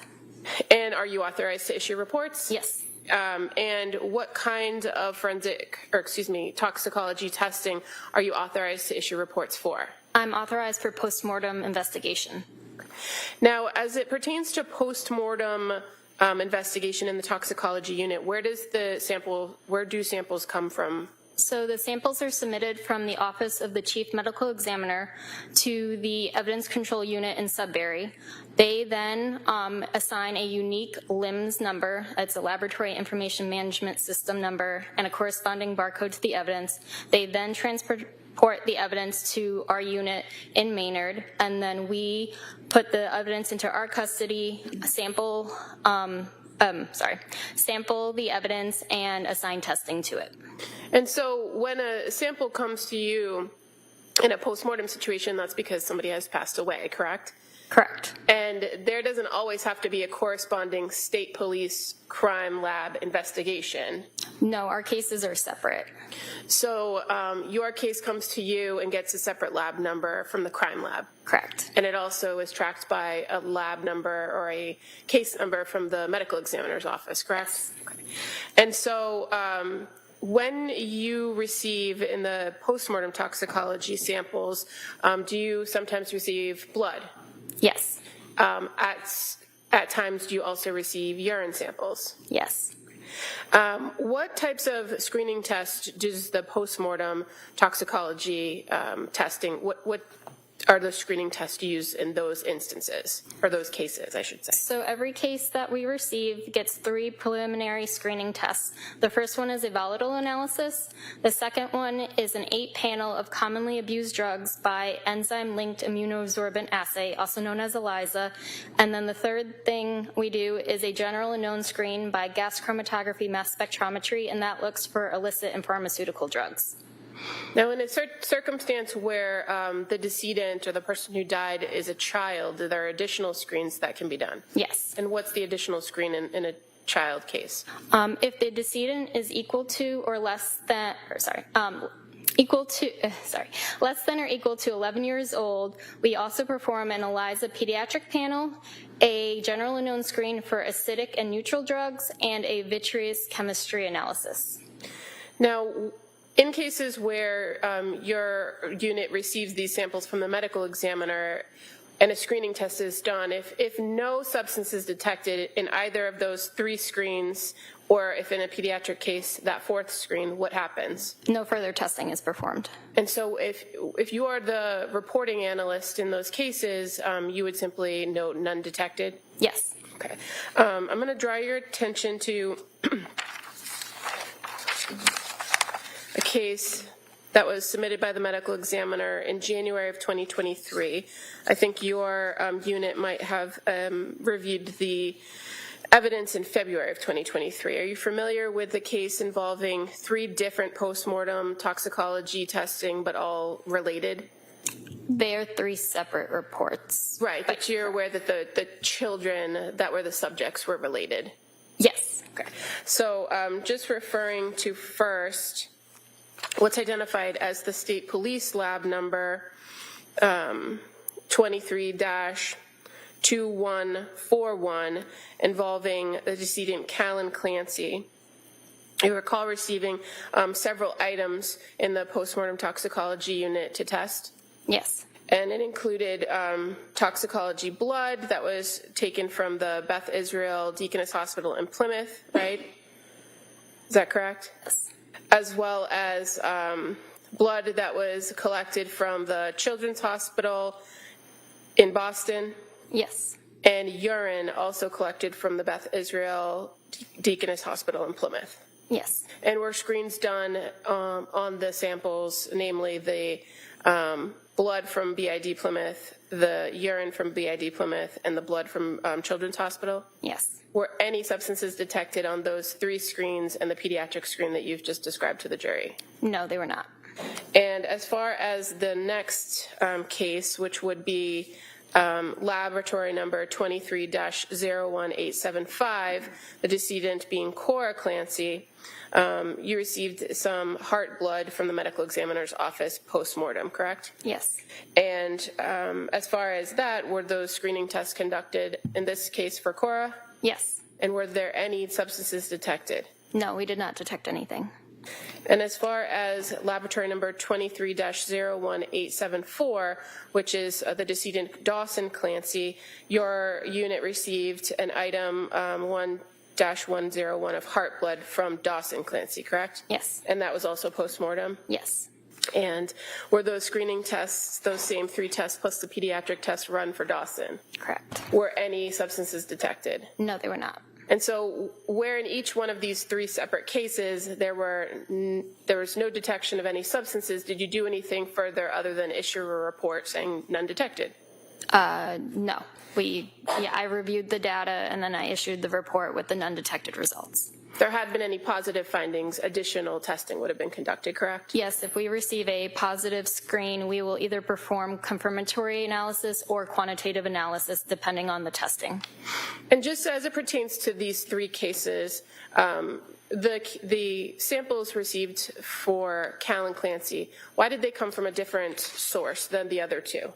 And are you authorized to issue reports? Yes. And what kind of toxicology testing are you authorized to issue reports for? I'm authorized for postmortem investigation. Now, as it pertains to postmortem investigation in the toxicology unit, where do samples come from? So the samples are submitted from the Office of the Chief Medical Examiner to the Evidence Control Unit in Sudbury. They then assign a unique LIMS number, it's a Laboratory Information Management System number, and a corresponding barcode to the evidence. They then transport the evidence to our unit in Maynard, and then we put the evidence into our custody, sample the evidence, and assign testing to it. And so when a sample comes to you in a postmortem situation, that's because somebody has passed away, correct? Correct. And there doesn't always have to be a corresponding state police crime lab investigation. No, our cases are separate. So your case comes to you and gets a separate lab number from the crime lab. Correct. And it also is tracked by a lab number or a case number from the medical examiner's office, correct? Yes. Okay. And so when you receive in the postmortem toxicology samples, do you sometimes receive blood? Yes. At times, do you also receive urine samples? Yes. What types of screening tests does the postmortem toxicology testing, what are the screening tests used in those instances, or those cases, I should say? So every case that we receive gets 3 preliminary screening tests. The first one is a volatile analysis. The second one is an 8-panel of commonly abused drugs by enzyme-linked immunosorbent assay, also known as ELISA. And then the third thing we do is a general unknown screen by gas chromatography mass spectrometry, and that looks for illicit and pharmaceutical drugs. Now, in a circumstance where the decedent or the person who died is a child, there are additional screens that can be done? Yes. And what's the additional screen in a child case? If the decedent is equal to or less than, less than or equal to 11 years old, we also perform an ELISA pediatric panel, a general unknown screen for acidic and neutral drugs, and a vitreous chemistry analysis. Now, in cases where your unit receives these samples from the medical examiner and a screening test is done, if no substance is detected in either of those 3 screens, or if in a pediatric case, that 4th screen, what happens? No further testing is performed. And so if you are the reporting analyst in those cases, you would simply note none detected? Yes. Okay. I'm going to draw your attention to a case that was submitted by the medical examiner in January of 2023. I think your unit might have reviewed the evidence in February of 2023. Are you familiar with the case involving 3 different postmortem toxicology testing, but all related? They are 3 separate reports. Right, but you're aware that the children that were the subjects were related? Yes. Okay. So just referring to first what's identified as the state police lab number 23-2141 involving the decedent Callan Clancy. You recall receiving several items in the postmortem toxicology unit to test? Yes. And it included toxicology blood that was taken from the Beth Israel Deaconess Hospital in Plymouth, right? Is that correct? Yes. As well as blood that was collected from the Children's Hospital in Boston? Yes. And urine also collected from the Beth Israel Deaconess Hospital in Plymouth? Yes. And were screens done on the samples, namely the blood from BID Plymouth, the urine from BID Plymouth, and the blood from Children's Hospital? Yes. Were any substances detected on those 3 screens and the pediatric screen that you've just described to the jury? No, they were not. And as far as the next case, which would be laboratory number 23-01875, the decedent being Cora Clancy, you received some heart blood from the medical examiner's office post-mortem, correct? Yes. And as far as that, were those screening tests conducted in this case for Cora? Yes. And were there any substances detected? No, we did not detect anything. And as far as laboratory number 23-01874, which is the decedent Dawson Clancy, your unit received an item 1-101 of heart blood from Dawson Clancy, correct? Yes. And that was also post-mortem? Yes. And were those screening tests, those same 3 tests plus the pediatric test run for Dawson? Correct. Were any substances detected? No, they were not. And so where in each one of these 3 separate cases there was no detection of any substances, did you do anything further other than issue a report saying none detected? No. I reviewed the data and then I issued the report with the none detected results. If there had been any positive findings, additional testing would have been conducted, correct? Yes, if we receive a positive screen, we will either perform confirmatory analysis or quantitative analysis, depending on the testing. And just as it pertains to these 3 cases, the samples received for Callan Clancy, why did they come from a different source than the other 2?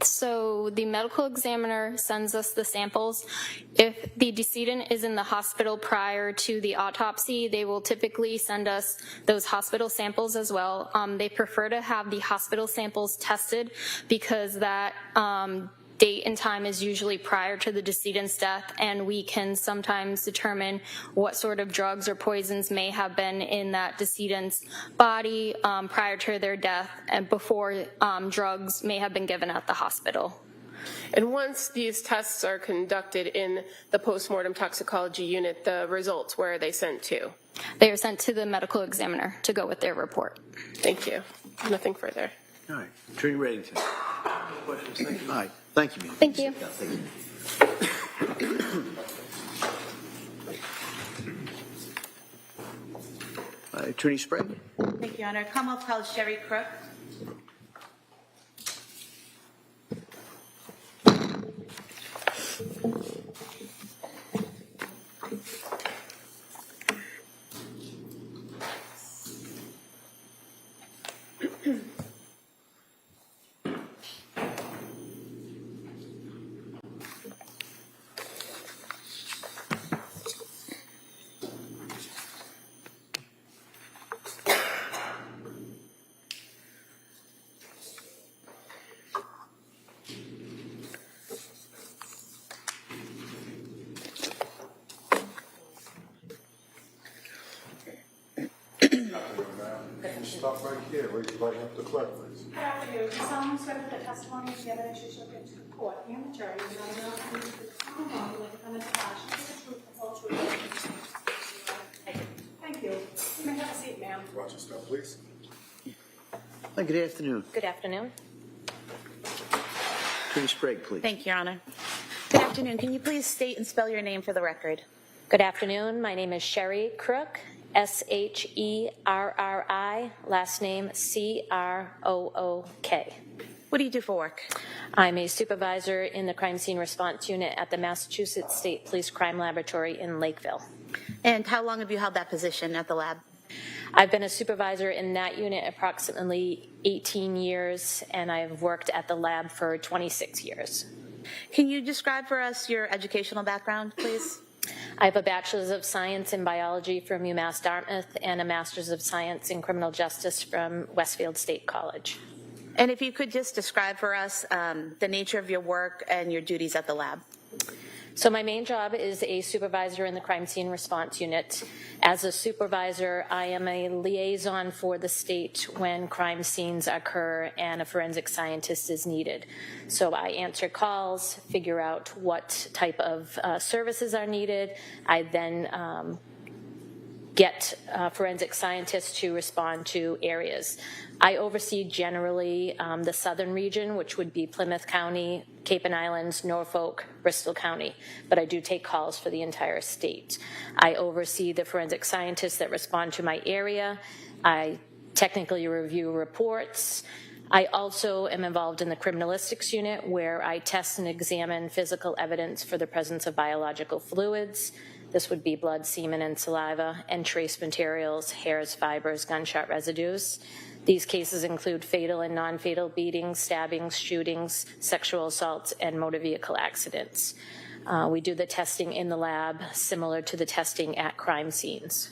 So the medical examiner sends us the samples. If the decedent is in the hospital prior to the autopsy, they will typically send us those hospital samples as well. They prefer to have the hospital samples tested because that date and time is usually prior to the decedent's death, and we can sometimes determine what sort of drugs or poisons may have been in that decedent's body prior to their death and before drugs may have been given at the hospital. And once these tests are conducted in the postmortem toxicology unit, the results, where are they sent to? They are sent to the medical examiner to go with their report. Thank you. Nothing further. All right. Attorney Reddington. Questions? Thank you. All right. Thank you, ma'am. Thank you. Thank you. Attorney Sprague. Thank you, Your Honor. Commonwealth College Sherry Crook. Stop right here. Raise your right hand to the clerk, please. Good afternoon. You solemnly swear that the testimony of the evidence you shall give to the court and the jury will not allow any of the common law or defendant's passion to the truth, the whole truth. Thank you. You may have a seat, ma'am. Watch yourself, please. Hi, good afternoon. Good afternoon. Attorney Sprague, please. Thank you, Your Honor. Good afternoon. Can you please state and spell your name for the record? Good afternoon. My name is Sherry Crook, Sherri, last name Crook. What do you do for work? I'm a supervisor in the crime scene response unit at the Massachusetts State Police Crime Laboratory in Lakeville. And how long have you held that position at the lab? I've been a supervisor in that unit approximately 18 years, and I've worked at the lab for 26 years. Can you describe for us your educational background, please? I have a Bachelor's of Science in Biology from UMass Dartmouth and a Master's of Science in Criminal Justice from Westfield State College. And if you could just describe for us the nature of your work and your duties at the lab. So my main job is a supervisor in the crime scene response unit. As a supervisor, I am a liaison for the state when crime scenes occur and a forensic scientist is needed. So I answer calls, figure out what type of services are needed. I then get forensic scientists to respond to areas. I oversee generally the southern region, which would be Plymouth County, Cape and Islands, Norfolk, Bristol County, but I do take calls for the entire state. I oversee the forensic scientists that respond to my area. I technically review reports. I also am involved in the criminalistics unit where I test and examine physical evidence for the presence of biological fluids. This would be blood, semen, and saliva, and trace materials, hairs, fibers, gunshot residues. These cases include fatal and non-fatal beatings, stabbings, shootings, sexual assaults, and motor vehicle accidents. We do the testing in the lab, similar to the testing at crime scenes.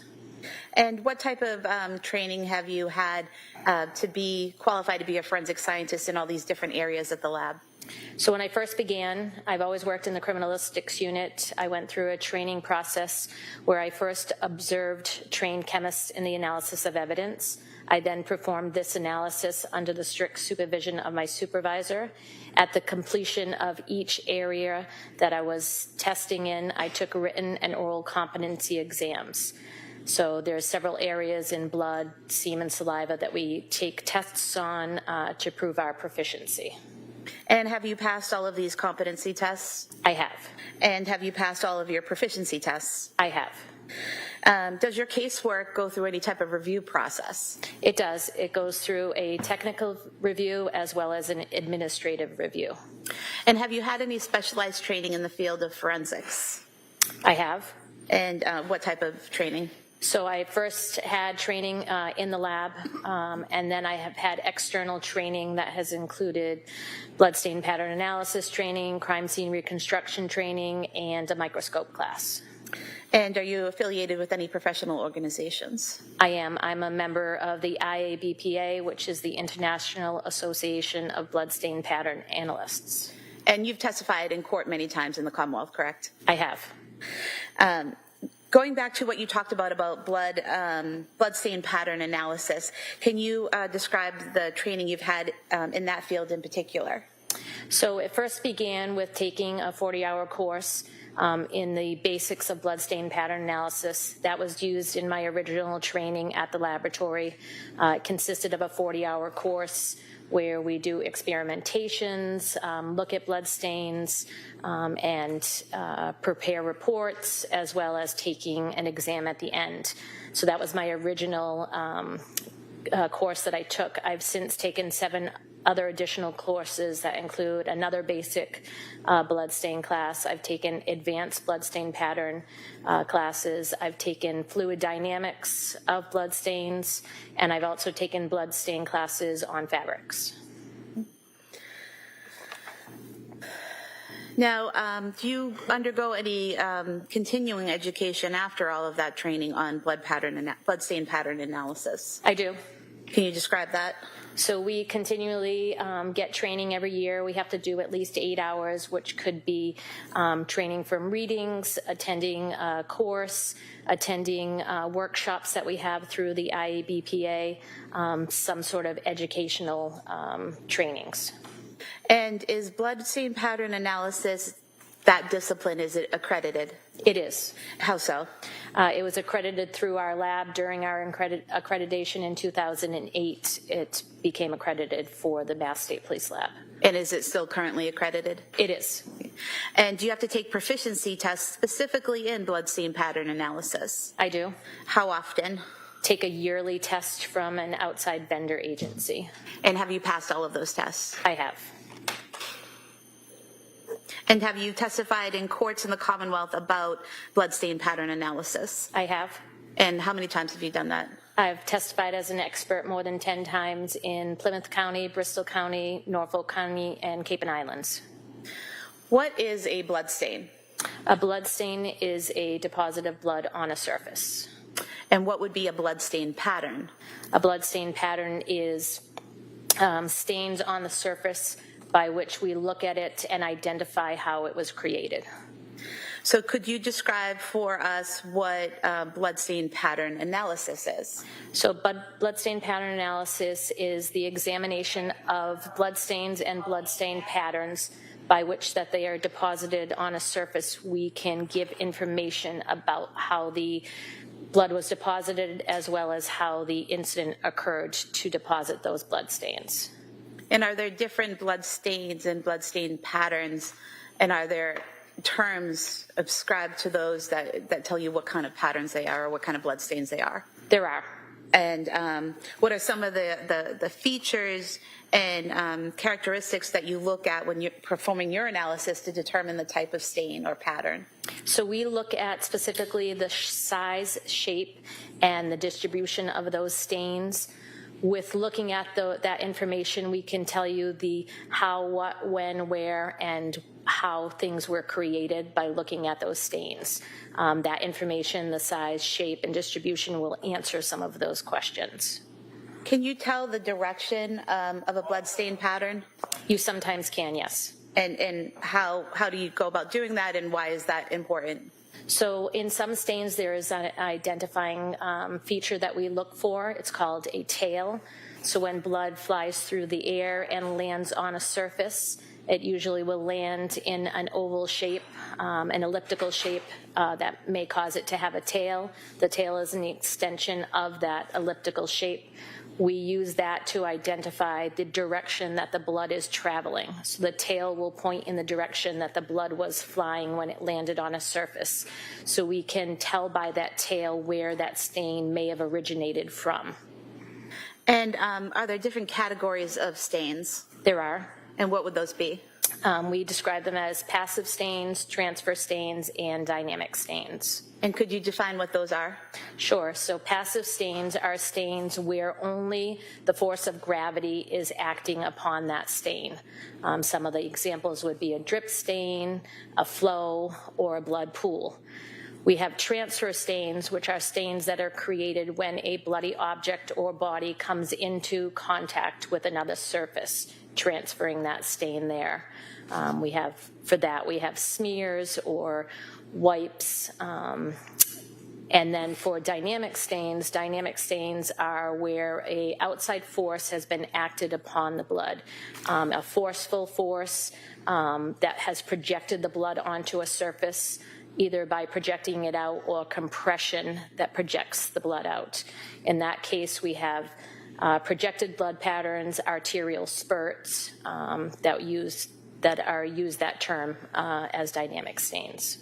And what type of training have you had to be qualified to be a forensic scientist in all these different areas at the lab? So when I first began, I've always worked in the criminalistics unit. I went through a training process where I first observed trained chemists in the analysis of evidence. I then performed this analysis under the strict supervision of my supervisor. At the completion of each area that I was testing in, I took written and oral competency exams. So there's several areas in blood, semen, saliva that we take tests on to prove our proficiency. And have you passed all of these competency tests? I have. And have you passed all of your proficiency tests? I have. Does your casework go through any type of review process? It does. It goes through a technical review as well as an administrative review. And have you had any specialized training in the field of forensics? I have. And what type of training? So I first had training in the lab, and then I have had external training that has included bloodstain pattern analysis training, crime scene reconstruction training, and a microscope class. And are you affiliated with any professional organizations? I am. I'm a member of the IABPA, which is the International Association of Bloodstain Pattern Analysts. And you've testified in court many times in the Commonwealth, correct? I have. Going back to what you talked about bloodstain pattern analysis, can you describe the training you've had in that field in particular? So it first began with taking a 40-hour course in the basics of bloodstain pattern analysis. That was used in my original training at the laboratory. It consisted of a 40-hour course where we do experimentations, look at blood stains, and prepare reports, as well as taking an exam at the end. So that was my original course that I took. I've since taken 7 other additional courses that include another basic bloodstain class. I've taken advanced bloodstain pattern classes. I've taken fluid dynamics of bloodstains, and I've also taken bloodstain classes on fabrics. Now, do you undergo any continuing education after all of that training on bloodstain pattern analysis? I do. Can you describe that? So we continually get training every year. We have to do at least 8 hours, which could be training from readings, attending a course, attending workshops that we have through the IABPA, some sort of educational trainings. And is bloodstain pattern analysis, that discipline, is it accredited? It is. How so? It was accredited through our lab during our accreditation in 2008. It became accredited for the Mass State Police Lab. And is it still currently accredited? It is. And do you have to take proficiency tests specifically in bloodstain pattern analysis? I do. How often? take a yearly test from an outside vendor agency. And have you passed all of those tests? I have. And have you testified in courts in the Commonwealth about bloodstain pattern analysis? I have. And how many times have you done that? I've testified as an expert more than 10 times in Plymouth County, Bristol County, Norfolk County, and Cape and Islands. What is a bloodstain? A bloodstain is a deposit of blood on a surface. And what would be a bloodstain pattern? A bloodstain pattern is stains on the surface by which we look at it and identify how it was created. So could you describe for us what bloodstain pattern analysis is? So bloodstain pattern analysis is the examination of bloodstains and bloodstain patterns by which that they are deposited on a surface. We can give information about how the blood was deposited as well as how the incident occurred to deposit those bloodstains. And are there different bloodstains and bloodstain patterns, and are there terms ascribed to those that tell you what kind of patterns they are or what kind of bloodstains they are? There are. And what are some of the features and characteristics that you look at when you're performing your analysis to determine the type of stain or pattern? So we look at specifically the size, shape, and the distribution of those stains. With looking at that information, we can tell you the how, what, when, where, and how things were created by looking at those stains. That information, the size, shape, and distribution will answer some of those questions. Can you tell the direction of a bloodstain pattern? You sometimes can, yes. And how do you go about doing that, and why is that important? So in some stains, there is an identifying feature that we look for. It's called a tail. So when blood flies through the air and lands on a surface, it usually will land in an oval shape, an elliptical shape that may cause it to have a tail. The tail is an extension of that elliptical shape. We use that to identify the direction that the blood is traveling. So the tail will point in the direction that the blood was flying when it landed on a surface. So we can tell by that tail where that stain may have originated from. And are there different categories of stains? There are. And what would those be? We describe them as passive stains, transfer stains, and dynamic stains. And could you define what those are? Sure. So passive stains are stains where only the force of gravity is acting upon that stain. Some of the examples would be a drip stain, a flow, or a blood pool. We have transfer stains, which are stains that are created when a bloody object or body comes into contact with another surface, transferring that stain there. We have smears or wipes. And then for dynamic stains are where a outside force has been acted upon the blood. A forceful force that has projected the blood onto a surface, either by projecting it out or compression that projects the blood out. In that case, we have projected blood patterns, arterial spurts that term as dynamic stains.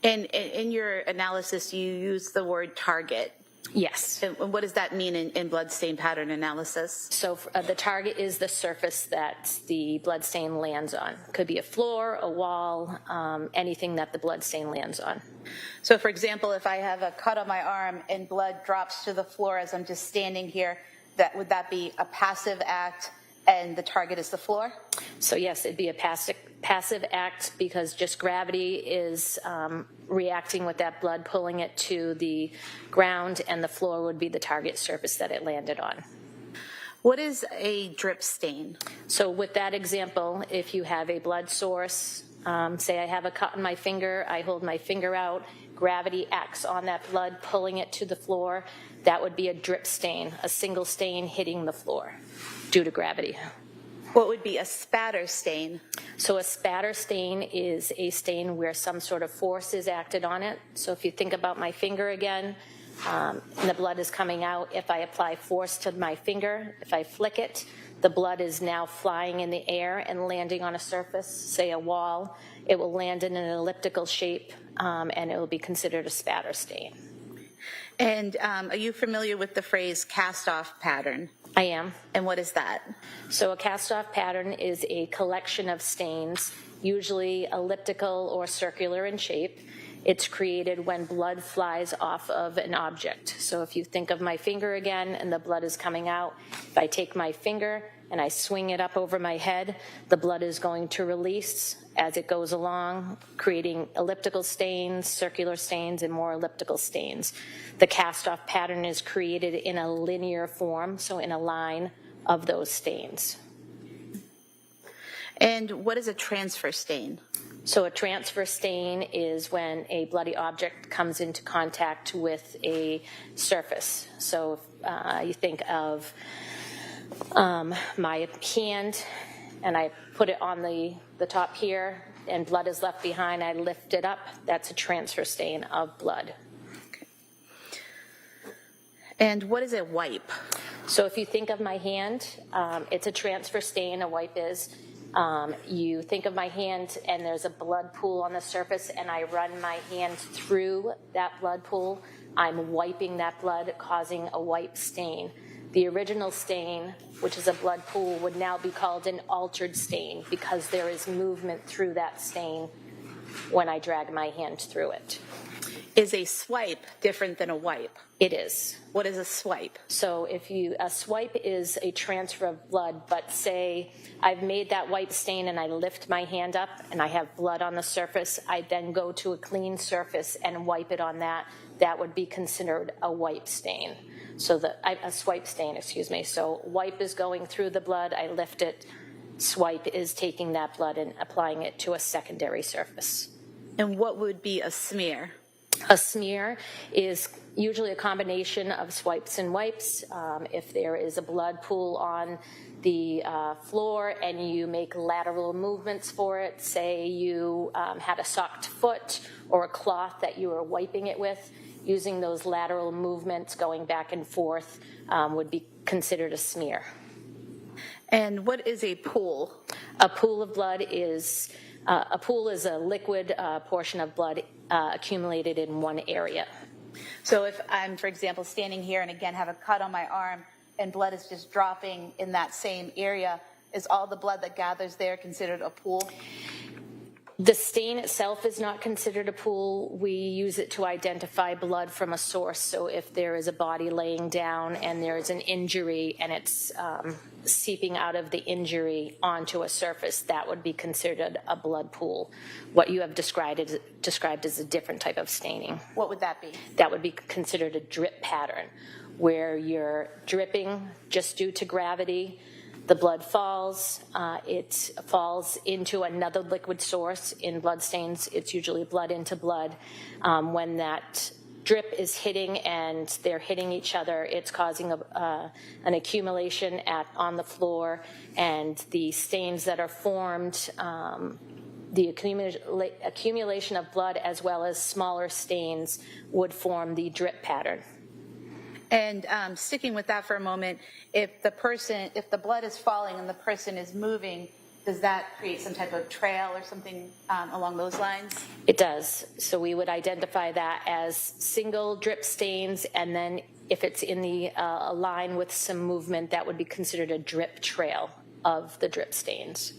And in your analysis, you use the word target. Yes. And what does that mean in bloodstain pattern analysis? So the target is the surface that the bloodstain lands on. Could be a floor, a wall, anything that the bloodstain lands on. So for example, if I have a cut on my arm and blood drops to the floor as I'm just standing here, would that be a passive act and the target is the floor? So yes, it'd be a passive act because just gravity is reacting with that blood, pulling it to the ground, and the floor would be the target surface that it landed on. What is a drip stain? So with that example, if you have a blood source, say I have a cut on my finger, I hold my finger out, gravity acts on that blood, pulling it to the floor, that would be a drip stain, a single stain hitting the floor due to gravity. What would be a spatter stain? So a spatter stain is a stain where some sort of force is acted on it. So if you think about my finger again, and the blood is coming out, if I apply force to my finger, if I flick it, the blood is now flying in the air and landing on a surface, say a wall. It will land in an elliptical shape, and it will be considered a spatter stain. And are you familiar with the phrase cast-off pattern? I am. And what is that? So a cast-off pattern is a collection of stains, usually elliptical or circular in shape. It's created when blood flies off of an object. So if you think of my finger again and the blood is coming out, if I take my finger and I swing it up over my head, the blood is going to release as it goes along, creating elliptical stains, circular stains, and more elliptical stains. The cast-off pattern is created in a linear form, so in a line of those stains. And what is a transfer stain? So a transfer stain is when a bloody object comes into contact with a surface. So you think of my hand, and I put it on the top here, and blood is left behind. I lift it up. That's a transfer stain of blood. Okay. And what is a wipe? So if you think of my hand, it's a transfer stain, a wipe is. You think of my hand and there's a blood pool on the surface and I run my hand through that blood pool, I'm wiping that blood, causing a wipe stain. The original stain, which is a blood pool, would now be called an altered stain because there is movement through that stain when I drag my hand through it. Is a swipe different than a wipe? It is. What is a swipe? So a swipe is a transfer of blood, but say I've made that wipe stain and I lift my hand up and I have blood on the surface, I then go to a clean surface and wipe it on that, that would be considered a wipe stain. So a swipe stain, excuse me. So wipe is going through the blood, I lift it, swipe is taking that blood and applying it to a secondary surface. And what would be a smear? A smear is usually a combination of swipes and wipes. If there is a blood pool on the floor and you make lateral movements for it, say you had a socked foot or a cloth that you were wiping it with, using those lateral movements going back and forth would be considered a smear. And what is a pool? A pool of blood is a liquid portion of blood accumulated in one area. So if I'm, for example, standing here and again have a cut on my arm and blood is just dropping in that same area, is all the blood that gathers there considered a pool? The stain itself is not considered a pool. We use it to identify blood from a source. So if there is a body laying down and there is an injury and it's seeping out of the injury onto a surface, that would be considered a blood pool. What you have described as a different type of staining. What would that be? That would be considered a drip pattern, where you're dripping just due to gravity. The blood falls, it falls into another liquid source. In blood stains, it's usually blood into blood. When that drip is hitting and they're hitting each other, it's causing an accumulation on the floor, and the stains that are formed, the accumulation of blood as well as smaller stains would form the drip pattern. And sticking with that for a moment, if the blood is falling and the person is moving, does that create some type of trail or something along those lines? It does. So we would identify that as single drip stains, and then if it's in the line with some movement, that would be considered a drip trail of the drip stains.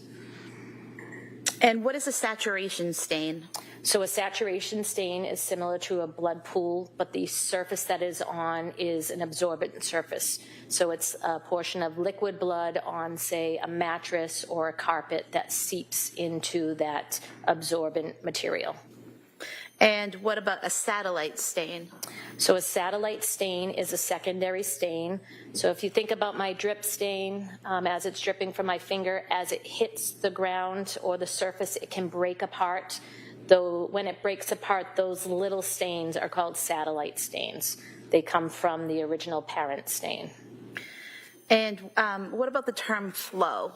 And what is a saturation stain? So a saturation stain is similar to a blood pool, but the surface that is on is an absorbent surface. So it's a portion of liquid blood on, say, a mattress or a carpet that seeps into that absorbent material. And what about a satellite stain? So a satellite stain is a secondary stain. So if you think about my drip stain, as it's dripping from my finger, as it hits the ground or the surface, it can break apart. Though when it breaks apart, those little stains are called satellite stains. They come from the original parent stain. And what about the term flow?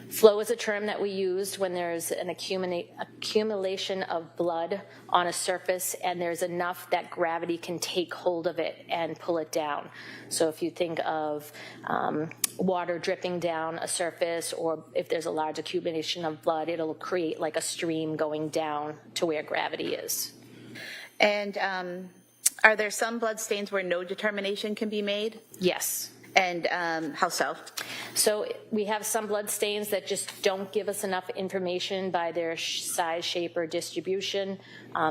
Flow is a term that we used when there's an accumulation of blood on a surface and there's enough that gravity can take hold of it and pull it down. So if you think of water dripping down a surface, or if there's a large accumulation of blood, it'll create like a stream going down to where gravity is. And Are there some blood stains where no determination can be made? Yes. And how so? So we have some blood stains that just don't give us enough information by their size, shape, or distribution.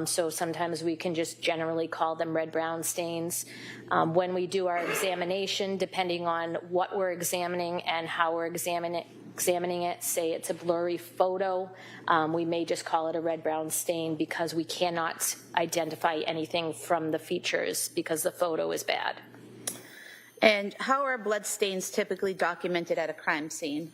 So sometimes we can just generally call them red-brown stains. When we do our examination, depending on what we're examining and how we're examining it, say it's a blurry photo, we may just call it a red-brown stain because we cannot identify anything from the features because the photo is bad. And how are blood stains typically documented at a crime scene?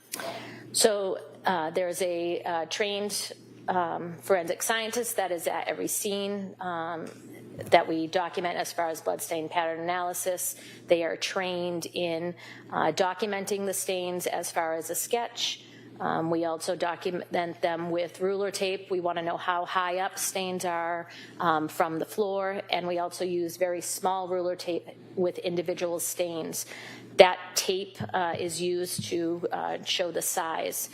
So there's a trained forensic scientist that is at every scene that we document as far as bloodstain pattern analysis. They are trained in documenting the stains as far as a sketch. We also document them with ruler tape. We want to know how high up stains are from the floor, and we also use very small ruler tape with individual stains. That tape is used to show the size.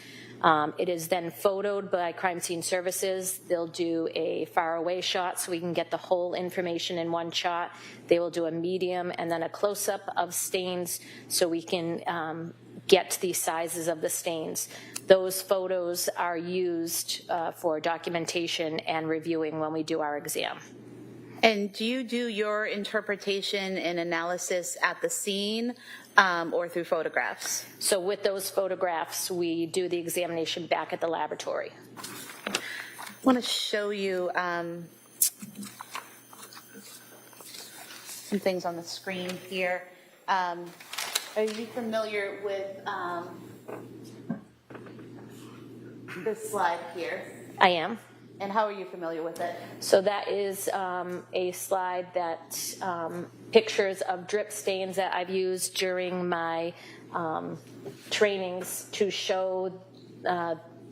It is then photoed by crime scene services. They'll do a far away shot so we can get the whole information in one shot. They will do a medium and then a close-up of stains so we can get the sizes of the stains. Those photos are used for documentation and reviewing when we do our exam. And do you do your interpretation and analysis at the scene or through photographs? So with those photographs, we do the examination back at the laboratory. I want to show you some things on the screen here. Are you familiar with this slide here? I am. And how are you familiar with it? So that is a slide that pictures of drip stains that I've used during my trainings to show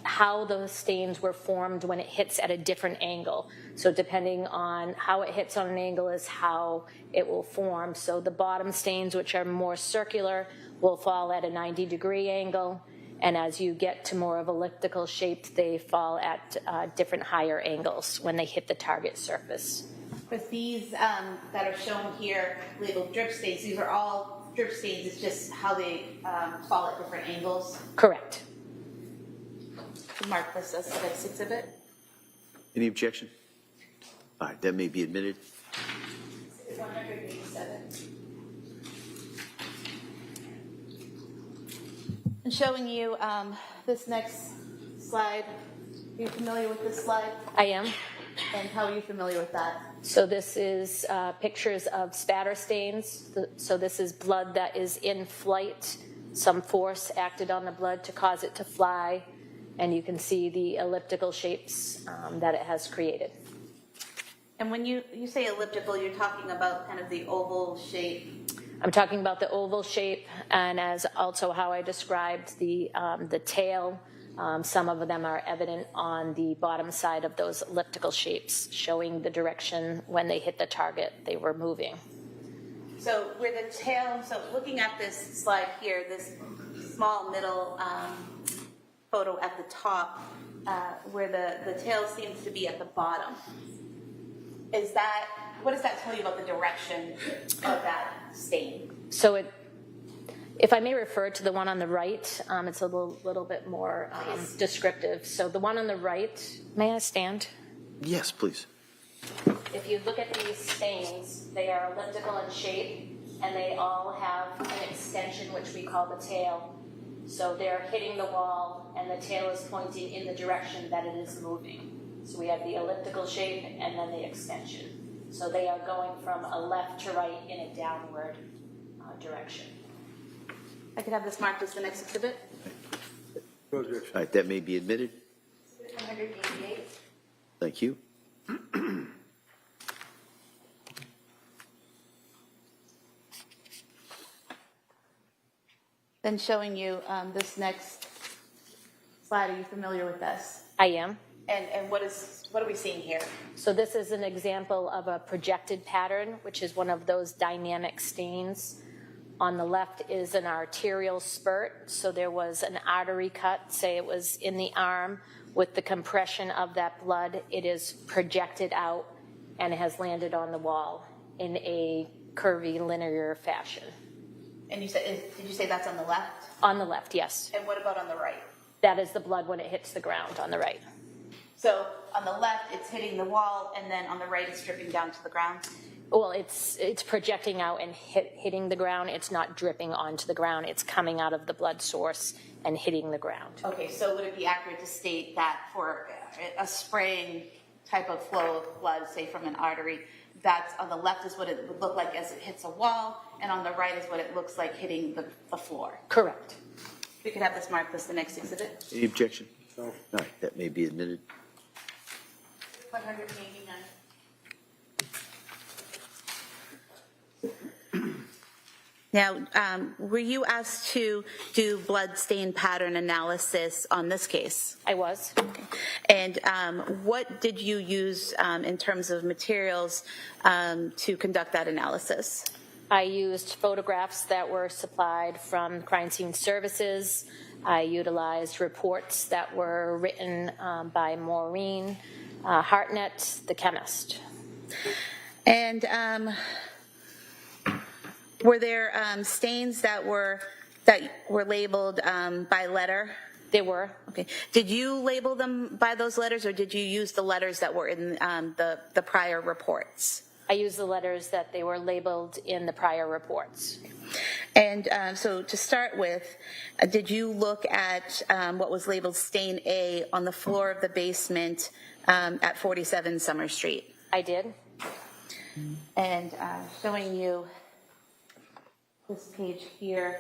how the stains were formed when it hits at a different angle. So depending on how it hits on an angle is how it will form. So the bottom stains, which are more circular, will fall at a 90-degree angle. And as you get to more of elliptical shapes, they fall at different higher angles when they hit the target surface. With these that are shown here, labeled drip stains, these are all drip stains, it's just how they fall at different angles? Correct. Mark this as the next exhibit. Any objection? All right, that may be admitted. 187. And showing you this next slide. Are you familiar with this slide? I am. And how are you familiar with that? So this is pictures of spatter stains. So this is blood that is in flight. Some force acted on the blood to cause it to fly. And you can see the elliptical shapes that it has created. And when you say elliptical, you're talking about kind of the oval shape. I'm talking about the oval shape, and as also how I described the tail. Some of them are evident on the bottom side of those elliptical shapes, showing the direction when they hit the target they were moving. So where the tail, so looking at this slide here, this small middle photo at the top, where the tail seems to be at the bottom, is that, what does that tell you about the direction of that stain? So if I may refer to the one on the right, it's a little bit more descriptive. So the one on the right, may I stand? Yes, please. If you look at these stains, they are elliptical in shape, and they all have an extension, which we call the tail. So they're hitting the wall, and the tail is pointing in the direction that it is moving. So we have the elliptical shape and then the extension. So they are going from a left to right in a downward direction. I could have this marked as the next exhibit. All right, that may be admitted. 188. Thank you. Then showing you this next slide. Are you familiar with this? I am. And what are we seeing here? So this is an example of a projected pattern, which is one of those dynamic stains. On the left is an arterial spurt. So there was an artery cut, say it was in the arm. With the compression of that blood, it is projected out and has landed on the wall. in a curvy, linear fashion. And you said, did you say that's on the left? On the left, yes. And what about on the right? That is the blood when it hits the ground on the right. So on the left, it's hitting the wall, and then on the right, it's dripping down to the ground? Well, it's projecting out and hitting the ground. It's not dripping onto the ground. It's coming out of the blood source and hitting the ground. Okay, so would it be accurate to state that for a spraying type of flow of blood, say from an artery, that's on the left is what it would look like as it hits a wall, and on the right is what it looks like hitting the floor? Correct. We could have this marked as the next exhibit. Any objection? No. All right, that may be admitted. 189. Now, were you asked to do blood stain pattern analysis on this case? I was. Okay. And what did you use in terms of materials to conduct that analysis? I used photographs that were supplied from crime scene services. I utilized reports that were written by Maureen Hartnett, the chemist. And were there stains that were labeled by letter? They were. Okay. Did you label them by those letters, or did you use the letters that were in the prior reports? I used the letters that they were labeled in the prior reports. And so to start with, did you look at what was labeled stain A on the floor of the basement at 47 Summer Street? I did. And showing you this page here,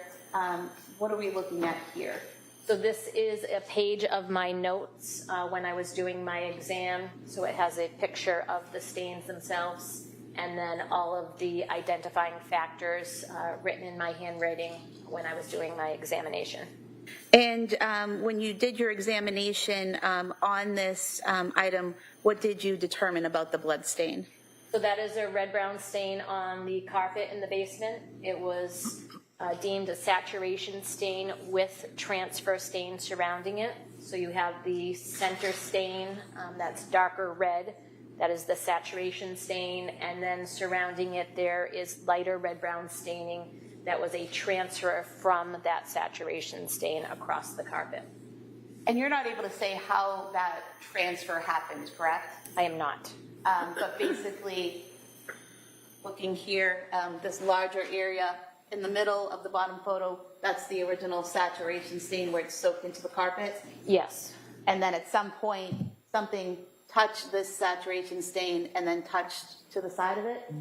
what are we looking at here? So this is a page of my notes when I was doing my exam. So it has a picture of the stains themselves and then all of the identifying factors written in my handwriting when I was doing my examination. And when you did your examination on this item, what did you determine about the blood stain? So that is a red-brown stain on the carpet in the basement. It was deemed a saturation stain with transfer stain surrounding it. So you have the center stain that's darker red. That is the saturation stain. And then surrounding it there is lighter red-brown staining that was a transfer from that saturation stain across the carpet. And you're not able to say how that transfer happened, correct? I am not. But basically, looking here, this larger area in the middle of the bottom photo, that's the original saturation stain where it's soaked into the carpet? Yes. And then at some point, something touched this saturation stain and then touched to the side of it?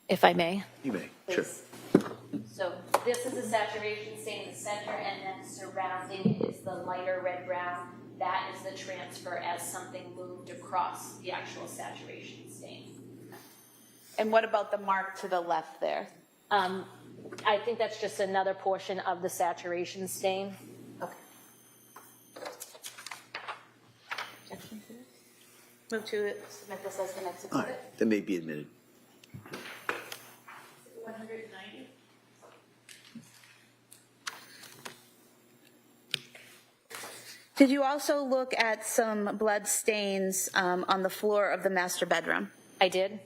If I may. You may, sure. So this is the saturation stain in the center, and then surrounding is the lighter red-brown. That is the transfer as something moved across the actual saturation stain. And what about the mark to the left there? I think that's just another portion of the saturation stain. Okay. Move to submit this as the next All exhibit. right, that may be admitted. 190. Did you also look at some blood stains on the floor of the master bedroom? I did.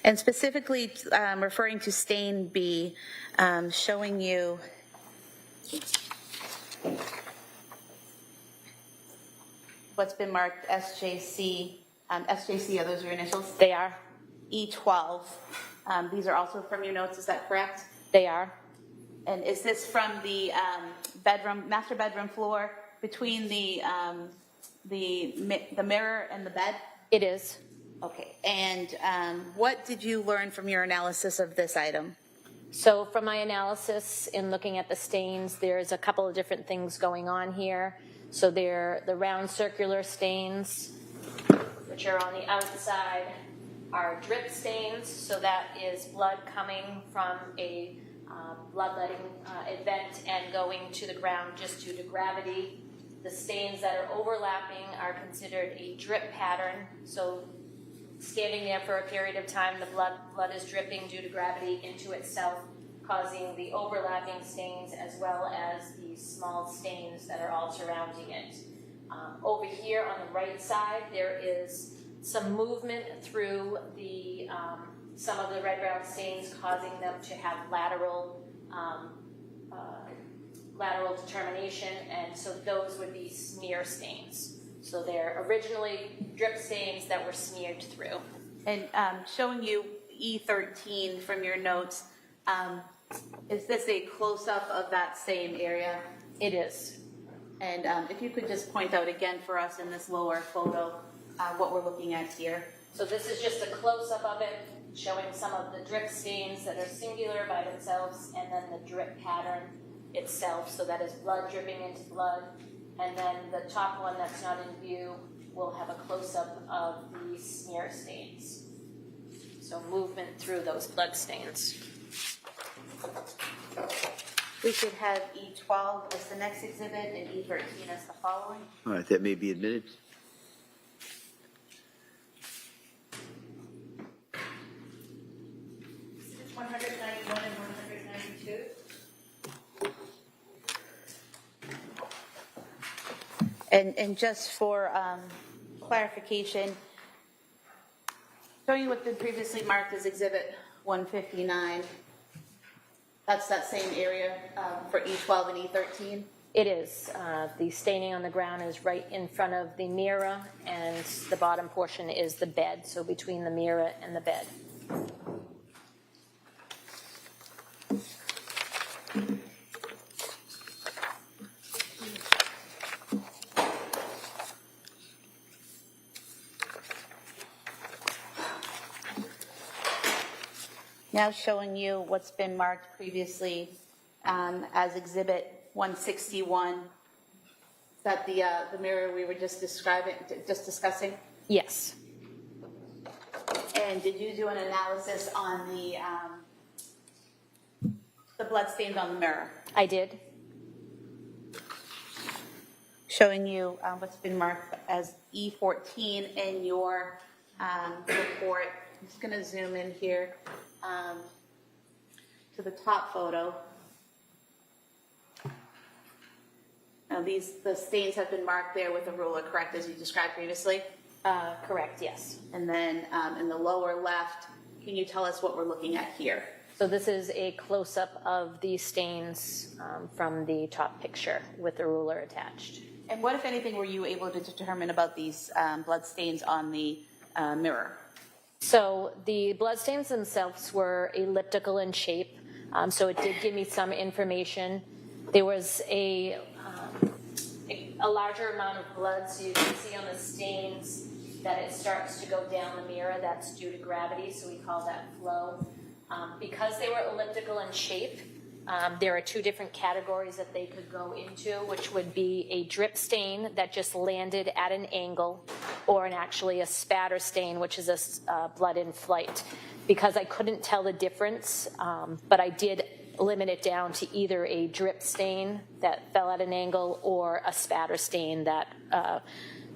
And specifically referring to stain B, showing you what's been marked SJC. SJC, are those your initials? They are. E12. These are also from your notes, is that correct? They are. And is this from the master bedroom floor between the mirror and the bed? It is. Okay. And what did you learn from your analysis of this item? So from my analysis in looking at the stains, there's a couple of different things going on here. So they're the round circular stains, which are on the outside, are drip stains. So that is blood coming from a bloodletting event and going to the ground just due to gravity. The stains that are overlapping are considered a drip pattern. So standing there for a period of time, the blood is dripping due to gravity into itself, causing the overlapping stains as well as the small stains that are all surrounding it. Over here on the right side, there is some movement through the some of the red-brown stains causing them to have lateral determination, and so those would be smear stains. So they're originally drip stains that were smeared through. And showing you E13 from your notes, is this a close-up of that same area? It is. And if you could just point out again for us in this lower photo what we're looking at here. So this is just a close-up of it, showing some of the drip stains that are singular by themselves, and then the drip pattern itself, so that is blood dripping into blood. And then the top one that's not in view will have a close-up of the smear stains. So movement through those blood stains. We should have E12 as the next exhibit and E13 as the following. All right, that may be admitted. Exhibits 191 and 192. And just for clarification, showing you what's been previously marked as Exhibit 159, that's that same area for E12 and E13? It is. The staining on the ground is right in front of the mirror, and the bottom portion is the bed, so between the mirror and the bed. Now showing you what's been marked previously as Exhibit 161. Is that the mirror we were just discussing? Yes. And did you do an analysis on the blood stains on the mirror? I did. Showing you what's been marked as E14 in your report. I'm just going to zoom in here to the top photo. Now the stains have been marked there with a ruler, correct, as you described previously? Correct, yes. And then in the lower left, can you tell us what we're looking at here? So this is a close-up of the stains from the top picture with the ruler attached. And what, if anything, were you able to determine about these blood stains on the mirror? So the blood stains themselves were elliptical in shape, so it did give me some information. There was a larger amount of blood, so you can see on the stains that it starts to go down the mirror. That's due to gravity, so we call that flow. Because they were elliptical in shape, there are two different categories that they could go into, which would be a drip stain that just landed at an angle, or actually a spatter stain, which is a blood in flight. Because I couldn't tell the difference, but I did limit it down to either a drip stain that fell at an angle or a spatter stain that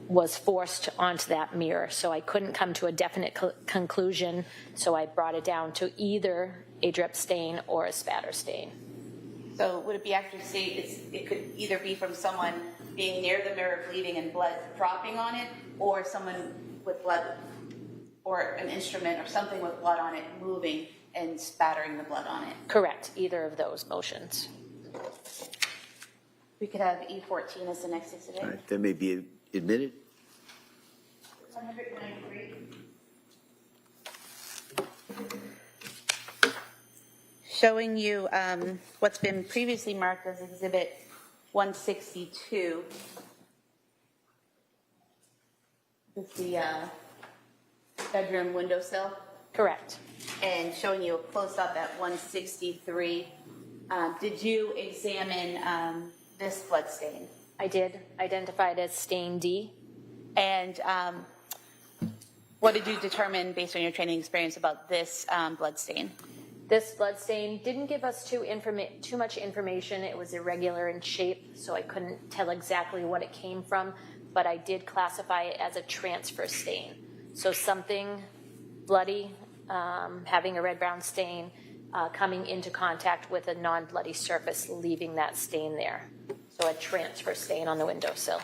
was forced onto that mirror. So I couldn't come to a definite conclusion, so I brought it down to either a drip stain or a spatter stain. So would it be accurate to say it could either be from someone being near the mirror bleeding and blood dropping on it, or someone with blood, or an instrument or something with blood on it moving and spattering the blood on it? Correct, either of those motions. We could have E14 as the next exhibit. All right, that may be admitted. 193. Showing you what's been previously marked as Exhibit 162. This is the bedroom windowsill. Correct. And showing you a close-up at 163. Did you examine this blood stain? I did, identified as stain D. And what did you determine based on your training experience about this blood stain? This blood stain didn't give us too much information. It was irregular in shape, so I couldn't tell exactly what it came from, but I did classify it as a transfer stain. So something bloody, having a red-brown stain, coming into contact with a non-bloody surface, leaving that stain there. So a transfer stain on the windowsill.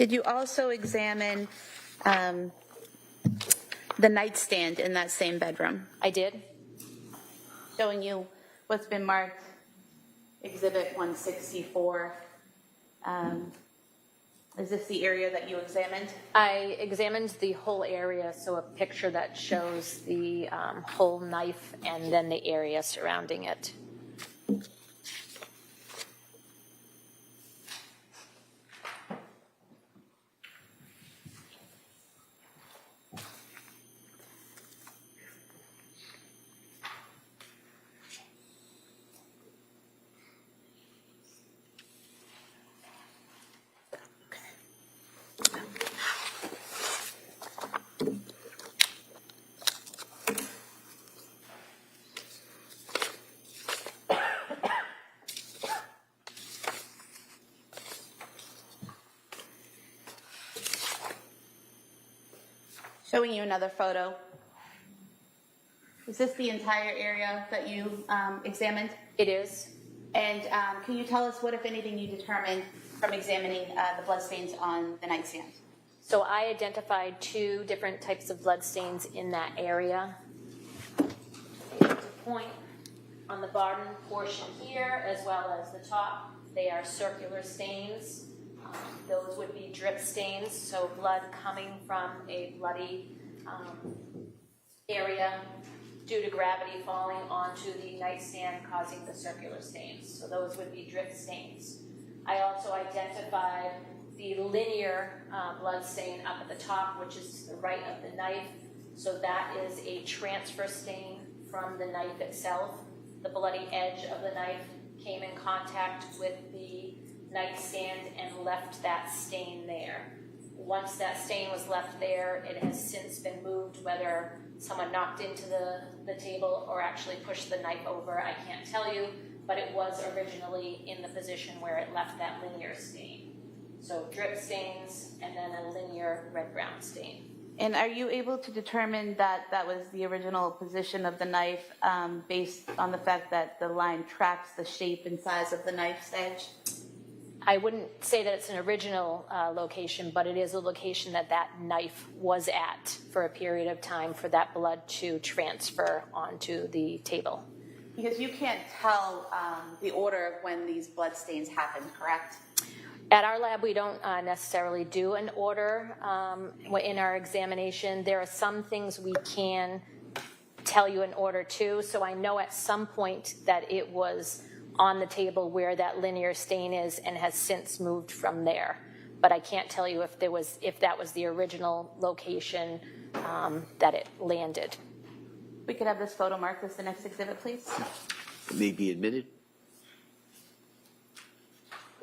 Did you also examine the nightstand in that same bedroom? I did. Showing you what's been marked Exhibit 164. Is this the area that you examined? I examined the whole area, so a picture that shows the whole knife and then the area surrounding it. Showing you another photo. Is this the entire area that you examined? It is. And can you tell us what, if anything, you determined from examining the bloodstains on the nightstand? So I identified 2 different types of blood stains in that area. To point on the bottom portion here as well as the top, they are circular stains. Those would be drip stains, so blood coming from a bloody area due to gravity falling onto the nightstand causing the circular stains. So those would be drip stains. I also identified the linear blood stain up at the top, which is to the right of the knife. So that is a transfer stain from the knife itself. The bloody edge of the knife came in contact with the nightstand and left that stain there. Once that stain was left there, it has since been moved, whether someone knocked into the table or actually pushed the knife over, I can't tell you, but it was originally in the position where it left that linear stain. So drip stains and then a linear red-brown stain. And are you able to determine that that was the original position of the knife based on the fact that the line tracks the shape and size of the knife's edge? I wouldn't say that it's an original location, but it is a location that that knife was at for a period of time for that blood to transfer onto the table. Because you can't tell the order of when these blood stains happen, correct? At our lab, we don't necessarily do an order in our examination. There are some things we can tell you an order to, so I know at some point that it was on the table where that linear stain is and has since moved from there. But I can't tell you if that was the original location that it landed. We could have this photo marked as the next exhibit, please. It may be admitted.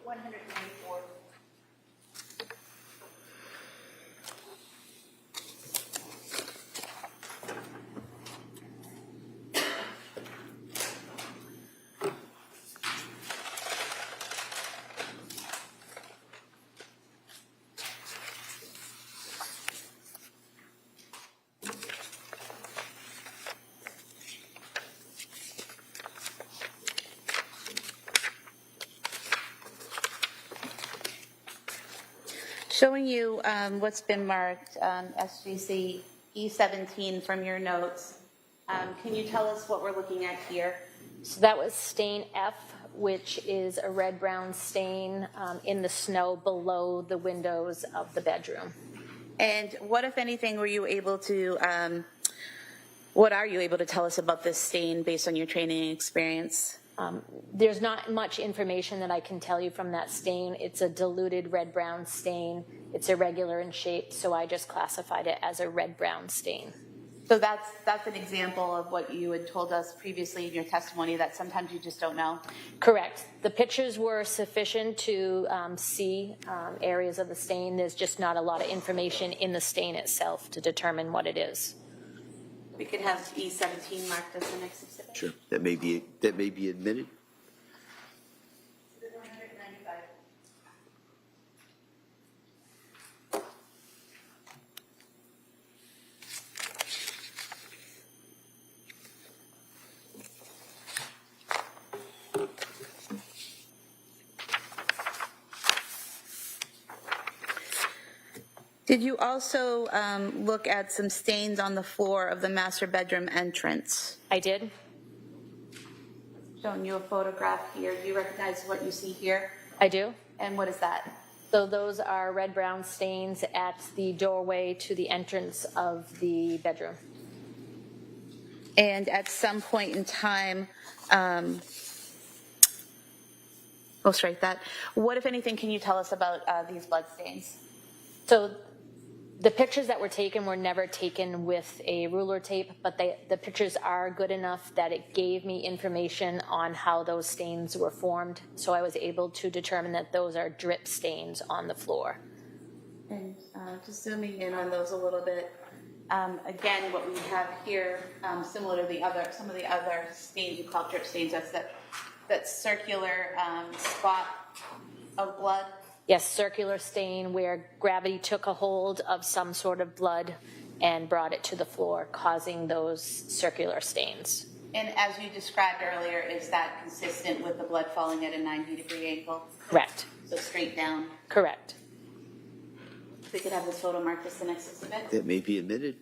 194. Showing you what's been marked SGC E17 from your notes. Can you tell us what we're looking at here? So that was stain F, which is a red-brown stain in the snow below the windows of the bedroom. And what, if anything, were you able to, what are you able to tell us about this stain based on your training and experience? There's not much information that I can tell you from that stain. It's a diluted red-brown stain. It's irregular in shape, so I just classified it as a red-brown stain. So that's an example of what you had told us previously in your testimony, that sometimes you just don't know? Correct. The pictures were sufficient to see areas of the stain. There's just not a lot of information in the stain itself to determine what it is. We could have E17 marked as the next exhibit. Sure. That may be admitted. Did you also look at some stains on the floor of the master bedroom entrance? I did. Showing you a photograph here. Do you recognize what you see here? I do. And what is that? So those are red-brown stains at the doorway to the entrance of the bedroom. And at some point in time, we'll strike that. What, if anything, can you tell us about these blood stains? So the pictures that were taken were never taken with a ruler tape, but the pictures are good enough that it gave me information on how those stains were formed. So I was able to determine that those are drip stains on the floor. And just zooming in on those a little bit. Again, what we have here, similar to some of the other stains we call drip stains, that's that circular spot of blood. Yes, circular stain where gravity took a hold of some sort of blood and brought it to the floor, causing those circular stains. And as you described earlier, is that consistent with the blood falling at a 90-degree angle? Correct. So straight down? Correct. If we could have this photo marked as the next exhibit. That may be admitted.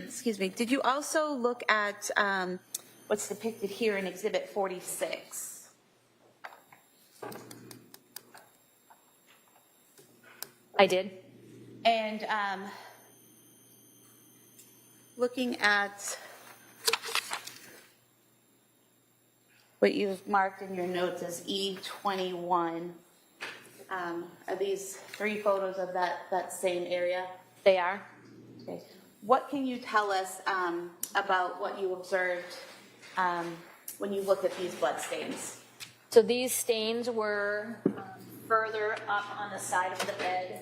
Excuse me. Did you also look at what's depicted here in Exhibit 46? I did. And looking at what you've marked in your notes as E21, are these 3 photos of that same area? They are. Okay. What can you tell us about what you observed when you looked at these blood stains? So these stains were further up on the side of the bed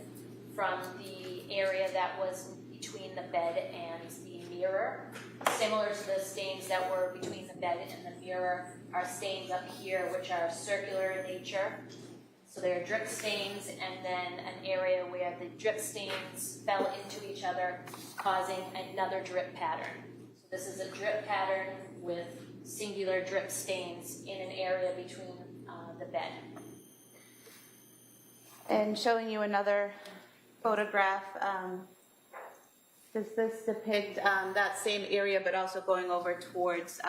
from the area that was between the bed and the mirror. Similar to the stains that were between the bed and the mirror are stains up here which are circular in nature. So there are drip stains and then an area where the drip stains fell into each other, causing another drip pattern. So this is a drip pattern with singular drip stains in an area between the bed. And showing you another photograph, does this depict that same area but also going over towards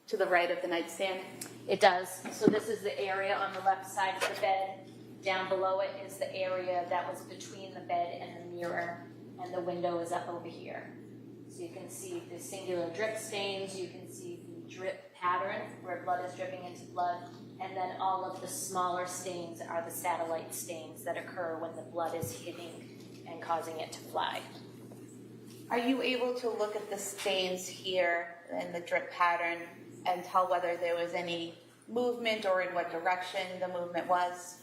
to the right of the nightstand? It does. So this is the area on the left side of the bed. Down below it is the area that was between the bed and the mirror, and the window is up over here. So you can see the singular drip stains, you can see the drip pattern where blood is dripping into blood, and then all of the smaller stains are the satellite stains that occur when the blood is hitting and causing it to fly. Are you able to look at the stains here and the drip pattern and tell whether there was any movement or in what direction the movement was?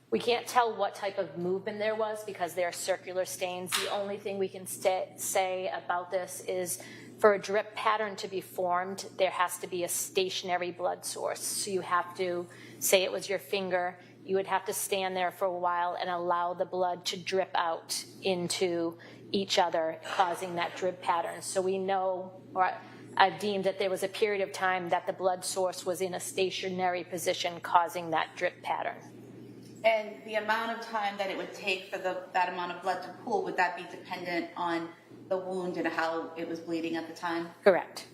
We can't tell what type of movement there was because they're circular stains. The only thing we can say about this is for a drip pattern to be formed, there has to be a stationary blood source. So you have to, say it was your finger, you would have to stand there for a while and allow the blood to drip out into each other, causing that drip pattern. So we know, or I've deemed that there was a period of time that the blood source was in a stationary position, causing that drip pattern. And the amount of time that it would take for that amount of blood to pool, would that be dependent on the wound and how it was bleeding at the time? Correct.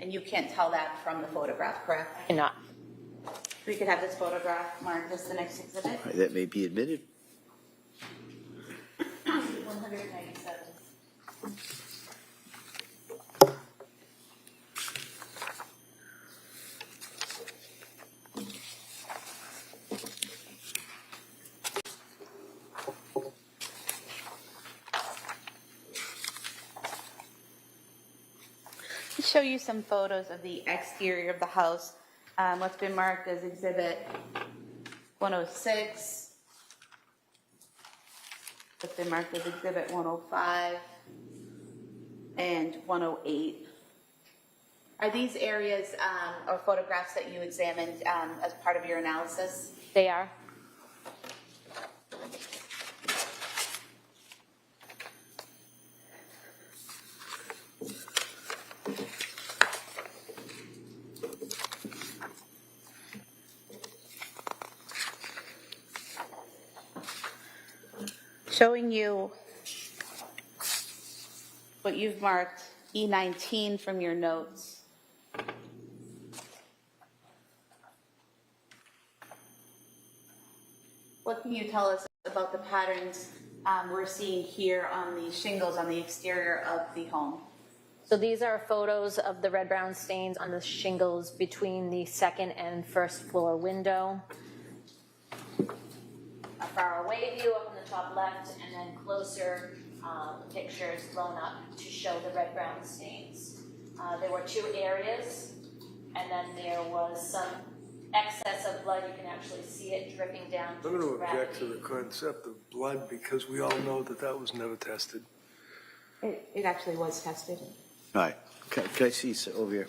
And you can't tell that from the photograph, correct? I cannot. We could have this photograph marked as the next exhibit. Right, that may be admitted. 197. Show you some photos of the exterior of the house. What's been marked as exhibit 106, That's been marked as Exhibit 105 and 108. Are these areas or photographs that you examined as part of your analysis? They are. Showing you what you've marked E19 from your notes. What can you tell us about the patterns we're seeing here on the shingles on the exterior of the home? So these are photos of the red-brown stains on the shingles between the second and first floor window. A far away view up in the top left, and then closer pictures blown up to show the red-brown stains. There were 2 areas, and then there was some excess of blood. You can actually see it dripping down. I'm going to object to the concept of blood because we all know that that was never tested. It actually was tested. All right. Can I see over here?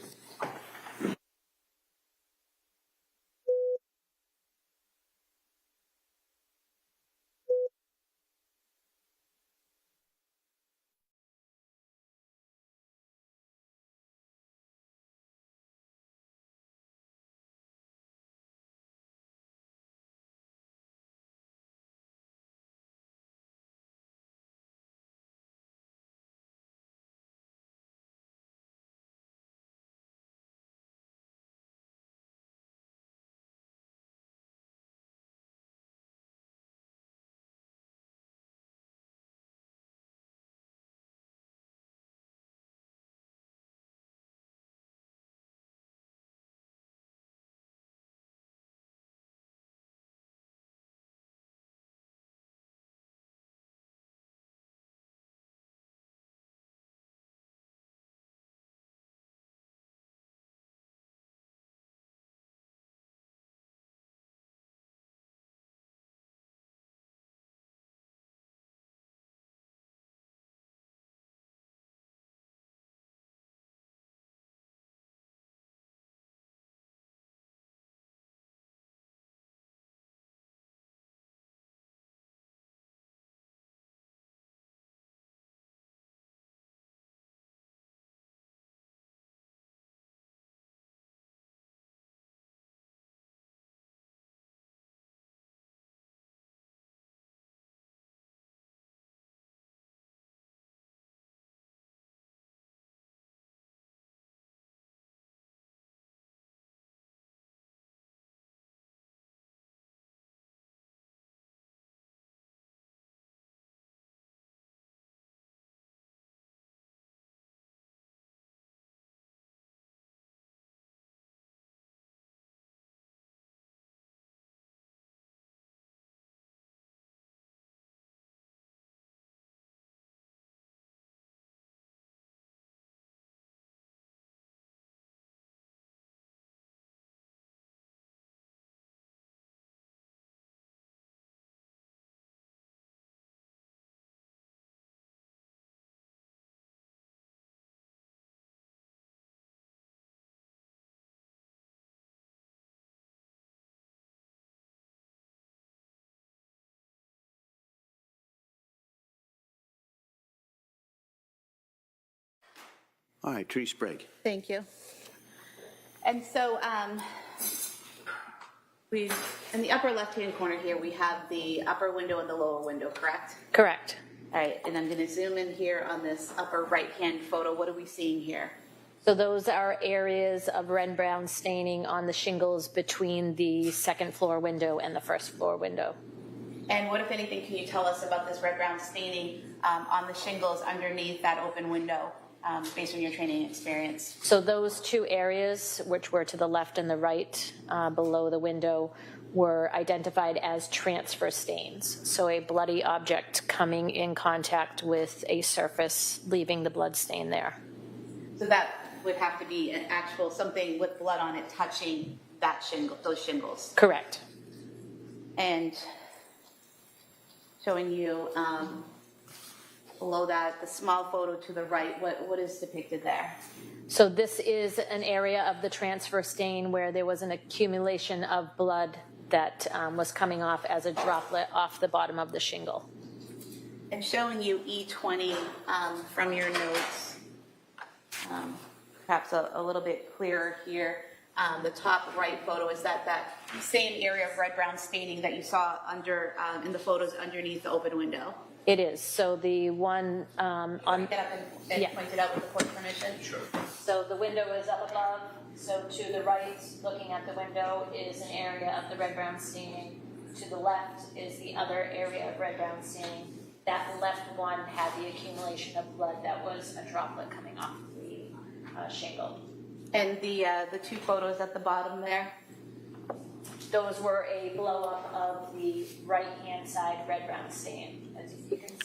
All right, Tree Sprague. Thank you. And so we, in the upper left-hand corner here, we have the upper window and the lower window, correct? Correct. All right, and I'm going to zoom in here on this upper right-hand photo. What are we seeing here? So those are areas of red-brown staining on the shingles between the second floor window and the first floor window. And what, if anything, can you tell us about this red-brown staining on the shingles underneath that open window? Based on your training experience? So those 2 areas, which were to the left and the right below the window, were identified as transfer stains. So a bloody object coming in contact with a surface, leaving the blood stain there. So that would have to be an actual something with blood on it touching that shingle, those shingles. Correct. And showing you below that, the small photo to the right, what is depicted there? So this is an area of the transfer stain where there was an accumulation of blood that was coming off as a droplet off the bottom of the shingle. And showing you E20 from your notes, perhaps a little bit clearer here. The top right photo, is that same area of red-brown staining that you saw under in the photos underneath the open window? It is. So the one on... Get up and point it out with the court permission? Sure. So the window is up above. So to the right, looking at the window, is an area of the red-brown staining. To the left is the other area of red-brown staining. That left one had the accumulation of blood that was a droplet coming off the shingle. And the two photos at the bottom there? Those were a blow-up of the right-hand side red-brown stain. As you can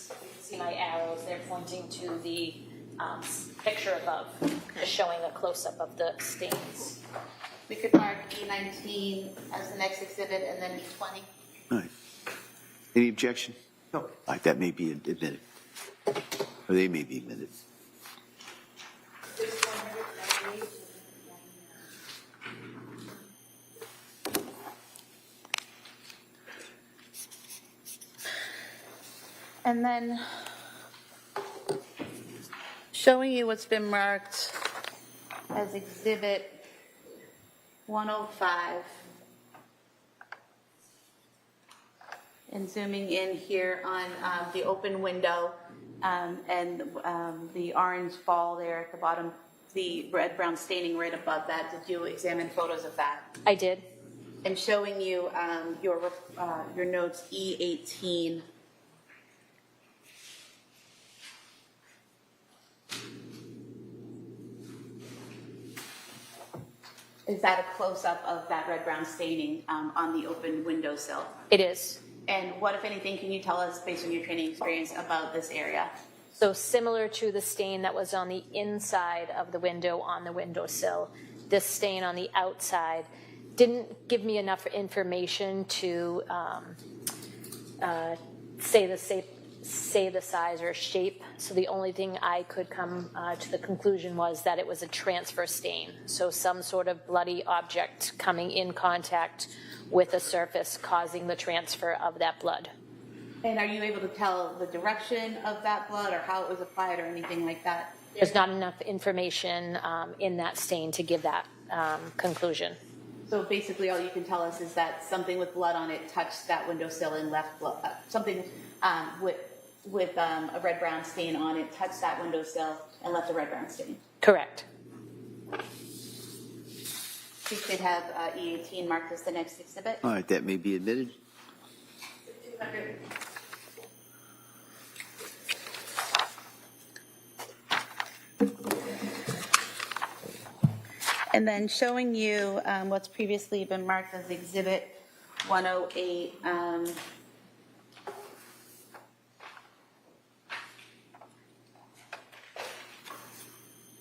see my arrows, they're pointing to the picture above, just showing a close-up of the stains. We could mark E19 as the next exhibit and then E20. All right. Any objection? No. All right, that may be admitted. Or they may be admitted. And then showing you what's been marked as exhibit 105. And zooming in here on the open window and the orange ball there at the bottom, the red-brown staining right above that. Did you examine photos of that? I did. And showing you your notes E18. Is that a close-up of that red-brown staining on the open windowsill? It is. And what, if anything, can you tell us, based on your training experience, about this area? So similar to the stain that was on the inside of the window on the windowsill, this stain on the outside didn't give me enough information to say the size or shape. So the only thing I could come to the conclusion was that it was a transfer stain. So some sort of bloody object coming in contact with a surface causing the transfer of that blood. And are you able to tell the direction of that blood or how it was applied or anything like that? There's not enough information in that stain to give that conclusion. So basically all you can tell us is that something with blood on it touched that windowsill and left blood, something with a red-brown stain on it touched that windowsill and left a red-brown stain? Correct. We could have E18 marked as the next exhibit. All right, that may be admitted. And then showing you what's previously been marked as exhibit 108.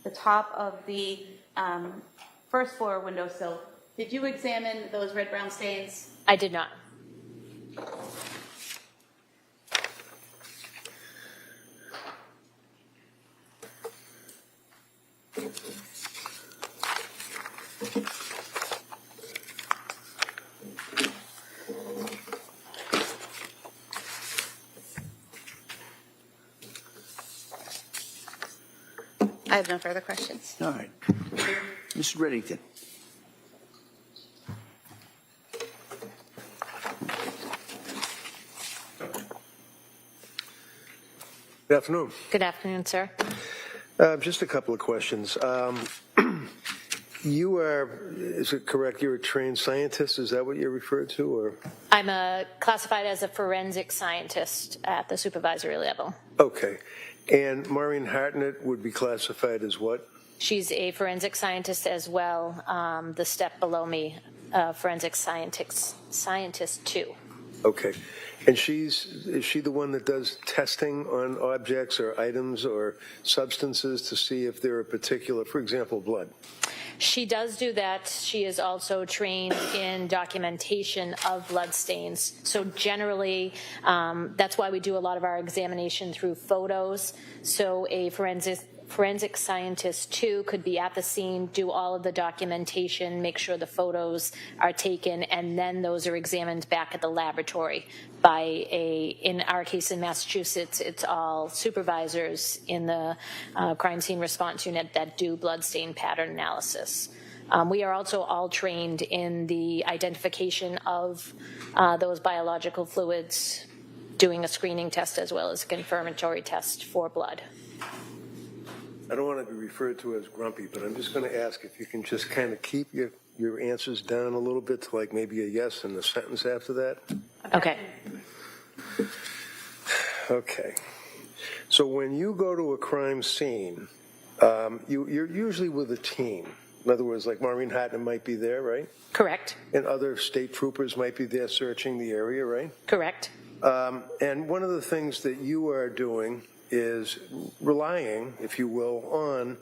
The top of the first floor windowsill. Did you examine those red-brown stains? I did not. I have no further questions. All right. Mr. Reddington. Good afternoon. Good afternoon, sir. Just a couple of questions. You are, is it correct, you're a trained scientist? Is that what you're referred to? Or? I'm classified as a forensic scientist at the supervisory level. Okay. And Maureen Hartnett would be classified as what? She's a forensic scientist as well. The step below me, forensic scientist 2. Okay. And is she the one that does testing on objects or items or substances to see if they're a particular, for example, blood? She does do that. She is also trained in documentation of blood stains. So generally, that's why we do a lot of our examination through photos. So a forensic scientist too could be at the scene, do all of the documentation, make sure the photos are taken, and then those are examined back at the laboratory by in our case in Massachusetts, it's all supervisors in the crime scene response unit that do blood stain pattern analysis. We are also all trained in the identification of those biological fluids, doing a screening test as well as a confirmatory test for blood. I don't want to be referred to as grumpy, but I'm just going to ask if you can just kind of keep your answers down a little bit to like maybe a yes and a sentence after that. Okay. Okay. So when you go to a crime scene, you're usually with a team. In other words, like Maureen Hartnett might be there, right? Correct. And other state troopers might be there searching the area, right? Correct. And one of the things that you are doing is relying, if you will, on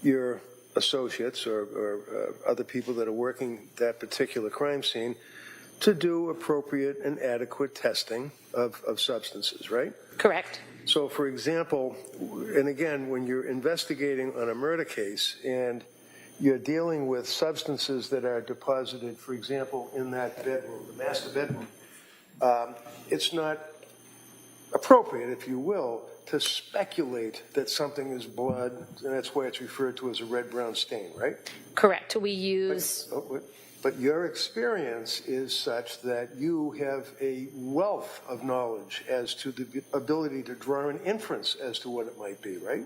your associates or other people that are working that particular crime scene to do appropriate and adequate testing of substances, right? Correct. So, for example, and again, when you're investigating on a murder case and you're dealing with substances that are deposited, for example, in that bedroom, the master bedroom, it's not appropriate, if you will, to speculate that something is blood, and that's why it's referred to as a red-brown stain, right? Correct. We use... But your experience is such that you have a wealth of knowledge as to the ability to draw an inference as to what it might be, right?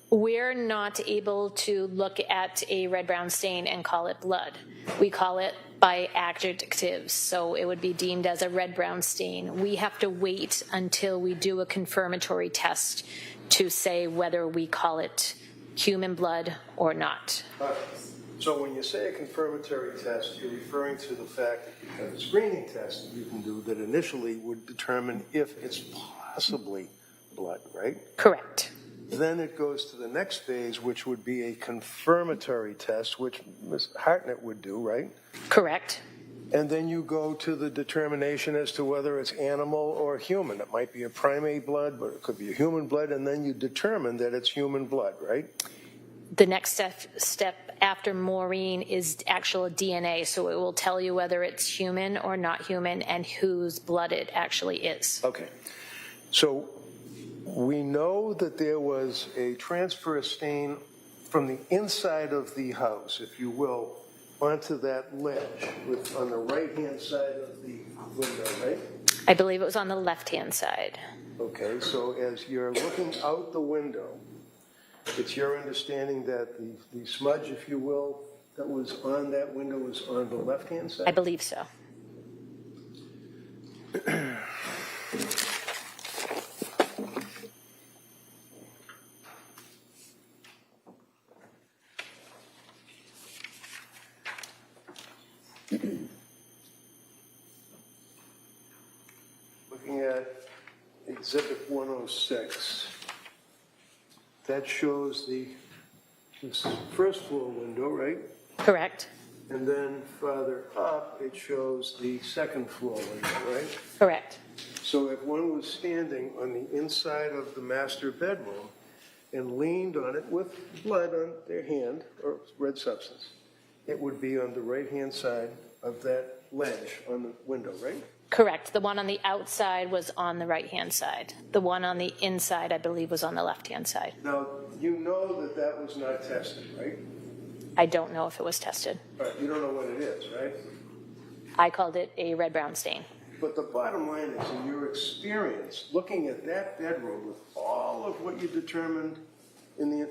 We're not able to look at a red-brown stain and call it blood. We call it by adjectives, so it would be deemed as a red-brown stain. We have to wait until we do a confirmatory test to say whether we call it human blood or not. So when you say a confirmatory test, you're referring to the fact that you have a screening test that you can do that initially would determine if it's possibly blood, right? Correct. Then it goes to the next phase, which would be a confirmatory test, which Ms. Hartnett would do, right? Correct. And then you go to the determination as to whether it's animal or human. It might be a primate blood, but it could be a human blood, and then you determine that it's human blood, right? The next step after Maureen is actual DNA, so it will tell you whether it's human or not human and whose blood it actually is. Okay. So we know that there was a transfer stain from the inside of the house, if you will, onto that ledge on the right-hand side of the window, right? I believe it was on the left-hand side. Okay, so as you're looking out the window, it's your understanding that the smudge, if you will, that was on that window was on the left-hand side? I believe so. Looking at Exhibit 106, that shows this first floor window, right? Correct. And then farther up, it shows the second floor window, right? Correct. So if one was standing on the inside of the master bedroom and leaned on it with blood on their hand, or red substance, it would be on the right-hand side of that ledge on the window, right? Correct. The one on the outside was on the right-hand side. The one on the inside, I believe, was on the left-hand side. Now, you know that that was not tested, right? I don't know if it was tested. Right, you don't know what it is, right? I called it a red-brown stain. But the bottom line is, in your experience, looking at that bedroom with all of what you determined in the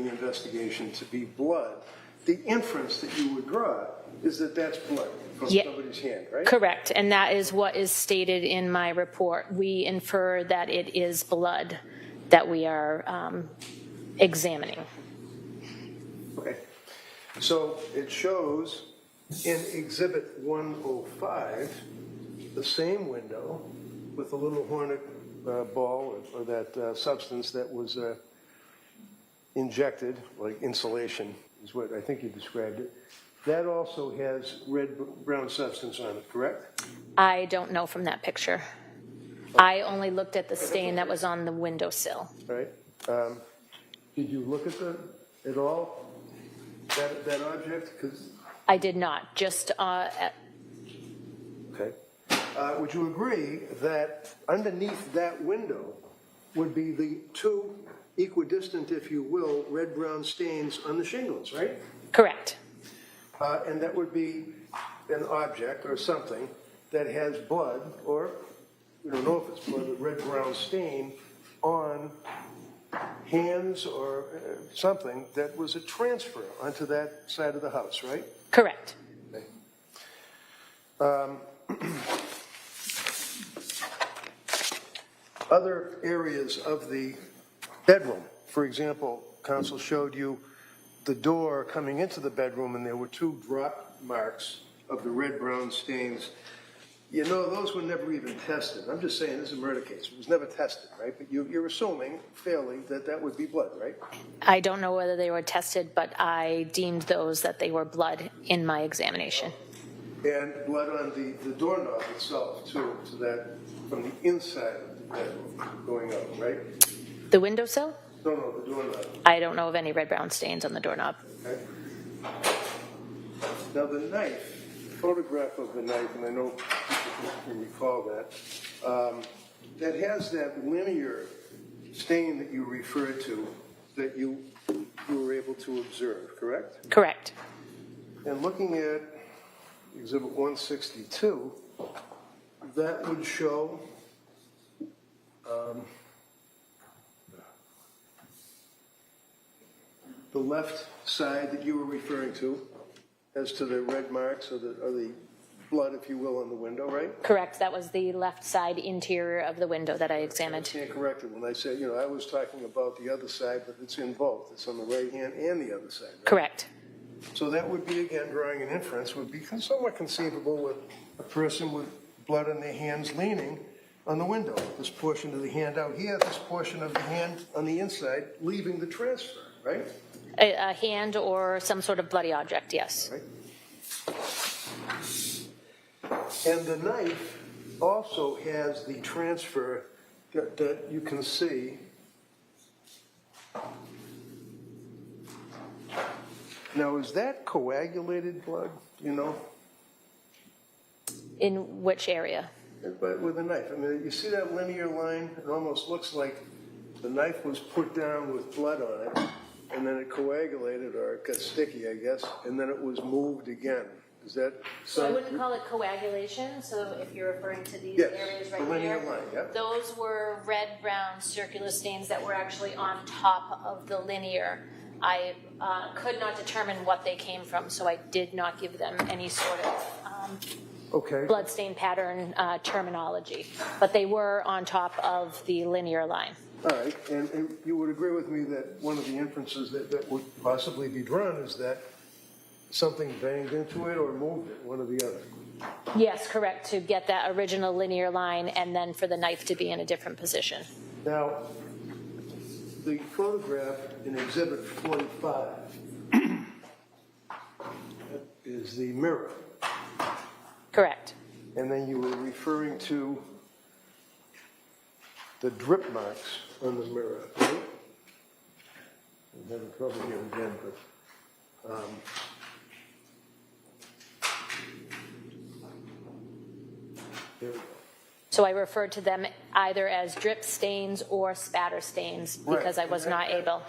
investigation to be blood, the inference that you would draw is that that's blood from somebody's hand, right? Correct, and that is what is stated in my report. We infer that it is blood that we are examining. Okay, so it shows in Exhibit 105 the same window with a little hornet ball or that substance that was injected, like insulation is what I think you described it, that also has red-brown substance on it, correct? I don't know from that picture. I only looked at the stain that was on the windowsill. Right. Did you look at all that object? 'Cause I did not, just okay. Would you agree that underneath that window would be the two equidistant, if you will, red-brown stains on the shingles, right? correct. And that would be an object or something that has blood, or we don't know if it's blood, a red-brown stain on hands or something that was a transfer onto that side of the house, right? Correct. Okay. Other areas of the bedroom, for example, counsel showed you the door coming into the bedroom, and there were two drop marks of the red-brown stains. You know, those were never even tested. I'm just saying, this is a murder case. It was never tested, right? But you're assuming fairly that that would be blood, right? I don't know whether they were tested, but I deemed those that they were blood in my examination. And blood on the doorknob itself, too, so that from the inside of the bedroom going up, right? The windowsill? No, the doorknob. I don't know of any red-brown stains on the doorknob. Okay. Now the knife, photograph of the knife, and I know people can recall that, that has that linear stain that you referred to that you were able to observe, correct? Correct. And looking at Exhibit 162, that would show the left side that you were referring to as to the red marks or the blood, if you will, on the window, right? Correct. That was the left side interior of the window that I examined. I stand corrected when I said, you know, I was talking about the other side, but it's in both. It's on the right hand and the other side, right? Correct. So that would be, again, drawing an inference, would be somewhat conceivable with a person with blood on their hands leaning on the window. This portion of the hand out here, this portion of the hand on the inside, leaving the transfer, right? A hand or some sort of bloody object, yes. Right. And the knife also has the transfer that you can see. Now, is that coagulated blood, you know? In which area? But with a knife. I mean, you see that linear line? It almost looks like the knife was put down with blood on it, and then it coagulated, or it got sticky, I guess, and then it was moved again. Is that So I wouldn't call it coagulation. So if you're referring to these yes, areas right the linear here, line, yep. those were red-brown circular stains that were actually on top of the linear. I could not determine what they came from, so I did not give them any sort of bloodstain pattern terminology. But they were on top of the linear line. All right, and you would agree with me that one of the inferences that would possibly be drawn is that something banged into it or moved it, one or the other. Yes, correct, to get that original linear line and then for the knife to be in a different position. Now, the photograph in Exhibit 45 is the mirror. Correct. And then you were referring to the drip marks on the mirror, right? I'm having trouble here again, but there we go. So I referred to them either as drip stains or spatter stains because I was not able.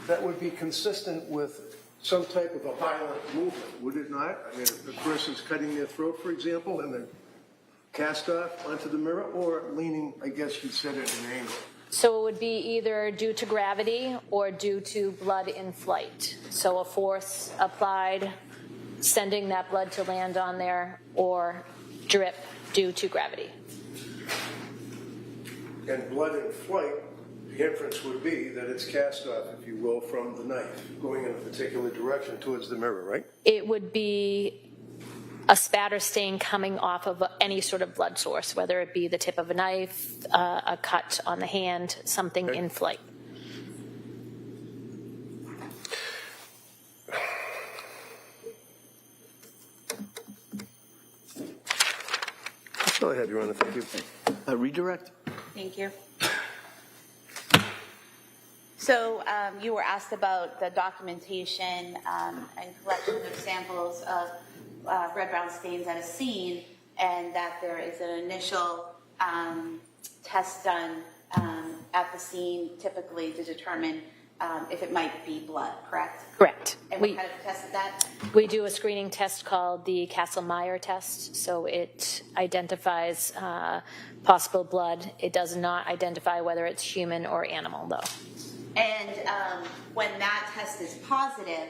That would be consistent with some type of a violent movement, would it not? I mean, if the person's cutting their throat, for example, and they're cast off onto the mirror, or leaning, I guess you said at an angle. So it would be either due to gravity or due to blood in flight. So a force applied, sending that blood to land on there, or drip due to gravity. And blood in flight, the inference would be that it's cast off, if you will, from the knife, going in a particular direction towards the mirror, right? It would be a spatter stain coming off of any sort of blood source, whether it be the tip of a knife, a cut on the hand, something in flight. Go ahead, Your Honor, thank you. Redirect. Thank you. So you were asked about the documentation and collection of samples of red-brown stains at a scene, and that there is an initial test done at the scene, typically to determine if it might be blood, correct? Correct. And what kind of test is that? We do a screening test called the Kastle-Meyer test. So it identifies possible blood. It does not identify whether it's human or animal, though. And when that test is positive,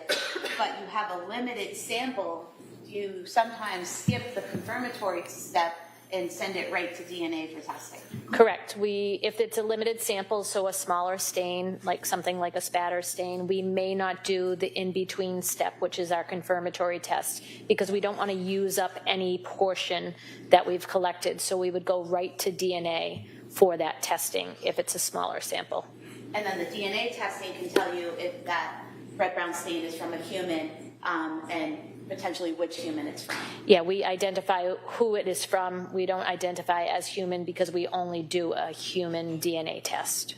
but you have a limited sample, you sometimes skip the confirmatory step and send it right to DNA for testing. Correct. If it's a limited sample, so a smaller stain, like something like a spatter stain, we may not do the in-between step, which is our confirmatory test, because we don't want to use up any portion that we've collected. So we would go right to DNA for that testing if it's a smaller sample. And then the DNA testing can tell you if that red-brown stain is from a human and potentially which human it's from. Yeah, we identify who it is from. We don't identify as human because we only do a human DNA test.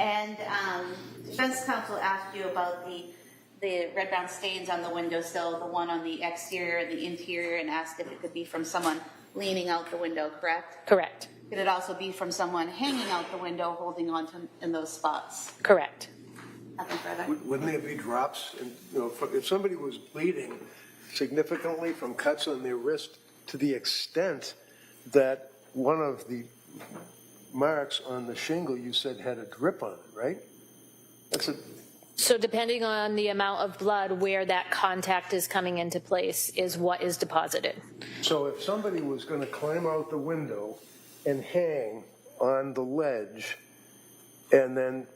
And defense counsel asked you about the red-brown stains on the windowsill, the one on the exterior and the interior, and asked if it could be from someone leaning out the window, correct? Correct. Could it also be from someone hanging out the window holding on to in those spots? Correct. Nothing further? Wouldn't there be drops? And, if somebody was bleeding significantly from cuts on their wrist to the extent that one of the marks on the shingle you said had a drip on it, right? So depending on the amount of blood where that contact is coming into place is what is deposited. So if somebody was going to climb out the window and hang on the ledge and then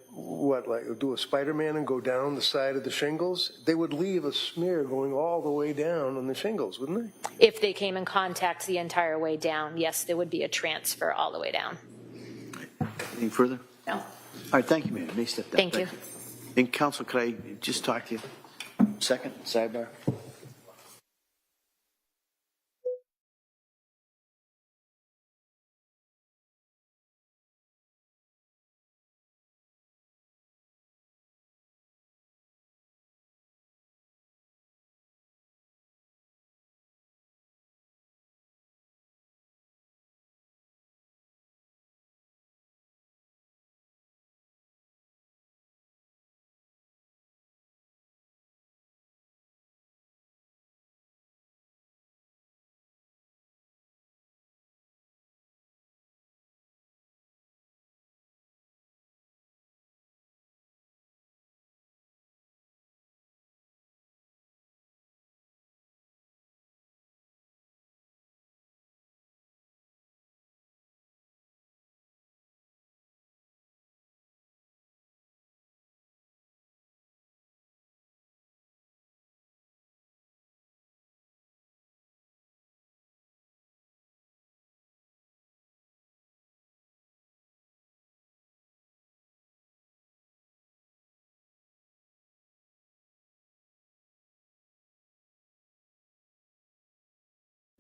do a Spider-Man and go down the side of the shingles, they would leave a smear going all the way down on the shingles, wouldn't they? If they came in contact the entire way down, yes, there would be a transfer all the way down. Anything further? No. All right, thank you, ma'am. You may step down. Thank you. And counsel, could I just talk to you? Second, sidebar.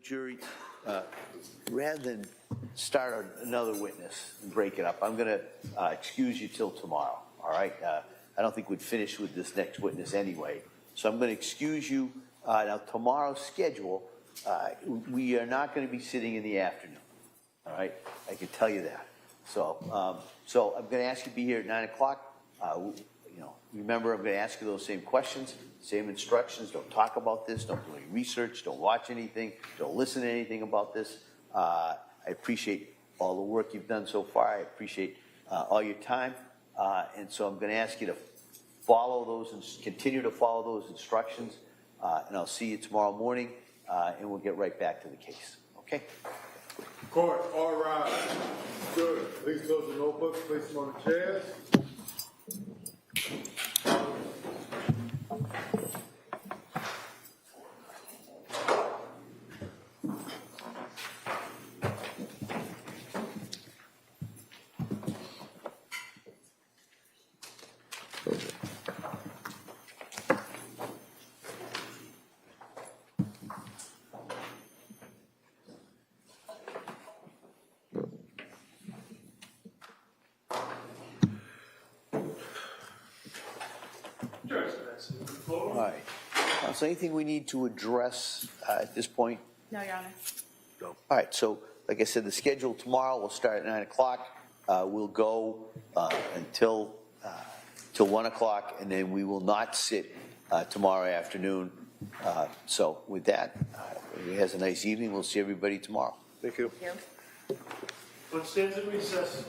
Jury, rather than start another witness and break it up, I'm going to excuse you till tomorrow, all right? I don't think we'd finish with this next witness anyway. So I'm going to excuse you. Now, tomorrow's schedule, we are not going to be sitting in the afternoon, all right? I can tell you that. So I'm going to ask you to be here at 9 o'clock. Remember, I'm going to ask you those same questions, same instructions. Don't talk about this. Don't do any research. Don't watch anything. Don't listen to anything about this. I appreciate all the work you've done so far. I appreciate all your time. And so I'm going to ask you to follow those and continue to follow those instructions. And I'll see you tomorrow morning, and we'll get right back to the case. Okay? Court, all rise. Good. Please close the notebooks. Place them on the chairs. Counsel, anything we need to address at this point? No, Your Honor. All right, so like I said, the schedule tomorrow will start at 9 o'clock. We'll go until 1 o'clock, and then we will not sit tomorrow afternoon. So with that, everybody has a nice evening. We'll see everybody tomorrow. Thank you. What stands in recess?